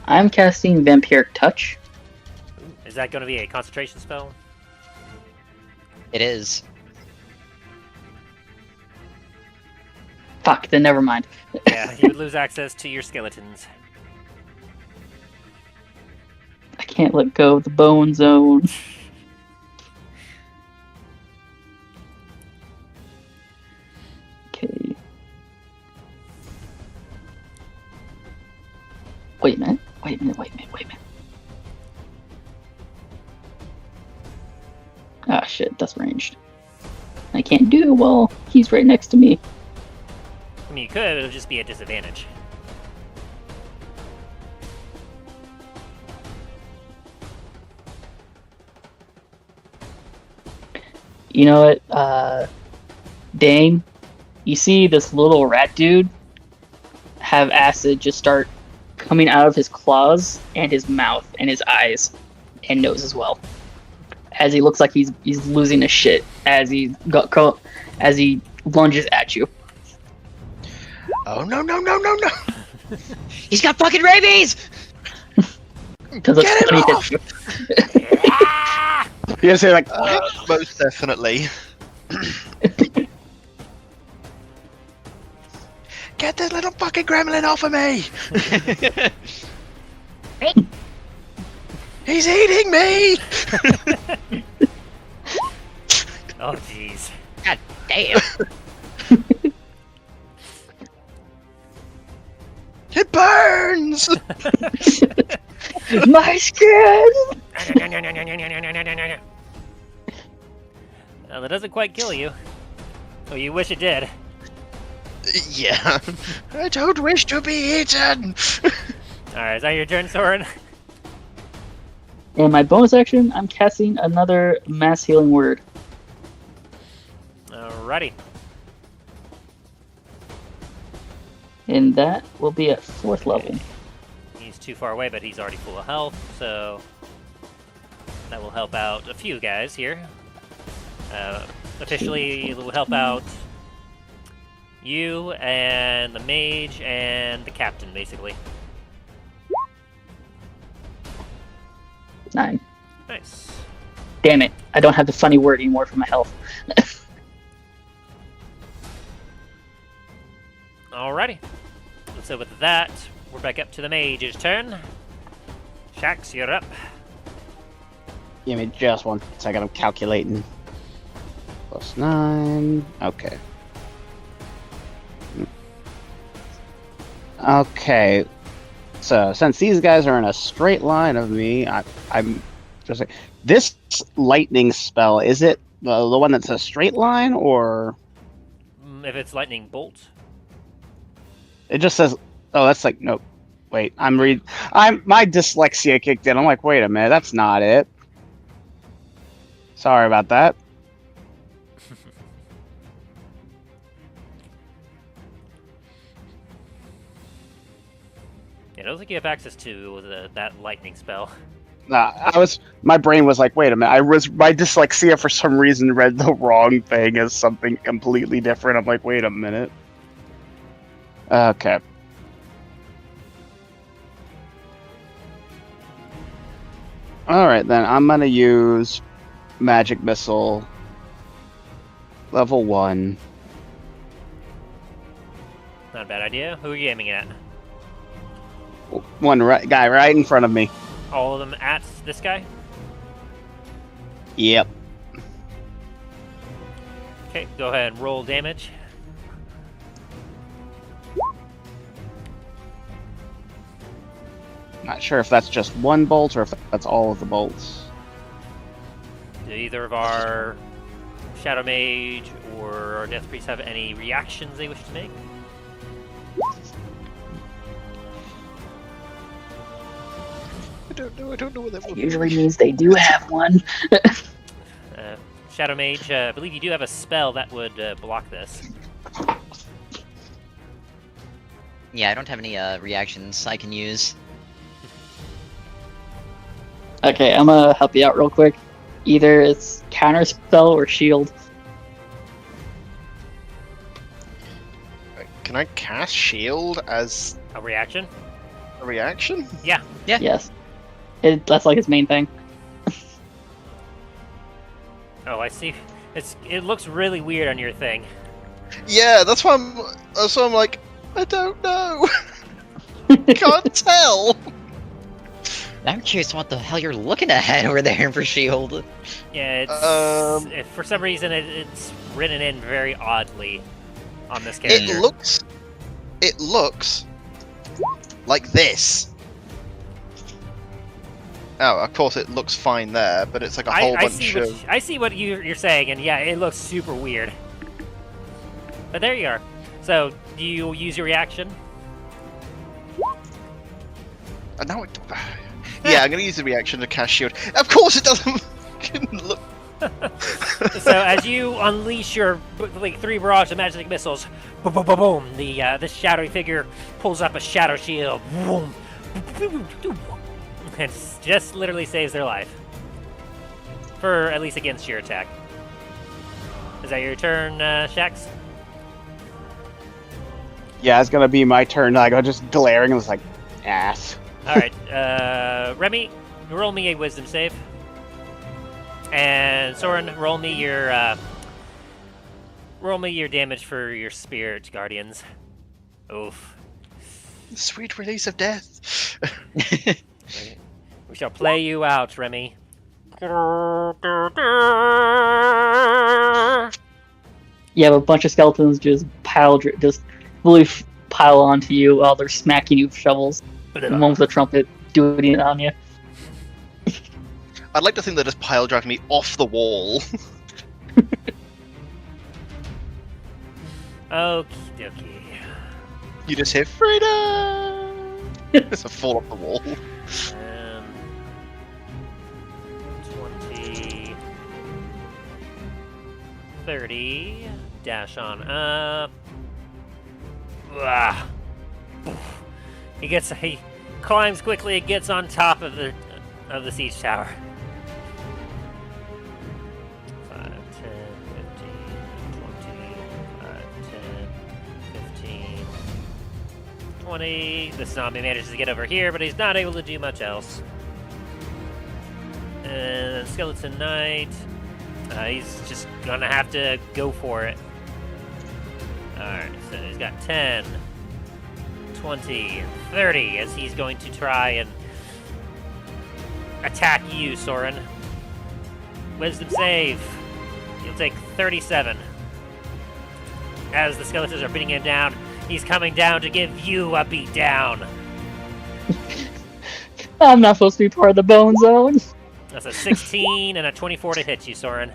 I'm casting Vampiric Touch. Is that going to be a concentration spell? It is. Fuck, then never mind. Yeah, you would lose access to your skeletons. I can't let go of the bone zone. Okay. Wait a minute. Ah, shit, that's ranged. I can't do it while he's right next to me. I mean, you could, it'll just be a disadvantage. You know what, Dain? You see this little rat dude have acid just start coming out of his claws and his mouth and his eyes and nose as well. As he looks like he's losing his shit as he lunges at you. Oh no! He's got fucking rabies! Because Get it off! You say like, Most definitely. Get this little fucking gremlin off of me! He's eating me! Oh, jeez. God damn. It burns! My skin! Well, that doesn't quite kill you. Oh, you wish it did. Yeah. I don't wish to be eaten! Alright, is that your turn, Soren? In my bonus action, I'm casting another mass healing word. Alrighty. And that will be at 4th level. He's too far away, but he's already full of health, so that will help out a few guys here. Officially, it will help out you and the mage and the captain, basically. 9. Nice. Damn it, I don't have the funny word anymore for my health. Alrighty. So with that, we're back up to the mage's turn. Shax, you're up. give me just 1 second. I'm calculating. +9. Okay. Okay. So since these guys are in a straight line of me, I'm just like, this lightning spell, is it the one that's a straight line, or If it's lightning bolt. it just says, oh, that's like, nope. Wait, my dyslexia kicked in. I'm like, wait a minute, that's not it. Sorry about that. Yeah, I don't think you have access to that lightning spell. Nah, my brain was like, wait a minute. My dyslexia for some reason read the wrong thing as something completely different. I'm like, wait a minute. Okay. Alright, then I'm gonna use Magic Missile. Level 1. Not a bad idea. Who are you aiming at? One guy right in front of me. All of them at this guy? Yep. Okay, go ahead and roll damage. Not sure if that's just one bolt or if that's all of the bolts. Do either of our Shadow Mage or our Death Priest have any reactions they wish to make? I don't know what that would Usually means they do have one. Shadow Mage, I believe you do have a spell that would block this. Yeah, I don't have any reactions I can use. Okay, I'm gonna help you out real quick. Either it's counter spell or shield. Can I cast shield as A reaction? a reaction? Yeah. Yes. That's like his main thing. Oh, I see. It looks really weird on your thing. Yeah, that's why I'm like, I don't know. Can't tell. I'm curious what the hell you're looking at over there for shield. Yeah, if for some reason it's written in very oddly on this character. It looks like this. Oh, of course it looks fine there, but it's like a whole bunch of... I see what you're saying, and yeah, it looks super weird. But there you are. So, do you use your reaction? Now it... Yeah, I'm gonna use the reaction to cast shield. Of course it doesn't look... So, as you unleash your like 3 barrage of magic missiles, boom, boom, boom, boom, this shadowy figure pulls up a shadow shield. Boom, boom, boom, and just literally saves their life. For at least against your attack. Is that your turn, Shax? Yeah, it's gonna be my turn. Like, I'm just glaring and it's like, ass. Alright, Remy, roll me a wisdom save. And Soren, roll me your damage for your spirit guardians. Oof. Sweet release of death. We shall play you out, Remy. You have a bunch of skeletons just fully pile onto you while they're smacking you with shovels. And one with a trumpet doing it on you. I'd like to think they're just pile driving me off the wall. Okie dokie. You just hear freedom. It's a fall off the wall. 20, 30, dash on up. Ah. He climbs quickly and gets on top of the siege tower. 5, 10, 15, 20, 5, 10, 15, 20. This zombie manages to get over here, but he's not able to do much else. And Skeleton Knight, he's just gonna have to go for it. Alright, so he's got 10, 20, 30 as he's going to try and attack you, Soren. Wisdom save. You'll take 37. As the skeletons are beating him down, he's coming down to give you a beat down. I'm not supposed to be part of the bone zone. That's a 16 and a 24 to hit you, Soren.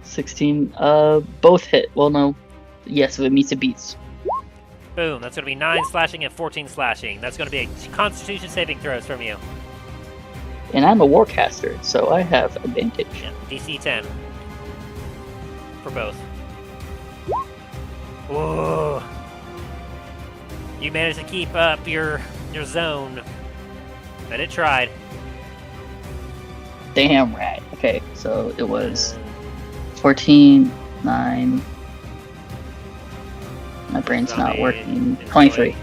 16, both hit. Well, no. Yes, if it meets, it beats. Boom, that's going to be 9 slashing and 14 slashing. That's going to be a Constitution saving throws from you. And I'm a warcaster, so I have advantage. Yeah, DC 10. For both. Whoa! You managed to keep up your zone. But it tried. Damn right. Okay, so it was 14, 9. My brain's not Zombie working. is 23. going-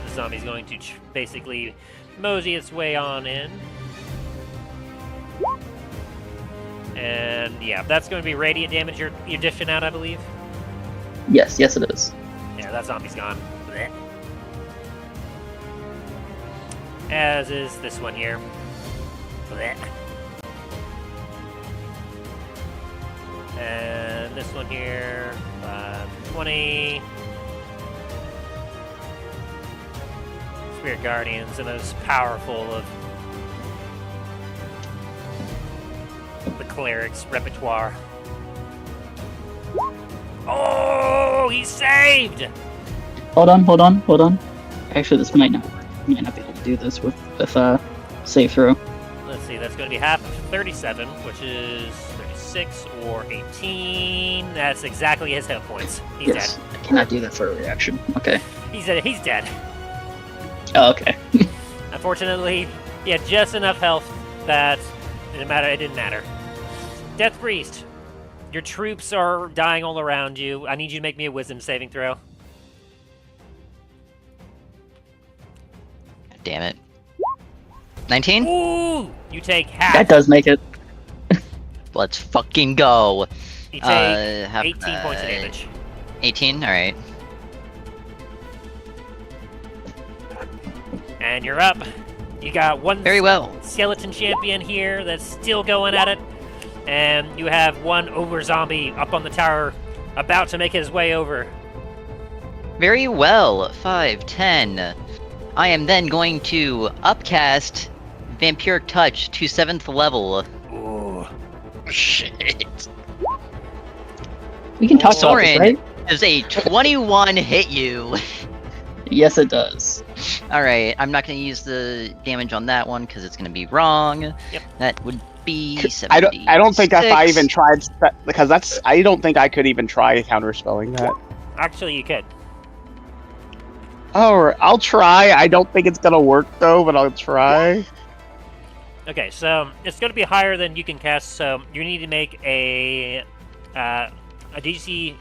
The zombie's going to basically mosey its way on in. And yeah, that's going to be radiant damage you're dishing out, I believe. Yes, it is. Yeah, that zombie's gone. Blech. As is this one here. Blech. And this one here, 20. Spirit Guardians, the most powerful of the cleric's repertoire. Oh, he's saved! Hold on. Actually, this might not work. I might not be able to do this with save throw. Let's see, that's going to be half of 37, which is 36 or 18. That's exactly his hit points. He's Yes, I cannot do that for a reaction. Okay. dead. He's dead. Oh, okay. Unfortunately, he had just enough health that it didn't matter. Death Priest, your troops are dying all around you. I need you to make me a wisdom saving throw. Damn it. 19? Ooh! You take half. That does make it. Let's fucking go. You take half- 18 points of damage. 18? Alright. And you're up. You got one Very well. skeleton champion here that's still going at it. And you have one ogre zombie up on the tower about to make his way over. Very well. 5, 10. I am then going to upcast Vampiric Touch to 7th level. Ooh. Shit. We can talk about Soren, this, right? does a 21 hit you? Yes, it does. Alright, I'm not going to use the damage on that one because it's going to be wrong. Yep. That would be I 76. don't think if I even tried because I don't think I could even try counterspelling that. Actually, you could. Oh, I'll try. I don't think it's gonna work though, but I'll try. Okay, so it's going to be higher than you can cast, so you need to make a DC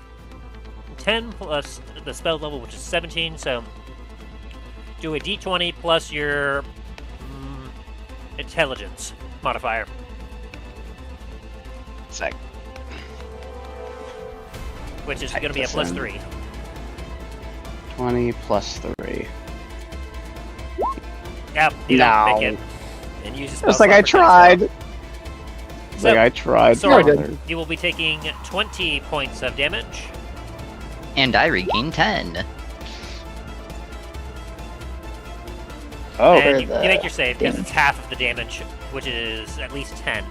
10 plus the spell level, which is 17, so do a D20 plus your intelligence modifier. Sec. Which is going to be a plus 3. 20 plus 3. Yep, you No. don't make it. And use a spell It's like slot I for 10 tried. spell. It's So, like I tried. Soren, good. you will be taking 20 points of damage. And I regain 10. Oh, And you the make your save because damage. it's half of the damage, which is at least 10.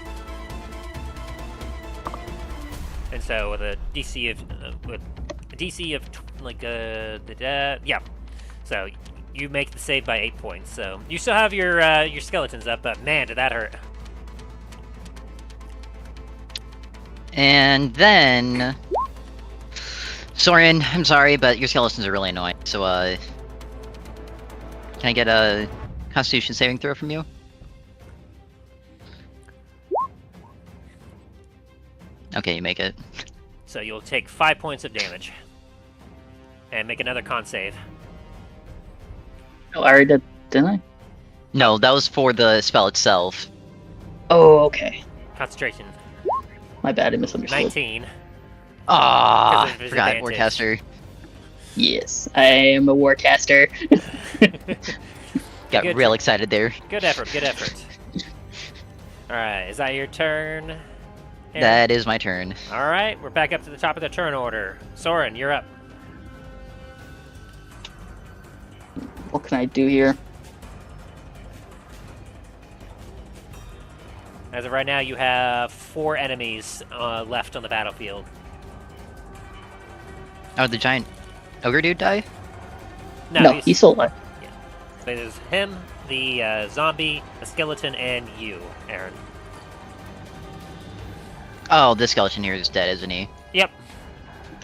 And so with a DC of yeah. So you make the save by 8 points. So you still have your skeletons up, but man, did that hurt. And then... Soren, I'm sorry, but your skeletons are really annoying, so, can I get a Constitution saving throw from you? Okay, you make it. So you'll take 5 points of damage. And make another con save. Oh, I already did, didn't I? No, that was for the spell itself. Oh, okay. Concentration. My bad, I misunderstood. 19. Ah, Because of his forgot advantage. Warcaster. Yes, I am a warcaster. Got Good. real excited there. Good effort, good effort. Alright, is that your turn? Aaron? That is my turn. Alright, we're back up to the top of the turn order. Soren, you're up. What can I do here? As of right now, you have 4 enemies left on the battlefield. Oh, the giant ogre dude die? No, he's still alive. There's him, the zombie, the skeleton, and you, Aaron. Oh, this skeleton here is dead, isn't he? Yep.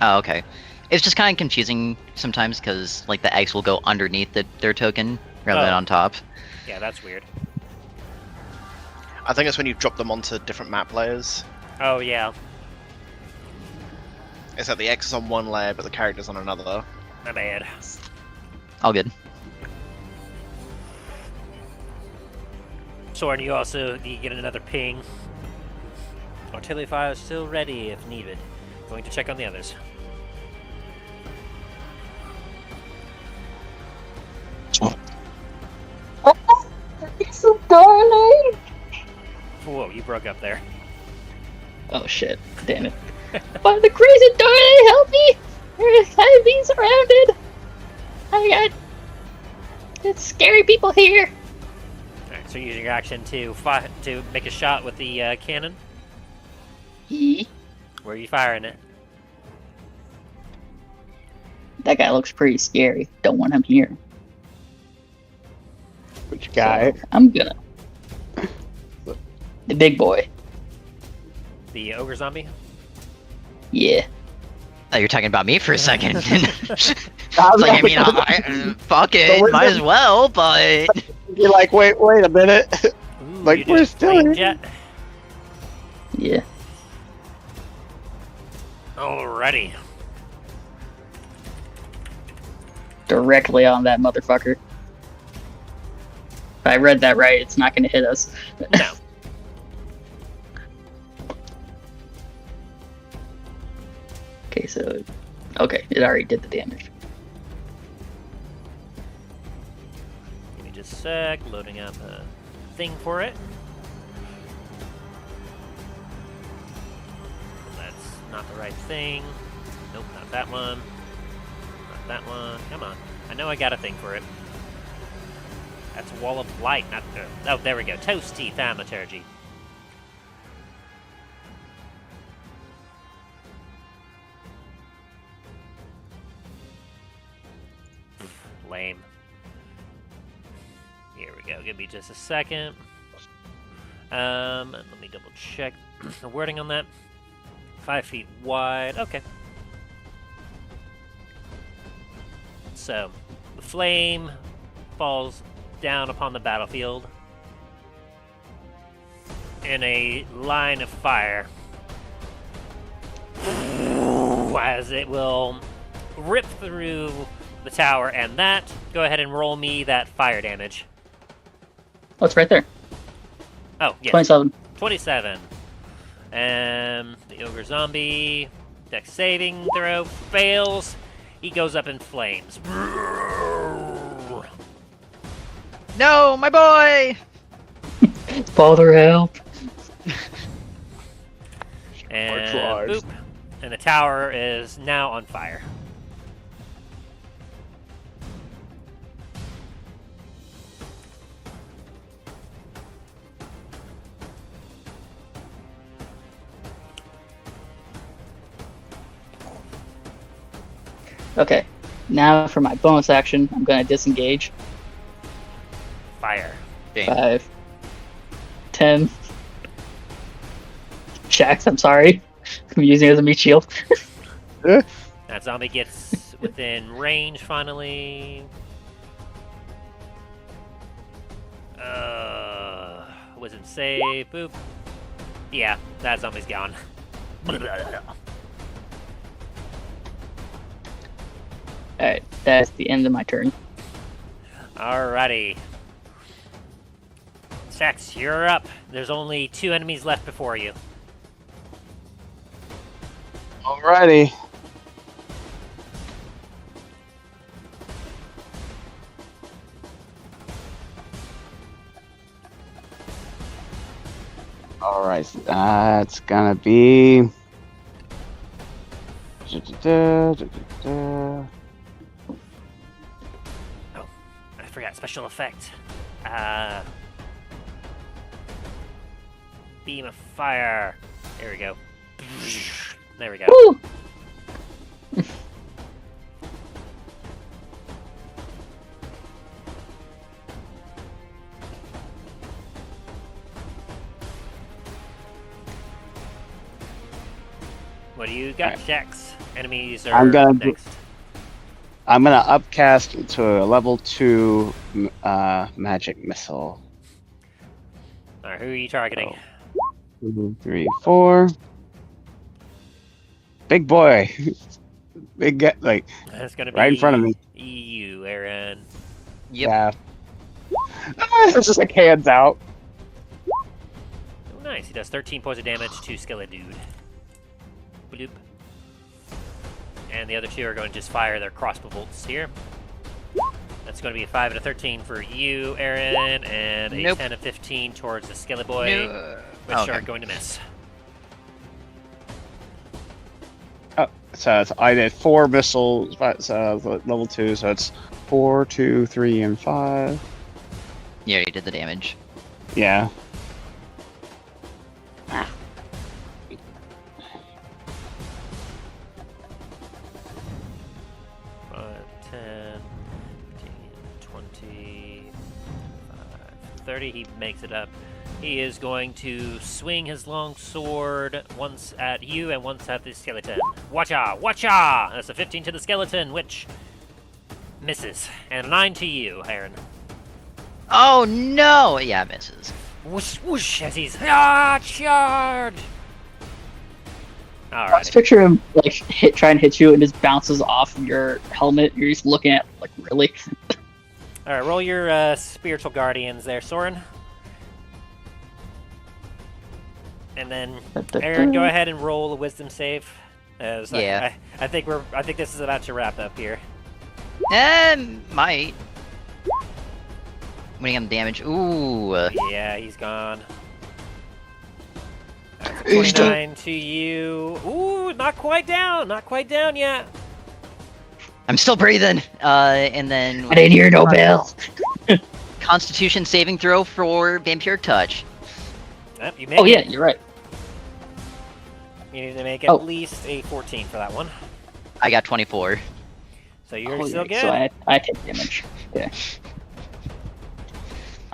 Oh, okay. It's just kind of confusing sometimes because like the eggs will go underneath their token rather than on top. Yeah, that's weird. I think it's when you drop them onto different map layers. Oh, yeah. It's like the X is on one layer, but the character's on another. My bad. All good. Soren, you get another ping. Artillery fire is still ready if needed. Going to check on the others. So darling. Whoa, you broke up there. Oh shit! Damn it! But the crazy darling, help me! I'm being surrounded. I got scary people here. Alright, so using your action to make a shot with the cannon. Where are you firing it? That guy looks pretty scary. Don't want him here. Which guy? So I'm gonna. The big boy. The ogre zombie? Yeah. Oh, you're talking about me for a second. It's like, I mean, fuck it, might as well, but... You're like, wait a minute. Ooh, Like, we're still here. jet. Yeah. Alrighty. Directly on that motherfucker. If I read that right, it's not gonna hit us. No. Okay, so... Okay, it already did the damage. Give me just a sec, loading up a thing for it. That's not the right thing. Nope, not that one. Not that one. Come on. I know I got a thing for it. That's a wall of light, not... oh, there we go. Toasty thaumaturgy. Lame. Here we go. Give me just a second. Let me double check the wording on that. 5 feet wide. Okay. So, the flame falls down upon the battlefield in a line of fire as it will rip through the tower and that. Go ahead and roll me that fire damage. Oh, it's right there. Oh, yes. 27. 27. The ogre zombie, dex saving throw, fails. He goes up in flames. No, my boy! Father, help. And Charged. boop. And the tower is now on fire. Okay, now for my bonus action, I'm gonna disengage. Fire. 5, 10. Shax, I'm sorry. I'm using it as a meat shield. That zombie gets within range finally. Wisdom save. Boop. Yeah, that zombie's gone. Alright, that's the end of my turn. Alrighty. Shax, you're up. There's only 2 enemies left before you. Alrighty. Alright, so that's gonna be... I forgot special effect. Beam of fire. There we go. There we go. Woo! What do you got, Alright. Jax? Enemies are I'm gonna next. I'm gonna upcast to a level 2 magic missile. Alright, who are you targeting? 2, 3, 4. Big boy. Big guy, like That's gonna be right in front of me. EU, Aaron. Yep. Yeah. It's just like hands out. Oh, nice. He does 13 points of damage to Skeleton Dude. Bloop. And the other two are going to just fire their crossbow bolts here. That's going to be a 5 and a 13 for you, Aaron, and a Nope. 10 and 15 towards the Skeleton Boy, No. which Okay. are going to miss. So I did 4 missiles, so level 2, so it's 4, 2, 3, and 5. You already did the damage. Yeah. 5, 10, 15, 20, 30. He makes it up. He is going to swing his long sword once at you and once at the skeleton. Watcha! Watcha! That's a 15 to the skeleton, which misses. And a 9 to you, Aaron. Oh no! Yeah, it misses. Whoosh, whoosh, as he's charged! I Alright. just picture him like try and hit you and just bounces off of your helmet. You're just looking at like really. Alright, roll your spiritual guardians there, Soren. And then Aaron, go ahead and roll a wisdom save. As Yeah. I think this is about to wrap up here. Might. Winning on damage. Ooh. Yeah, he's gone. He's 29 to you. Ooh, not quite down. Not quite down yet. I'm still breathing. And then I didn't hear no bell. Constitution saving throw for vampiric touch. Yep, you make Oh it. yeah, you're right. You need to make at Oh. least a 14 for that one. I got 24. So you're Oh, still yeah, good. So I take damage. Okay.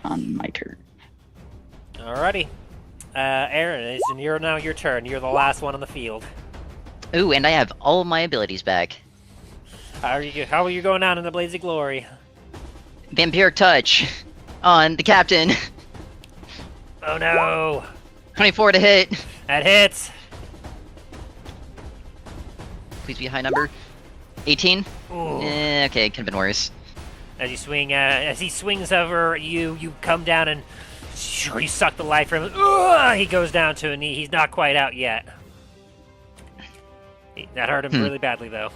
On my turn. Alrighty. Aaron, it's now your turn. You're the last one on the field. Ooh, and I have all of my abilities back. How are you going down in the Blaze of Glory? Vampiric touch on the captain. Oh no! 24 to hit. That hits! Please be a high number. 18. Ooh. Okay, could have been worse. As you swing, as he swings over you, you come down and you suck the life from him. He goes down to a knee. He's not quite out yet. That hurt him really badly, though.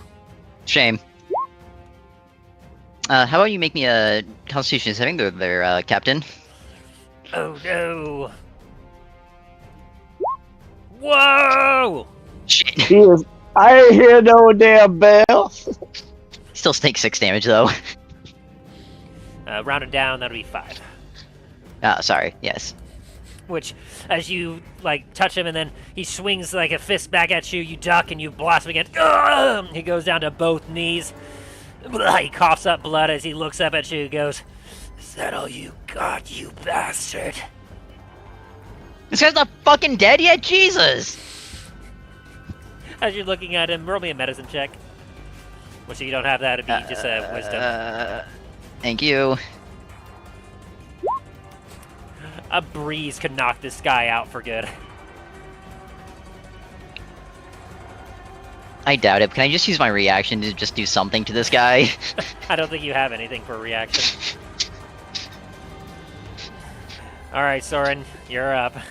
Shame. How about you make me a Constitution saving throw there, Captain? Oh no! Whoa! Shit. I ain't hear no damn bell. Still take 6 damage though. Rounded down, that'll be 5. Sorry. Yes. Which, as you touch him, and then he swings like a fist back at you, you duck and you blast him again. He goes down to both knees. He coughs up blood as he looks up at you. Goes, "Is that all you got, you bastard?" This guy's not fucking dead yet. Jesus. As you're looking at him, roll me a medicine check. Which if you don't have that, it'd be just a wisdom. Thank you. A breeze could knock this guy out for good. I doubt it. Can I just use my reaction to just do something to this guy? I don't think you have anything for a reaction. Alright, Soren, you're up. Can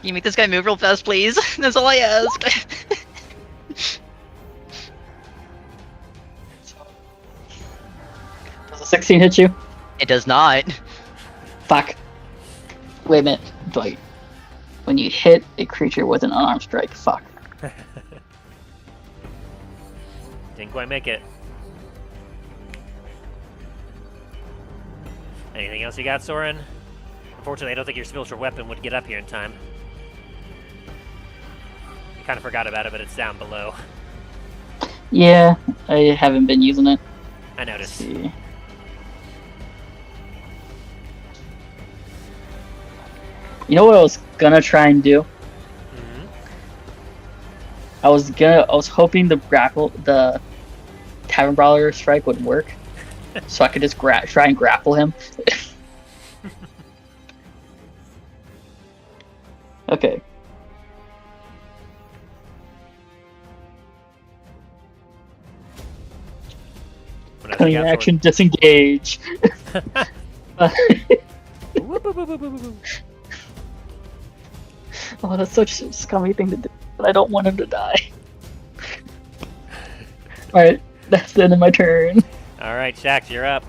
you make this guy move real fast, please? That's all I ask. Does a 16 hit you? It does not. Fuck. Wait a minute. Wait. When you hit a creature with an unarmed strike, fuck. Didn't quite make it. Anything else you got, Soren? Unfortunately, I don't think your spiritual weapon would get up here in time. You kind of forgot about it, but it's down below. Yeah, I haven't been using it. I Let's noticed. see. You know what I was gonna try and do? Mhm. I was hoping the Tavern Brawler strike would work, so I could just try and grapple him. Okay. Cunning action, disengage. Oh, that's such a scummy thing to do, but I don't want him to die. Alright, that's the end of my turn. Alright, Shax, you're up.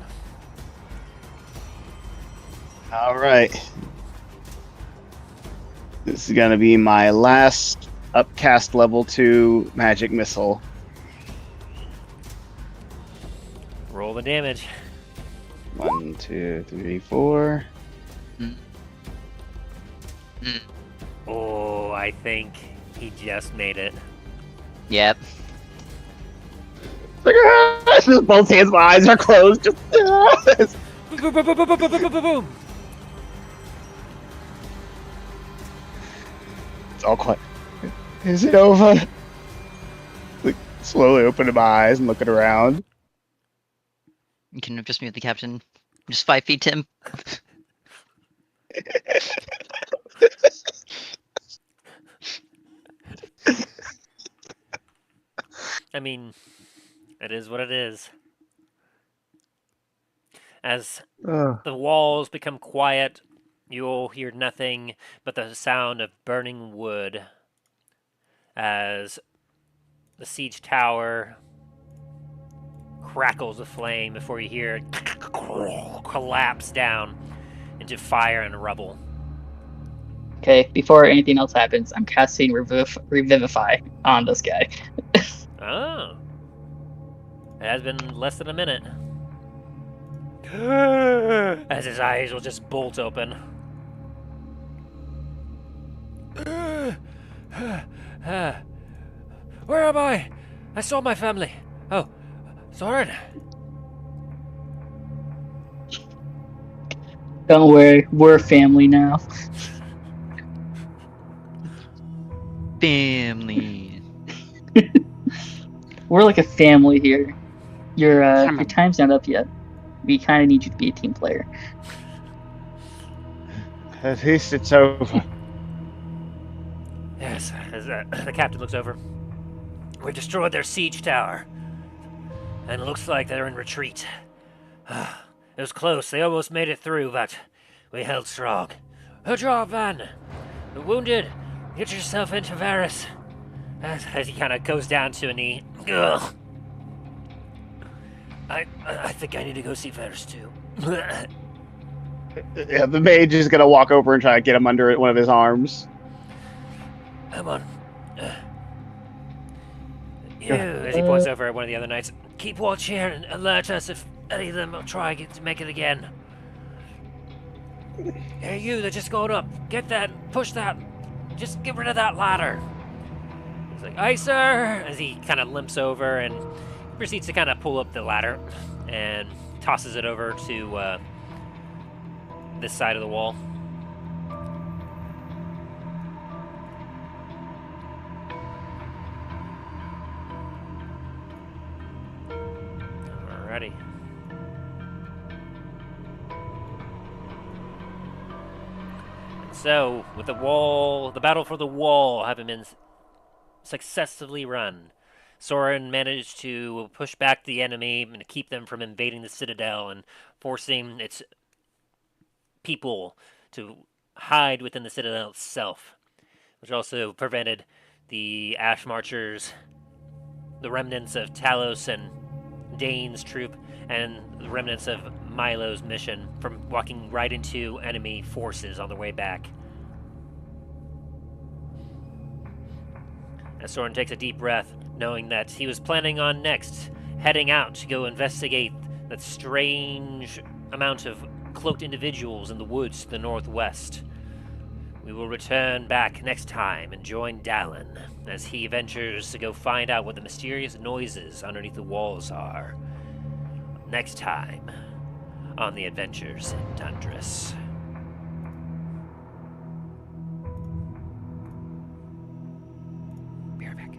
All right. This is gonna be my last upcast level 2 magic missile. Roll the damage. 1, 2, 3, 4. Oh, I think he just made it. Yep. Like, just both hands, my eyes are closed. Just Boom, boom, boom, boom, boom, boom, boom, boom, boom. it's all quiet. Is it over? Like, slowly opening my eyes and looking around. You can just mute the captain. Just 5 feet, Tim. I mean, it is what it is. As the walls become quiet, you'll hear nothing but the sound of burning wood as the siege tower crackles of flame before you hear it collapse down into fire and rubble. Okay, before anything else happens, I'm casting Revivify on this guy. Oh. It has been less than a minute. As his eyes will just bolt open. Where am I? I saw my family. Oh, Soren. Don't worry, we're family now. Family. We're like a family here. Your time's not up yet. We kind of need you to be a team player. At least it's over. Yes, as the captain looks over. We destroyed their siege tower. And it looks like they're in retreat. It was close, they almost made it through, but we held strong. Good job, Van. The wounded, get yourself into Varus. As he kind of goes down to a knee. Ugh. I think I need to go see Varus too. Yeah, the mage is gonna walk over and try to get him under one of his arms. Come on. You, as he points over at one of the other knights. Keep watch here and alert us if any of them will try to make it again. Hey, you that just going up. Get that. Push that. Just get rid of that ladder. He's like, aye, sir. As he kind of limps over and proceeds to kind of pull up the ladder and tosses it over to this side of the wall. Alrighty. So, with the battle for the wall having been successfully run, Soren managed to push back the enemy and to keep them from invading the Citadel and forcing its people to hide within the Citadel itself, which also prevented the Ash Marchers, the remnants of Talos and Dain's troop, and the remnants of Milo's mission from walking right into enemy forces on their way back. As Soren takes a deep breath, knowing that he was planning on next heading out to go investigate that strange amount of cloaked individuals in the woods to the northwest. We will return back next time and join Dallen as he ventures to go find out what the mysterious noises underneath the walls are. Next time on the Adventures in Dundras. Be right back.